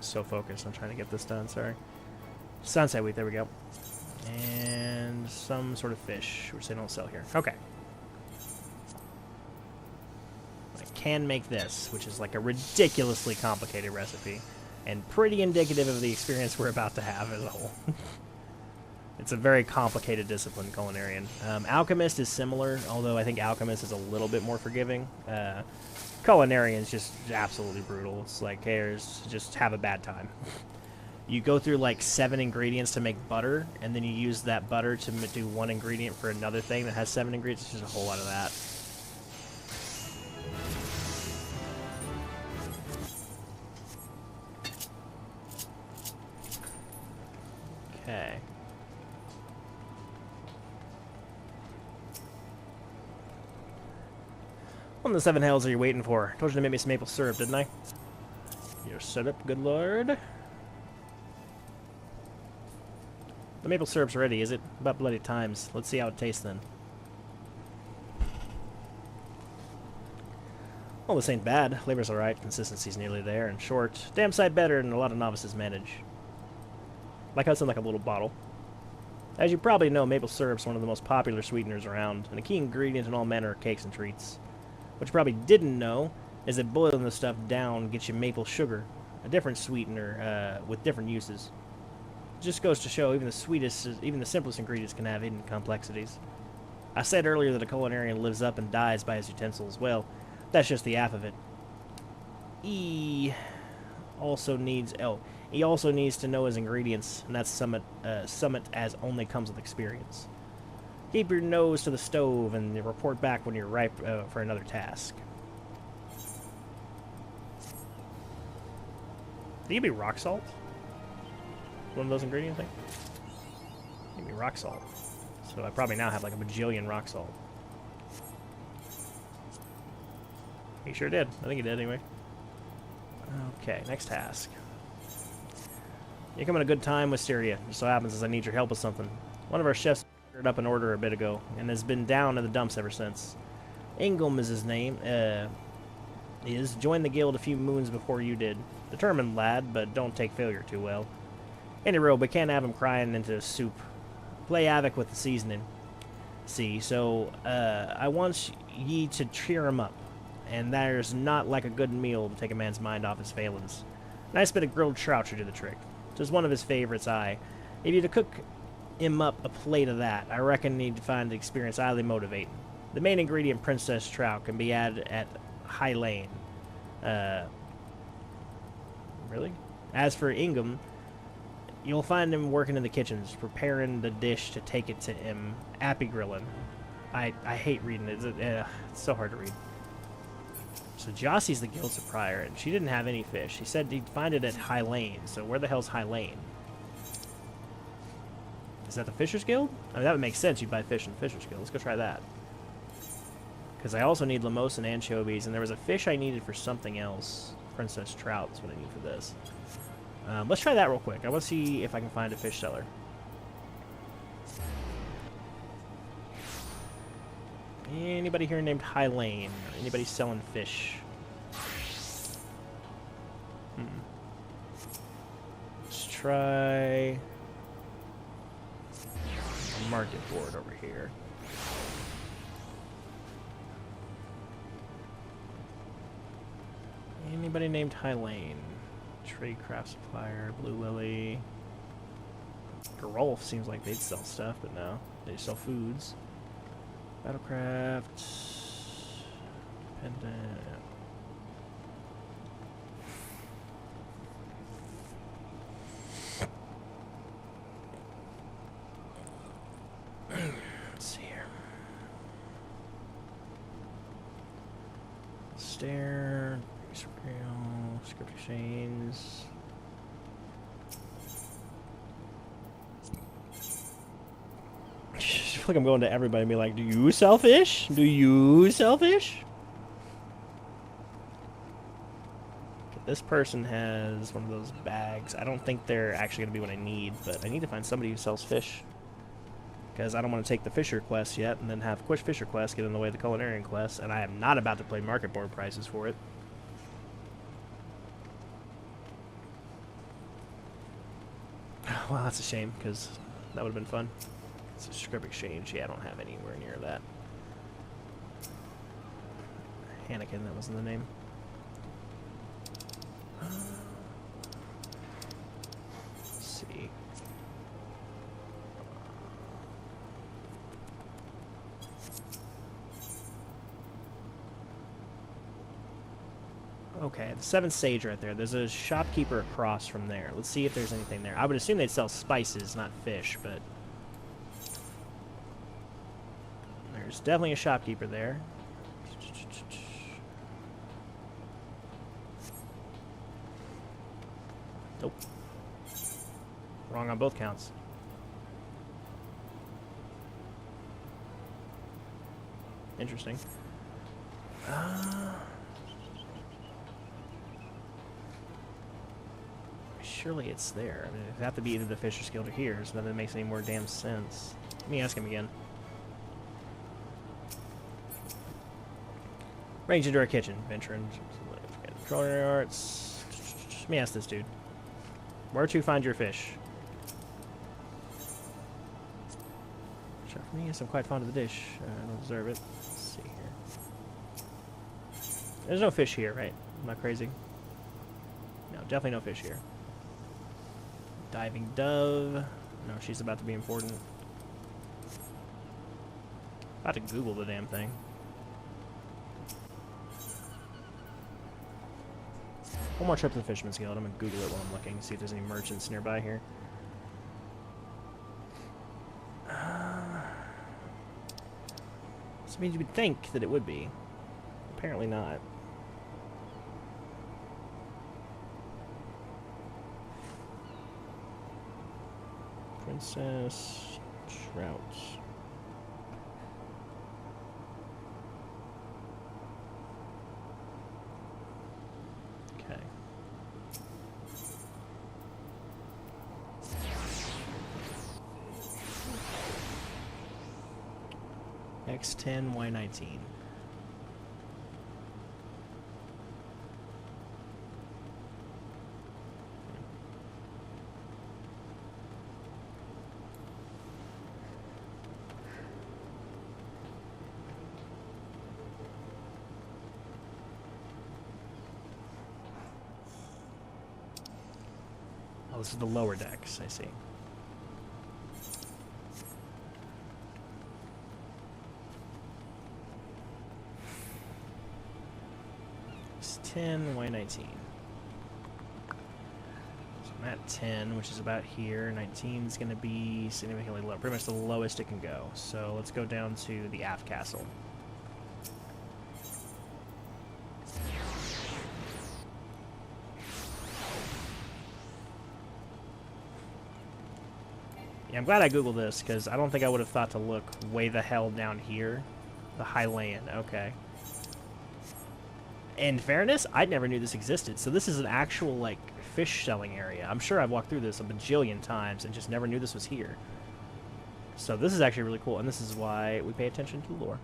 So focused on trying to get this done, sorry. Sunset wheat, there we go. And some sort of fish, which they don't sell here. Okay. I can make this, which is like a ridiculously complicated recipe. And pretty indicative of the experience we're about to have as a whole. It's a very complicated discipline, culinarian. Alchemist is similar, although I think Alchemist is a little bit more forgiving. Culinarian is just absolutely brutal. It's like, hey, just have a bad time. You go through like 7 ingredients to make butter, and then you use that butter to do 1 ingredient for another thing that has 7 ingredients. It's just a whole lot of that. Okay. What in the 7 hells are you waiting for? Told you to make me some maple syrup, didn't I? You're set up, good lord. The maple syrup's ready, is it? About bloody times. Let's see how it tastes then. Well, this ain't bad. Flavor's alright, consistency's nearly there, and short. Damn sight better than a lot of novices manage. Like how it's in like a little bottle. As you probably know, maple syrup's one of the most popular sweeteners around, and a key ingredient in all manner of cakes and treats. What you probably didn't know is that boiling the stuff down gets you maple sugar, a different sweetener with different uses. It just goes to show even the simplest ingredients can have hidden complexities. I said earlier that a culinarian lives up and dies by his utensils. Well, that's just the half of it. He also needs to know his ingredients, and that's summit as only comes with experience. Keep your nose to the stove and report back when you're ripe for another task. Give me rock salt? One of those ingredient things? Give me rock salt. So I probably now have like a bajillion rock salt. He sure did. I think he did anyway. Okay, next task. You come at a good time, Wisteria. Just so happens as I need your help with something. One of our chefs ordered up an order a bit ago, and has been down in the dumps ever since. Endgame is his name. Joined the guild a few moons before you did. Determined lad, but don't take failure too well. Any robe, we can't have him crying into soup. Play havoc with the seasoning. See, so I want ye to cheer him up, and there's not like a good meal to take a man's mind off his failings. Nice bit of grilled trout should do the trick. Just one of his favorites, if you to cook him up a plate of that, I reckon he'd find the experience highly motivating. The main ingredient, princess trout, can be added at High Lane. Really? As for Ingham, you'll find him working in the kitchens, preparing the dish to take it to him. Appy grilling. I hate reading it. It's so hard to read. So Jossie's the guild supplier, and she didn't have any fish. She said he'd find it at High Lane. So where the hell's High Lane? Is that the Fisher's Guild? I mean, that would make sense. You'd buy fish in the Fisher's Guild. Let's go try that. Because I also need Lamos and anchovies, and there was a fish I needed for something else. Princess trout is what I need for this. Let's try that real quick. I want to see if I can find a fish seller. Anybody here named High Lane? Or anybody selling fish? Let's try a market board over here. Anybody named High Lane? Trade craft supplier, Blue Lily. Gerolf seems like they'd sell stuff, but no. They sell foods. Battlecraft. Pendant. Let's see here. Stair. Script exchange. I feel like I'm going to everybody and be like, do you sell fish? Do you sell fish? Okay, this person has one of those bags. I don't think they're actually going to be what I need, but I need to find somebody who sells fish. Because I don't want to take the Fisher quest yet and then have Fisher quest get in the way of the Culinarian quest, and I am not about to play market board prices for it. Well, that's a shame, because that would have been fun. It's a script exchange. Yeah, I don't have anywhere near that. Anakin, that wasn't the name. Let's see. Okay, the 7th stage right there. There's a shopkeeper across from there. Let's see if there's anything there. I would assume they'd sell spices, not fish, but... There's definitely a shopkeeper there. Nope. Wrong on both counts. Interesting. Surely it's there. I mean, it'd have to be either the Fisher's Guild or here, so that makes any more damn sense. Let me ask him again. Range into our kitchen. Veteran. Culinary arts. Let me ask this dude. Where to find your fish? Chef me, yes, I'm quite fond of the dish. I don't deserve it. Let's see here. There's no fish here, right? Am I crazy? No, definitely no fish here. Diving dove. No, she's about to be important. About to Google the damn thing. One more trip to the Fisherman's Guild. I'm going to Google it while I'm looking, see if there's any merchants nearby here. So means you would think that it would be. Apparently not. Princess Trout. Okay. X10, Y19. Oh, this is the lower decks, I see. It's 10, Y19. So I'm at 10, which is about here. 19 is going to be significantly low, pretty much the lowest it can go. So let's go down to the aft castle. Yeah, I'm glad I Googled this, because I don't think I would have thought to look way the hell down here. The Highland, okay. In fairness, I never knew this existed, so this is an actual, like, fish selling area. I'm sure I've walked through this a bajillion times and just never knew this was here. So this is actually really cool, and this is why we pay attention to lore.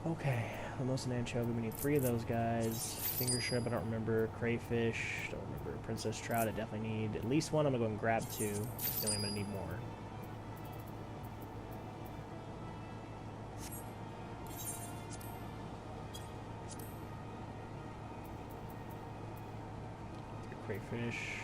Okay, the most an anchovy, we need 3 of those guys. Finger shrimp, I don't remember. Crayfish, don't remember. Princess trout, I definitely need at least 1. I'm gonna go and grab 2. Then I'm gonna need more. Crayfish.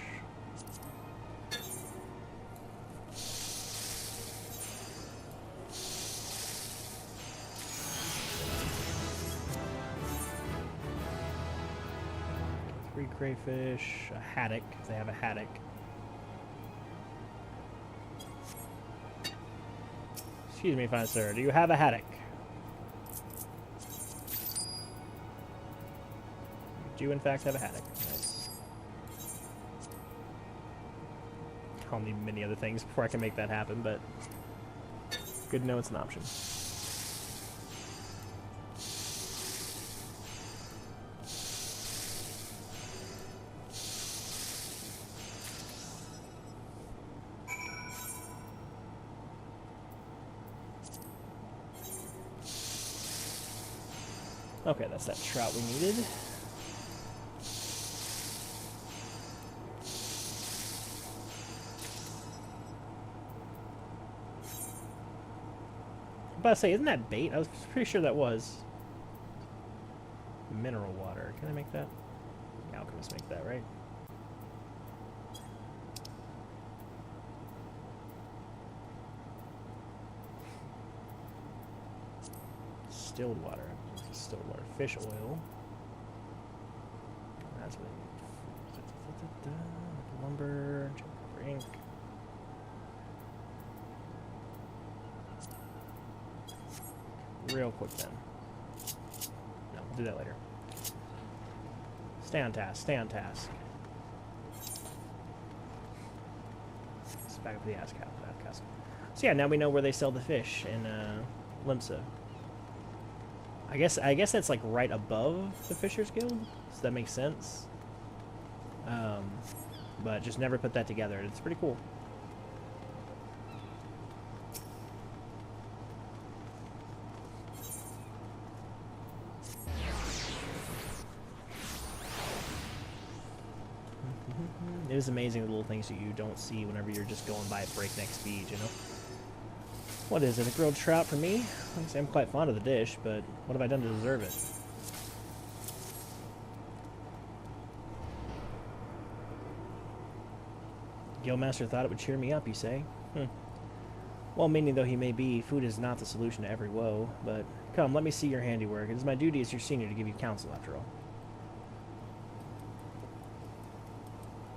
Crayfish, a haddock, if they have a haddock. Excuse me, fine sir, do you have a haddock? You do in fact have a haddock. Nice. I'll need many other things before I can make that happen, but good to know it's an option. Okay, that's that trout we needed. I'm about to say, isn't that bait? I was pretty sure that was. Mineral water. Can I make that? Yeah, alchemists make that, right? Distilled water. Distilled water. Fish oil. That's what I need. Lumber. Copper ink. Real quick then. No, we'll do that later. Stay on task. Stay on task. Let's back up to the outcast. So yeah, now we know where they sell the fish in Limsa. I guess that's like right above the Fishers Guild, so that makes sense. But just never put that together. It's pretty cool. It is amazing the little things that you don't see whenever you're just going by at breakneck speed, you know? What is it, a grilled trout for me? I'm quite fond of the dish, but what have I done to deserve it? Guildmaster thought it would cheer me up, you say? Well-meaning though he may be, food is not the solution to every woe, but come, let me see your handiwork. It is my duty as your senior to give you counsel, after all.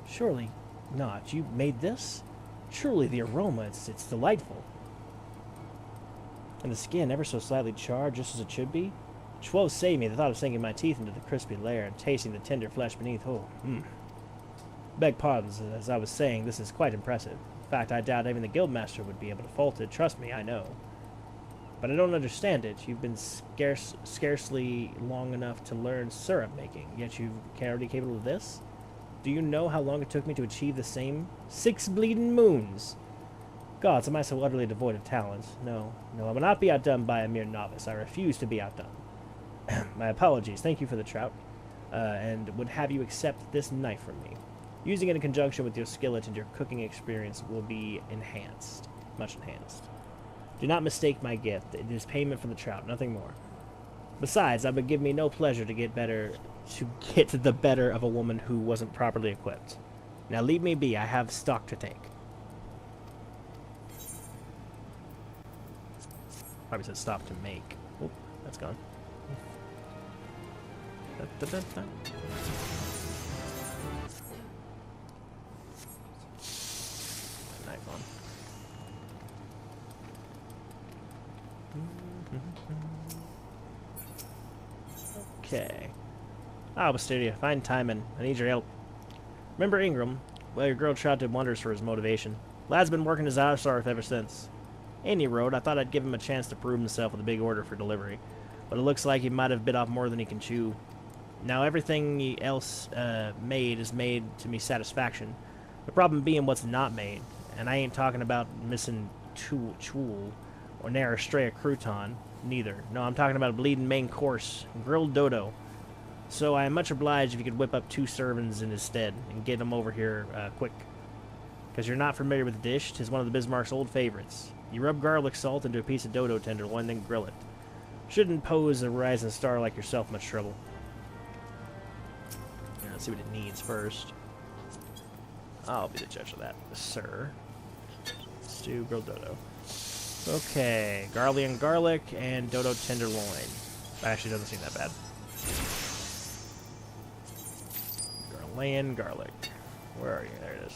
Surely not. You made this? Surely the aroma, it's delightful. And the skin ever so slightly charred, just as it should be. Woes save me, the thought of sinking my teeth into the crispy layer and tasting the tender flesh beneath. Oh, Beg pardons, as I was saying, this is quite impressive. In fact, I doubt even the guildmaster would be able to fault it. Trust me, I know. But I don't understand it. You've been scarcely long enough to learn syrup making, yet you're already capable of this? Do you know how long it took me to achieve the same? 6 bleeding moons! Gods, am I so utterly devoid of talent? No, I will not be outdone by a mere novice. I refuse to be outdone. My apologies. Thank you for the trout, and would have you accept this knife from me. Using it in conjunction with your skillet and your cooking experience will be enhanced. Much enhanced. Do not mistake my gift. It is payment for the trout, nothing more. Besides, it would give me no pleasure to get the better of a woman who wasn't properly equipped. Now leave me be. I have stock to take. Probably said stop to make. Oop, that's gone. Knife on. Okay. Ah, Wisteria, fine timing. I need your help. Remember Ingram? Well, your grilled trout did wonders for his motivation. Lad's been working his ass off ever since. Any road, I thought I'd give him a chance to prove himself with a big order for delivery, but it looks like he might have bit off more than he can chew. Now everything else made is made to me satisfaction. The problem being what's not made, and I ain't talking about missing chool or Eorzea crouton, neither. No, I'm talking about a bleeding main course, grilled dodo. So I am much obliged if you could whip up 2 servants in his stead and get them over here quick. Because you're not familiar with the dish, 'tis one of the Bismarck's old favorites. You rub garlic salt into a piece of dodo tenderloin, then grill it. Shouldn't pose a rising star like yourself much trouble. Yeah, let's see what it needs first. I'll be the judge of that, sir. Stew, grilled dodo. Okay, garlic and dodo tenderloin. That actually doesn't seem that bad. Garlic. Where are you? There it is.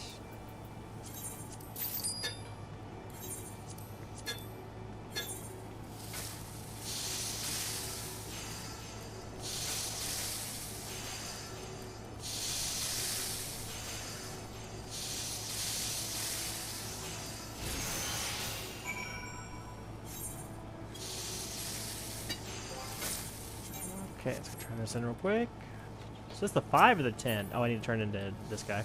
Okay, let's turn this in real quick. Is this the 5 or the 10? Oh, I need to turn into this guy.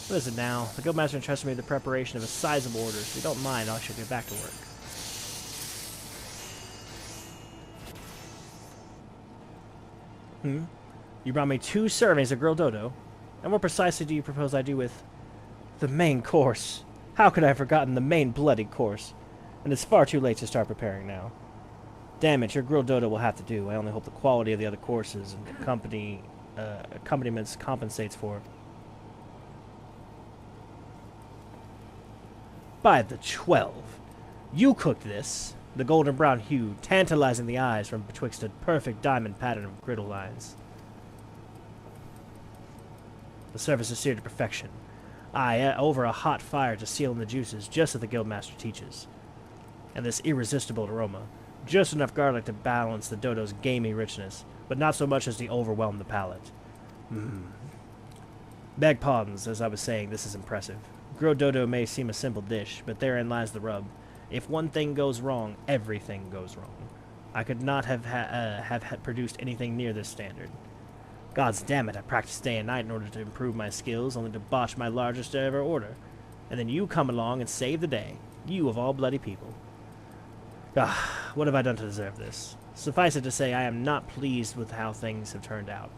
What is it now? The guildmaster entrusted me with the preparation of a sizable order, so if you don't mind, I shall get back to work. Hmm? You brought me 2 servings of grilled dodo. And what precisely do you propose I do with the main course? How could I have forgotten the main bloody course? And it's far too late to start preparing now. Damn it, your grilled dodo will have to do. I only hope the quality of the other courses and accompaniments compensates for. By the 12. You cooked this. The golden brown hue, tantalizing the eyes from betwixt a perfect diamond pattern of griddle lines. The surface is seared to perfection. Aye, over a hot fire to seal in the juices, just as the guildmaster teaches. And this irresistible aroma. Just enough garlic to balance the dodo's gamey richness, but not so much as to overwhelm the palate. Beg pardons, as I was saying, this is impressive. Grilled dodo may seem a simple dish, but therein lies the rub. If one thing goes wrong, everything goes wrong. I could not have produced anything near this standard. Gods damn it, I practiced day and night in order to improve my skills, only to botch my largest ever order. And then you come along and save the day. You of all bloody people. Ah, what have I done to deserve this? Suffice it to say, I am not pleased with how things have turned out.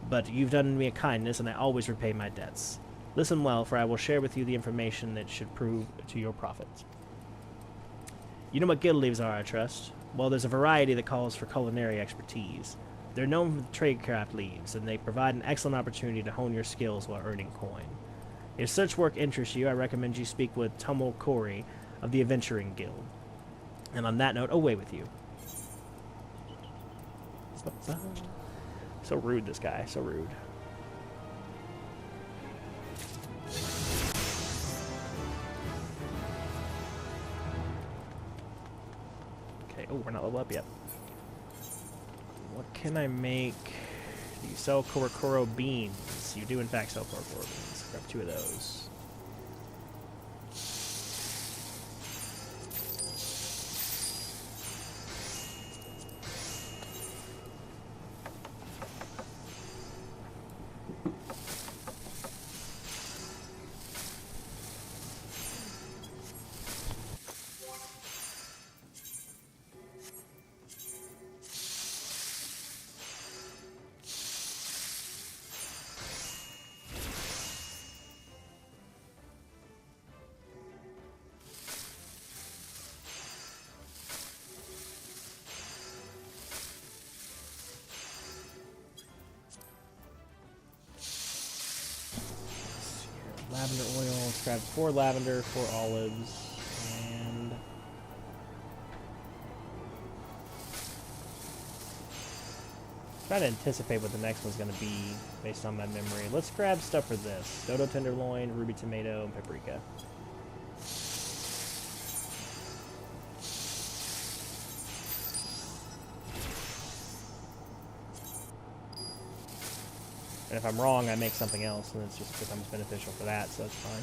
But you've done me a kindness, and I always repay my debts. Listen well, for I will share with you the information that should prove to your profit. You know what guild leaves are, I trust? Well, there's a variety that calls for culinary expertise. They're known for tradecraft leaves, and they provide an excellent opportunity to hone your skills while earning coin. If such work interests you, I recommend you speak with Tumul Kori of the Adventuring Guild. And on that note, away with you. So rude, this guy. So rude. Okay. Oh, we're not level up yet. What can I make? Do you sell Korokoro beans? You do, in fact, sell Korokoro beans. Grab 2 of those. Lavender oil. Let's grab 4 lavender, 4 olives, and try to anticipate what the next one's going to be based on my memory. Let's grab stuff for this: dodo tenderloin, ruby tomato, and paprika. And if I'm wrong, I make something else, and it just becomes beneficial for that, so that's fine.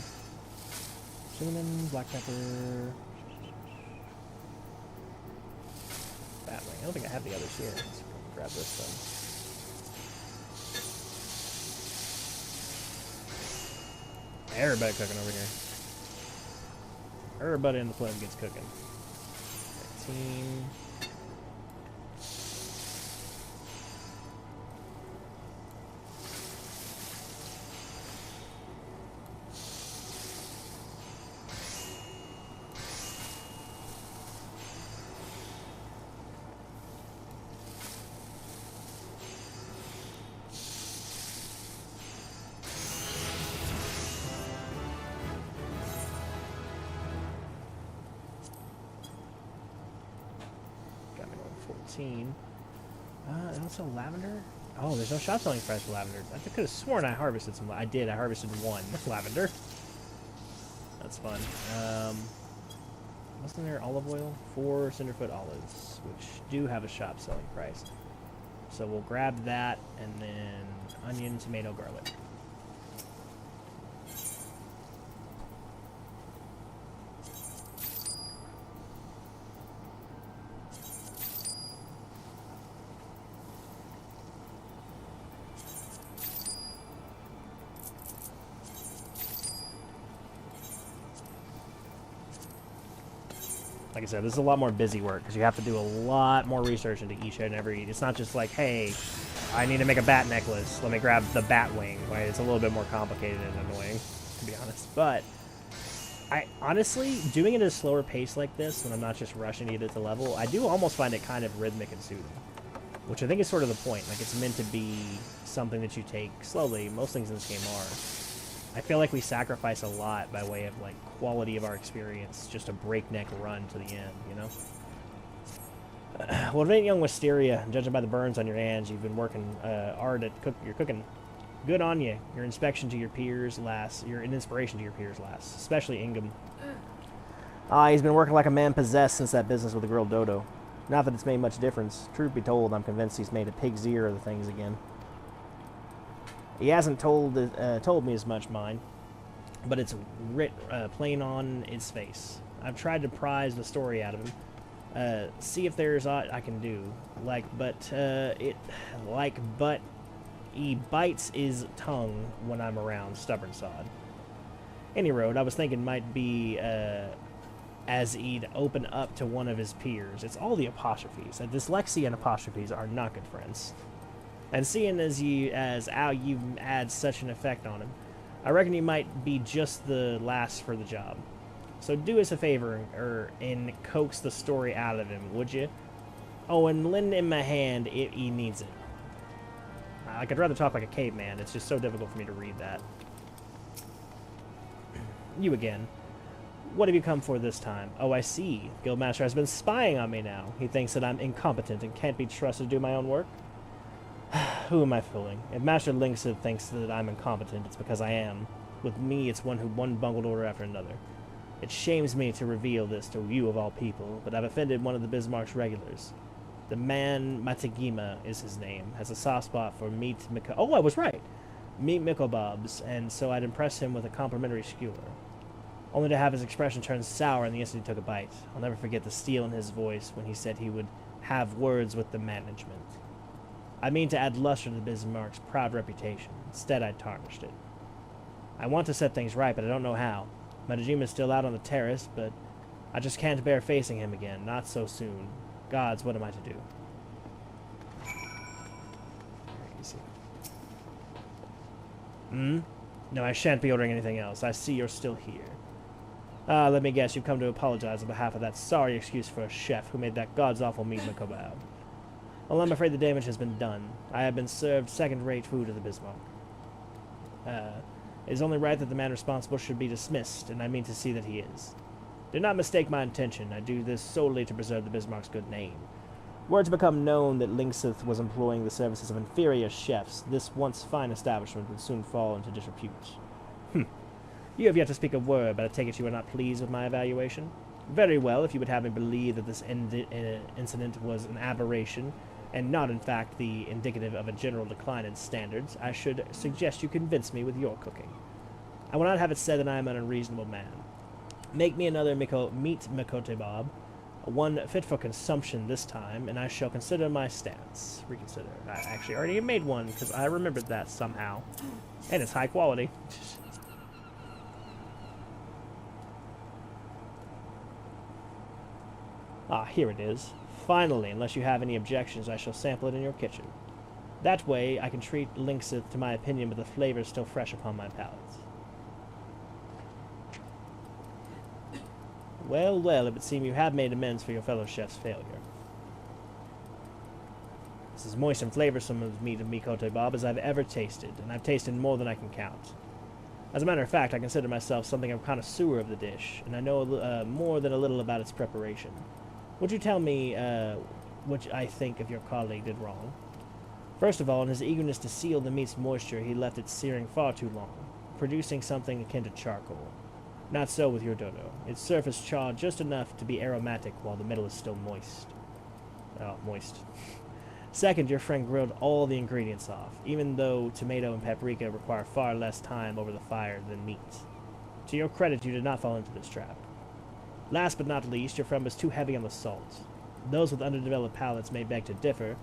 Cinnamon, black pepper. Batwing. I don't think I have the others here. Let's grab this then. Everybody cooking over here. Everybody in the flame gets cooking. 19. That's a lavender? Oh, there's no shop selling price for lavender. I could have sworn I harvested some. I did. I harvested 1 lavender. That's fun. Wasn't there olive oil? 4 cinderfoot olives, which do have a shop selling price. So we'll grab that, and then onion, tomato, garlic. Like I said, this is a lot more busy work because you have to do a lot more research into each and every. It's not just like, hey, I need to make a bat necklace. Let me grab the bat wing. Right? It's a little bit more complicated and annoying, to be honest. But I honestly, doing it at a slower pace like this, when I'm not just rushing to get it to level, I do almost find it kind of rhythmic and soothing. Which I think is sort of the point. Like, it's meant to be something that you take slowly. Most things in this game are. I feel like we sacrifice a lot by way of, like, quality of our experience. Just a breakneck run to the end, you know? Well, young Wisteria, judging by the burns on your hands, you've been working hard at your cooking. Good on you. Your inspection to your peers lasts. You're an inspiration to your peers lasts. Especially Ingham. He's been working like a man possessed since that business with the girl Dodo. Not that it's made much difference. Truth be told, I'm convinced he's made a pig's ear of the things again. He hasn't told me as much, mind, but it's writ plain on his face. I've tried to prise the story out of him, see if there's aught I can do. But he bites his tongue when I'm around, stubborn sod. Any road, I was thinking might be as he'd open up to one of his peers. It's all the apostrophes. And dyslexia and apostrophes are not good friends. And seeing as how you add such an effect on him, I reckon you might be just the last for the job. So do us a favor and coax the story out of him, would you? Oh, and lend him a hand if he needs it. I could rather talk like a caveman. It's just so difficult for me to read that. You again. What have you come for this time? Oh, I see. Guildmaster has been spying on me now. He thinks that I'm incompetent and can't be trusted to do my own work. Who am I fooling? If Master Linksith thinks that I'm incompetent, it's because I am. With me, it's one bungled order after another. It shames me to reveal this to you of all people, but I've offended one of the Bismarck's regulars. The man Matagima is his name, has a soft spot for meat Oh, I was right! Meat Micklebobs, and so I'd impress him with a complimentary skewer. Only to have his expression turn sour in the instant he took a bite. I'll never forget the steel in his voice when he said he would have words with the management. I mean to add luster to Bismarck's proud reputation. Instead, I tarnished it. I want to set things right, but I don't know how. Matajima's still out on the terrace, but I just can't bear facing him again. Not so soon. Gods, what am I to do? Easy. No, I shan't be ordering anything else. I see you're still here. Let me guess, you've come to apologize on behalf of that sorry excuse for a chef who made that god's awful meat macabre. Well, I'm afraid the damage has been done. I have been served second-rate food at the Bismarck. It is only right that the man responsible should be dismissed, and I mean to see that he is. Do not mistake my intention. I do this solely to preserve the Bismarck's good name. Were it to become known that Linksith was employing the services of inferior chefs, this once fine establishment would soon fall into disrepute. You have yet to speak a word, but I take it you are not pleased with my evaluation? Very well, if you would have me believe that this incident was an aberration, and not, in fact, the indicative of a general decline in standards, I should suggest you convince me with your cooking. I will not have it said that I am an unreasonable man. Make me another meat mikote bob, one fit for consumption this time, and I shall consider my stance. Reconsider. I actually already made one, because I remembered that somehow. And it's high quality. Here it is. Finally, unless you have any objections, I shall sample it in your kitchen. That way, I can treat Linksith to my opinion with the flavors still fresh upon my palate. Well, well, it would seem you have made amends for your fellow chef's failure. This is moist and flavorsome of meat of mikote bob as I've ever tasted, and I've tasted more than I can count. As a matter of fact, I consider myself something of a connoisseur of the dish, and I know more than a little about its preparation. Would you tell me what I think of your colleague did wrong? First of all, in his eagerness to seal the meat's moisture, he left it searing far too long, producing something akin to charcoal. Not so with your dodo. Its surface charred just enough to be aromatic while the middle is still moist. Oh, moist. Second, your friend grilled all the ingredients off, even though tomato and paprika require far less time over the fire than meat. To your credit, you did not fall into this trap. Last but not least, your friend was too heavy on the salt. Those with underdeveloped palates may beg to differ,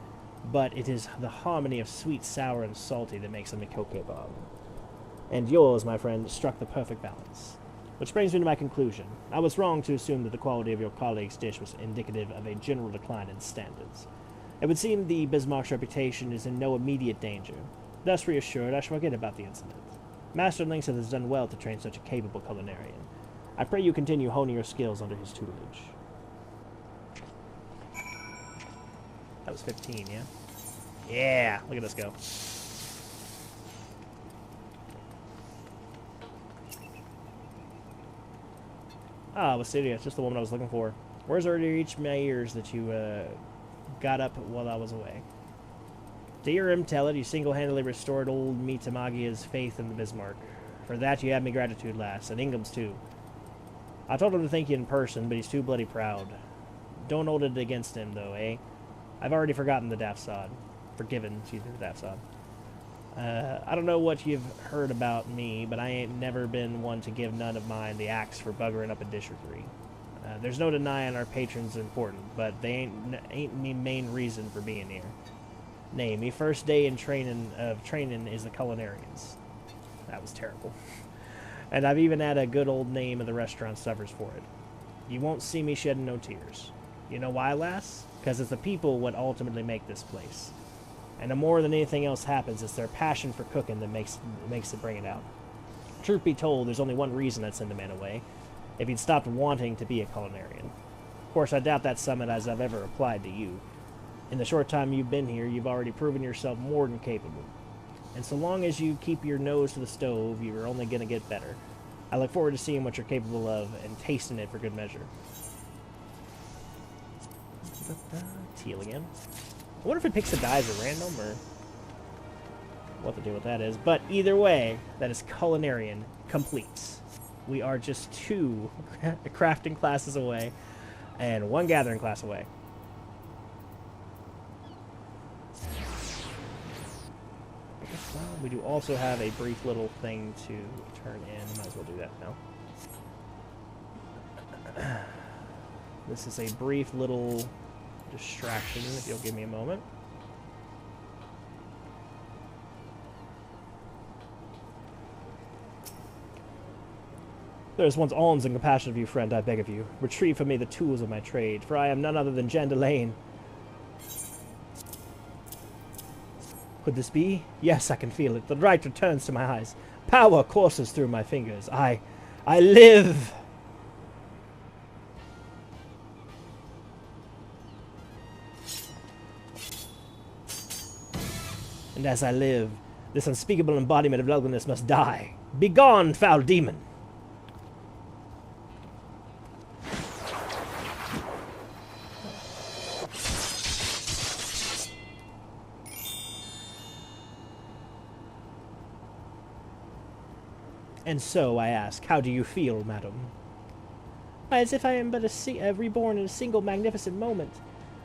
but it is the harmony of sweet, sour, and salty that makes a mikoke bob. And yours, my friend, struck the perfect balance. Which brings me to my conclusion. I was wrong to assume that the quality of your colleague's dish was indicative of a general decline in standards. It would seem the Bismarck's reputation is in no immediate danger. Thus reassured, I shall forget about the incident. Master Lynx has done well to train such a capable culinarian. I pray you continue honing your skills under his tutelage. That was 15, yeah? Yeah, look at us go. Ah, Wasilia, it's just the woman I was looking for. Words already reached my ears that you, got up while I was away. To hear him tell it, you single-handedly restored old Mitamagia's faith in the Bismarck. For that you have me gratitude, lass, and Ingham's too. I told him to thank you in person, but he's too bloody proud. Don't hold it against him, though, eh? I've already forgotten the daft sod. Forgiven, excuse me, the daft sod. I don't know what you've heard about me, but I ain't never been one to give none of mine the axe for buggering up a dish or three. There's no denying our patrons are important, but they ain't me main reason for being here. Nay, me first day in training is the culinarians. That was terrible. And I've even had a good old name of the restaurant suffers for it. You won't see me shedding no tears. You know why, lass? Because it's the people what ultimately make this place. And the more than anything else happens, it's their passion for cooking that makes it bring it out. Truth be told, there's only one reason I'd send the man away. If he'd stopped wanting to be a culinarian. Of course, I doubt that summit as I've ever applied to you. In the short time you've been here, you've already proven yourself more than capable. And so long as you keep your nose to the stove, you're only going to get better. I look forward to seeing what you're capable of and tasting it for good measure. Teal again. I wonder if it picks the dies at random or what the deal with that is. But either way, that is culinarian complete. We are just 2 crafting classes away and 1 gathering class away. Well, we do also have a brief little thing to turn in. Might as well do that now. This is a brief little distraction, if you'll give me a moment. There is one's alms and compassion of you, friend, I beg of you. Retrieve from me the tools of my trade, for I am none other than Jan Delane. Could this be? Yes, I can feel it. The light returns to my eyes. Power courses through my fingers. I live! And as I live, this unspeakable embodiment of ugliness must die. Begone, foul demon! And so, I ask, how do you feel, madam? As if I am but reborn in a single magnificent moment.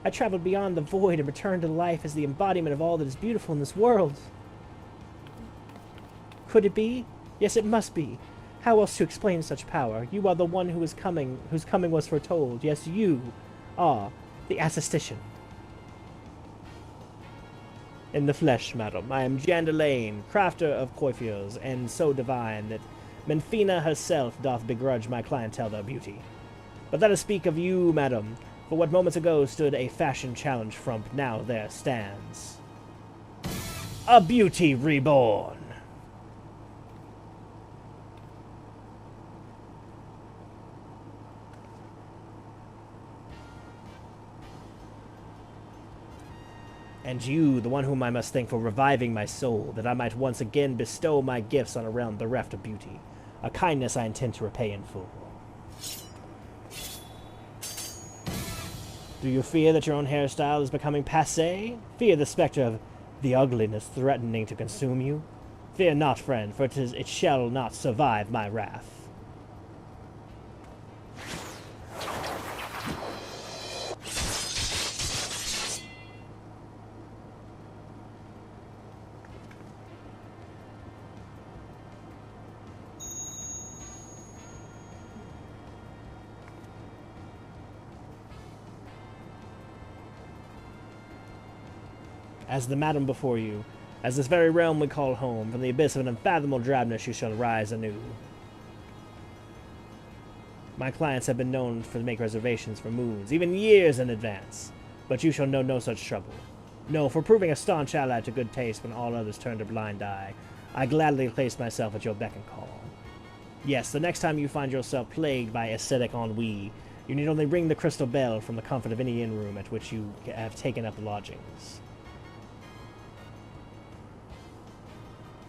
I traveled beyond the void and returned to life as the embodiment of all that is beautiful in this world. Could it be? Yes, it must be. How else to explain such power? You are the one who is coming, whose coming was foretold. Yes, you are the assistician. In the flesh, madam, I am Jan Delane, crafter of coiffures, and so divine that Menfina herself doth begrudge my clientele their beauty. But let us speak of you, madam, for what moments ago stood a fashion challenge frump, now there stands a beauty reborn. And you, the one whom I must thank for reviving my soul, that I might once again bestow my gifts on a realm bereft of beauty, a kindness I intend to repay in full. Do you fear that your own hairstyle is becoming passé? Fear the specter of the ugliness threatening to consume you? Fear not, friend, for it shall not survive my wrath. As the madam before you, as this very realm we call home, from the abyss of an unfathomable drabness you shall rise anew. My clients have been known to make reservations for moons, even years in advance. But you shall know no such trouble. No, for proving a staunch ally to good taste when all others turned a blind eye, I gladly place myself at your beck and call. Yes, the next time you find yourself plagued by aesthetic ennui, you need only ring the crystal bell from the comfort of any inn room at which you have taken up lodgings.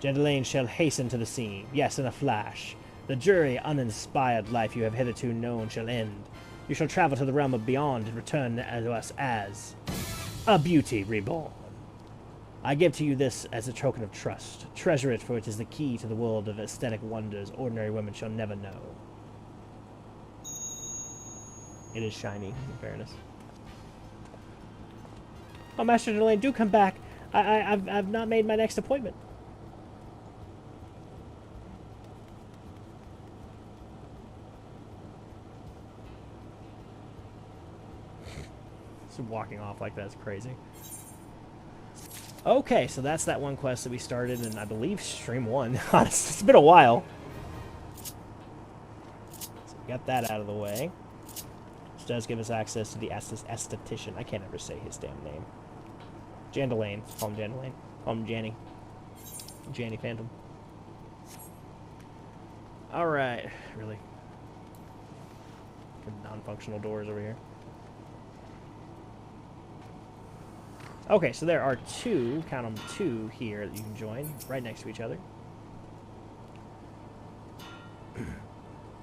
Gentleane shall hasten to the scene, yes, in a flash. The dreary, uninspired life you have hitherto known shall end. You shall travel to the realm of beyond and return to us as a beauty reborn. I give to you this as a token of trust. Treasure it, for it is the key to the world of aesthetic wonders ordinary women shall never know. It is shiny, in fairness. Oh, Master Delane, do come back. I've not made my next appointment. So walking off like that is crazy. Okay, so that's that one quest that we started in, I believe, stream 1. Honestly, it's been a while. So we got that out of the way. Which does give us access to the esthetician. I can't ever say his damn name. Jandalane. Call him Jandalane. Call him Janny. Janny Phantom. Alright. Really. Non-functional doors over here. Okay, so there are two, count them, two here that you can join, right next to each other.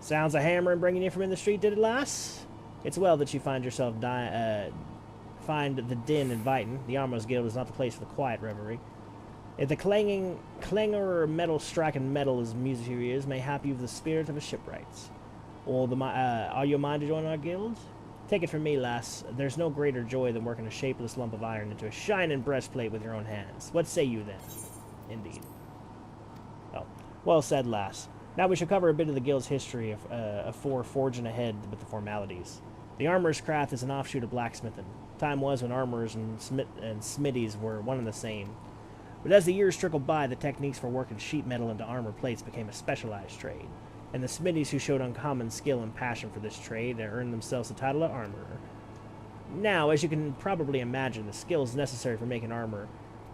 Sounds a hammering bringing you from in the street, did it, lass? It's well that you find yourself find the din inviting. The Armorer's Guild is not the place for the quiet revelry. If the clangor metal striking metal as music here is, mayhap you've the spirit of a shipwright. Or are you a mind to join our guild? Take it from me, lass, there's no greater joy than working a shapeless lump of iron into a shining breastplate with your own hands. What say you, then? Indeed. Oh, well said, lass. Now we shall cover a bit of the guild's history afore forging ahead with the formalities. The armorer's craft is an offshoot of blacksmithing. Time was when armorers and smithies were one and the same. But as the years trickled by, the techniques for working sheet metal into armor plates became a specialized trade. And the smithies who showed uncommon skill and passion for this trade earned themselves the title of armorer. Now, as you can probably imagine, the skills necessary for making armor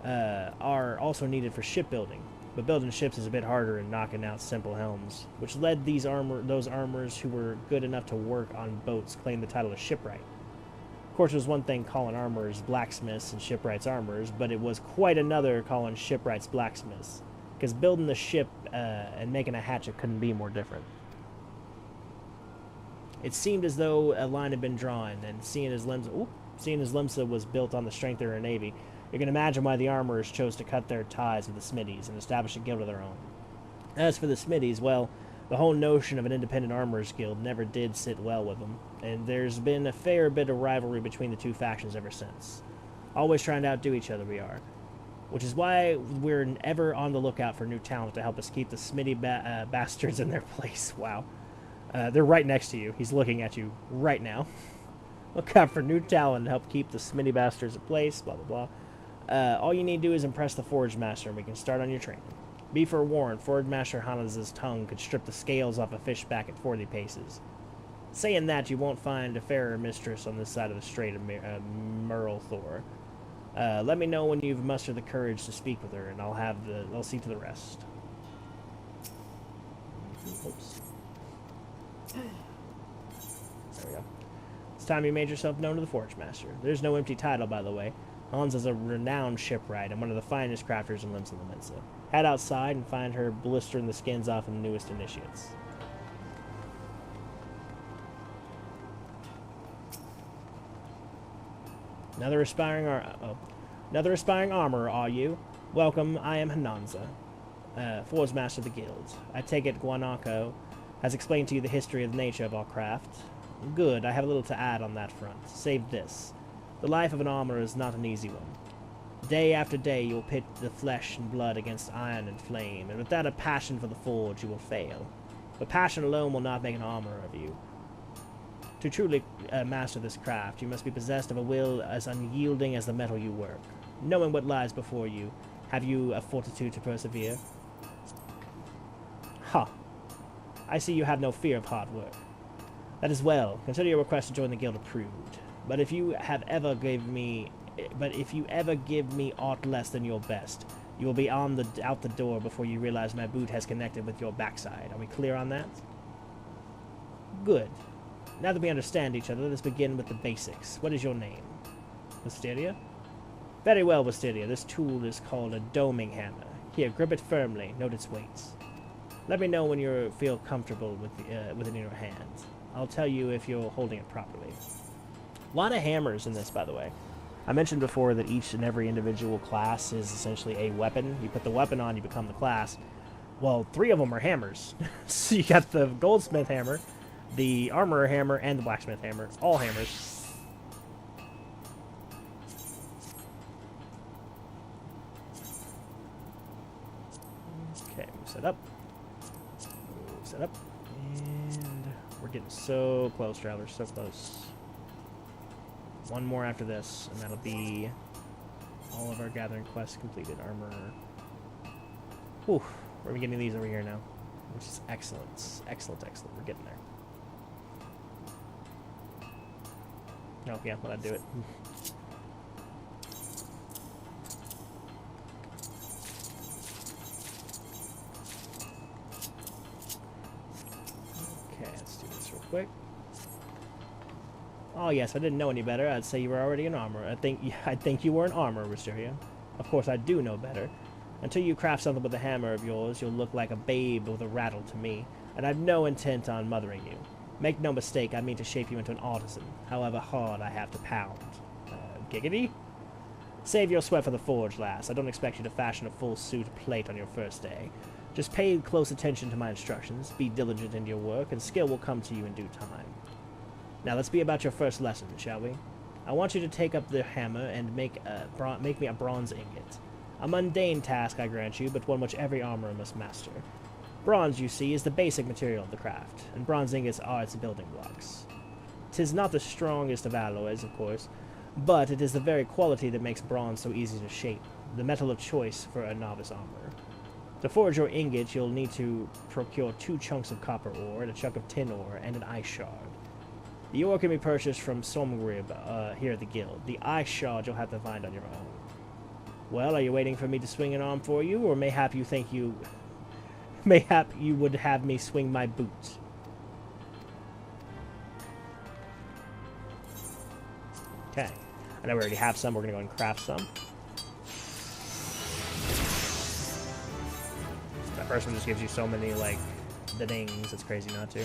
are also needed for shipbuilding, but building ships is a bit harder than knocking out simple helms, which led those armorers who were good enough to work on boats claim the title of shipwright. Of course, it was one thing calling armorers blacksmiths and shipwrights armorers, but it was quite another calling shipwrights blacksmiths. Because building the ship and making a hatchet couldn't be more different. It seemed as though a line had been drawn, and seeing as Limsa was built on the strength of her navy, you can imagine why the armorers chose to cut their ties with the smithies and establish a guild of their own. As for the smithies, well, the whole notion of an independent armorers guild never did sit well with them, and there's been a fair bit of rivalry between the two factions ever since. Always trying to outdo each other, we are. Which is why we're ever on the lookout for new talent to help us keep the smithy bastards in their place. Wow. They're right next to you. He's looking at you right now. Look out for new talent to help keep the smithy bastards in place, blah, blah, blah. All you need to do is impress the Forge Master, and we can start on your training. Be forewarned, Forge Master Hannes' tongue could strip the scales off a fish back at 40 paces. Saying that, you won't find a fairer mistress on this side of the Strait of Merlthor. Let me know when you've mustered the courage to speak with her, and I'll see to the rest. Oops. There we go. It's time you made yourself known to the Forge Master. There's no empty title, by the way. Hans is a renowned shipwright and one of the finest crafters in Limsa Lominsa. Head outside and find her blistering the skins off of the newest initiates. Another aspiring armorer, are you? Welcome, I am Hananza, Forge Master of the Guild. I take it Guanaco has explained to you the history of the nature of our craft. Good, I have a little to add on that front. Save this. The life of an armorer is not an easy one. Day after day you will pit the flesh and blood against iron and flame, and without a passion for the forge you will fail. But passion alone will not make an armorer of you. To truly master this craft, you must be possessed of a will as unyielding as the metal you work. Knowing what lies before you, have you a fortitude to persevere? Ha! I see you have no fear of hard work. That is well. Consider your request to join the guild approved. But if you ever give me aught less than your best, you will be out the door before you realize my boot has connected with your backside. Are we clear on that? Good. Now that we understand each other, let us begin with the basics. What is your name? Wisteria? Very well, Wisteria. This tool is called a doming hammer. Here, grip it firmly. Note its weights. Let me know when you feel comfortable with it in your hands. I'll tell you if you're holding it properly. A lot of hammers in this, by the way. I mentioned before that each and every individual class is essentially a weapon. You put the weapon on, you become the class. Well, 3 of them are hammers. So you got the goldsmith hammer, the armorer hammer, and the blacksmith hammer. All hammers. Okay, move set up. Move set up. And we're getting so close, travelers, so close. One more after this, and that'll be all of our gathering quests completed. Armor. Whew, we're getting these over here now, which is excellent. Excellent, excellent. We're getting there. Oh, yeah, let that do it. Okay, let's do this real quick. Oh yes, if I didn't know any better, I'd say you were already an armorer. I think you were an armorer, Wisteria. Of course, I do know better. Until you craft something with a hammer of yours, you'll look like a babe with a rattle to me, and I've no intent on mothering you. Make no mistake, I mean to shape you into an artisan, however hard I have to pound. Giggity? Save your sweat for the forge, lass. I don't expect you to fashion a full suit of plate on your first day. Just pay close attention to my instructions, be diligent in your work, and skill will come to you in due time. Now let's be about your first lesson, shall we? I want you to take up the hammer and make me a bronze ingot. A mundane task, I grant you, but one which every armorer must master. Bronze, you see, is the basic material of the craft, and bronze ingots are its building blocks. 'Tis not the strongest of alloys, of course, but it is the very quality that makes bronze so easy to shape, the metal of choice for a novice armorer. To forge your ingot, you'll need to procure 2 chunks of copper ore, and a chunk of tin ore, and an ice shard. The ore can be purchased from Somgrib here at the guild. The ice shard you'll have to find on your own. Well, are you waiting for me to swing an arm for you, or mayhap you think mayhap you would have me swing my boot? Okay. I know we already have some. We're going to go and craft some. That first one just gives you so many, like, the dings. It's crazy not to.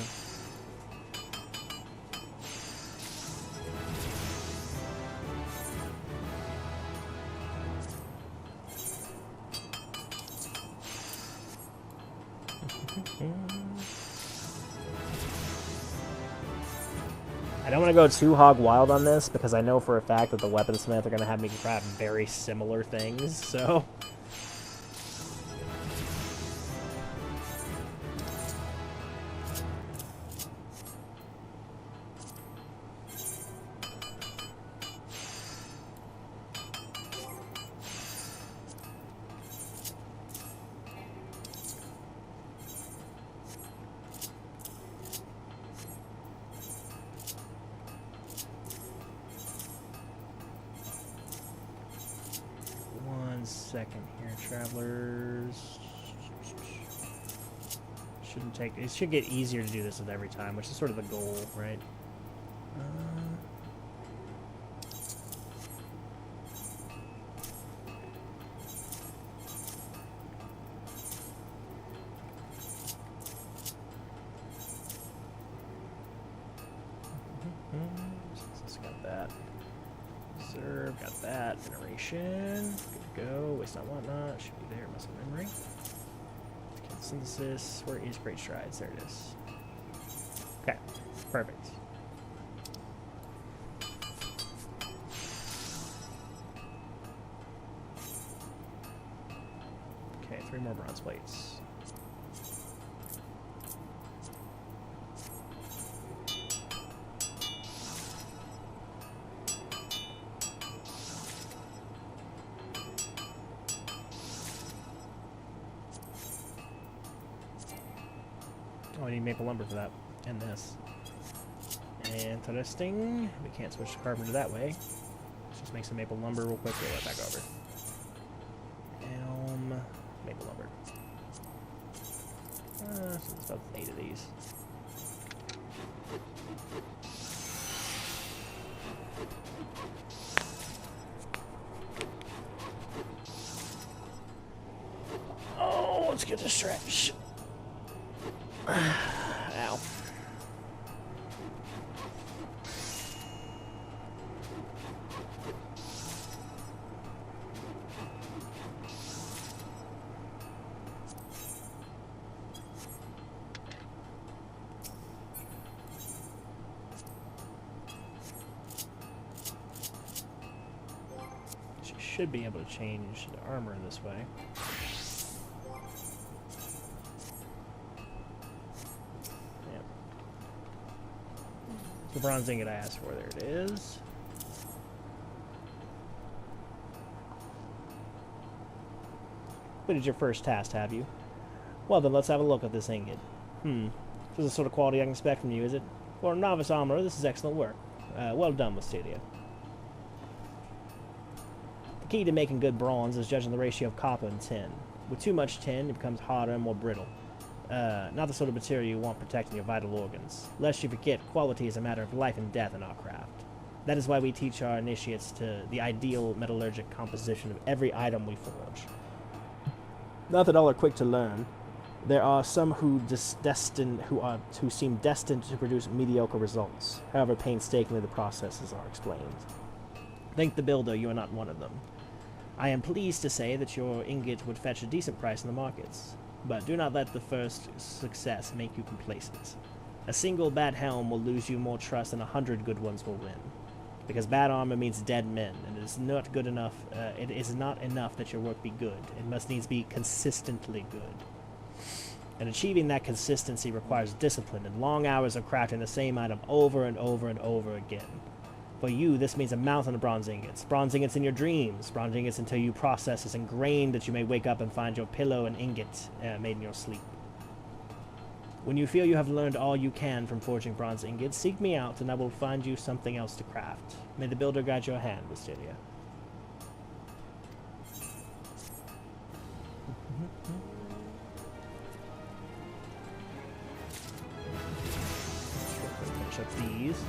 I don't want to go too hog wild on this because I know for a fact that the weaponsmith are going to have me craft very similar things, so... Second here, travelers. Shouldn't take. It should get easier to do this with every time, which is sort of the goal, right? Let's got that. Reserve, got that. Veneration. Go, waste not, want not, should be there, muscle memory. Synthesis, where is Great Strides? There it is. Okay, perfect. Okay, 3 more bronze plates. Oh, I need maple lumber for that. And this. Interesting. We can't switch to carpenter that way. Let's just make some maple lumber real quick. We'll right back over. Elm, maple lumber. So it's about 8 of these. Oh, let's get the stretch. Ow. Should be able to change the armor this way. Yep. The bronze ingot I asked for, there it is. Completed your first task, have you? Well then, let's have a look at this ingot. This is the sort of quality I can expect from you, is it? For a novice armorer, this is excellent work. Well done, Wisteria. The key to making good bronze is judging the ratio of copper and tin. With too much tin, it becomes harder and more brittle. Not the sort of material you want protecting your vital organs. Lest you forget, quality is a matter of life and death in our craft. That is why we teach our initiates to the ideal metallurgic composition of every item we forge. Not that all are quick to learn. There are some who seem destined to produce mediocre results, however painstakingly the processes are explained. Thank the builder, you are not one of them. I am pleased to say that your ingot would fetch a decent price in the markets, but do not let the first success make you complacent. A single bad helm will lose you more trust than 100 good ones will win, because bad armor means dead men, and it is not good enough. It is not enough that your work be good; it must needs be consistently good. And achieving that consistency requires discipline and long hours of crafting the same item over and over and over again. For you, this means a mountain of bronze ingots in your dreams, bronze ingots until you process is ingrained that you may wake up and find your pillow and ingot made in your sleep. When you feel you have learned all you can from forging bronze ingots, seek me out and I will find you something else to craft. May the builder guide your hand, Wisteria. Finish up these.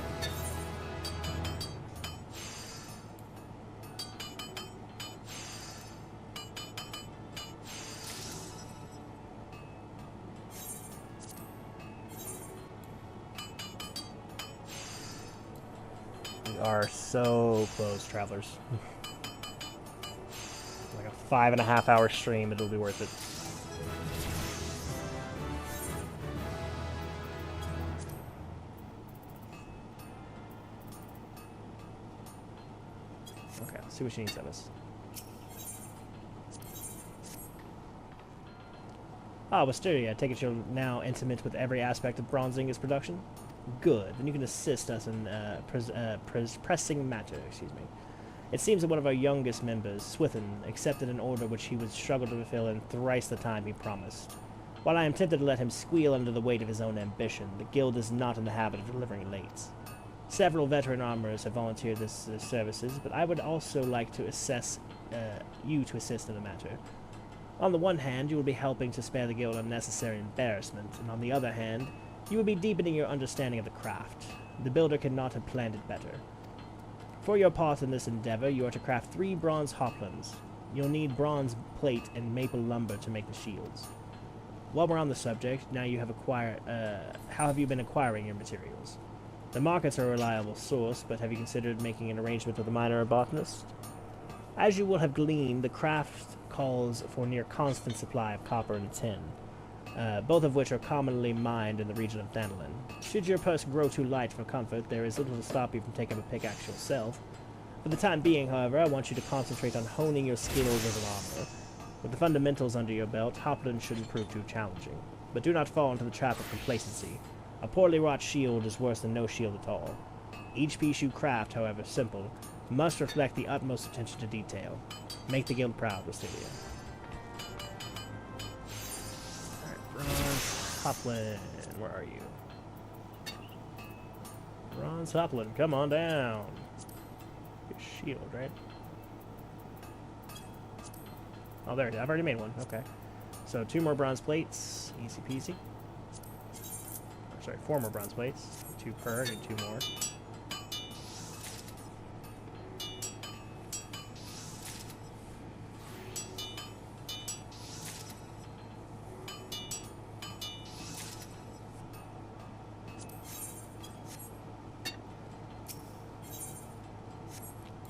Are so close, travelers. Like a 5.5 hour stream, it'll be worth it. Okay, let's see what she needs of us. Ah, Wisteria, I take it you're now intimate with every aspect of bronze ingots production? Good, then you can assist us in pressing matter, excuse me. It seems that one of our youngest members, Swithin, accepted an order which he would struggle to fulfill in thrice the time he promised. While I am tempted to let him squeal under the weight of his own ambition, the guild is not in the habit of delivering late. Several veteran armorers have volunteered their services, but I would also like to assist in the matter. On the one hand, you will be helping to spare the guild unnecessary embarrassment, and on the other hand, you will be deepening your understanding of the craft. The builder could not have planned it better. For your part in this endeavor, you are to craft 3 bronze hoplins. You'll need bronze plate and maple lumber to make the shields. While we're on the subject, now you have acquired, how have you been acquiring your materials? The markets are a reliable source, but have you considered making an arrangement with a miner or botanist? As you will have gleaned, the craft calls for near constant supply of copper and tin. Both of which are commonly mined in the region of Danelin. Should your purse grow too light for comfort, there is little to stop you from taking up a pickaxe yourself. For the time being, however, I want you to concentrate on honing your skills as an armorer. With the fundamentals under your belt, Hoplin shouldn't prove too challenging. But do not fall into the trap of complacency. A poorly wrought shield is worse than no shield at all. Each piece you craft, however simple, must reflect the utmost attention to detail. Make the guild proud, Wisteria. Hoplin, where are you? Bronze Upland, come on down. Good shield, right? Oh, there it is. I've already made one. Okay. So 2 more bronze plates. Easy peasy. Or, sorry, 4 more bronze plates. 2 per, and 2 more.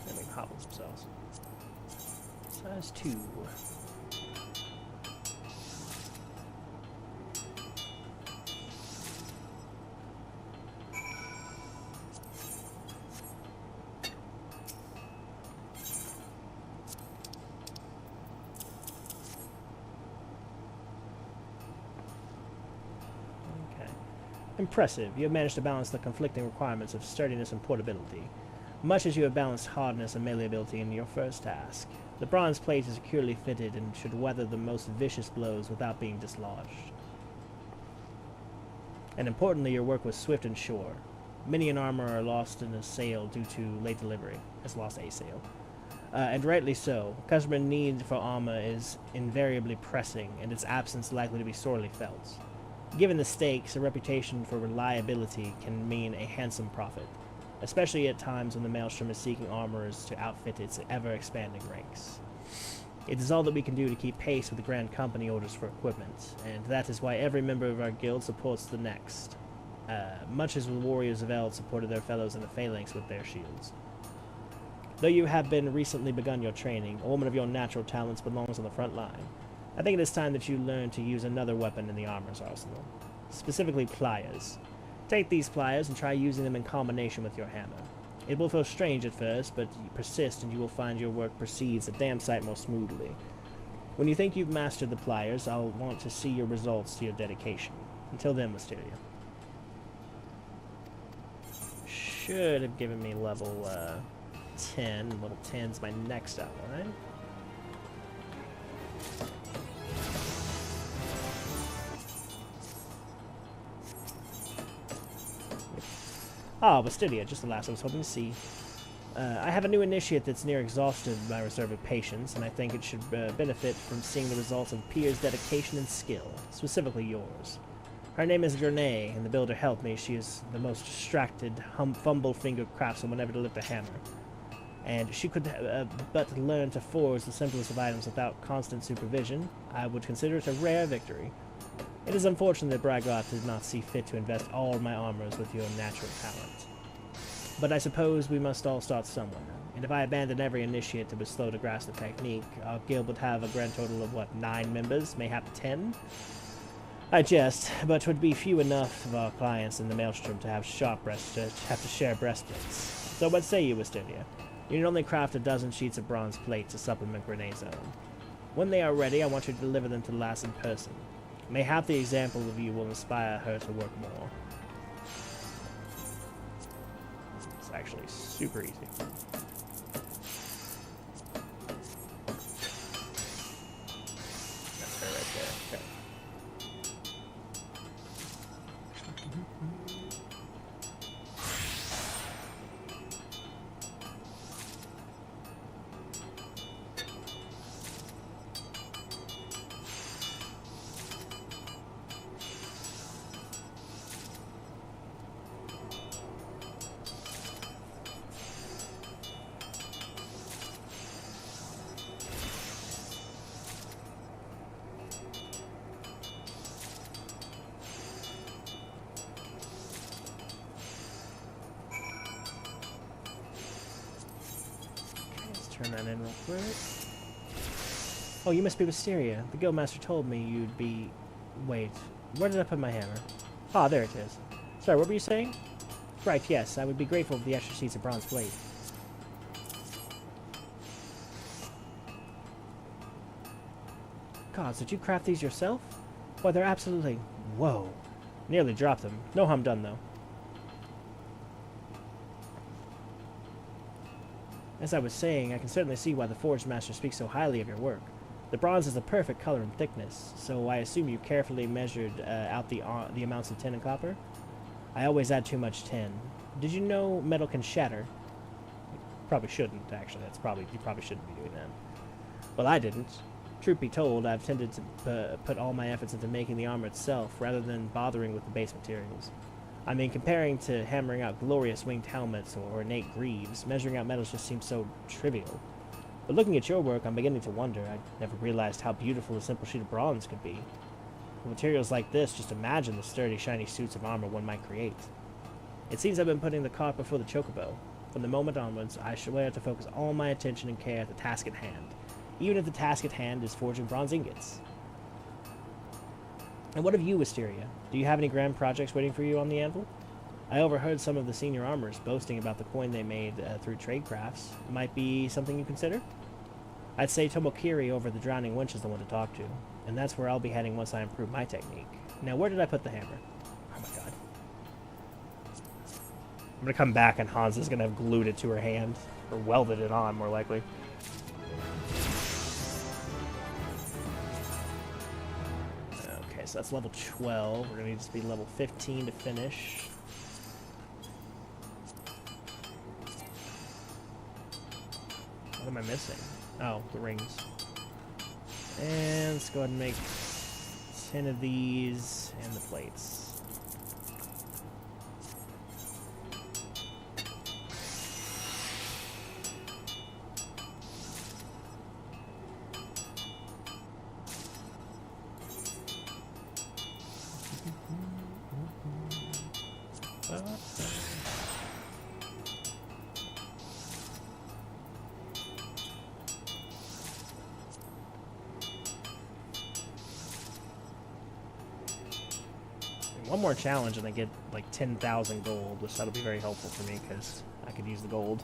They make hobbles themselves. Size 2. Impressive. You have managed to balance the conflicting requirements of sturdiness and portability, much as you have balanced hardness and melee ability in your first task. The bronze plate is securely fitted and should weather the most vicious blows without being dislodged. And importantly, your work was swift and sure. Many an armor are lost in a sale due to late delivery. Has lost a sale. And rightly so. Customer need for armor is invariably pressing, and its absence likely to be sorely felt. Given the stakes, a reputation for reliability can mean a handsome profit, especially at times when the Maelstrom is seeking armorers to outfit its ever-expanding ranks. It is all that we can do to keep pace with the Grand Company orders for equipment, and that is why every member of our guild supports the next, much as the warriors of Eld supported their fellows in the Phalanx with their shields. Though you have been recently begun your training, a woman of your natural talents belongs on the front line. I think it is time that you learn to use another weapon in the armor's arsenal, specifically pliers. Take these pliers and try using them in combination with your hammer. It will feel strange at first, but persist and you will find your work proceeds a damn sight more smoothly. When you think you've mastered the pliers, I'll want to see your results to your dedication. Until then, Mysteria. Should have given me level 10. Level 10's my next outline. Ah, Bastidia, just the last I was hoping to see. I have a new initiate that's near exhausted my reserve of patience, and I think it should benefit from seeing the results of Pierre's dedication and skill, specifically yours. Her name is Gurnay, and the builder helped me. She is the most distracted, fumble-fingered craftswoman ever to lift a hammer. And she could but learn to forge the simplest of items without constant supervision. I would consider it a rare victory. It is unfortunate that Bragot did not see fit to invest all my armors with your natural talent. But I suppose we must all start somewhere, and if I abandon every initiate that was slow to grasp the technique, our guild would have a grand total of, 9 members, mayhap 10? I jest, but would be few enough of our clients in the Maelstrom to have to share breastplates. So what say you, Wisteria? You need only craft a dozen sheets of bronze plate to supplement Grenade's own. When they are ready, I want you to deliver them to the lass in person. Mayhap the example of you will inspire her to work more. It's actually super easy. That's her right there. Okay. Turn that in real quick. Oh, you must be Wisteria. The guildmaster told me you'd be... Wait, where did I put my hammer? Ah, there it is. Sorry, what were you saying? Right, yes, I would be grateful for the extra sheets of bronze plate. Gods, did you craft these yourself? Why, they're absolutely... Whoa. Nearly dropped them. No harm done, though. As I was saying, I can certainly see why the Forge Master speaks so highly of your work. The bronze is the perfect color and thickness, so I assume you carefully measured out the amounts of tin and copper? I always add too much tin. Did you know metal can shatter? Probably shouldn't, actually. You probably shouldn't be doing that. Well, I didn't. Truth be told, I've tended to put all my efforts into making the armor itself, rather than bothering with the base materials. I mean, comparing to hammering out glorious winged helmets or ornate greaves, measuring out metals just seems so trivial. But looking at your work, I'm beginning to wonder. I never realized how beautiful a simple sheet of bronze could be. With materials like this, just imagine the sturdy, shiny suits of armor one might create. It seems I've been putting the cart before the chocobo. From the moment onwards, I swear to focus all my attention and care at the task at hand, even if the task at hand is forging bronze ingots. And what of you, Wisteria? Do you have any grand projects waiting for you on the anvil? I overheard some of the senior armorers boasting about the coin they made through trade crafts. Might be something you consider? I'd say Tomokiri over the Drowning Winch is the one to talk to, and that's where I'll be heading once I improve my technique. Now, where did I put the hammer? Oh my god. I'm gonna come back and Hans is gonna have glued it to her hand, or welded it on, more likely. Okay, so that's level 12. We're gonna need to be level 15 to finish. What am I missing? Oh, the rings. And let's go ahead and make 10 of these and the plates. One more challenge and I get like 10,000 gold, which that'll be very helpful for me because I could use the gold.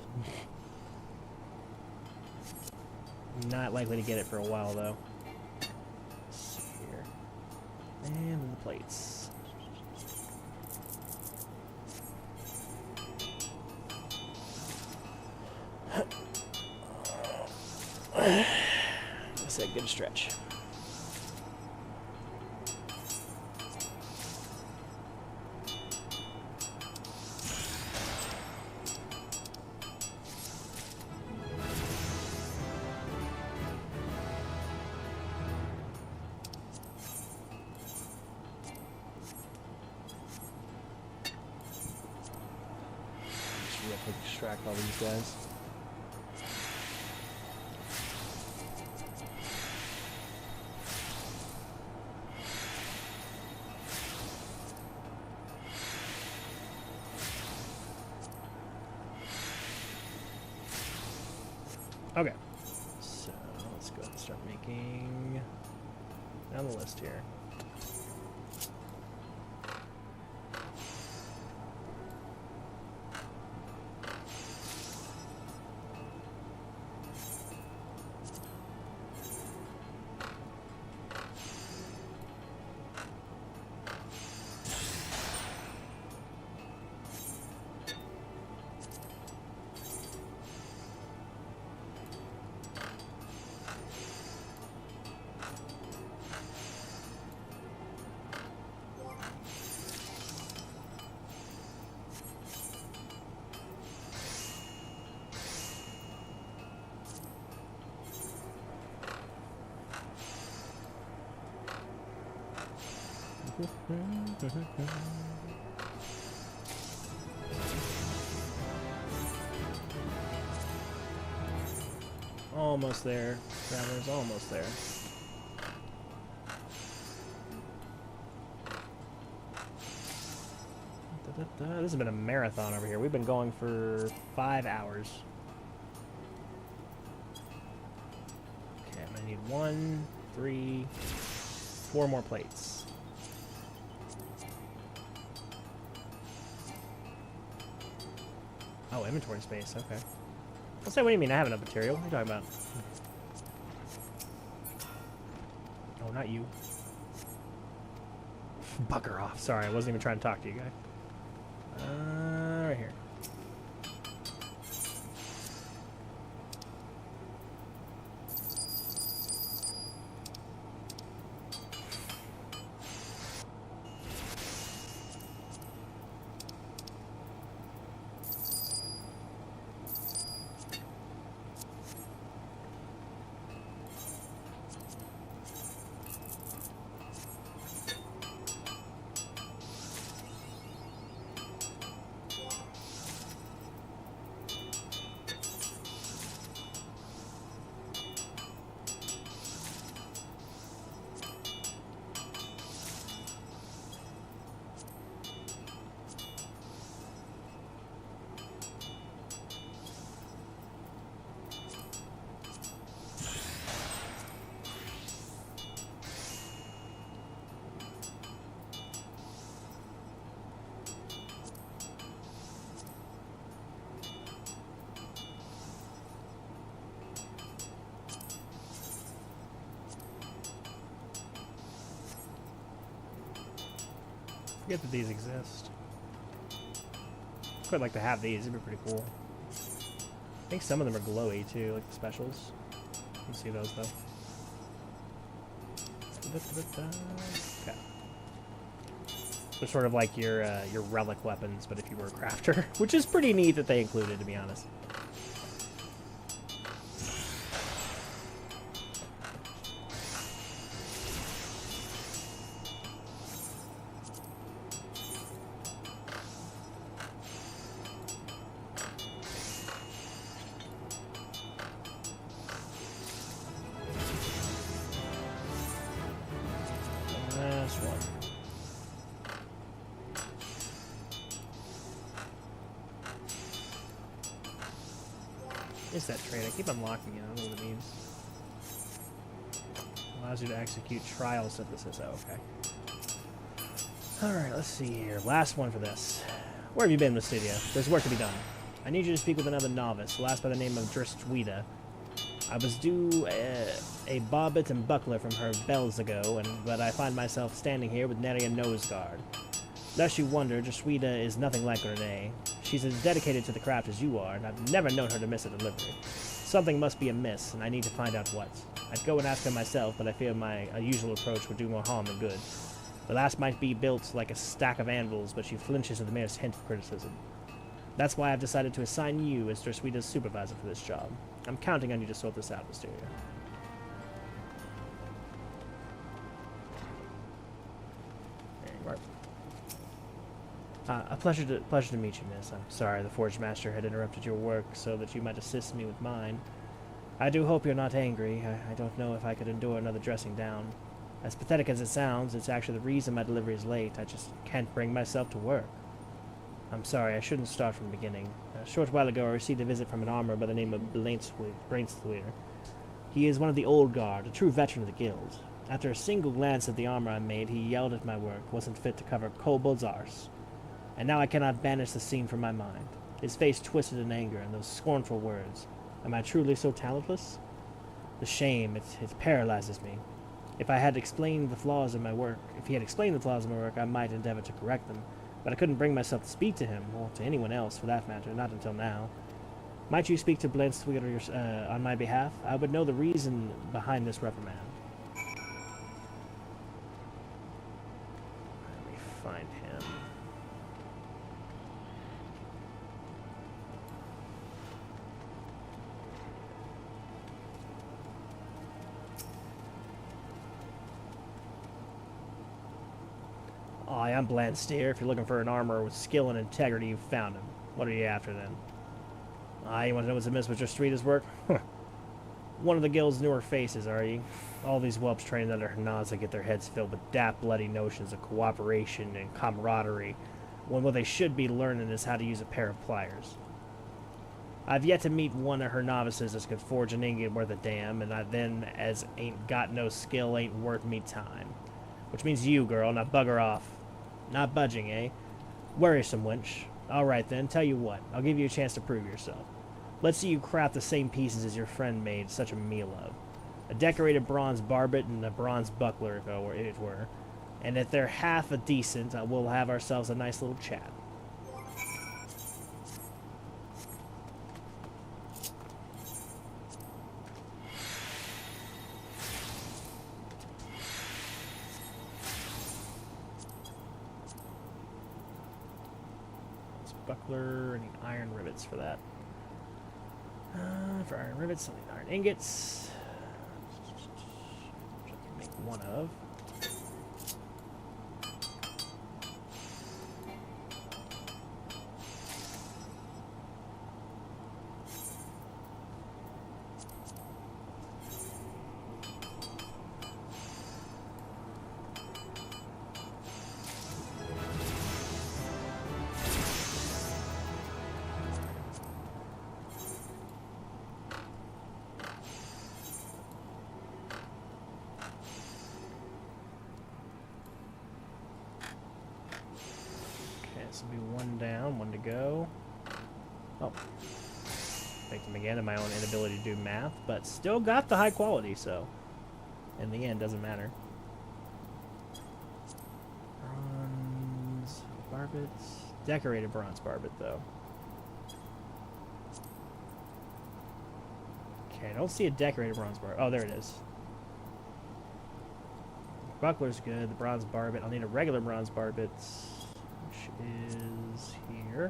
Not likely to get it for a while though. Let's see here. And the plates. That's a good stretch. Extract all these guys. Okay, so let's go ahead and start making down the list here. Almost there. Traveler's almost there. This has been a marathon over here. We've been going for 5 hours. Okay, I'm gonna need 1, 3, 4 more plates. Oh, inventory space, okay. I'll say, what do you mean I have enough material? What are you talking about? Oh, not you. Bugger off. Sorry, I wasn't even trying to talk to you, guy. Right here. Forget that these exist. Quite like to have these. It'd be pretty cool. I think some of them are glowy too, like the specials. You can see those though. Okay. They're sort of like your relic weapons, but if you were a crafter, which is pretty neat that they included, to be honest. Last one. Is that trait? I keep unlocking it. I don't know what it means. Allows you to execute trial synthesis. Oh, okay. Alright, let's see here. Last one for this. Where have you been, Mystidia? There's work to be done. I need you to speak with another novice, last by the name of Dristwida. I was due a bobbit and buckler from her bells ago, but I find myself standing here with nary a nose guard. Lest you wonder, Dristwida is nothing like Renee. She's as dedicated to the craft as you are, and I've never known her to miss a delivery. Something must be amiss, and I need to find out what. I'd go and ask her myself, but I fear my usual approach would do more harm than good. The lass might be built like a stack of anvils, but she flinches at the merest hint of criticism. That's why I've decided to assign you as Dristwida's supervisor for this job. I'm counting on you to sort this out, Mysteria. There you are. A pleasure to meet you, miss. I'm sorry the Forge Master had interrupted your work so that you might assist me with mine. I do hope you're not angry. I don't know if I could endure another dressing down. As pathetic as it sounds, it's actually the reason my delivery is late. I just can't bring myself to work. I'm sorry, I shouldn't start from the beginning. A short while ago, I received a visit from an armorer by the name of Brainsweer. He is one of the old guard, a true veteran of the guild. After a single glance at the armor I made, he yelled at my work wasn't fit to cover kobold's arse. And now I cannot banish the scene from my mind. His face twisted in anger, and those scornful words. Am I truly so talentless? The shame, it paralyzes me. If he had explained the flaws of my work, I might endeavor to correct them. But I couldn't bring myself to speak to him, or to anyone else, for that matter, not until now. Might you speak to Blacksmith on my behalf? I would know the reason behind this reprimand. Let me find him. Hi, I'm Blandsteer. If you're looking for an armorer with skill and integrity, you've found him. What are you after, then? You want to know what's amiss with Dristwida's work? One of the guild's newer faces, are you? All these whelps trained under Eorzea get their heads filled with daft, bloody notions of cooperation and camaraderie, when what they should be learning is how to use a pair of pliers. I've yet to meet one of her novices as could forge an ingot worth a damn, and as ain't got no skill ain't worth me time. Which means you, girl. Now bugger off. Not budging, eh? Worrisome wench. Alright then, tell you what. I'll give you a chance to prove yourself. Let's see you craft the same pieces as your friend made such a meal of. A decorated bronze barbet and a bronze buckler, if it were. And if they're half a decent, we'll have ourselves a nice little chat. Buckler, I need iron rivets for that. For iron rivets, I need iron ingots. Which I can make one of. This will be one down, one to go. Oh. Victim again of my own inability to do math, but still got the high quality, so in the end, doesn't matter. barbets. Decorated bronze barbet, though. Okay, I don't see a decorated bronze barbet. Oh, there it is. Buckler's good. The bronze barbet. I'll need a regular bronze barbet, which is here.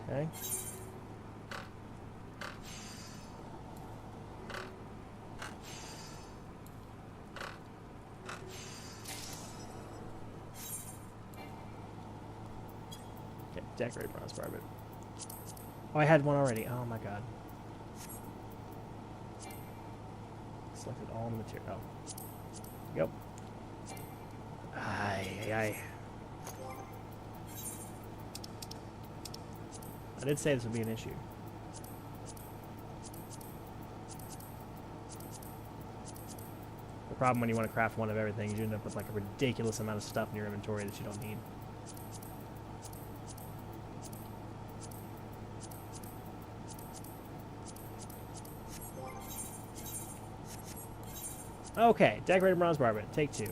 Okay. Okay, decorated bronze barbet. Oh, I had one already. Oh my god. Selected all the material. Oh. Yep. Aye. I did say this would be an issue. The problem when you want to craft one of everything is you end up with like a ridiculous amount of stuff in your inventory that you don't need. Okay, decorated bronze barbet, take 2.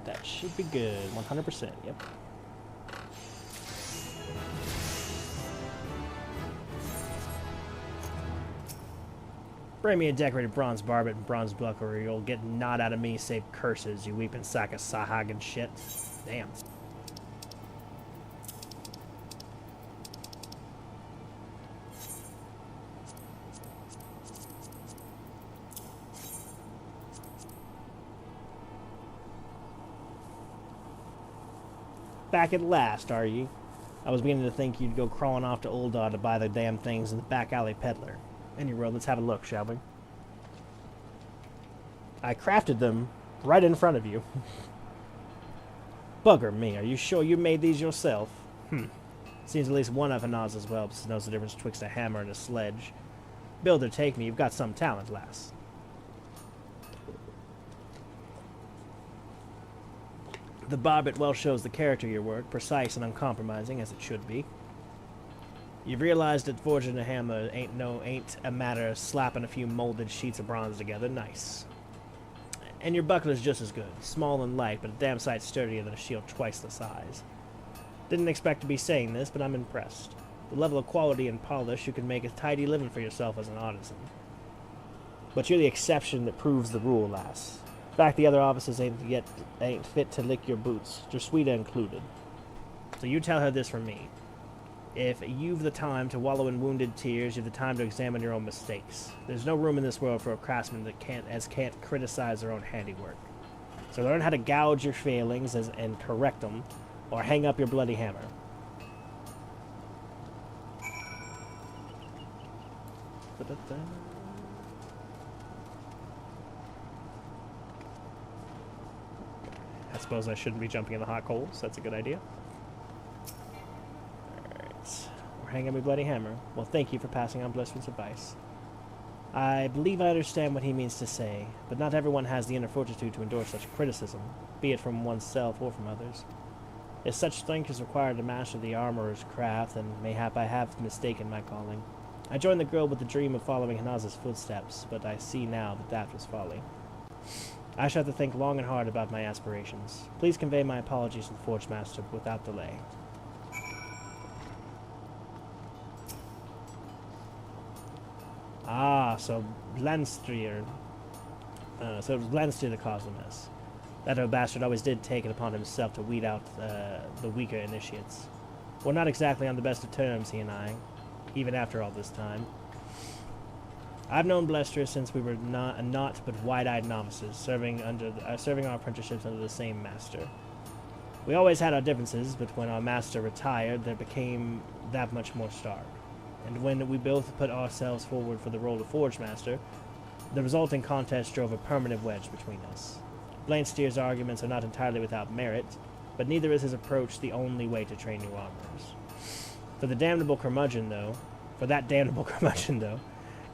That should be good. 100%. Yep. Bring me a decorated bronze barbet and bronze buckler, or you'll get naught out of me save curses, you weeping sack of sahag and shit. Damn. Back at last, are ye? I was beginning to think you'd go crawling off to Ul'dah to buy the damn things in the back alley peddler. Anyway, let's have a look, shall we? I crafted them right in front of you. Bugger me, are you sure you made these yourself? Seems at least one of Hanaz's whelps knows the difference betwixt a hammer and a sledge. Builder, take me, you've got some talent, lass. The barbet well shows the character of your work, precise and uncompromising, as it should be. You've realized that forging a hammer ain't a matter of slapping a few molded sheets of bronze together. Nice. And your buckler's just as good. Small and light, but a damn sight sturdier than a shield twice the size. Didn't expect to be saying this, but I'm impressed. The level of quality and polish, you can make a tidy living for yourself as an artisan. But you're the exception that proves the rule, lass. In fact, the other officers ain't fit to lick your boots, Jerswita included. So you tell her this from me. If you've the time to wallow in wounded tears, you've the time to examine your own mistakes. There's no room in this world for a craftsman that can't criticize their own handiwork. So learn how to gouge your failings and correct them, or hang up your bloody hammer. I suppose I shouldn't be jumping in the hot coals. That's a good idea. Alright. We're hanging my bloody hammer. Well, thank you for passing on Blacksmith's advice. I believe I understand what he means to say, but not everyone has the inner fortitude to endure such criticism, be it from oneself or from others. If such strength is required to master the armorer's craft, then mayhap I have mistaken my calling. I joined the guild with the dream of following Hanaz's footsteps, but I see now that that was folly. I shall have to think long and hard about my aspirations. Please convey my apologies to the Forge Master without delay. Ah, so Blanstrier. So it was Blanstrier that caused the mess. That old bastard always did take it upon himself to weed out the weaker initiates. We're not exactly on the best of terms, he and I, even after all this time. I've known Blastrier since we were not but wide-eyed novices, serving our apprenticeships under the same master. We always had our differences, but when our master retired, they became that much more stark. And when we both put ourselves forward for the role of Forge Master, the resulting contest drove a permanent wedge between us. Blanstier's arguments are not entirely without merit, but neither is his approach the only way to train new armorers. For that damnable curmudgeon, though,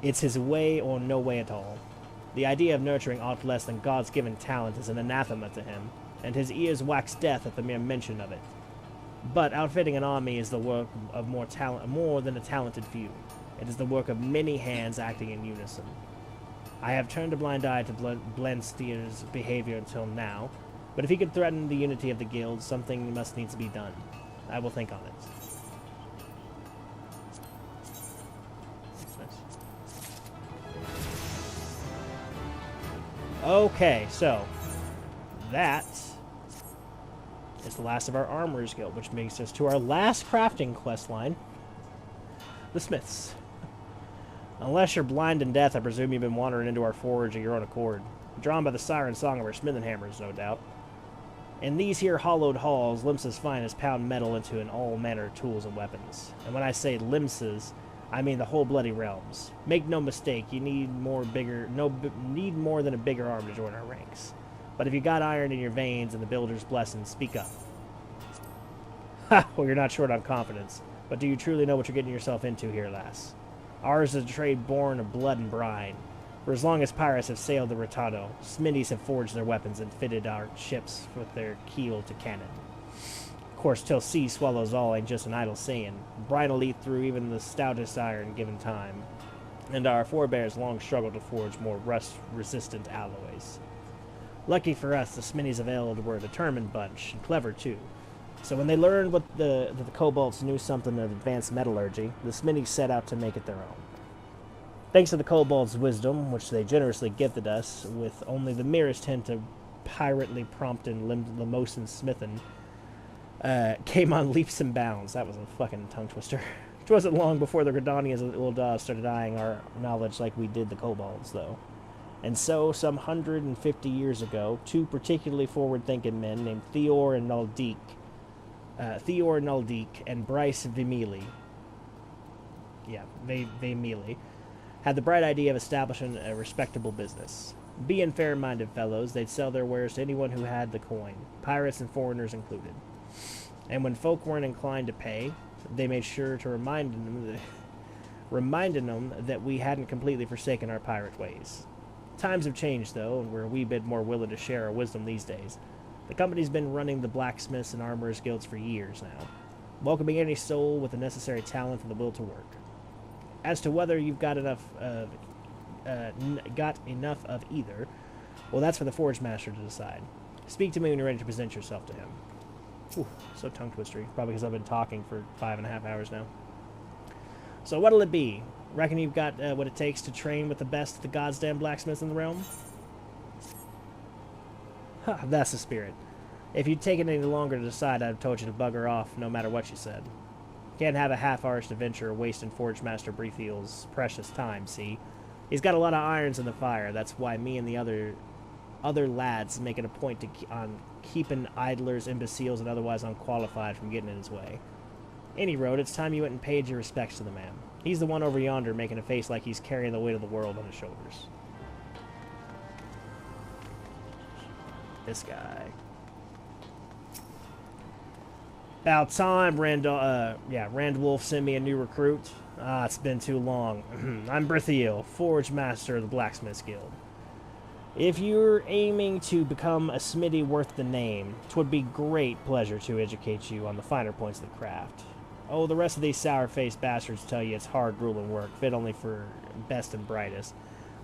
it's his way or no way at all. The idea of nurturing aught less than God's given talent is an anathema to him, and his ears wax death at the mere mention of it. But outfitting an army is the work of more than a talented few. It is the work of many hands acting in unison. I have turned a blind eye to Blenstier's behavior until now, but if he could threaten the unity of the guild, something must needs to be done. I will think on it. Okay, so that is the last of our Armorers Guild, which makes us to our last crafting quest line, the Smiths. Unless you're blind and deaf, I presume you've been wandering into our forge of your own accord, drawn by the siren song of our smithing hammers, no doubt. In these here hollowed halls, Limsa's finest pound metal into an all manner of tools and weapons. And when I say Limsa's, I mean the whole bloody realms. Make no mistake, you need more than a bigger arm to join our ranks. But if you got iron in your veins and the builder's blessing, speak up. Ha! Well, you're not short on confidence. But do you truly know what you're getting yourself into here, lass? Ours is a trade born of blood and brine. For as long as pirates have sailed the Rotado, smithies have forged their weapons and fitted our ships with their keel to cannon. Of course, till sea swallows all ain't just an idle saying. Brine will eat through even the stoutest iron given time. And our forebears long struggled to forge more rust-resistant alloys. Lucky for us, the smithies of Eld were a determined bunch, and clever too. So when they learned that the kobolds knew something of advanced metallurgy, the smithies set out to make it their own. Thanks to the kobolds' wisdom, which they generously gifted us, with only the merest hint of pirately prompted Lamosan smithing, came on leaps and bounds. That was a fucking tongue twister. It wasn't long before the Gridanians of the Ul'dah started eyeing our knowledge like we did the kobolds, though. And so, some 150 years ago, two particularly forward-thinking men named Theor Nuldeek and Bryce Vimili, had the bright idea of establishing a respectable business. Being fair-minded fellows, they'd sell their wares to anyone who had the coin, pirates and foreigners included. And when folk weren't inclined to pay, they made sure to reminding them that we hadn't completely forsaken our pirate ways. Times have changed, though, and we're a wee bit more willing to share our wisdom these days. The company's been running the Blacksmiths and Armorers Guilds for years now, welcoming any soul with the necessary talent and the will to work. As to whether you've got enough of either, well, that's for the Forge Master to decide. Speak to me when you're ready to present yourself to him. Ooh, so tongue-twistery. Probably because I've been talking for 5.5 hours now. So what'll it be? Reckon you've got what it takes to train with the best of the goddamn blacksmiths in the realm? Huh, that's the spirit. If you'd taken any longer to decide, I'd have told you to bugger off, no matter what you said. Can't have a half-arsed adventure wasting Forge Master Breathiel's precious time, see? He's got a lot of irons in the fire. That's why me and the other lads make it a point to keeping idlers, imbeciles, and otherwise unqualified from getting in his way. Any road, it's time you went and paid your respects to the man. He's the one over yonder making a face like he's carrying the weight of the world on his shoulders. This guy. About time, Randwolf sent me a new recruit. It's been too long. I'm Brithiel, Forge Master of the Blacksmiths Guild. If you're aiming to become a smithy worth the name, 'twould be great pleasure to educate you on the finer points of the craft. Oh, the rest of these sour-faced bastards tell you it's hard grueling work, fit only for best and brightest.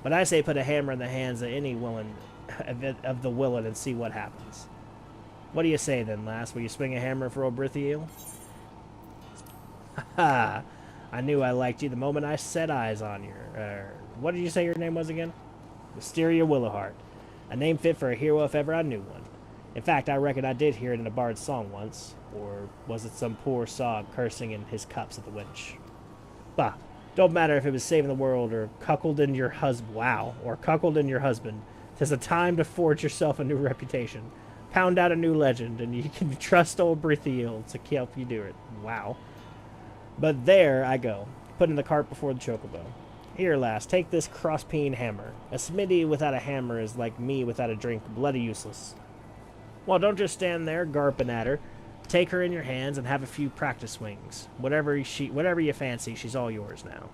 But I say put a hammer in the hands of any of the willing and see what happens. What do you say then, lass? Will you swing a hammer for old Brithiel? Ha! I knew I liked you the moment I set eyes on you. What did you say your name was again? Wisteria Willowheart. A name fit for a hero if ever I knew one. In fact, I reckon I did hear it in a bard's song once. Or was it some poor sod cursing in his cups at the winch? Bah, don't matter if it was saving the world or cuckold in your husband. Wow, or cuckold in your husband. 'Tis a time to forge yourself a new reputation. Pound out a new legend, and you can trust old Brithiel to help you do it. Wow. But there I go, putting the cart before the chocobo. Here, lass, take this cross-peen hammer. A smithy without a hammer is like me without a drink, bloody useless. Well, don't just stand there garping at her. Take her in your hands and have a few practice swings. Whatever you fancy, she's all yours now.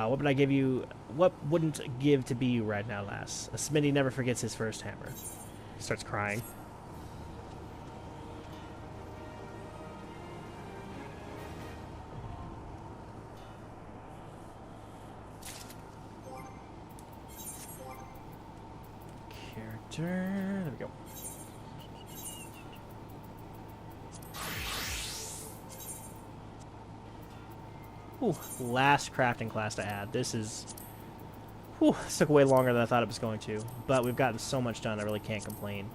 What would I give you? What wouldn't give to be you right now, lass? A Smitty never forgets his first hammer. He starts crying. Character. There we go. Ooh, last crafting class to add. This took way longer than I thought it was going to. But we've gotten so much done, I really can't complain.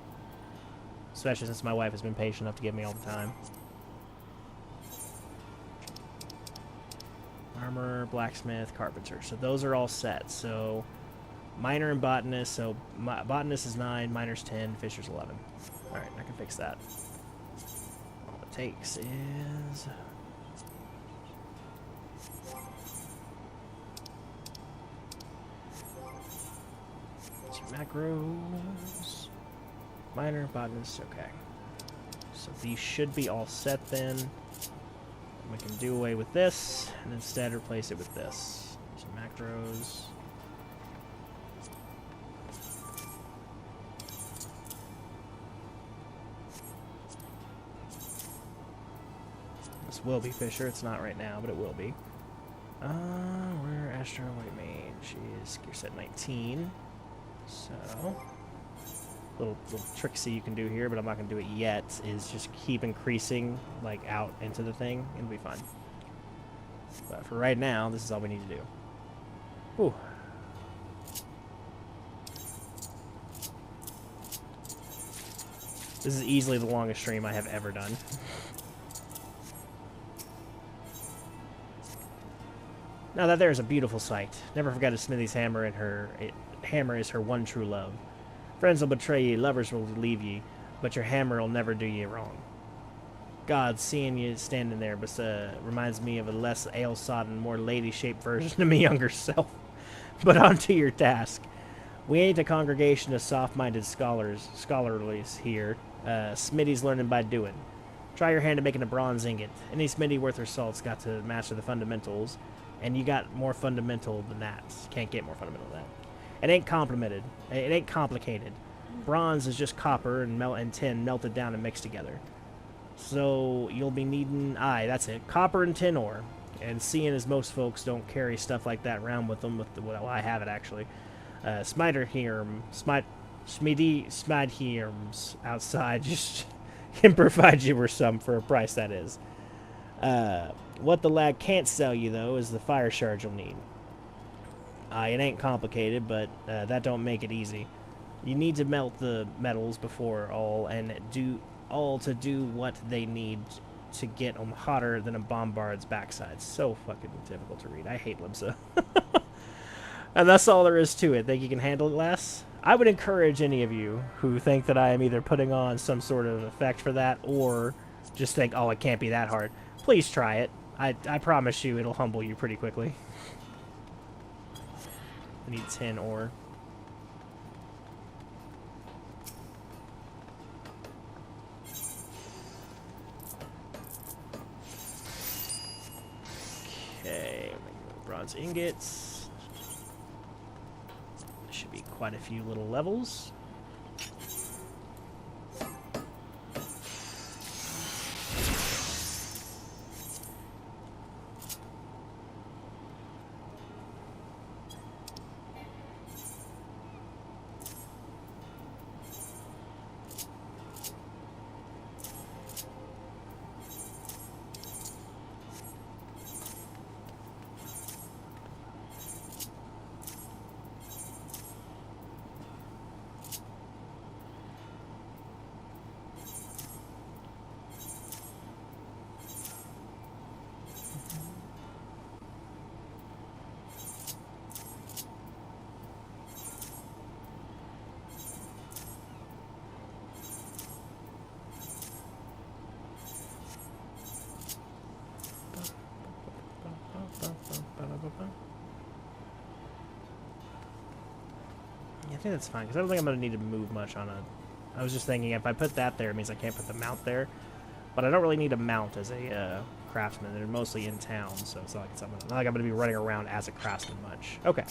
Especially since my wife has been patient enough to give me all the time. Armor, blacksmith, carpenter. So those are all set. So miner and botanist. So botanist is 9, miner's 10, fisher's 11. Alright, I can fix that. All it takes is... macros, miner, botanist, okay. So these should be all set then. We can do away with this, and instead replace it with this. Some macros. This will be Fisher, it's not right now, but it will be. Where Astro White Mage is gear set 19. So, little tricksy you can do here, but I'm not going to do it yet, is just keep increasing, like, out into the thing, and it'll be fine. But for right now, this is all we need to do. Whew. This is easily the longest stream I have ever done. Now that there is a beautiful sight. Never forget a Smithy's hammer, and hammer is her one true love. Friends will betray ye, lovers will leave ye, but your hammer will never do ye wrong. God, seeing you standing there, reminds me of a less ale-sodden, more lady-shaped version of my younger self. But on to your task. We ain't a congregation of soft-minded scholarlies here. Smitty's learning by doing. Try your hand at making a bronze ingot. Any Smitty worth her salt's got to master the fundamentals, and you got more fundamental than that. Can't get more fundamental than that. It ain't complimented. It ain't complicated. Bronze is just copper and tin melted down and mixed together. So you'll be needing, that's it, copper and tin ore. And seeing as most folks don't carry stuff like that around with them, well, I have it actually. Smidhirms outside just can provide you with some for a price, that is. What the lad can't sell you, though, is the fire shards you'll need. It ain't complicated, but that don't make it easy. You need to melt the metals before all, and do what they need to get them hotter than a bombard's backside. So fucking difficult to read. I hate Libsa. And that's all there is to it. Think you can handle it, lass? I would encourage any of you who think that I am either putting on some sort of effect for that, or just think, oh, it can't be that hard. Please try it. I promise you it'll humble you pretty quickly. I need 10 ore. Okay, bronze ingots. There should be quite a few little levels. Yeah, I think that's fine, because I don't think I'm going to need to move much on a I was just thinking if I put that there, it means I can't put the mount there. But I don't really need a mount as a craftsman. They're mostly in town, so it's not like I'm going to be running around as a craftsman much. Okay.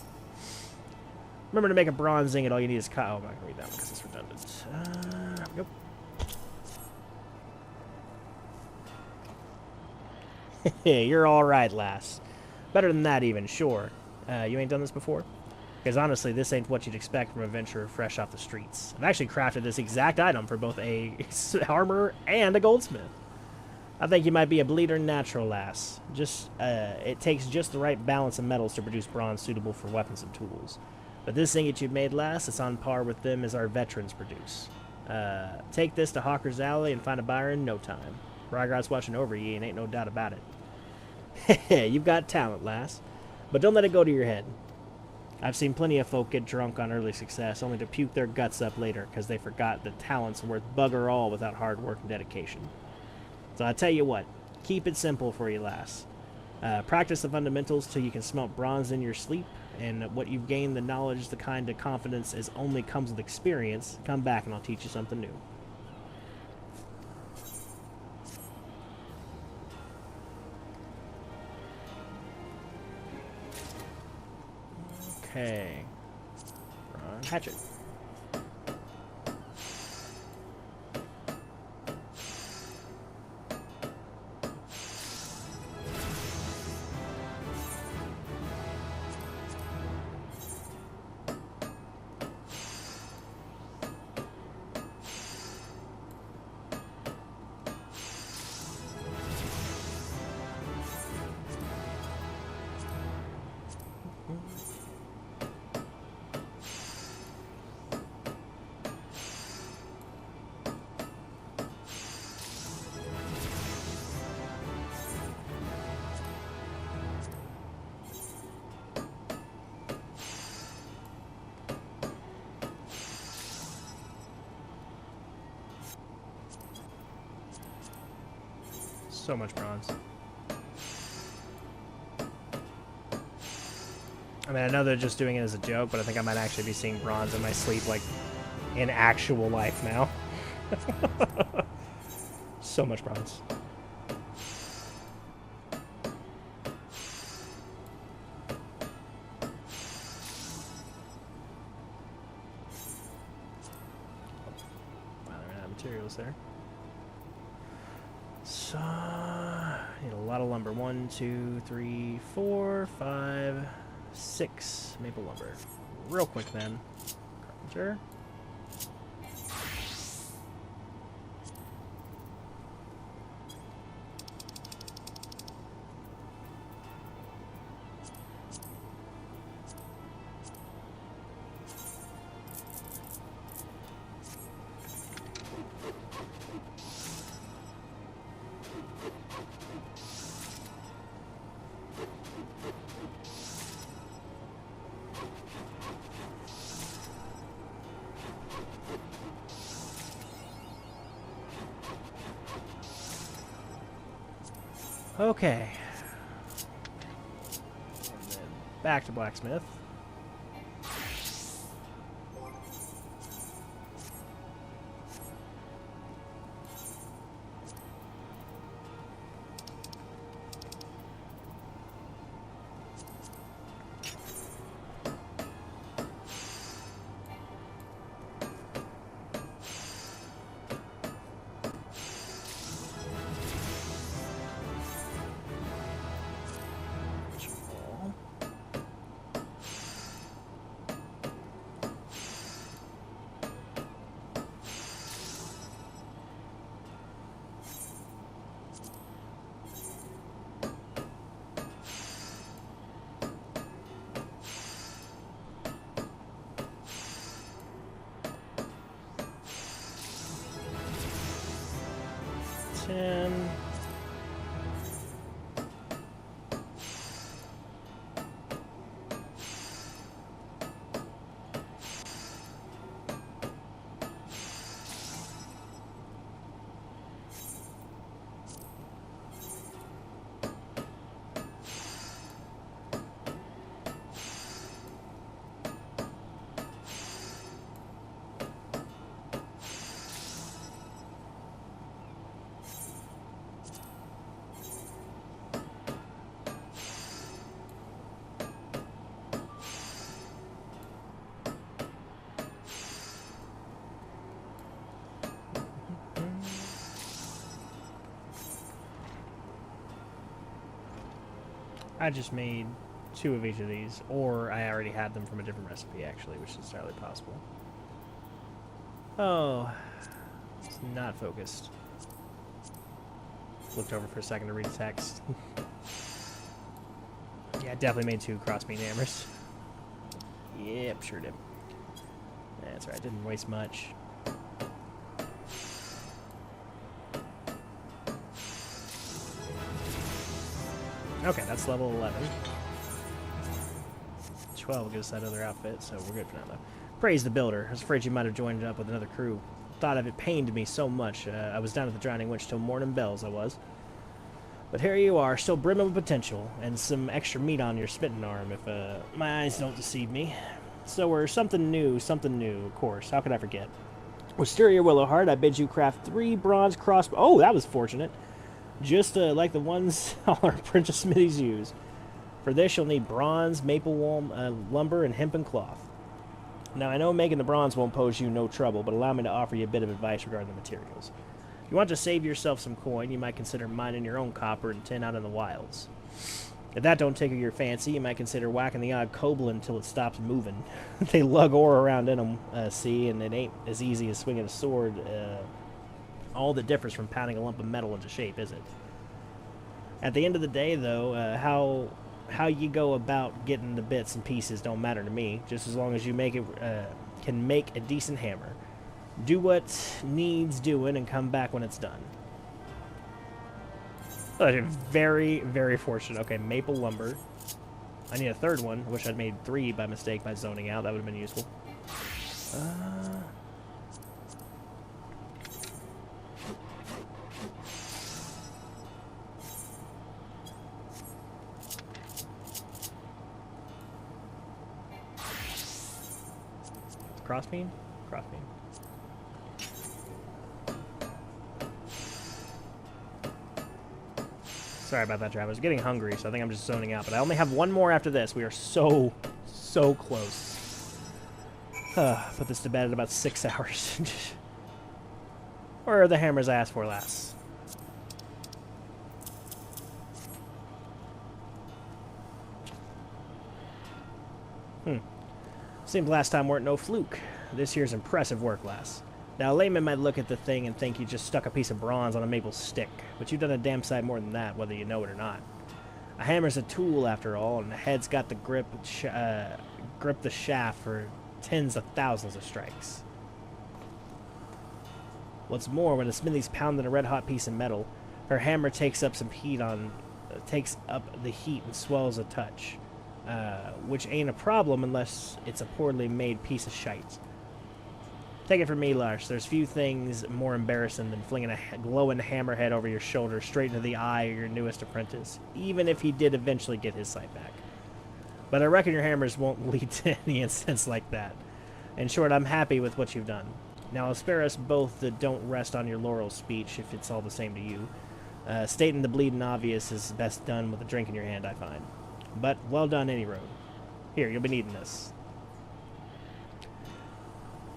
Remember to make a bronze ingot, all you need is oh, I'm not going to read that one because it's redundant. Yep. You're alright, lass. Better than that even, sure. You ain't done this before? Because honestly, this ain't what you'd expect from a venturer fresh off the streets. I've actually crafted this exact item for both a armor and a goldsmith. I think you might be a bleeder natural, lass. It takes just the right balance of metals to produce bronze suitable for weapons and tools. But this ingot you've made, lass, it's on par with them as our veterans produce. Take this to Hawker's Alley and find a buyer in no time. Rygar's watching over ye, and ain't no doubt about it. You've got talent, lass. But don't let it go to your head. I've seen plenty of folk get drunk on early success, only to puke their guts up later because they forgot that talent's worth bugger all without hard work and dedication. So I tell you what, keep it simple for you, lass. Practice the fundamentals till you can smelt bronze in your sleep, and what you've gained the knowledge, the kind of confidence as only comes with experience, come back and I'll teach you something new. Okay. Hatchet. So much bronze. I mean, I know they're just doing it as a joke, but I think I might actually be seeing bronze in my sleep, like, in actual life now. So much bronze. Wow, they're out of materials there. So, need a lot of lumber. 1, 2, 3, 4, 5, 6 maple lumber. Real quick then. Carpenter. Okay. And then back to Blacksmith. And I just made 2 of each of these, or I already had them from a different recipe, actually, which is entirely possible. Oh, it's not focused. Looked over for a second to read the text. Yeah, I definitely made 2 crossbeam hammers. Yep, sure did. That's right, didn't waste much. Okay, that's level 11. 12 gives us that other outfit, so we're good for now, though. Praise the builder. I was afraid you might have joined up with another crew. Thought of it pained me so much. I was down at the Drowning Winch till morning bells, I was. But here you are, still brimming with potential, and some extra meat on your smitten arm, if my eyes don't deceive me. So we're something new, of course. How could I forget? Wisteria Willowheart, I bid you craft 3 bronze crossbow. Oh, that was fortunate. Just like the ones all our apprentice smithies use. For this, you'll need bronze, maple lumber, and hempen cloth. Now, I know making the bronze won't pose you no trouble, but allow me to offer you a bit of advice regarding the materials. If you want to save yourself some coin, you might consider mining your own copper and tin out in the wilds. If that don't tickle your fancy, you might consider whacking the odd kobold until it stops moving. They lug ore around in them, see, and it ain't as easy as swinging a sword. All that differs from pounding a lump of metal into shape, is it? At the end of the day, though, how you go about getting the bits and pieces don't matter to me, just as long as you can make a decent hammer. Do what needs doing and come back when it's done. Oh, very, very fortunate. Okay, maple lumber. I need a 3rd one. I wish I'd made 3 by mistake by zoning out. That would have been useful. Crossbeam? Crossbeam. Sorry about that, Travis. I was getting hungry, so I think I'm just zoning out. But I only have 1 more after this. We are so close. Put this to bed in about 6 hours. Or the hammers I asked for last. Seemed last time weren't no fluke. This here's impressive work, lass. Now, a layman might look at the thing and think you just stuck a piece of bronze on a maple stick, but you've done a damn sight more than that, whether you know it or not. A hammer's a tool, after all, and the head's got the grip the shaft for tens of thousands of strikes. What's more, when a smithy's pounding a red-hot piece of metal, her hammer takes up the heat and swells a touch. Which ain't a problem unless it's a poorly made piece of shite. Take it from me, Lars, there's few things more embarrassing than flinging a glowing hammerhead over your shoulder straight into the eye of your newest apprentice, even if he did eventually get his sight back. But I reckon your hammers won't lead to any instance like that. In short, I'm happy with what you've done. Now, I'll spare us both the don't rest on your laurels speech if it's all the same to you. Stating the bleeding obvious is best done with a drink in your hand, I find. But well done any road. Here, you'll be needing this.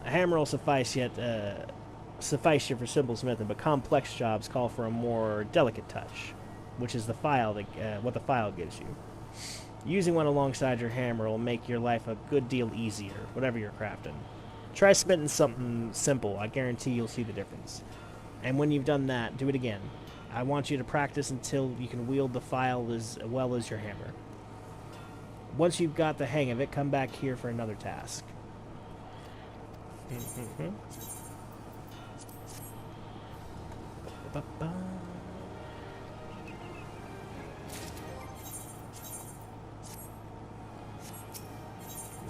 A hammer will suffice you for simple smithing, but complex jobs call for a more delicate touch, which is what the file gives you. Using one alongside your hammer will make your life a good deal easier, whatever you're crafting. Try smithing something simple. I guarantee you'll see the difference. And when you've done that, do it again. I want you to practice until you can wield the file as well as your hammer. Once you've got the hang of it, come back here for another task.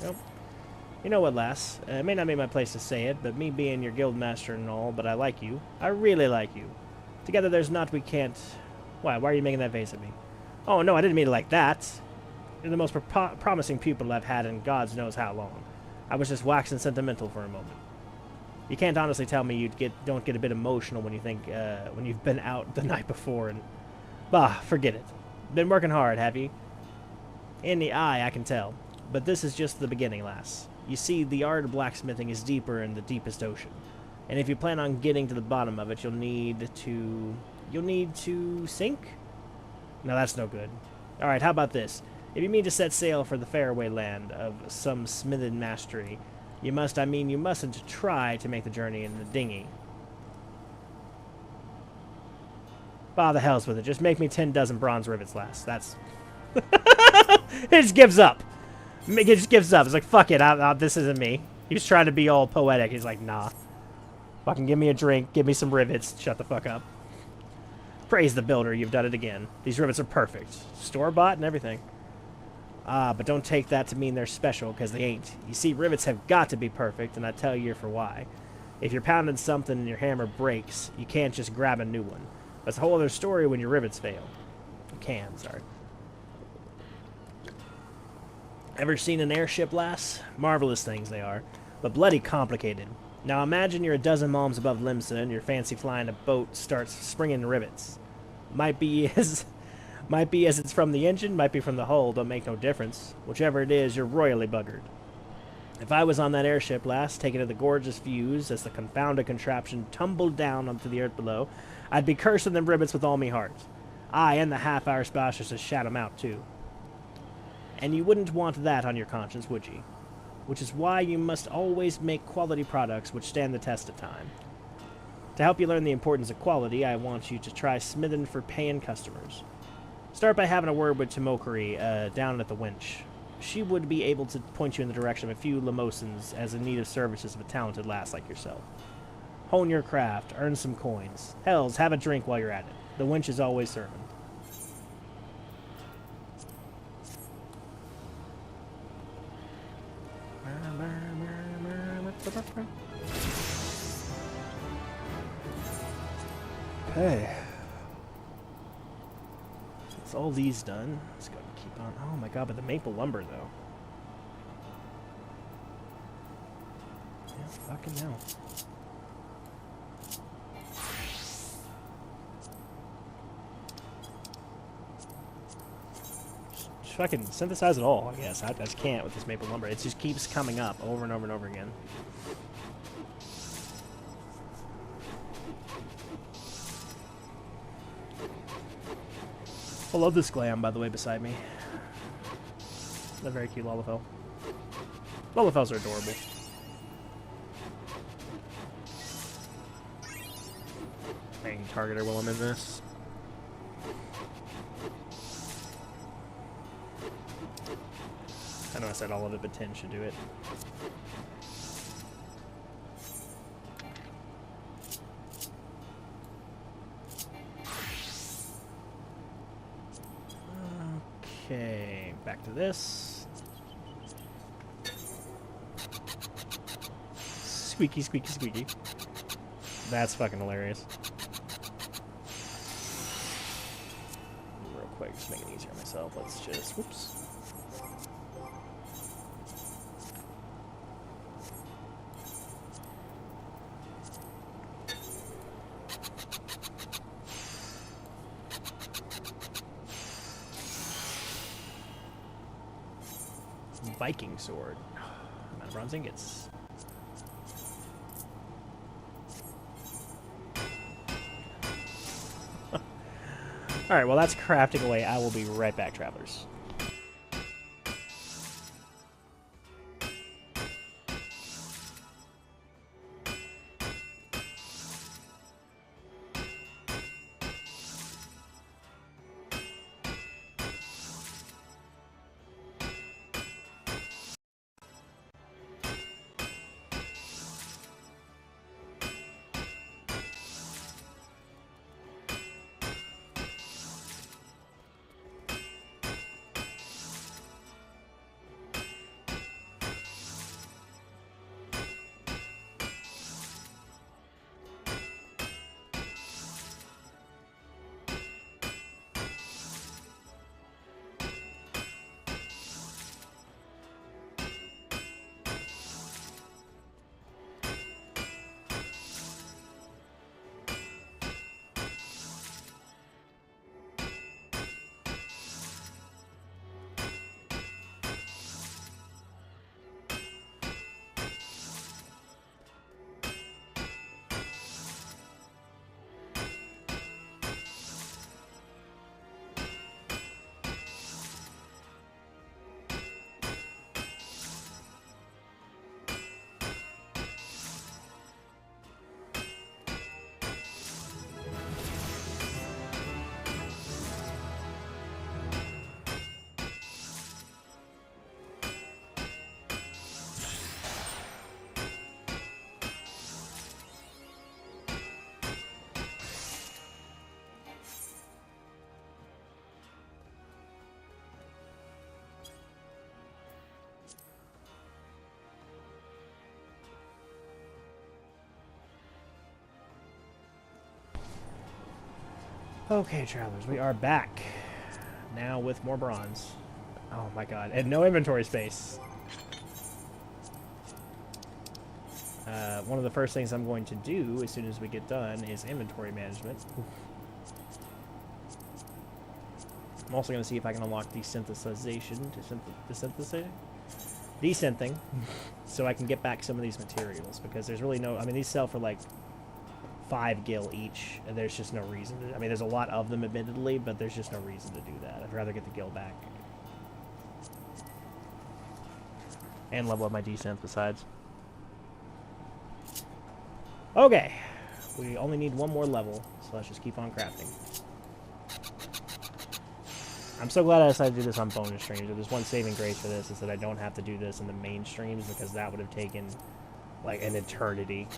Nope. You know what, lass? It may not be my place to say it, but me being your guild master and all, but I like you. I really like you. Together there's naught we can't... Why are you making that face at me? Oh, no, I didn't mean it like that. You're the most promising pupil I've had in God's knows how long. I was just waxing sentimental for a moment. You can't honestly tell me don't get a bit emotional when you think when you've been out the night before and... Bah, forget it. Been working hard, have you? In the eye, I can tell. But this is just the beginning, lass. You see, the art of blacksmithing is deeper in the deepest ocean. And if you plan on getting to the bottom of it, you'll need to sink? No, that's no good. Alright, how about this? If you mean to set sail for the faraway land of some smithed mastery, you mustn't try to make the journey in the dinghy. Ah, the hell's with it. Just make me 10 dozen bronze rivets last. That's... It just gives up. It just gives up. It's like, fuck it. This isn't me. He was trying to be all poetic. He's like, nah. Fucking give me a drink. Give me some rivets. Shut the fuck up. Praise the builder. You've done it again. These rivets are perfect. Store-bought and everything. Ah, but don't take that to mean they're special, because they ain't. You see, rivets have got to be perfect, and I tell you for why. If you're pounding something and your hammer breaks, you can't just grab a new one. That's a whole other story when your rivets fail. Sorry. Ever seen an airship, lass? Marvelous things they are, but bloody complicated. Now imagine you're a dozen malms above Limsa and your fancy flying a boat starts springing rivets. Might be as it's from the engine, might be from the hull, don't make no difference. Whichever it is, you're royally buggered. If I was on that airship, lass, taking in the gorgeous views as the confounded contraption tumbled down onto the earth below, I'd be cursing them rivets with all me heart. Aye, and the half-hour splashes to shout 'em out, too. And you wouldn't want that on your conscience, would ye? Which is why you must always make quality products which stand the test of time. To help you learn the importance of quality, I want you to try smithing for paying customers. Start by having a word with Timokari down at the winch. She would be able to point you in the direction of a few Limosans as in need of services of a talented lass like yourself. Hone your craft, earn some coins. Hells, have a drink while you're at it. The winch is always serving. Okay. It's all these done. Let's go keep on. Oh my god, but the maple lumber though. Yeah, fucking hell. Just fucking synthesize it all, I guess. I just can't with this maple lumber. It just keeps coming up over and over and over again. I love this glam, by the way, beside me. They're very cute Lullafell. Lullafells are adorable. Hang targeter while I'm in this. I know I said all of it, but 10 should do it. Okay, back to this. Squeaky, squeaky, squeaky. That's fucking hilarious. Real quick, just make it easier on myself. Let's just, whoops. Viking sword. Amount of bronze ingots. Alright, well that's crafting away. I will be right back, travelers. Okay, travelers, we are back. Now with more bronze. Oh my god, and no inventory space. One of the first things I'm going to do as soon as we get done is inventory management. I'm also going to see if I can unlock desynthesization, desynthing, so I can get back some of these materials, because there's really no, I mean, these sell for like 5 gil each, and there's just no reason to, I mean, there's a lot of them admittedly, but there's just no reason to do that. I'd rather get the gil back. And level up my desynth besides. Okay, we only need one more level, so let's just keep on crafting. I'm so glad I decided to do this on bonus streams. There's one saving grace for this, is that I don't have to do this in the main streams, because that would have taken like an eternity.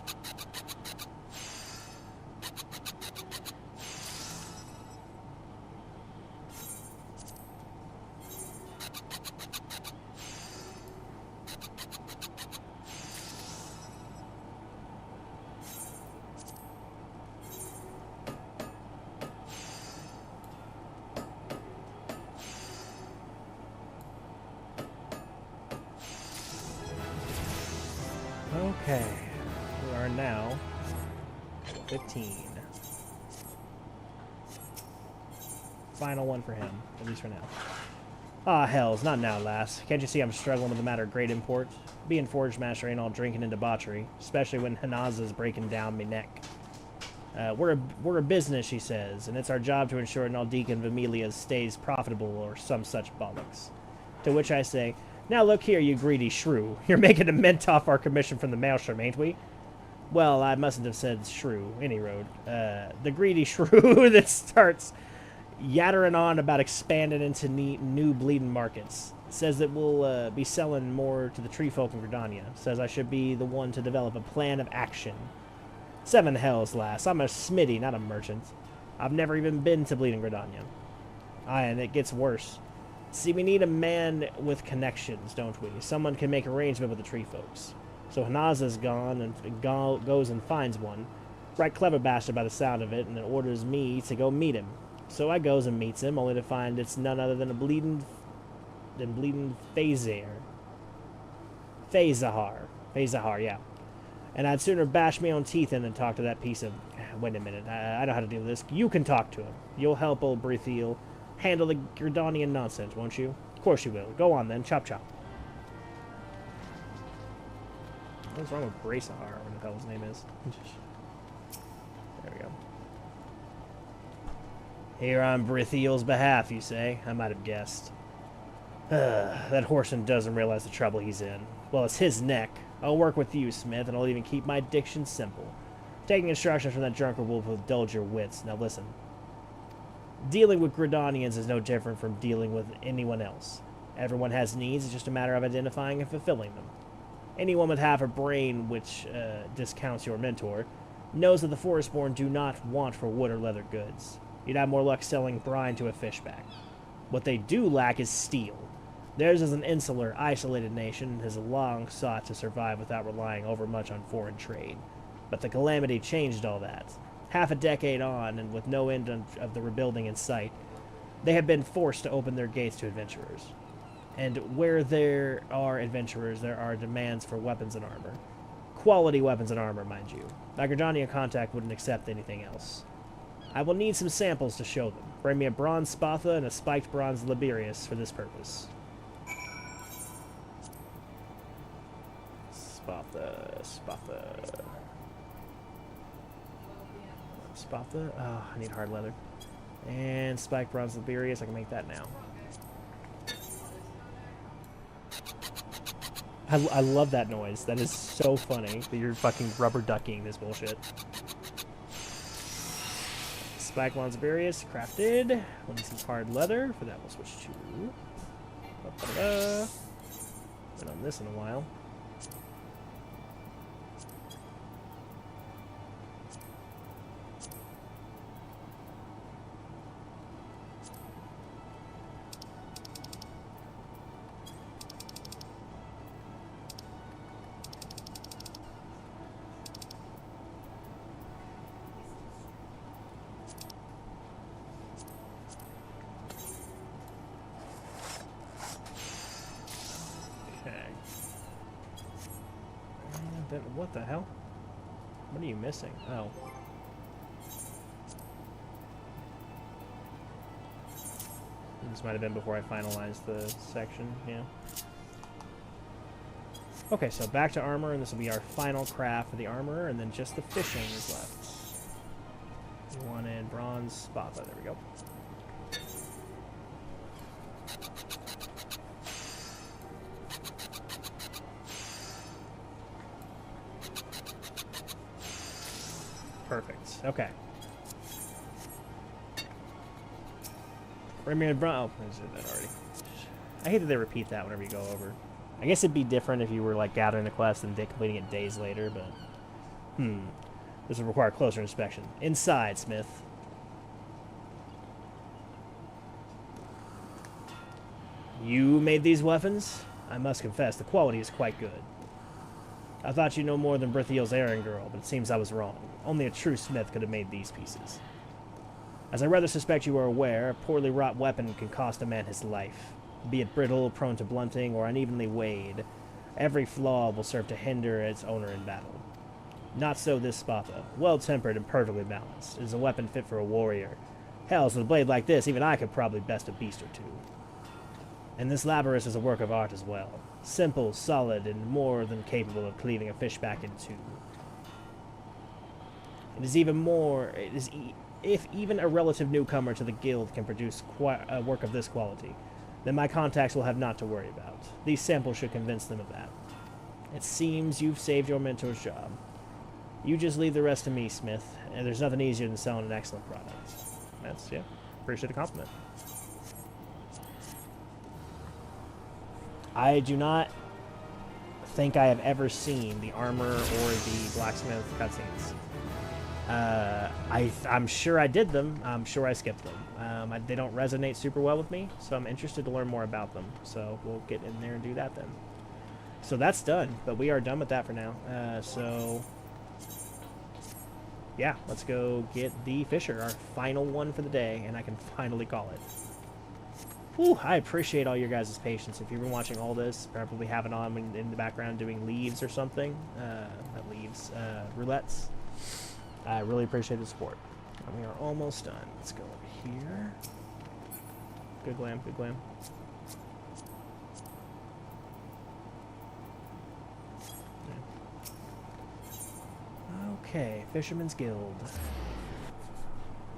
Okay, we are now 15. Final one for him, at least for now. Ah, hells, not now, lass. Can't you see I'm struggling with a matter of great import? Being Forge Master ain't all drinking and debauchery, especially when Hanaza's breaking down me neck. We're a business, she says, and it's our job to ensure Naldic and Vamilia's stays profitable or some such bollocks. To which I say, now look here, you greedy shrew. You're making a mint off our commission from the Maelstrom, ain't we? Well, I mustn't have said shrew, any road. The greedy shrew that starts yattering on about expanding into new bleeding markets. Says that we'll be selling more to the tree folk in Gridania. Says I should be the one to develop a plan of action. 7 hells, lass. I'm a smithy, not a merchant. I've never even been to bleeding Gridania. Aye, and it gets worse. See, we need a man with connections, don't we? Someone can make arrangement with the tree folks. So Hanaza's gone and goes and finds one. Right clever bastard by the sound of it, and then orders me to go meet him. So I goes and meets him, only to find it's none other than a bleeding Phazar. Phazar, yeah. And I'd sooner bash my own teeth in than talk to that piece of... Wait a minute, I know how to do this. You can talk to him. You'll help old Brithiel handle the Gridanian nonsense, won't you? Of course you will. Go on then, chop chop. What's wrong with Bracehar, whatever the hell his name is? There we go. Here on Brithiel's behalf, you say? I might have guessed. That horseman doesn't realize the trouble he's in. Well, it's his neck. I'll work with you, Smith, and I'll even keep my diction simple. Taking instructions from that drunkard wolf will dull your wits. Now listen. Dealing with Gridanians is no different from dealing with anyone else. Everyone has needs, it's just a matter of identifying and fulfilling them. Anyone with half a brain, which discounts your mentor, knows that the Forestborn do not want for wood or leather goods. You'd have more luck selling brine to a fishback. What they do lack is steel. Theirs is an insular, isolated nation and has long sought to survive without relying overmuch on foreign trade. But the calamity changed all that. Half a decade on, and with no end of the rebuilding in sight, they have been forced to open their gates to adventurers. And where there are adventurers, there are demands for weapons and armor. Quality weapons and armor, mind you. My Gridania contact wouldn't accept anything else. I will need some samples to show them. Bring me a bronze Spatha and a spiked bronze Liberius for this purpose. Spatha. Oh, I need hard leather. And spiked bronze Liberius, I can make that now. I love that noise. That is so funny that you're fucking rubber ducking this bullshit. Spiked bronze Liberius, crafted. We'll need some hard leather. For that, we'll switch to... Been on this in a while. Okay. And then, what the hell? What are you missing? Oh. This might have been before I finalized the section, yeah. Okay, so back to armor, and this will be our final craft for the armor, and then just the fishing is left. We wanted bronze spatha, there we go. Perfect, okay. Remember bronze, oh, I said that already. I hate that they repeat that whenever you go over. I guess it'd be different if you were like gathering the quest and completing it days later, but this would require closer inspection. Inside, Smith. You made these weapons? I must confess, the quality is quite good. I thought you know more than Brithiel's errand girl, but it seems I was wrong. Only a true smith could have made these pieces. As I rather suspect you are aware, a poorly wrought weapon can cost a man his life. Be it brittle, prone to blunting, or unevenly weighed, every flaw will serve to hinder its owner in battle. Not so this spatha. Well-tempered and perfectly balanced. It is a weapon fit for a warrior. Hell, with a blade like this, even I could probably best a beast or two. And this labyrinth is a work of art as well. Simple, solid, and more than capable of cleaving a fish back in two. It is even more... if even a relative newcomer to the guild can produce a work of this quality, then my contacts will have naught to worry about. These samples should convince them of that. It seems you've saved your mentor's job. You just leave the rest to me, Smith, and there's nothing easier than selling an excellent product. That's, yeah, appreciate the compliment. I do not think I have ever seen the armor or the blacksmith cutscenes. I'm sure I did them. I'm sure I skipped them. They don't resonate super well with me, so I'm interested to learn more about them. So we'll get in there and do that then. So that's done, but we are done with that for now. So yeah, let's go get the fisher, our final one for the day, and I can finally call it. Whew, I appreciate all your guys' patience. If you've been watching all this, probably have it on in the background doing leaves or something. Not leaves, roulettes. I really appreciate the support. And we are almost done. Let's go over here. Good glam, good glam. Yeah. Okay, Fisherman's Guild.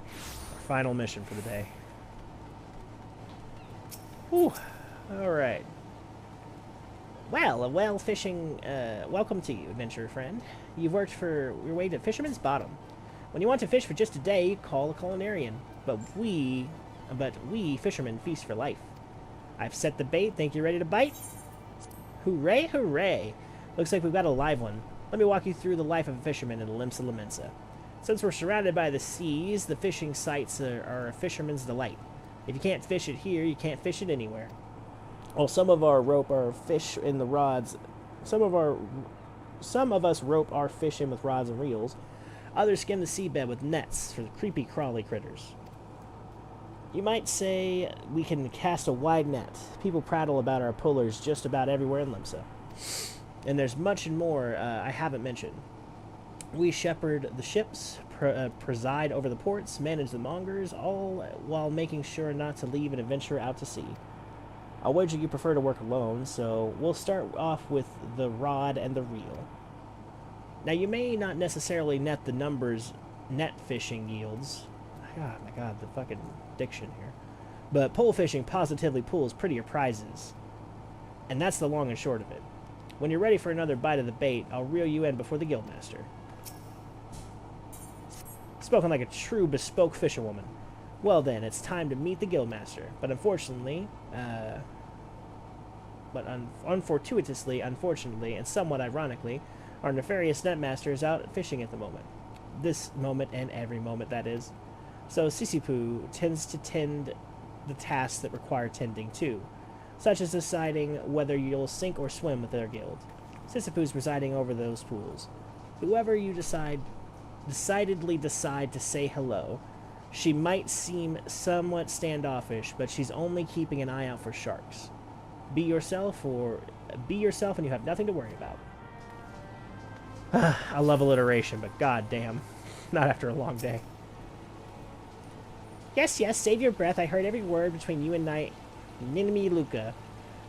Our final mission for the day. Whew. Alright. Well, fishing, welcome to you, adventurer friend. You've worked for your way to Fisherman's Bottom. When you want to fish for just a day, call a culinarian. But we fishermen feast for life. I've set the bait, think you're ready to bite? Hooray, hooray. Looks like we've got a live one. Let me walk you through the life of a fisherman in Limsa Lamensa. Since we're surrounded by the seas, the fishing sites are a fisherman's delight. If you can't fish it here, you can't fish it anywhere. Well, some of our rope our fish in the rods. Some of us rope our fish in with rods and reels. Others skim the seabed with nets for the creepy crawly critters. You might say we can cast a wide net. People prattle about our pullers just about everywhere in Limsa. And there's much more I haven't mentioned. We shepherd the ships, preside over the ports, manage the mongers, all while making sure not to leave an adventurer out to sea. I'll wager you prefer to work alone, so we'll start off with the rod and the reel. Now, you may not necessarily net the numbers net fishing yields. Oh my god, the fucking diction here. But pole fishing positively pulls prettier prizes. And that's the long and short of it. When you're ready for another bite of the bait, I'll reel you in before the guildmaster. Spoken like a true bespoke fisherwoman. Well then, it's time to meet the guildmaster. But unfortunately, unfortuitously, and somewhat ironically, our nefarious netmaster is out fishing at the moment. This moment and every moment, that is. So Sisipu tends to tend the tasks that require tending too, such as deciding whether you'll sink or swim with their guild. Sisipu's presiding over those pools. Whoever you decidedly decide to say hello, she might seem somewhat standoffish, but she's only keeping an eye out for sharks. Be yourself or Be yourself and you have nothing to worry about. I love alliteration, but goddamn, not after a long day. Yes, yes, save your breath. I heard every word between you and Knight Ninimi Luca,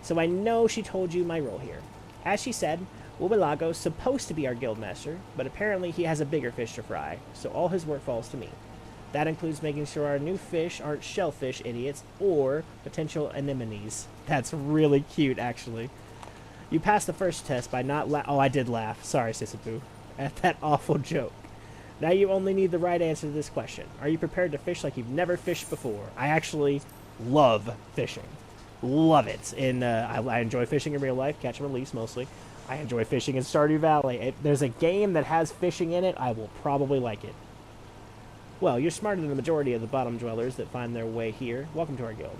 so I know she told you my role here. As she said, Wubilago's supposed to be our guildmaster, but apparently he has a bigger fish to fry, so all his work falls to me. That includes making sure our new fish aren't shellfish idiots or potential anemones. That's really cute, actually. You passed the first test by not oh, I did laugh. Sorry, Sisapoo. At that awful joke. Now you only need the right answer to this question. Are you prepared to fish like you've never fished before? I actually love fishing. Love it. And I enjoy fishing in real life, catch and release mostly. I enjoy fishing in Stardew Valley. If there's a game that has fishing in it, I will probably like it. Well, you're smarter than the majority of the bottom dwellers that find their way here. Welcome to our guild.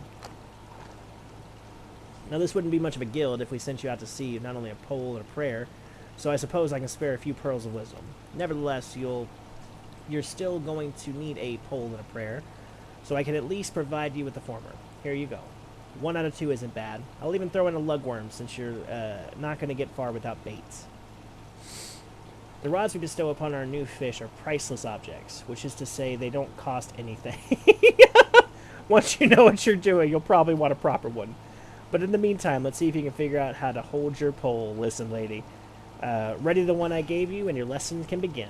Now, this wouldn't be much of a guild if we sent you out to sea with not only a pole and a prayer, so I suppose I can spare a few pearls of wisdom. Nevertheless, you're still going to need a pole and a prayer, so I can at least provide you with the former. Here you go. 1 out of 2 isn't bad. I'll even throw in a lugworm, since you're not going to get far without baits. The rods we bestow upon our new fish are priceless objects, which is to say they don't cost anything. Once you know what you're doing, you'll probably want a proper one. But in the meantime, let's see if you can figure out how to hold your pole. Listen, lady. Ready the one I gave you, and your lesson can begin.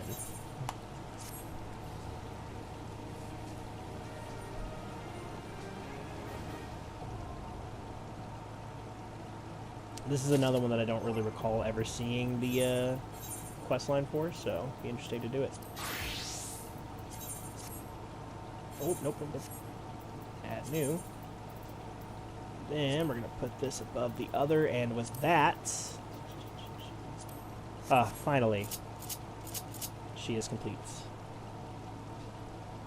This is another one that I don't really recall ever seeing the questline for, so be interesting to do it. Oh, nope, nope, nope. Add new. Then we're going to put this above the other, and with that... finally. She is complete.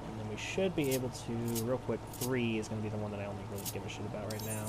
And then we should be able to, real quick, 3 is going to be the one that I only really give a shit about right now.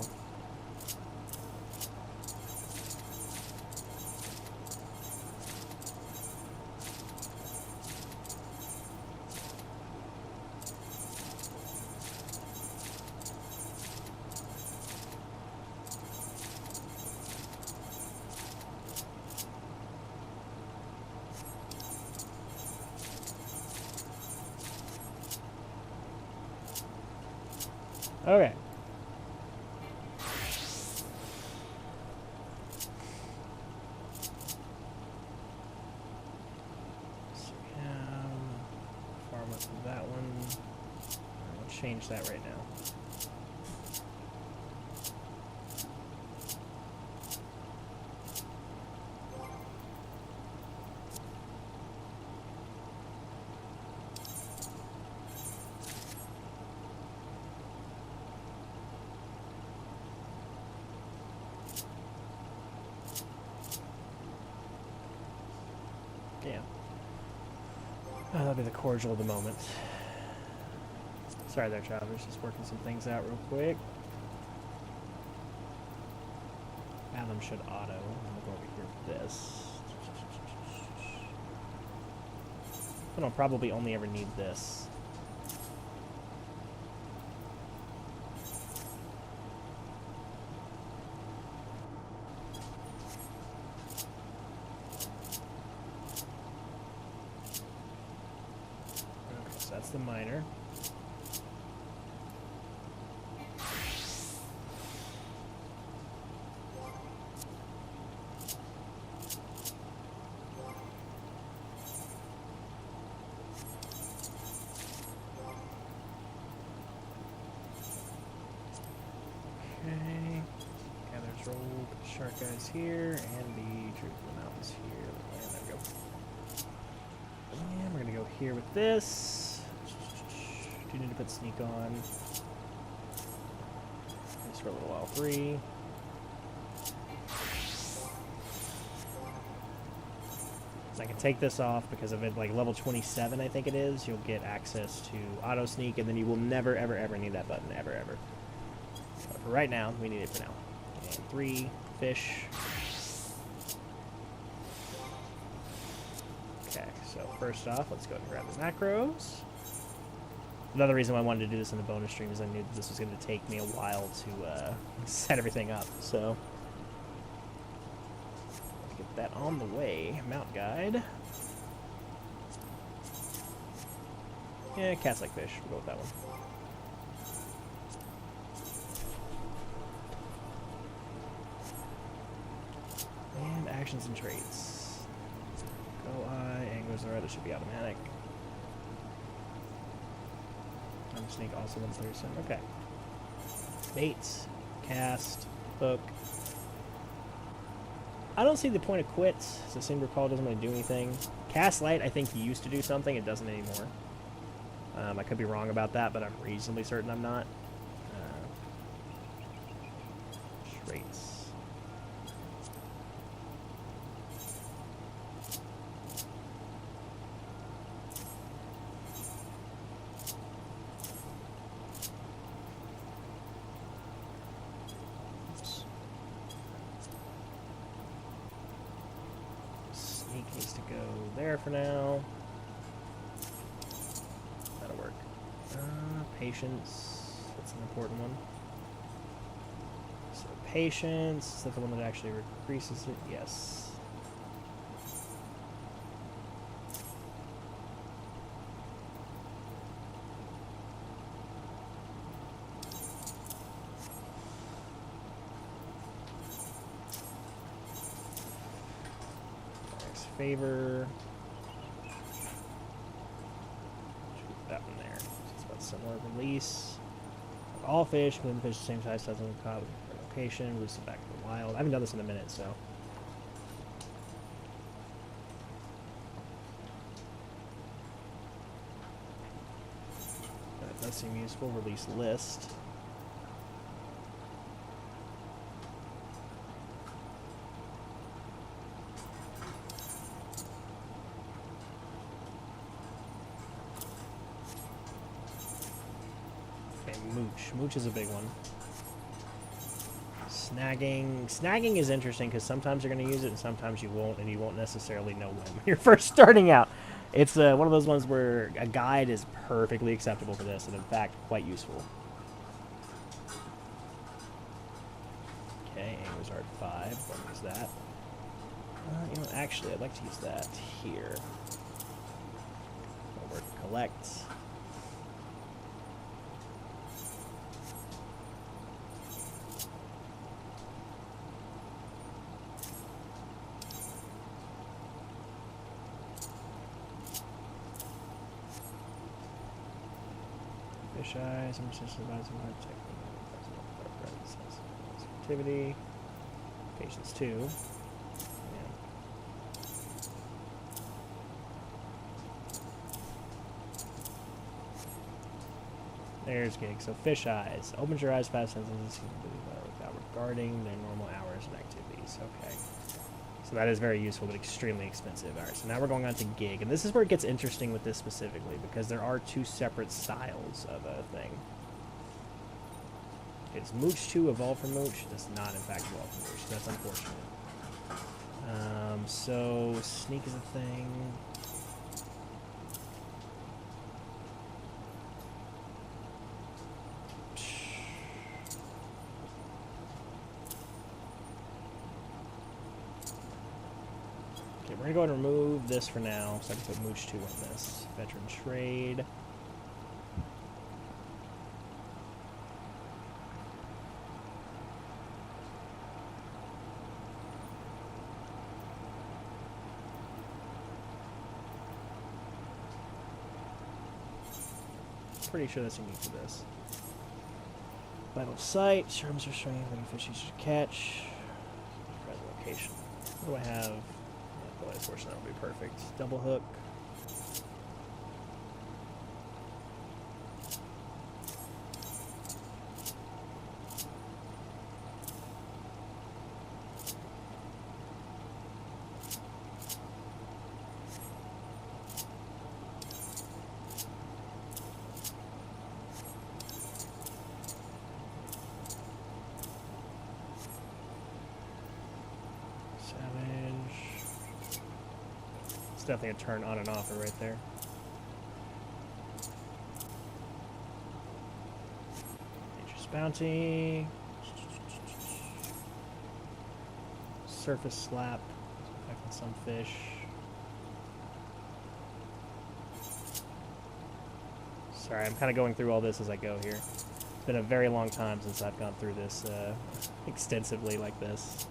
Okay. So we have far left of that one. I'll change that right now. Yeah. That'll be the cordial of the moment. Sorry there, Travelers. Just working some things out real quick. Adam should auto. I'm going to go over here for this. But I'll probably only ever need this. That's the miner. Okay. Gathers rolled. Shark guys here, and the Truth of the Mountains here. And there we go. And we're gonna go here with this. Do need to put sneak on. Just for a little while. 3. So I can take this off because of it, like level 27, I think it is. You'll get access to auto sneak, and then you will never, ever, ever need that button, ever, ever. But for right now, we need it for now. And 3 fish. Okay, so first off, let's go ahead and grab the macros. Another reason why I wanted to do this in the bonus stream is I knew that this was going to take me a while to set everything up, so... Get that on the way. Mount guide. Yeah, cats like fish. We'll go with that one. And actions and traits. Go eye, Eorzea, that should be automatic. Sneak also 137. Okay. Baits, cast, hook. I don't see the point of quits. So seem to recall doesn't really do anything. Cast light, I think used to do something. It doesn't anymore. I could be wrong about that, but I'm reasonably certain I'm not. Traits. Sneak needs to go there for now. That'll work. Patience. That's an important one. So patience. Is that the one that actually increases it? Yes. Next favor. That one there. It's about similar. Release. All fish, within the fish the same size, doesn't caught location, release it back to the wild. I haven't done this in a minute, so. That does seem useful. Release list. Mooch. Mooch is a big one. Snagging. Snagging is interesting because sometimes you're going to use it and sometimes you won't, and you won't necessarily know when you're first starting out. It's one of those ones where a guide is perfectly acceptable for this and, in fact, quite useful. Okay, Eorzea 5. What was that? You know, actually, I'd like to use that here. Over collect. Fish eyes, I'm just advising my activity. Patience 2. Yeah. There's gig. So fish eyes. Opens your eyes 5 sentences without regarding their normal hours and activities. Okay. So that is very useful, but extremely expensive. Alright, so now we're going on to gig. And this is where it gets interesting with this specifically, because there are two separate styles of a thing. It's Mooch 2 evolve from Mooch. It does not, in fact, evolve from Mooch. That's unfortunate. So sneak is a thing. Okay, we're going to go ahead and remove this for now, so I can put Mooch 2 on this. Veteran trade. Pretty sure that's unique to this. Vital sight, charms are showing any fish you should catch. Present location. What do I have? Yeah, the fortune, that would be perfect. Double hook. It's definitely a turn on and off right there. Nature's Bounty. Surface Slap. some fish. Sorry, I'm kind of going through all this as I go here. It's been a very long time since I've gone through this extensively like this.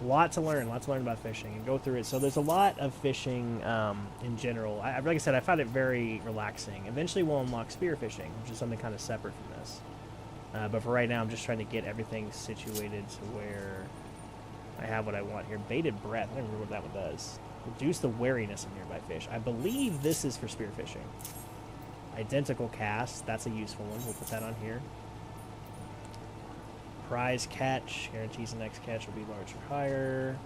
A lot to learn about fishing and go through it. So there's a lot of fishing in general. Like I said, I find it very relaxing. Eventually we'll unlock spearfishing, which is something kind of separate from this. But for right now, I'm just trying to get everything situated to where I have what I want here. Baited breath. I don't remember what that one does. Reduce the wariness of nearby fish. I believe this is for spearfishing. Identical cast. That's a useful one. We'll put that on here. Prize catch. Guarantees the next catch will be larger or higher.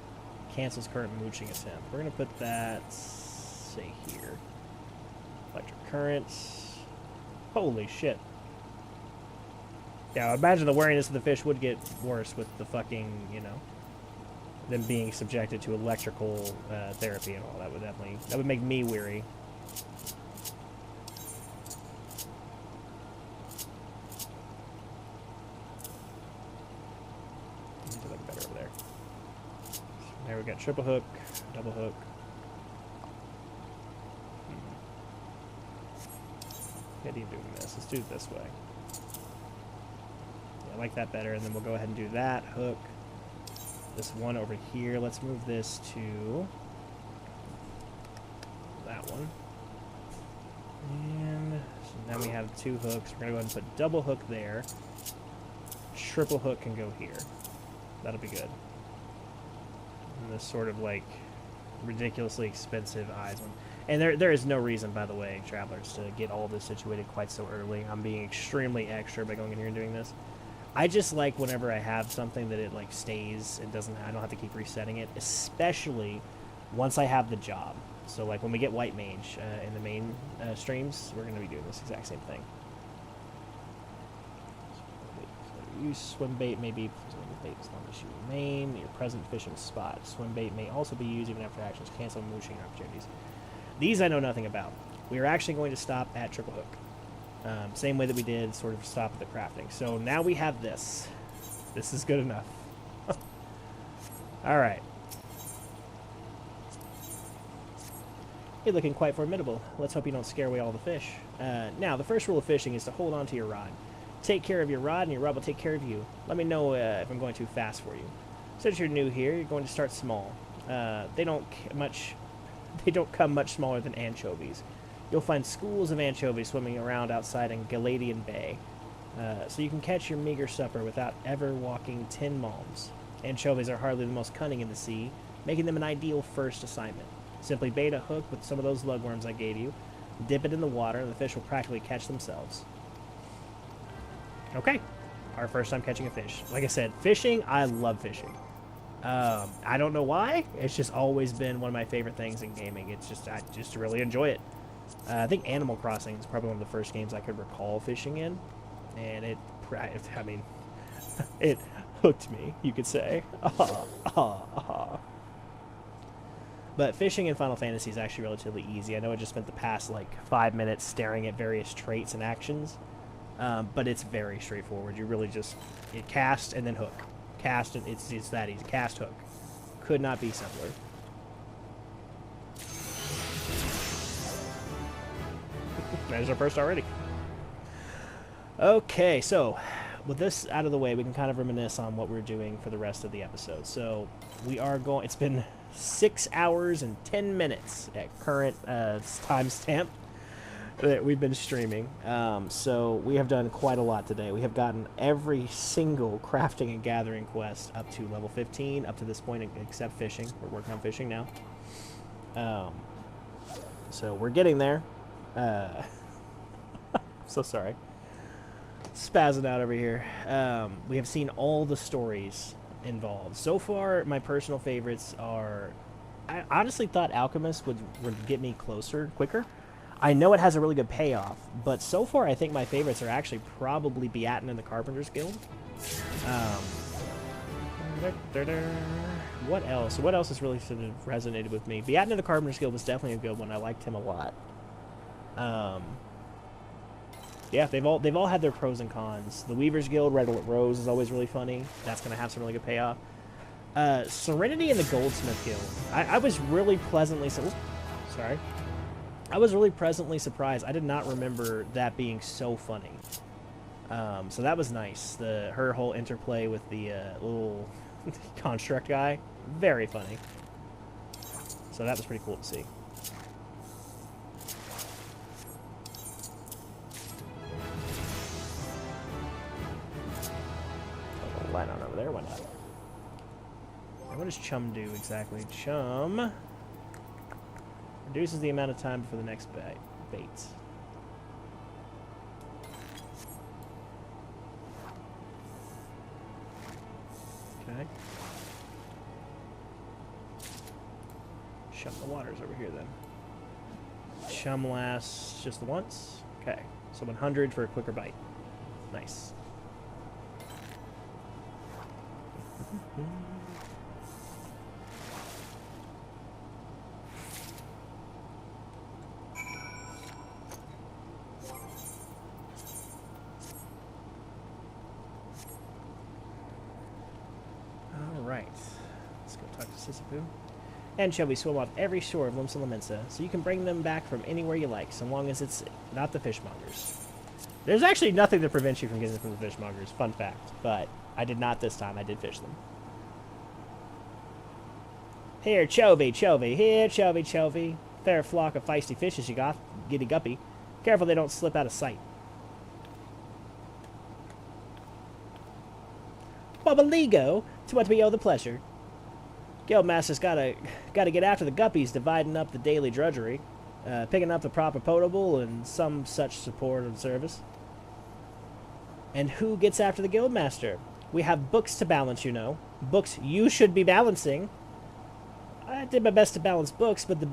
Cancels current mooching attempt. We're going to put that, say, here. Electric currents. Holy shit. Yeah, imagine the wariness of the fish would get worse with the fucking, you know, them being subjected to electrical therapy and all. That would make me weary. There we got triple hook, double hook. How do you do this? Let's do it this way. Yeah, I like that better, and then we'll go ahead and do that hook. This one over here, let's move this to that one. And so now we have 2 hooks. We're going to go ahead and put double hook there. Triple hook can go here. That'll be good. And this sort of like ridiculously expensive eyes one. And there is no reason, by the way, travelers, to get all this situated quite so early. I'm being extremely extra by going in here and doing this. I just like whenever I have something that it like stays and I don't have to keep resetting it, especially once I have the job. So like when we get White Mage in the main streams, we're going to be doing this exact same thing. Use swim bait may be bait as long as you remain your present fishing spot. Swim bait may also be used even after actions. Cancel mooching opportunities. These I know nothing about. We are actually going to stop at triple hook. Same way that we did sort of stop at the crafting. So now we have this. This is good enough. Alright. You're looking quite formidable. Let's hope you don't scare away all the fish. Now, the first rule of fishing is to hold on to your rod. Take care of your rod, and your rod will take care of you. Let me know if I'm going too fast for you. Since you're new here, you're going to start small. They don't come much smaller than anchovies. You'll find schools of anchovies swimming around outside in Galadian Bay, so you can catch your meager supper without ever walking 10 malms. Anchovies are hardly the most cunning in the sea, making them an ideal first assignment. Simply bait a hook with some of those lugworms I gave you, dip it in the water, and the fish will practically catch themselves. Okay, our first time catching a fish. Like I said, fishing, I love fishing. I don't know why. It's just always been one of my favorite things in gaming. It's just, I just really enjoy it. I think Animal Crossing is probably one of the first games I could recall fishing in. And it hooked me, you could say. But fishing in Final Fantasy is actually relatively easy. I know I just spent the past, like, 5 minutes staring at various traits and actions. But it's very straightforward. You really just cast and then hook. Cast, and it's that easy. Cast, hook. Could not be simpler. There's our first already. Okay, so with this out of the way, we can kind of reminisce on what we're doing for the rest of the episode. So we are going. It's been 6 hours and 10 minutes at current timestamp that we've been streaming. So we have done quite a lot today. We have gotten every single crafting and gathering quest up to level 15 up to this point, except fishing. We're working on fishing now. So we're getting there. So sorry. Spazzing out over here. We have seen all the stories involved. So far, my personal favorites are... I honestly thought Alchemist would get me closer, quicker. I know it has a really good payoff, but so far I think my favorites are actually probably Beatin and the Carpenter's Guild. What else? What else has really sort of resonated with me? Beatin and the Carpenter's Guild was definitely a good one. I liked him a lot. Yeah, they've all had their pros and cons. The Weaver's Guild, Red Rose, is always really funny. That's going to have some really good payoff. Serenity and the Goldsmith Guild. I was really pleasantly... sorry. I was really pleasantly surprised. I did not remember that being so funny. So that was nice. Her whole interplay with the little construct guy. Very funny. So that was pretty cool to see. Light on over there. Why not? And what does chum do exactly? Chum reduces the amount of time for the next bait. Okay. Chum the waters over here then. Chum lasts just the once. Okay. So 100 for a quicker bite. Nice. Alright. Let's go talk to Sisyphus. Anchovies swim off every shore of Limsa Lamensa, so you can bring them back from anywhere you like, so long as it's not the fishmongers. There's actually nothing that prevents you from getting them from the fishmongers, fun fact, but I did not this time. I did fish them. Here, Chovy, Chovy, here, Chovy, Chovy. Fair flock of feisty fishes you got, giddy guppy. Careful they don't slip out of sight. Bobbaligo, to what we owe the pleasure. Guildmaster's gotta get after the guppies, dividing up the daily drudgery, picking up the proper potable and some such support and service. And who gets after the Guildmaster? We have books to balance, you know. Books you should be balancing. I did my best to balance books, but the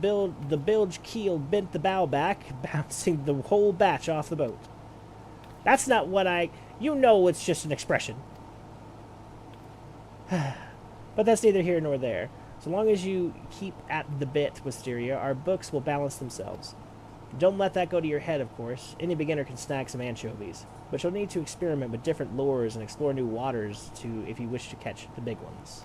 bilge keel bent the bow back, bouncing the whole batch off the boat. That's not what you know it's just an expression. But that's neither here nor there. So long as you keep at the bit, Wisteria, our books will balance themselves. Don't let that go to your head, of course. Any beginner can snag some anchovies. But you'll need to experiment with different lures and explore new waters if you wish to catch the big ones.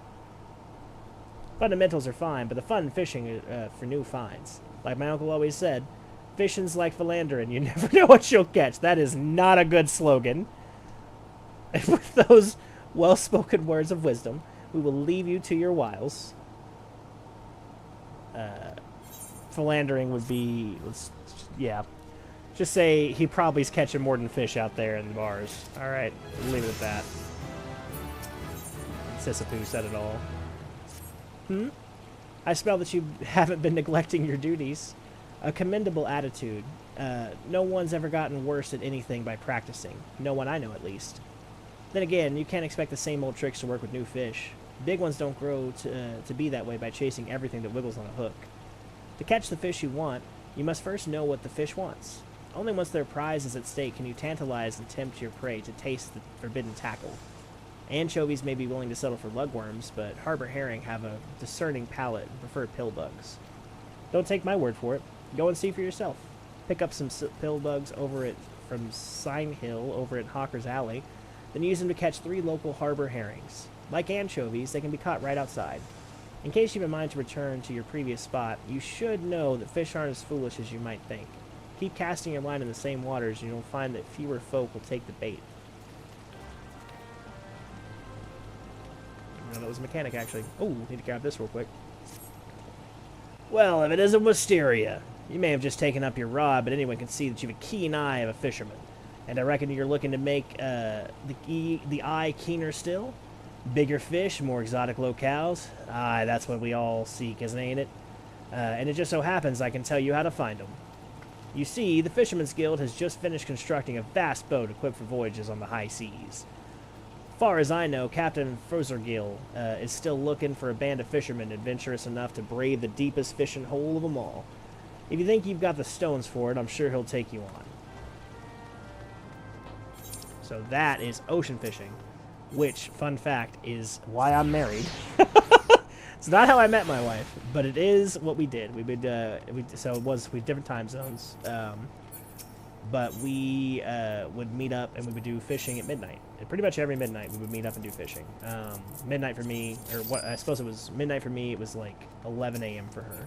Fundamentals are fine, but the fun in fishing for new finds. Like my uncle always said, fishing's like philandering. You never know what you'll catch. That is not a good slogan. And with those well-spoken words of wisdom, we will leave you to your wiles. Philandering would be, yeah. Just say he probably is catching more than fish out there in the bars. All right, we'll leave it at that. Sisyphus said it all. I smell that you haven't been neglecting your duties. A commendable attitude. No one's ever gotten worse at anything by practicing. No one I know, at least. Then again, you can't expect the same old tricks to work with new fish. Big ones don't grow to be that way by chasing everything that wiggles on a hook. To catch the fish you want, you must first know what the fish wants. Only once their prize is at stake can you tantalize and tempt your prey to taste the forbidden tackle. Anchovies may be willing to settle for lugworms, but harbor herring have a discerning palate and prefer pill bugs. Don't take my word for it. Go and see for yourself. Pick up some pill bugs from Sign Hill over at Hawker's Alley, then use them to catch 3 local harbor herrings. Like anchovies, they can be caught right outside. In case you have in mind to return to your previous spot, you should know that fish aren't as foolish as you might think. Keep casting your line in the same waters, and you'll find that fewer folk will take the bait. No, that was a mechanic, actually. Oh, need to grab this real quick. Well, if it isn't Wisteria, you may have just taken up your rod, but anyone can see that you have a keen eye of a fisherman. And I reckon you're looking to make the eye keener still? Bigger fish, more exotic locales? Aye, that's what we all seek, ain't it? And it just so happens I can tell you how to find them. You see, the Fisherman's Guild has just finished constructing a vast boat equipped for voyages on the high seas. Far as I know, Captain Frozergil is still looking for a band of fishermen adventurous enough to brave the deepest fishing hole of them all. If you think you've got the stones for it, I'm sure he'll take you on. So that is ocean fishing, which, fun fact, is why I'm married. It's not how I met my wife, but it is what we did. So it was with different time zones. But we would meet up and we would do fishing at midnight. And pretty much every midnight we would meet up and do fishing. Midnight for me, or what I suppose it was midnight for me, it was like 11 a.m. for her.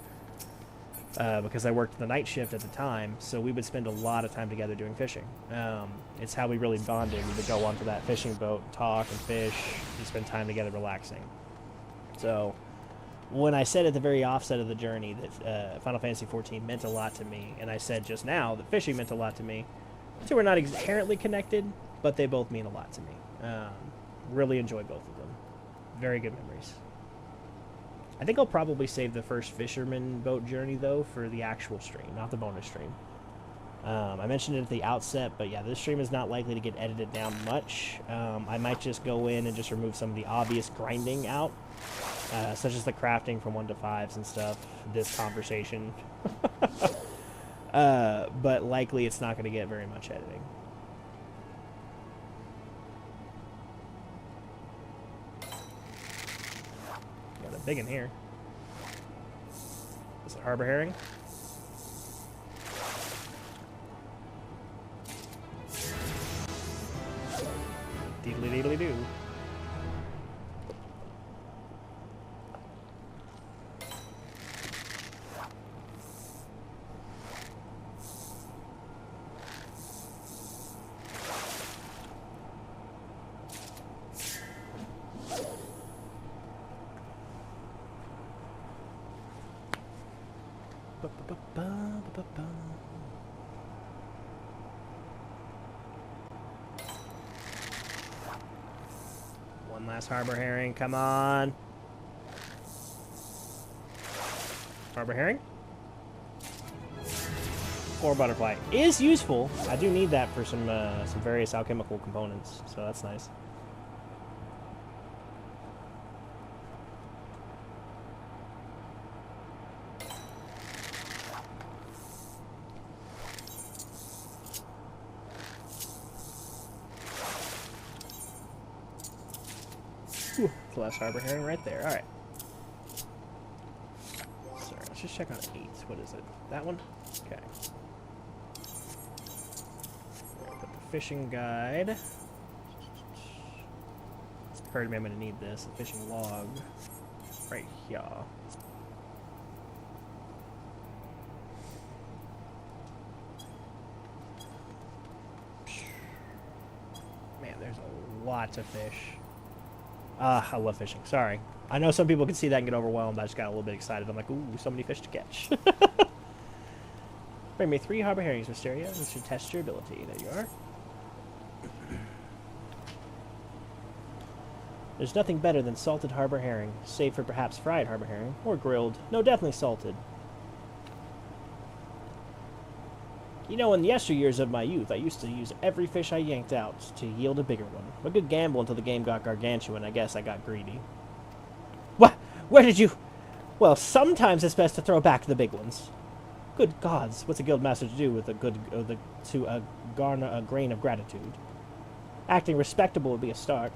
Because I worked the night shift at the time, so we would spend a lot of time together doing fishing. It's how we really bonded. We would go onto that fishing boat, talk and fish, and spend time together relaxing. So when I said at the very offset of the journey that Final Fantasy XIV meant a lot to me, and I said just now that fishing meant a lot to me, the two are not inherently connected, but they both mean a lot to me. Really enjoy both of them. Very good memories. I think I'll probably save the first fisherman boat journey, though, for the actual stream, not the bonus stream. I mentioned it at the outset, but yeah, this stream is not likely to get edited down much. I might just go in and just remove some of the obvious grinding out, such as the crafting from 1 to 5s and stuff, this conversation. But likely it's not going to get very much editing. Got a big one here. Is it harbor herring? Deedly deedly doo. One last harbor herring, come on. Harbor herring? Or butterfly is useful. I do need that for some various alchemical components, so that's nice. The last harbor herring right there. Alright. Sorry, let's just check on 8. What is it? That one? Okay. Put the fishing guide. Heard me, I'm going to need this. The fishing log. Right here. Man, there's a lot of fish. I love fishing. Sorry. I know some people can see that and get overwhelmed. I just got a little bit excited. I'm like, ooh, so many fish to catch. Bring me 3 harbor herrings, Wisteria. This should test your ability. There you are. There's nothing better than salted harbor herring, save for perhaps fried harbor herring, or grilled. No, definitely salted. You know, in the yesteryears of my youth, I used to use every fish I yanked out to yield a bigger one. A good gamble until the game got gargantuan. I guess I got greedy. What? Where did you... Well, sometimes it's best to throw back the big ones. Good gods, what's a guild master to do with to garner a grain of gratitude? Acting respectable would be a start.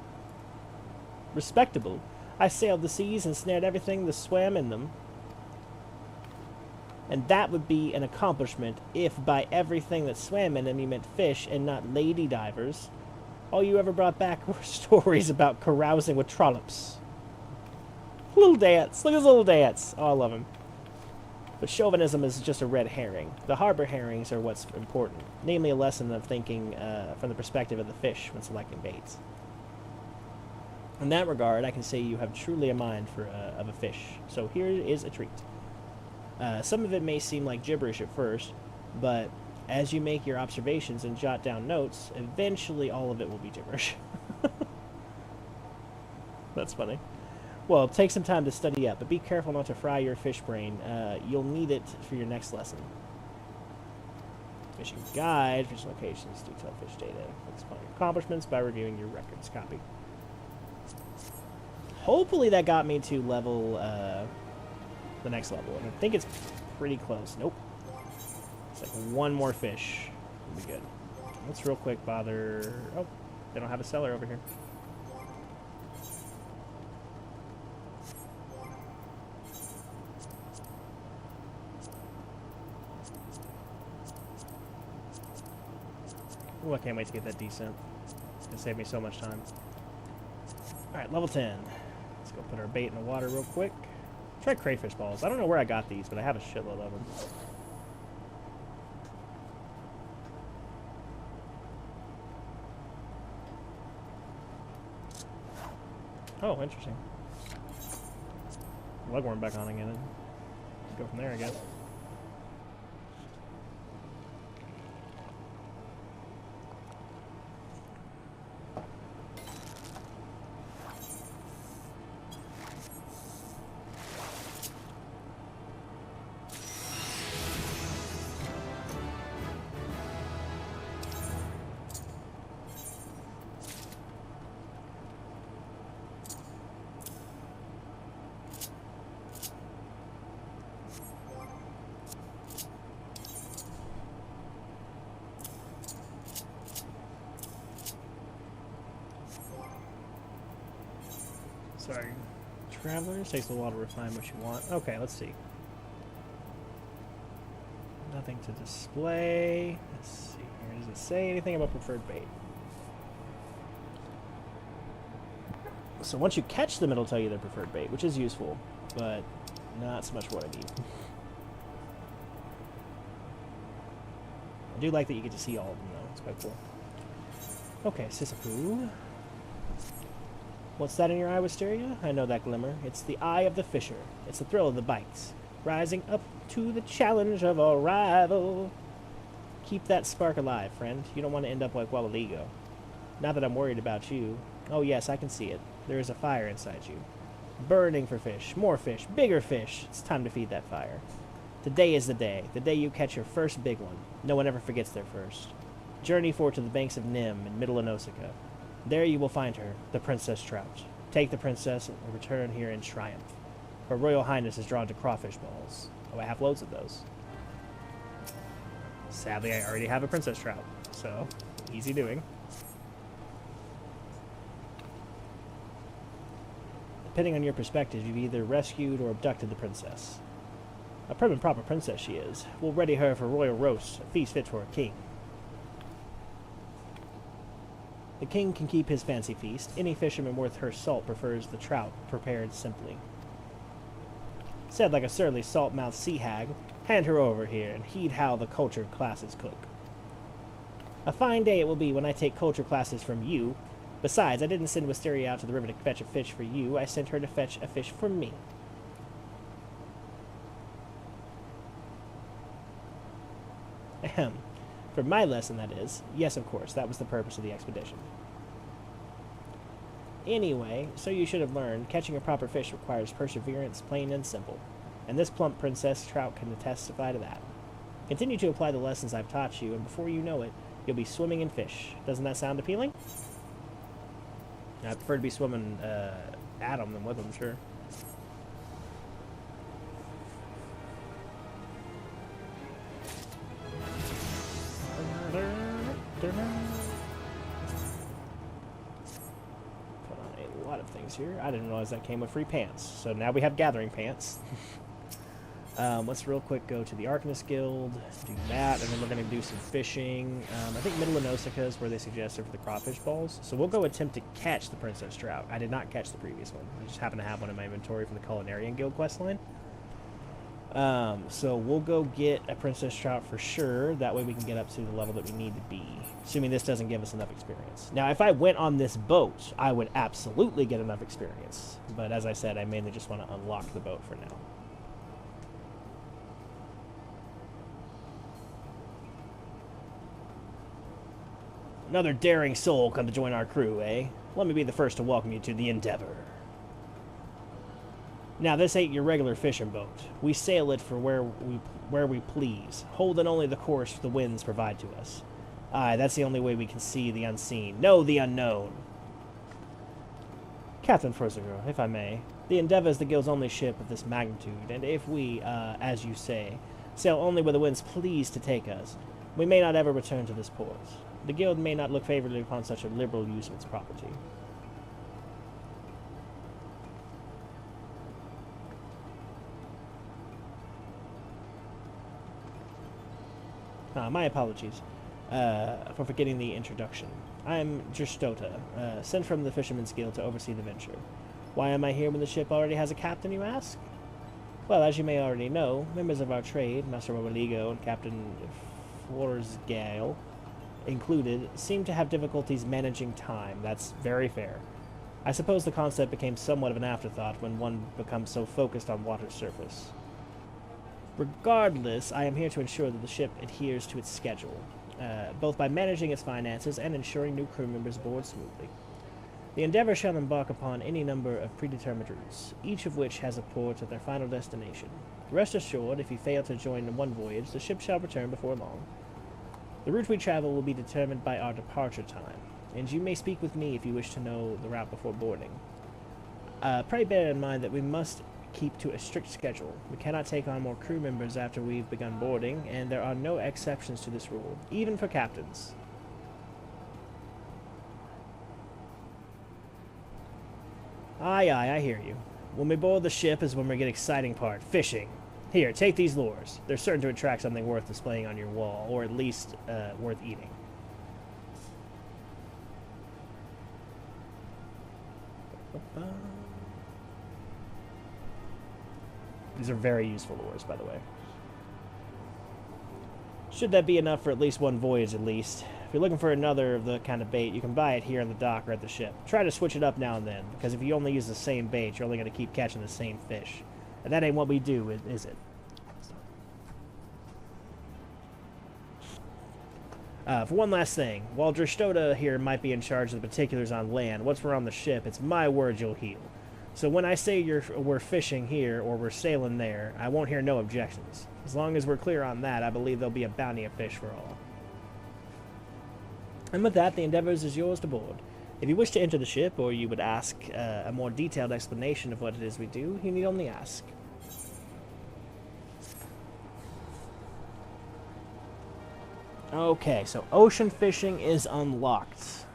Respectable? I sailed the seas and snared everything that swam in them. And that would be an accomplishment if by everything that swam in them you meant fish and not lady divers. All you ever brought back were stories about carousing with trollops. Little dance. Look at his little dance. Oh, I love him. But chauvinism is just a red herring. The harbor herrings are what's important. Namely, a lesson of thinking from the perspective of the fish when selecting baits. In that regard, I can say you have truly a mind for of a fish. So here is a treat. Some of it may seem like gibberish at first, but as you make your observations and jot down notes, eventually all of it will be gibberish. That's funny. Well, take some time to study up, but be careful not to fry your fish brain. You'll need it for your next lesson. Fishing guide, fish locations, detailed fish data. Explain your accomplishments by reviewing your records. Copy. Hopefully that got me to level, the next level. And I think it's pretty close. Nope. It's like one more fish. We'll be good. Let's real quick bother... Oh, they don't have a cellar over here. Ooh, I can't wait to get that descent. It's going to save me so much time. Alright, level 10. Let's go put our bait in the water real quick. Try crayfish balls. I don't know where I got these, but I have a shitload of them. Oh, interesting. Lugworm back on again. Go from there, I guess. Sorry. Travelers, takes a while to refine what you want. Okay, let's see. Nothing to display. Let's see here. Does it say anything about preferred bait? So once you catch them, it'll tell you their preferred bait, which is useful, but not so much what I need. I do like that you get to see all of them, though. It's quite cool. Okay, Sisyphoo. What's that in your eye, Wisteria? I know that glimmer. It's the eye of the fisher. It's the thrill of the bites. Rising up to the challenge of a rival. Keep that spark alive, friend. You don't want to end up like Wallaligo. Not that I'm worried about you. Oh yes, I can see it. There is a fire inside you. Burning for fish. More fish. Bigger fish. It's time to feed that fire. Today is the day. The day you catch your first big one. No one ever forgets their first. Journey forward to the banks of Nim in Middle Eorzea. There you will find her, the Princess Trout. Take the princess and return here in triumph. Her Royal Highness is drawn to crawfish balls. Oh, I have loads of those. Sadly, I already have a Princess Trout, so easy doing. Depending on your perspective, you've either rescued or abducted the princess. A prim and proper princess she is. We'll ready her for royal roast, a feast fit for a king. The king can keep his fancy feast. Any fisherman worth her salt prefers the trout prepared simply. Said like a surly salt-mouthed sea hag, hand her over here and heed how the cultured classes cook. A fine day it will be when I take culture classes from you. Besides, I didn't send Wisteria out to the river to fetch a fish for you. I sent her to fetch a fish for me. Ahem. For my lesson, that is. Yes, of course, that was the purpose of the expedition. Anyway, so you should have learned, catching a proper fish requires perseverance, plain and simple. And this plump princess trout can testify to that. Continue to apply the lessons I've taught you, and before you know it, you'll be swimming in fish. Doesn't that sound appealing? I prefer to be swimming at them than with them, sure. Put on a lot of things here. I didn't realize that came with free pants. So now we have gathering pants. Let's real quick go to the Arcanist Guild, do that, and then we're going to do some fishing. I think Middle Eorzea is where they suggested for the crawfish balls. So we'll go attempt to catch the Princess Trout. I did not catch the previous one. I just happen to have one in my inventory from the Culinarian Guild questline. So we'll go get a Princess Trout for sure. That way we can get up to the level that we need to be. Assuming this doesn't give us enough experience. Now, if I went on this boat, I would absolutely get enough experience. But as I said, I mainly just want to unlock the boat for now. Another daring soul come to join our crew, eh? Let me be the first to welcome you to the Endeavor. Now, this ain't your regular fishing boat. We sail it for where we please, holding only the course the winds provide to us. Aye, that's the only way we can see the unseen, know the unknown. Captain Frozagro, if I may, the Endeavor is the Guild's only ship of this magnitude, and if we, as you say, sail only where the winds please to take us, we may not ever return to this port. The Guild may not look favorably upon such a liberal use of its property. My apologies. for forgetting the introduction. I am Gerstota, sent from the Fisherman's Guild to oversee the venture. Why am I here when the ship already has a captain, you ask? Well, as you may already know, members of our trade, Master Rodrigo and Captain Eorzea included, seem to have difficulties managing time. That's very fair. I suppose the concept became somewhat of an afterthought when one becomes so focused on water's surface. Regardless, I am here to ensure that the ship adheres to its schedule, both by managing its finances and ensuring new crew members board smoothly. The Endeavour shall embark upon any number of predetermined routes, each of which has a port at their final destination. Rest assured, if you fail to join in one voyage, the ship shall return before long. The route we travel will be determined by our departure time, and you may speak with me if you wish to know the route before boarding. Pray bear in mind that we must keep to a strict schedule. We cannot take on more crew members after we've begun boarding, and there are no exceptions to this rule, even for captains. Aye, I hear you. When we board the ship is when we get exciting part, fishing. Here, take these lures. They're certain to attract something worth displaying on your wall, or at least worth eating. These are very useful lures, by the way. Should that be enough for at least one voyage, at least? If you're looking for another of the kind of bait, you can buy it here on the dock or at the ship. Try to switch it up now and then, because if you only use the same bait, you're only going to keep catching the same fish. And that ain't what we do, is it? For one last thing, while Gerstota here might be in charge of the particulars on land, once we're on the ship, it's my word you'll heal. So when I say we're fishing here or we're sailing there, I won't hear no objections. As long as we're clear on that, I believe there'll be a bounty of fish for all. And with that, the Endeavours is yours to board. If you wish to enter the ship, or you would ask a more detailed explanation of what it is we do, you need only ask. Okay, so ocean fishing is unlocked.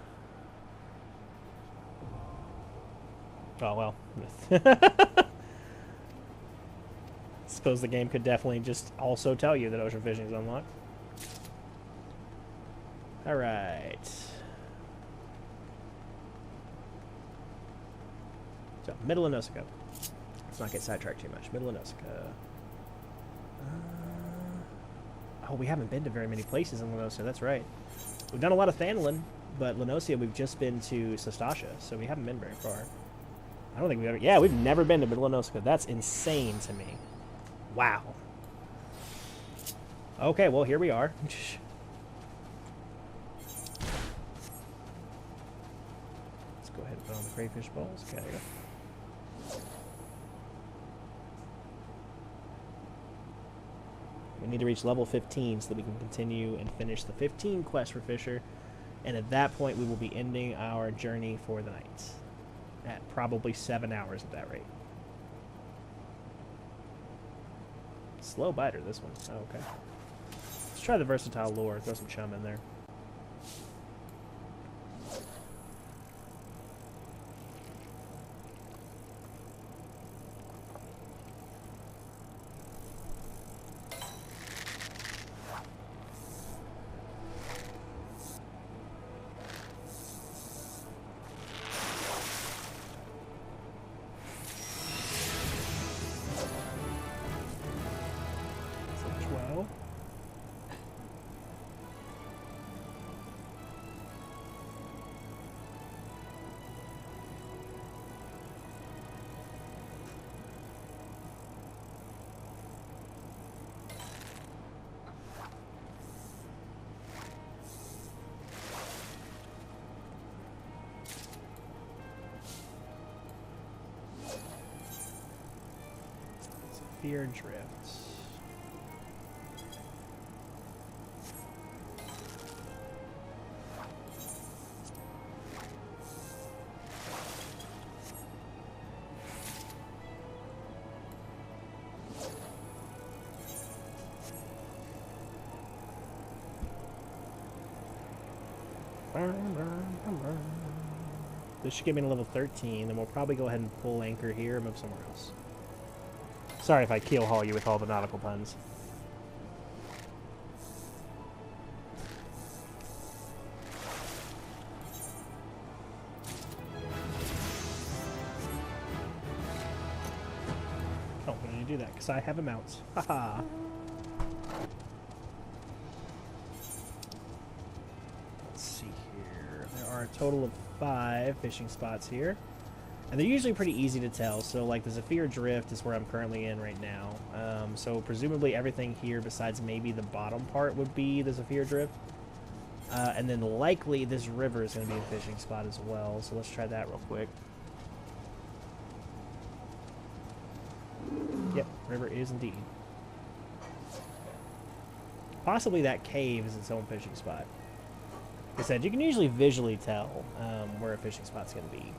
Oh, well. Suppose the game could definitely just also tell you that ocean fishing is unlocked. Alright. So, Middle of Nausicaa. Let's not get sidetracked too much. Middle of Nausicaa. Oh, we haven't been to very many places in Lenosia, that's right. We've done a lot of Thanlin, but Lenosia we've just been to Sestasha, so we haven't been very far. I don't think we've ever... Yeah, we've never been to Middle of Nausicaa. That's insane to me. Wow. Okay, well, here we are. Let's go ahead and put on the crayfish balls. Okay, there you go. We need to reach level 15 so that we can continue and finish the 15 quest for Fisher. And at that point, we will be ending our journey for the night. At probably 7 hours at that rate. Slow biter, this one. Oh, okay. Let's try the versatile lure. Throw some chum in there. Fear drifts. This should get me to level 13, then we'll probably go ahead and pull anchor here and move somewhere else. Sorry if I keel haul you with all the nautical puns. do that because I have a mount. Haha. Let's see here. There are a total of 5 fishing spots here. And they're usually pretty easy to tell. So, like, the Zephyr Drift is where I'm currently in right now. So, presumably everything here besides maybe the bottom part would be the Zephyr Drift. And then likely this river is going to be a fishing spot as well. So, let's try that real quick. Yep, river is indeed. Possibly that cave is its own fishing spot. Like I said, you can usually visually tell where a fishing spot's going to be.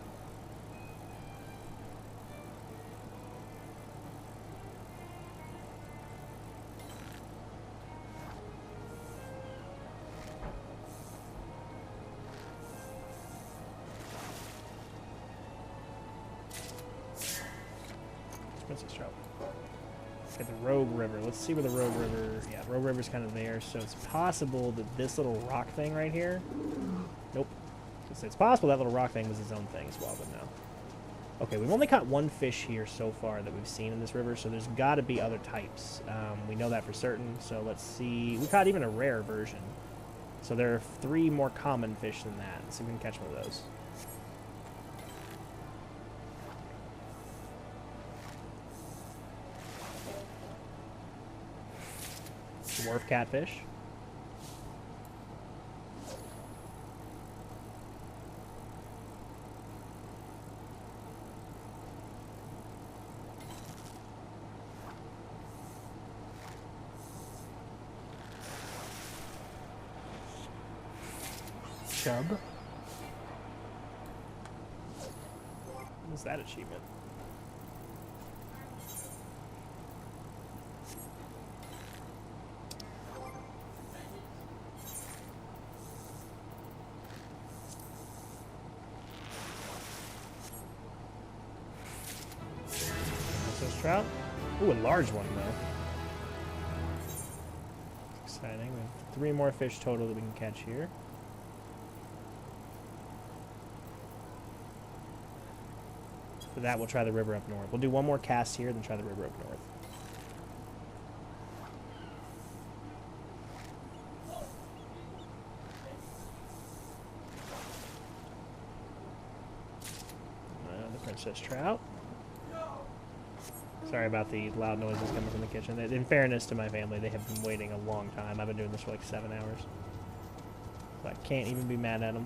Princess Trout. Okay, the Rogue River. Let's see where the Rogue River... Yeah, Rogue River's kind of there, so it's possible that this little rock thing right here... Nope. It's possible that little rock thing was its own thing as well, but no. Okay, we've only caught 1 fish here so far that we've seen in this river, so there's got to be other types. We know that for certain, so let's see... We caught even a rare version. So there are 3 more common fish than that. Let's see if we can catch one of those. Dwarf catfish. Chub. What's that achievement? Trout. Ooh, a large one, though. Exciting. We have 3 more fish total that we can catch here. For that, we'll try the river up north. We'll do 1 more cast here, then try the river up north. The Princess Trout. Sorry about the loud noises coming from the kitchen. In fairness to my family, they have been waiting a long time. I've been doing this for like 7 hours. So I can't even be mad at them.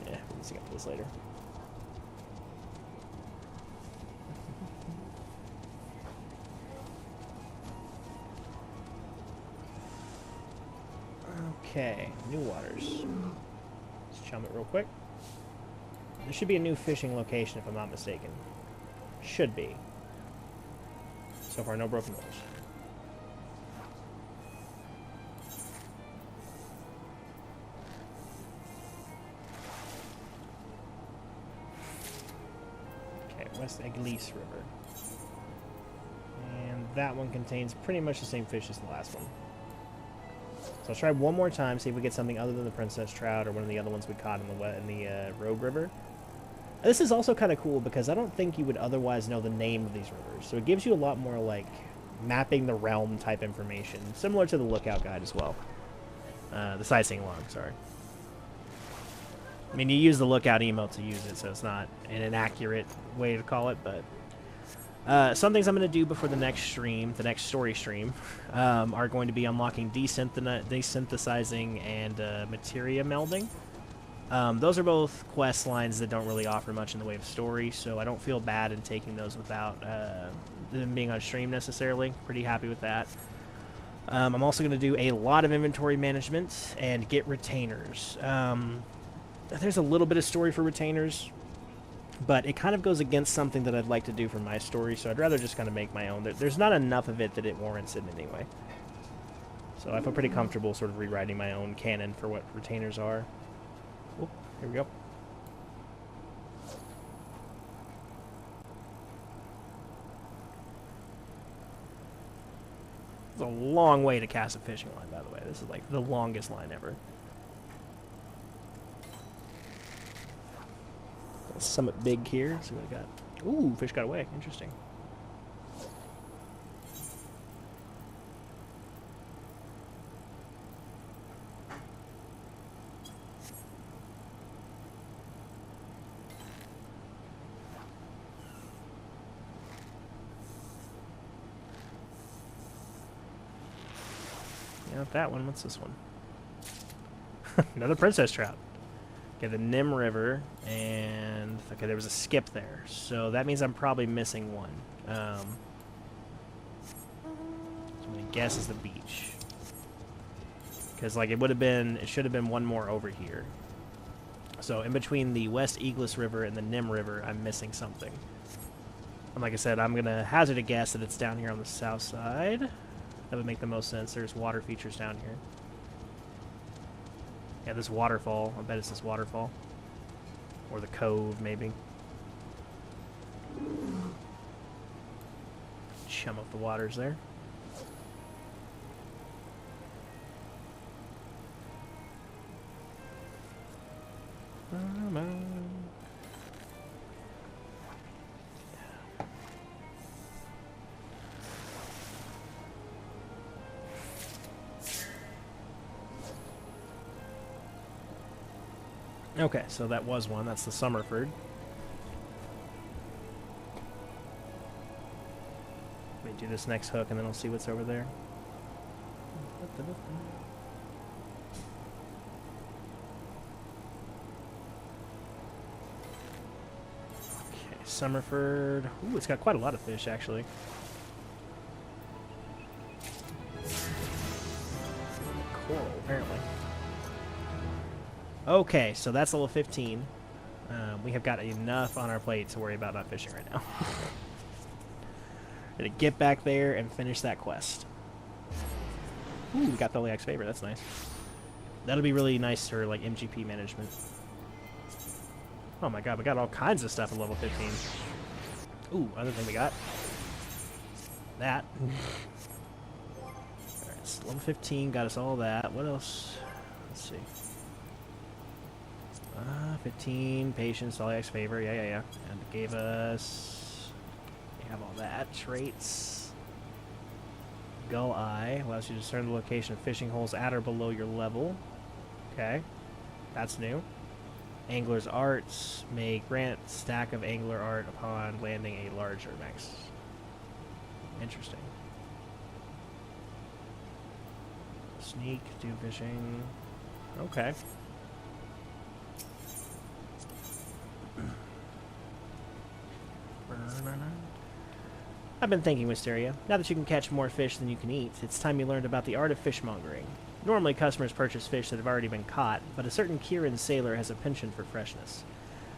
Yeah, we'll see about this later. Okay, new waters. Let's chum it real quick. There should be a new fishing location if I'm not mistaken. Should be. So far, no broken rules. Okay, West Eglise River. And that one contains pretty much the same fish as the last one. So let's try 1 more time, see if we get something other than the Princess Trout or one of the other ones we caught in the Rogue River. This is also kind of cool because I don't think you would otherwise know the name of these rivers. So it gives you a lot more, like, mapping the realm type information, similar to the Lookout Guide as well. The sightseeing log, sorry. I mean, you use the Lookout emote to use it, so it's not an inaccurate way to call it, but... some things I'm going to do before the next stream, the next story stream, are going to be unlocking desynthesizing and materia melding. Those are both quest lines that don't really offer much in the way of story, so I don't feel bad in taking those without them being on stream necessarily. Pretty happy with that. I'm also going to do a lot of inventory management and get retainers. There's a little bit of story for retainers, but it kind of goes against something that I'd like to do for my story, so I'd rather just kind of make my own. There's not enough of it that it warrants it anyway. So I feel pretty comfortable sort of rewriting my own canon for what retainers are. Oh, here we go. It's a long way to cast a fishing line, by the way. This is like the longest line ever. Summit big here. See what I got. Ooh, fish got away. Interesting. Yeah, not that one. What's this one? Another princess trout. Okay, the Nim River, and okay, there was a skip there, so that means I'm probably missing one. So I'm gonna guess is the beach, because like it should have been one more over here. So in between the West Eagles River and the Nim River, I'm missing something. And like I said, I'm gonna hazard a guess that it's down here on the south side. That would make the most sense. There's water features down here. Yeah, this waterfall. I bet it's this waterfall. Or the cove, maybe. Chum up the waters there. Okay, so that was one. That's the Summerford. Let me do this next hook and then I'll see what's over there. Okay, Summerford. Ooh, it's got quite a lot of fish, actually. Coral, apparently. Okay, so that's level 15. We have got enough on our plate to worry about not fishing right now. Gonna get back there and finish that quest. Ooh, we got the LAX favor. That's nice. That'll be really nice for like MGP management. Oh my god, we got all kinds of stuff at level 15. Ooh, other thing we got. That. Alright, so level 15 got us all that. What else? Let's see. 15, patience, LAX favor, yeah. And it gave us, we have all that, traits. Gull eye, allows you to discern the location of fishing holes at or below your level. Okay, that's new. Angler's arts may grant stack of angler art upon landing a larger max. Interesting. Sneak, do fishing, okay. I've been thinking, Wisteria, now that you can catch more fish than you can eat, it's time you learned about the art of fishmongering. Normally, customers purchase fish that have already been caught, but a certain Kieran sailor has a penchant for freshness.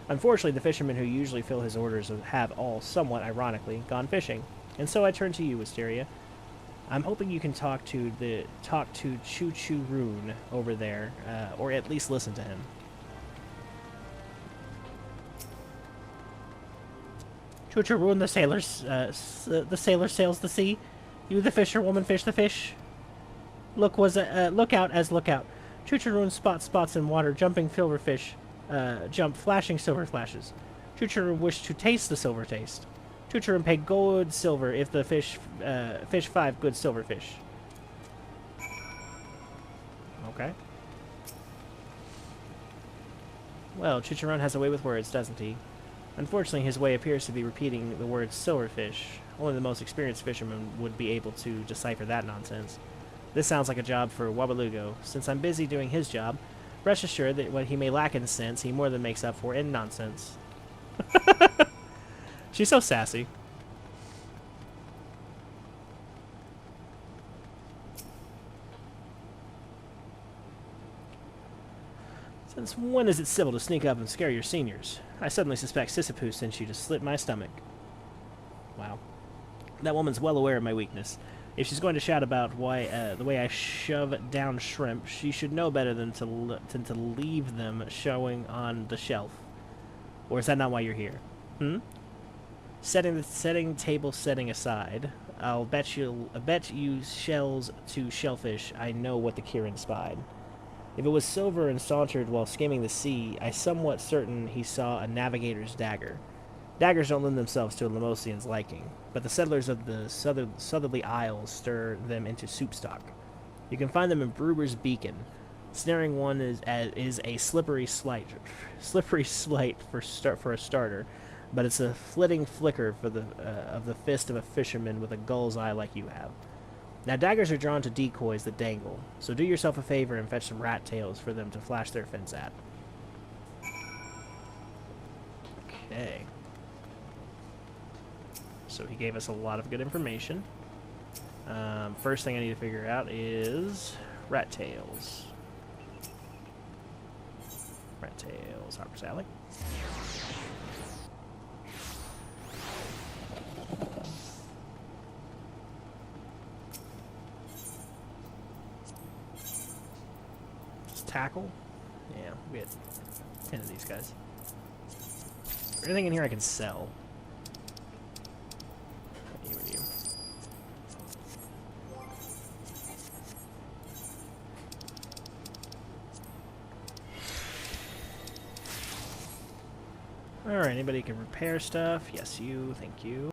Unfortunately, the fishermen who usually fill his orders have all, somewhat ironically, gone fishing, and so I turn to you, Wisteria. I'm hoping you can talk to Choo Choo Rune over there, or at least listen to him. Choo Choo Rune, the sailor sails the sea. You, the fisherwoman, fish the fish. Look out as look out. Choo Choo Rune spots in water, jumping silver fish, jump flashing silver flashes. Choo Choo Rune wish to taste the silver taste. Choo Choo Rune pay good silver if the fish 5 good silver fish. Okay. Well, Choo Choo Rune has a way with words, doesn't he? Unfortunately, his way appears to be repeating the word silverfish. Only the most experienced fisherman would be able to decipher that nonsense. This sounds like a job for Wabalugo. Since I'm busy doing his job, rest assured that what he may lack in sense, he more than makes up for in nonsense. She's so sassy. Since when is it civil to sneak up and scare your seniors? I suddenly suspect Sisyphus sent you to slit my stomach. Wow. That woman's well aware of my weakness. If she's going to shout about the way I shove down shrimp, she should know better than to leave them showing on the shelf. Or is that not why you're here? Setting table setting aside, I bet you shells to shellfish. I know what the Kirin spied. If it was silver and sauntered while skimming the sea, I somewhat certain he saw a navigator's dagger. Daggers don't lend themselves to a Lemosian's liking, but the settlers of the southerly isles stir them into soup stock. You can find them in Brewer's Beacon. Snaring one is a slippery slight for a starter, but it's a flitting flicker for of the fist of a fisherman with a gull's eye like you have. Now daggers are drawn to decoys that dangle, so do yourself a favor and fetch some rat tails for them to flash their fins at. Okay. So he gave us a lot of good information. First thing I need to figure out is rat tails. Rat tails, Harper's Alley. Just tackle. Yeah, we had 10 of these guys. Is there anything in here I can sell? You and you. Alright, anybody can repair stuff? Yes, you. Thank you.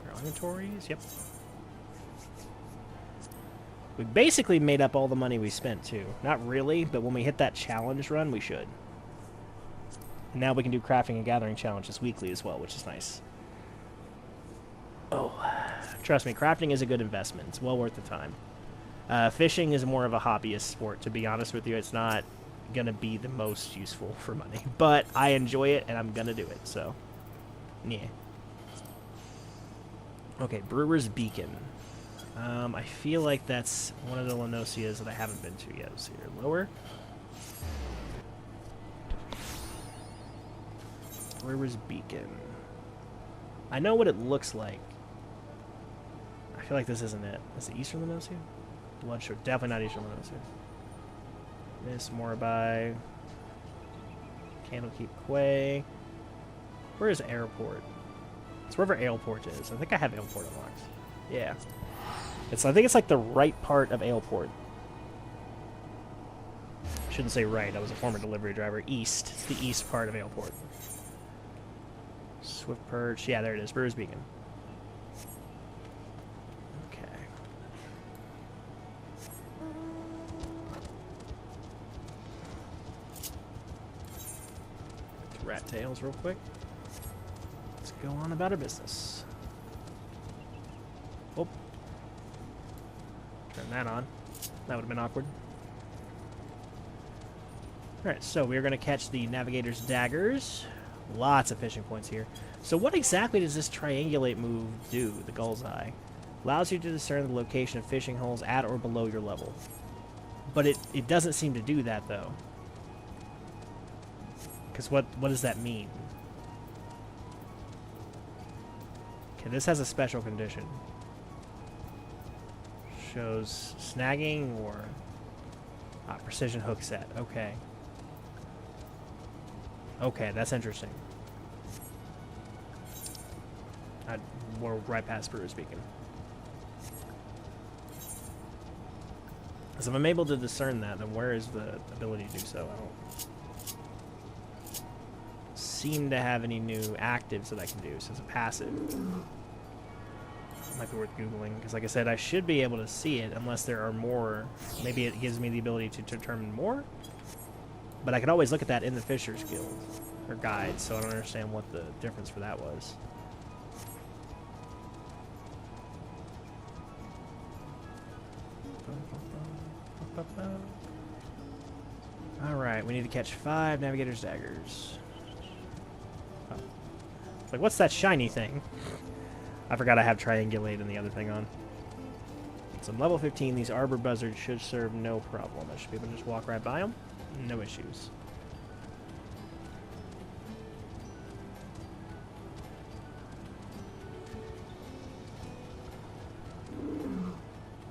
Our inventories? Yep. We basically made up all the money we spent, too. Not really, but when we hit that challenge run, we should. And now we can do crafting and gathering challenges weekly as well, which is nice. Oh, trust me, crafting is a good investment. It's well worth the time. Fishing is more of a hobbyist sport, to be honest with you. It's not going to be the most useful for money, but I enjoy it, and I'm going to do it, so, yeah. Okay, Brewer's Beacon. I feel like that's one of the Lenosias that I haven't been to yet. So here, lower. Brewer's Beacon. I know what it looks like. I feel like this isn't it. Is it Eastern Lenosia? Bloodshot. Definitely not Eastern Lenosia. Miss Morabai. Candlekeep Quay. Where is Airport? It's wherever Airport is. I think I have Airport unlocked. Yeah. I think it's like the right part of Airport. Shouldn't say right. I was a former delivery driver. East. It's the east part of Airport. Swift Perch. Yeah, there it is. Brewer's Beacon. Okay. Rat tails real quick. Let's go on about our business. Oh. Turn that on. That would have been awkward. Alright, so we're going to catch the Navigator's Daggers. Lots of fishing points here. So what exactly does this triangulate move do, the Gull's Eye? Allows you to discern the location of fishing holes at or below your level. But it doesn't seem to do that, though. Because what does that mean? Okay, this has a special condition. Shows snagging or precision hook set. Okay. Okay, that's interesting. We're right past Brewer's Beacon. So if I'm able to discern that, then where is the ability to do so? I don't seem to have any new actives that I can do, so it's a passive. Might be worth Googling, because like I said, I should be able to see it unless there are more. Maybe it gives me the ability to determine more? But I could always look at that in the Fisher's Guild, or guide, so I don't understand what the difference for that was. Alright, we need to catch 5 Navigator's Daggers. Oh. It's like, what's that shiny thing? I forgot I have Triangulate and the other thing on. So I'm level 15. These Arbor Buzzards should serve no problem. I should be able to just walk right by them. No issues.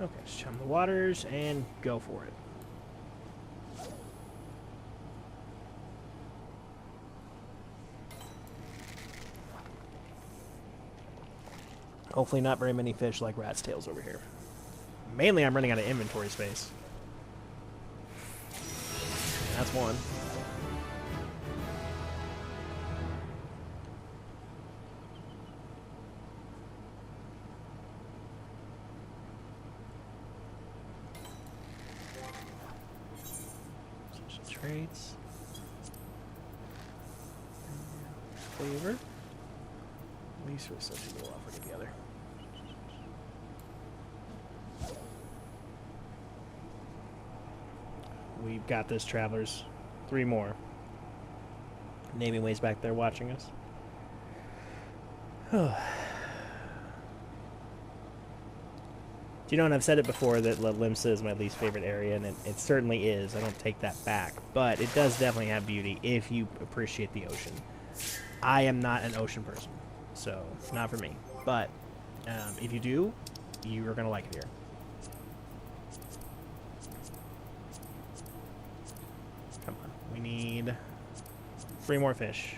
Okay, just chum the waters and go for it. Hopefully not very many fish like rat's tails over here. Mainly I'm running out of inventory space. That's one. Switch the traits. Flavor. At least we're such a little offer together. We've got this, travelers. 3 more. Navy Way's back there watching us. Do you know, and I've said it before, that La Limsa is my least favorite area, and it certainly is. I don't take that back. But it does definitely have beauty if you appreciate the ocean. I am not an ocean person, so not for me. But if you do, you are going to like it here. Come on. We need 3 more fish.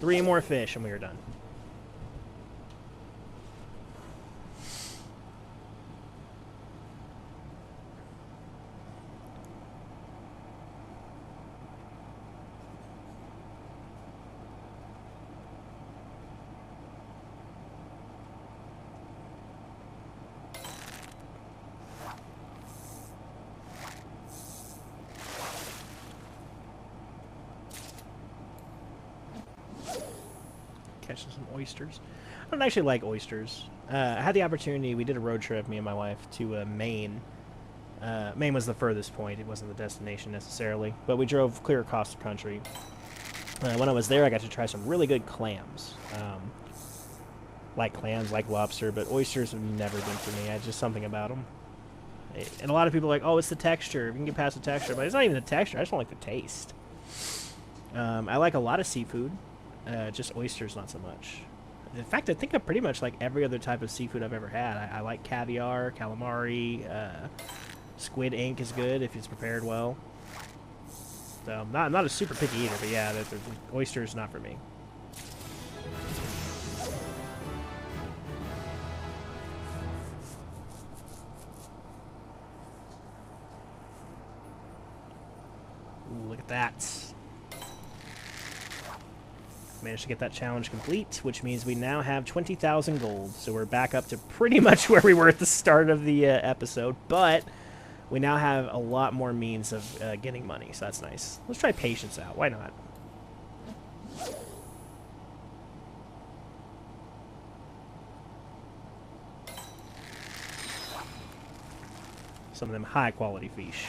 3 more fish, and we are done. Catching some oysters. I don't actually like oysters. I had the opportunity, we did a road trip, me and my wife, to Maine. Maine was the furthest point. It wasn't the destination necessarily, but we drove clear across the country. When I was there, I got to try some really good clams. Like clams, like lobster, but oysters have never been for me. Just something about them. And a lot of people are like, oh, it's the texture. We can get past the texture, but it's not even the texture. I just don't like the taste. I like a lot of seafood. Just oysters, not so much. In fact, I think I pretty much like every other type of seafood I've ever had. I like caviar, calamari, squid ink is good if it's prepared well. So I'm not a super picky eater, but yeah, the oysters not for me. Ooh, look at that. Managed to get that challenge complete, which means we now have 20,000 gold. So we're back up to pretty much where we were at the start of the episode, but we now have a lot more means of getting money, so that's nice. Let's try patience out. Why not? Some of them high-quality fish.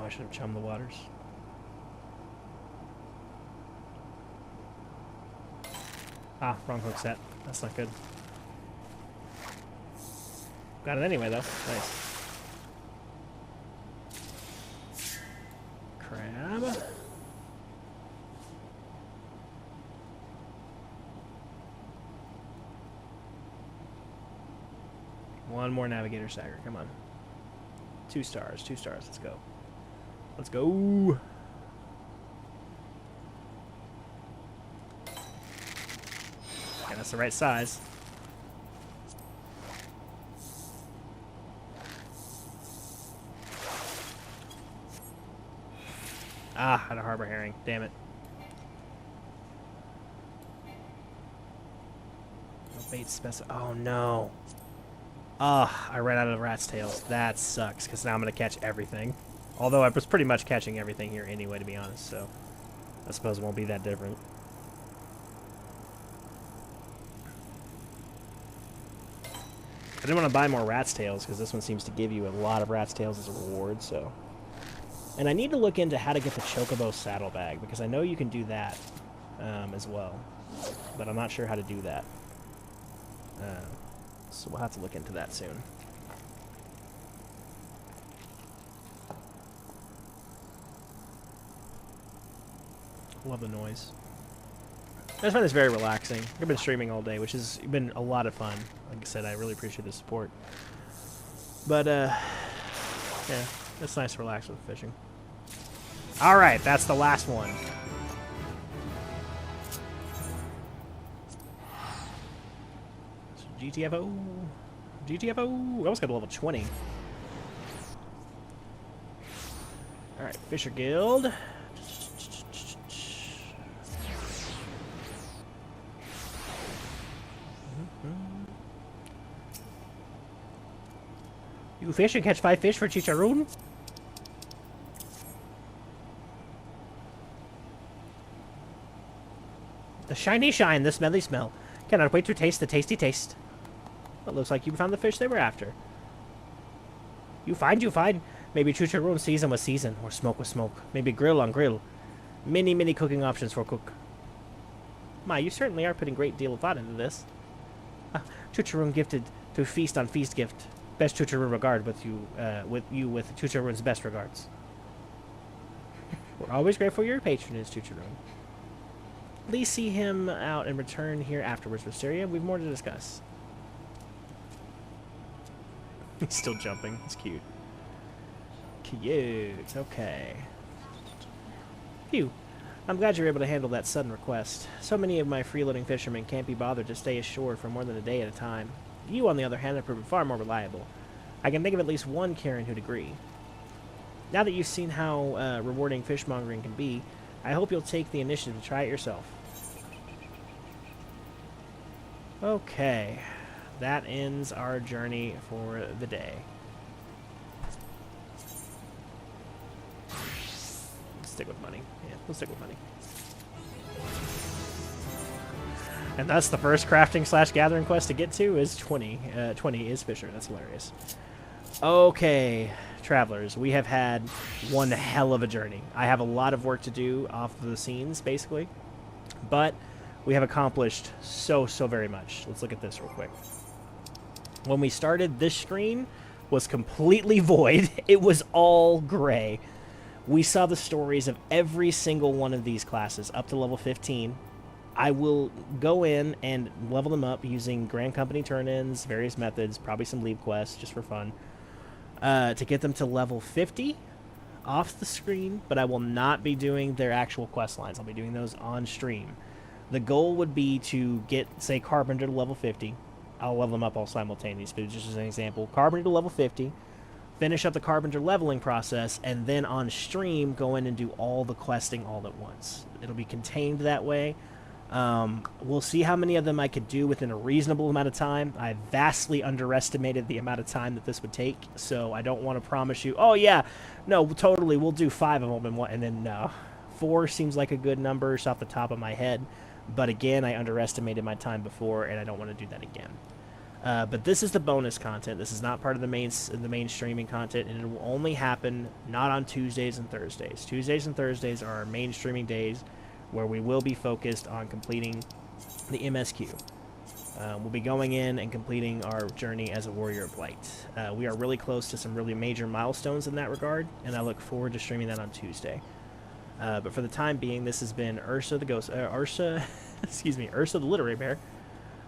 I should have chummed the waters. Ah, wrong hook set. That's not good. Got it anyway, though. Nice. Crab. One more navigator stagger. Come on. 2 stars. 2 stars. Let's go. Let's go. Okay, that's the right size. Ah, had a harbor herring. Damn it. No bait oh no. Ah, I ran out of rat's tails. That sucks, because now I'm going to catch everything. Although I was pretty much catching everything here anyway, to be honest, so I suppose it won't be that different. I didn't want to buy more rat's tails, because this one seems to give you a lot of rat's tails as a reward, so. And I need to look into how to get the Chocobo saddlebag, because I know you can do that as well, but I'm not sure how to do that. So we'll have to look into that soon. Love the noise. I just find this very relaxing. I've been streaming all day, which has been a lot of fun. Like I said, I really appreciate the support. But, yeah, it's nice to relax with fishing. Alright, that's the last one. So GTFO. GTFO. We almost got to level 20. Alright, Fisher Guild. You fish and catch 5 fish for chicharron? The shiny shine, the smelly smell. Cannot wait to taste the tasty taste. It looks like you found the fish they were after. You find. Maybe chicharron season was season, or smoke was smoke. Maybe grill on grill. Many, many cooking options for cook. My, you certainly are putting a great deal of thought into this. Chicharron gifted to feast on feast gift. Best chicharron regard with with chicharron's best regards. We're always grateful for your patronage, chicharron. Please see him out and return here afterwards, Wisteria. We've more to discuss. He's still jumping. It's cute. Cute. Okay. Phew. I'm glad you were able to handle that sudden request. So many of my freeloading fishermen can't be bothered to stay ashore for more than a day at a time. You, on the other hand, have proven far more reliable. I can think of at least one Karen who'd agree. Now that you've seen how rewarding fishmongering can be, I hope you'll take the initiative to try it yourself. Okay. That ends our journey for the day. Let's stick with money. Yeah, we'll stick with money. And that's the first crafting / gathering quest to get to is 20. 20 is Fisher. That's hilarious. Okay, travelers, we have had one hell of a journey. I have a lot of work to do off of the scenes, basically. But we have accomplished so very much. Let's look at this real quick. When we started, this screen was completely void. It was all gray. We saw the stories of every single one of these classes up to level 15. I will go in and level them up using Grand Company turn-ins, various methods, probably some leave quests just for fun, to get them to level 50 off the screen, but I will not be doing their actual quest lines. I'll be doing those on stream. The goal would be to get, say, Carpenter to level 50. I'll level them up all simultaneously, but just as an example. Carpenter to level 50, finish up the Carpenter leveling process, and then on stream go in and do all the questing all at once. It'll be contained that way. We'll see how many of them I could do within a reasonable amount of time. I vastly underestimated the amount of time that this would take, so I don't want to promise you, oh yeah, no, totally, we'll do 5 of them in one, and then no. 4 seems like a good number just off the top of my head, but again, I underestimated my time before, and I don't want to do that again. But this is the bonus content. This is not part of the main streaming content, and it will only happen not on Tuesdays and Thursdays. Tuesdays and Thursdays are our main streaming days, where we will be focused on completing the MSQ. We'll be going in and completing our journey as a Warrior of Light. We are really close to some really major milestones in that regard, and I look forward to streaming that on Tuesday. But for the time being, this has been Eorzea the Ghost, excuse me, Eorzea the Literary Bear,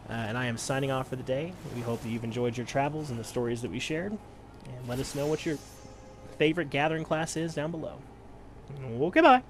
and I am signing off for the day. We hope that you've enjoyed your travels and the stories that we shared, and let us know what your favorite gathering class is down below. Okay, bye.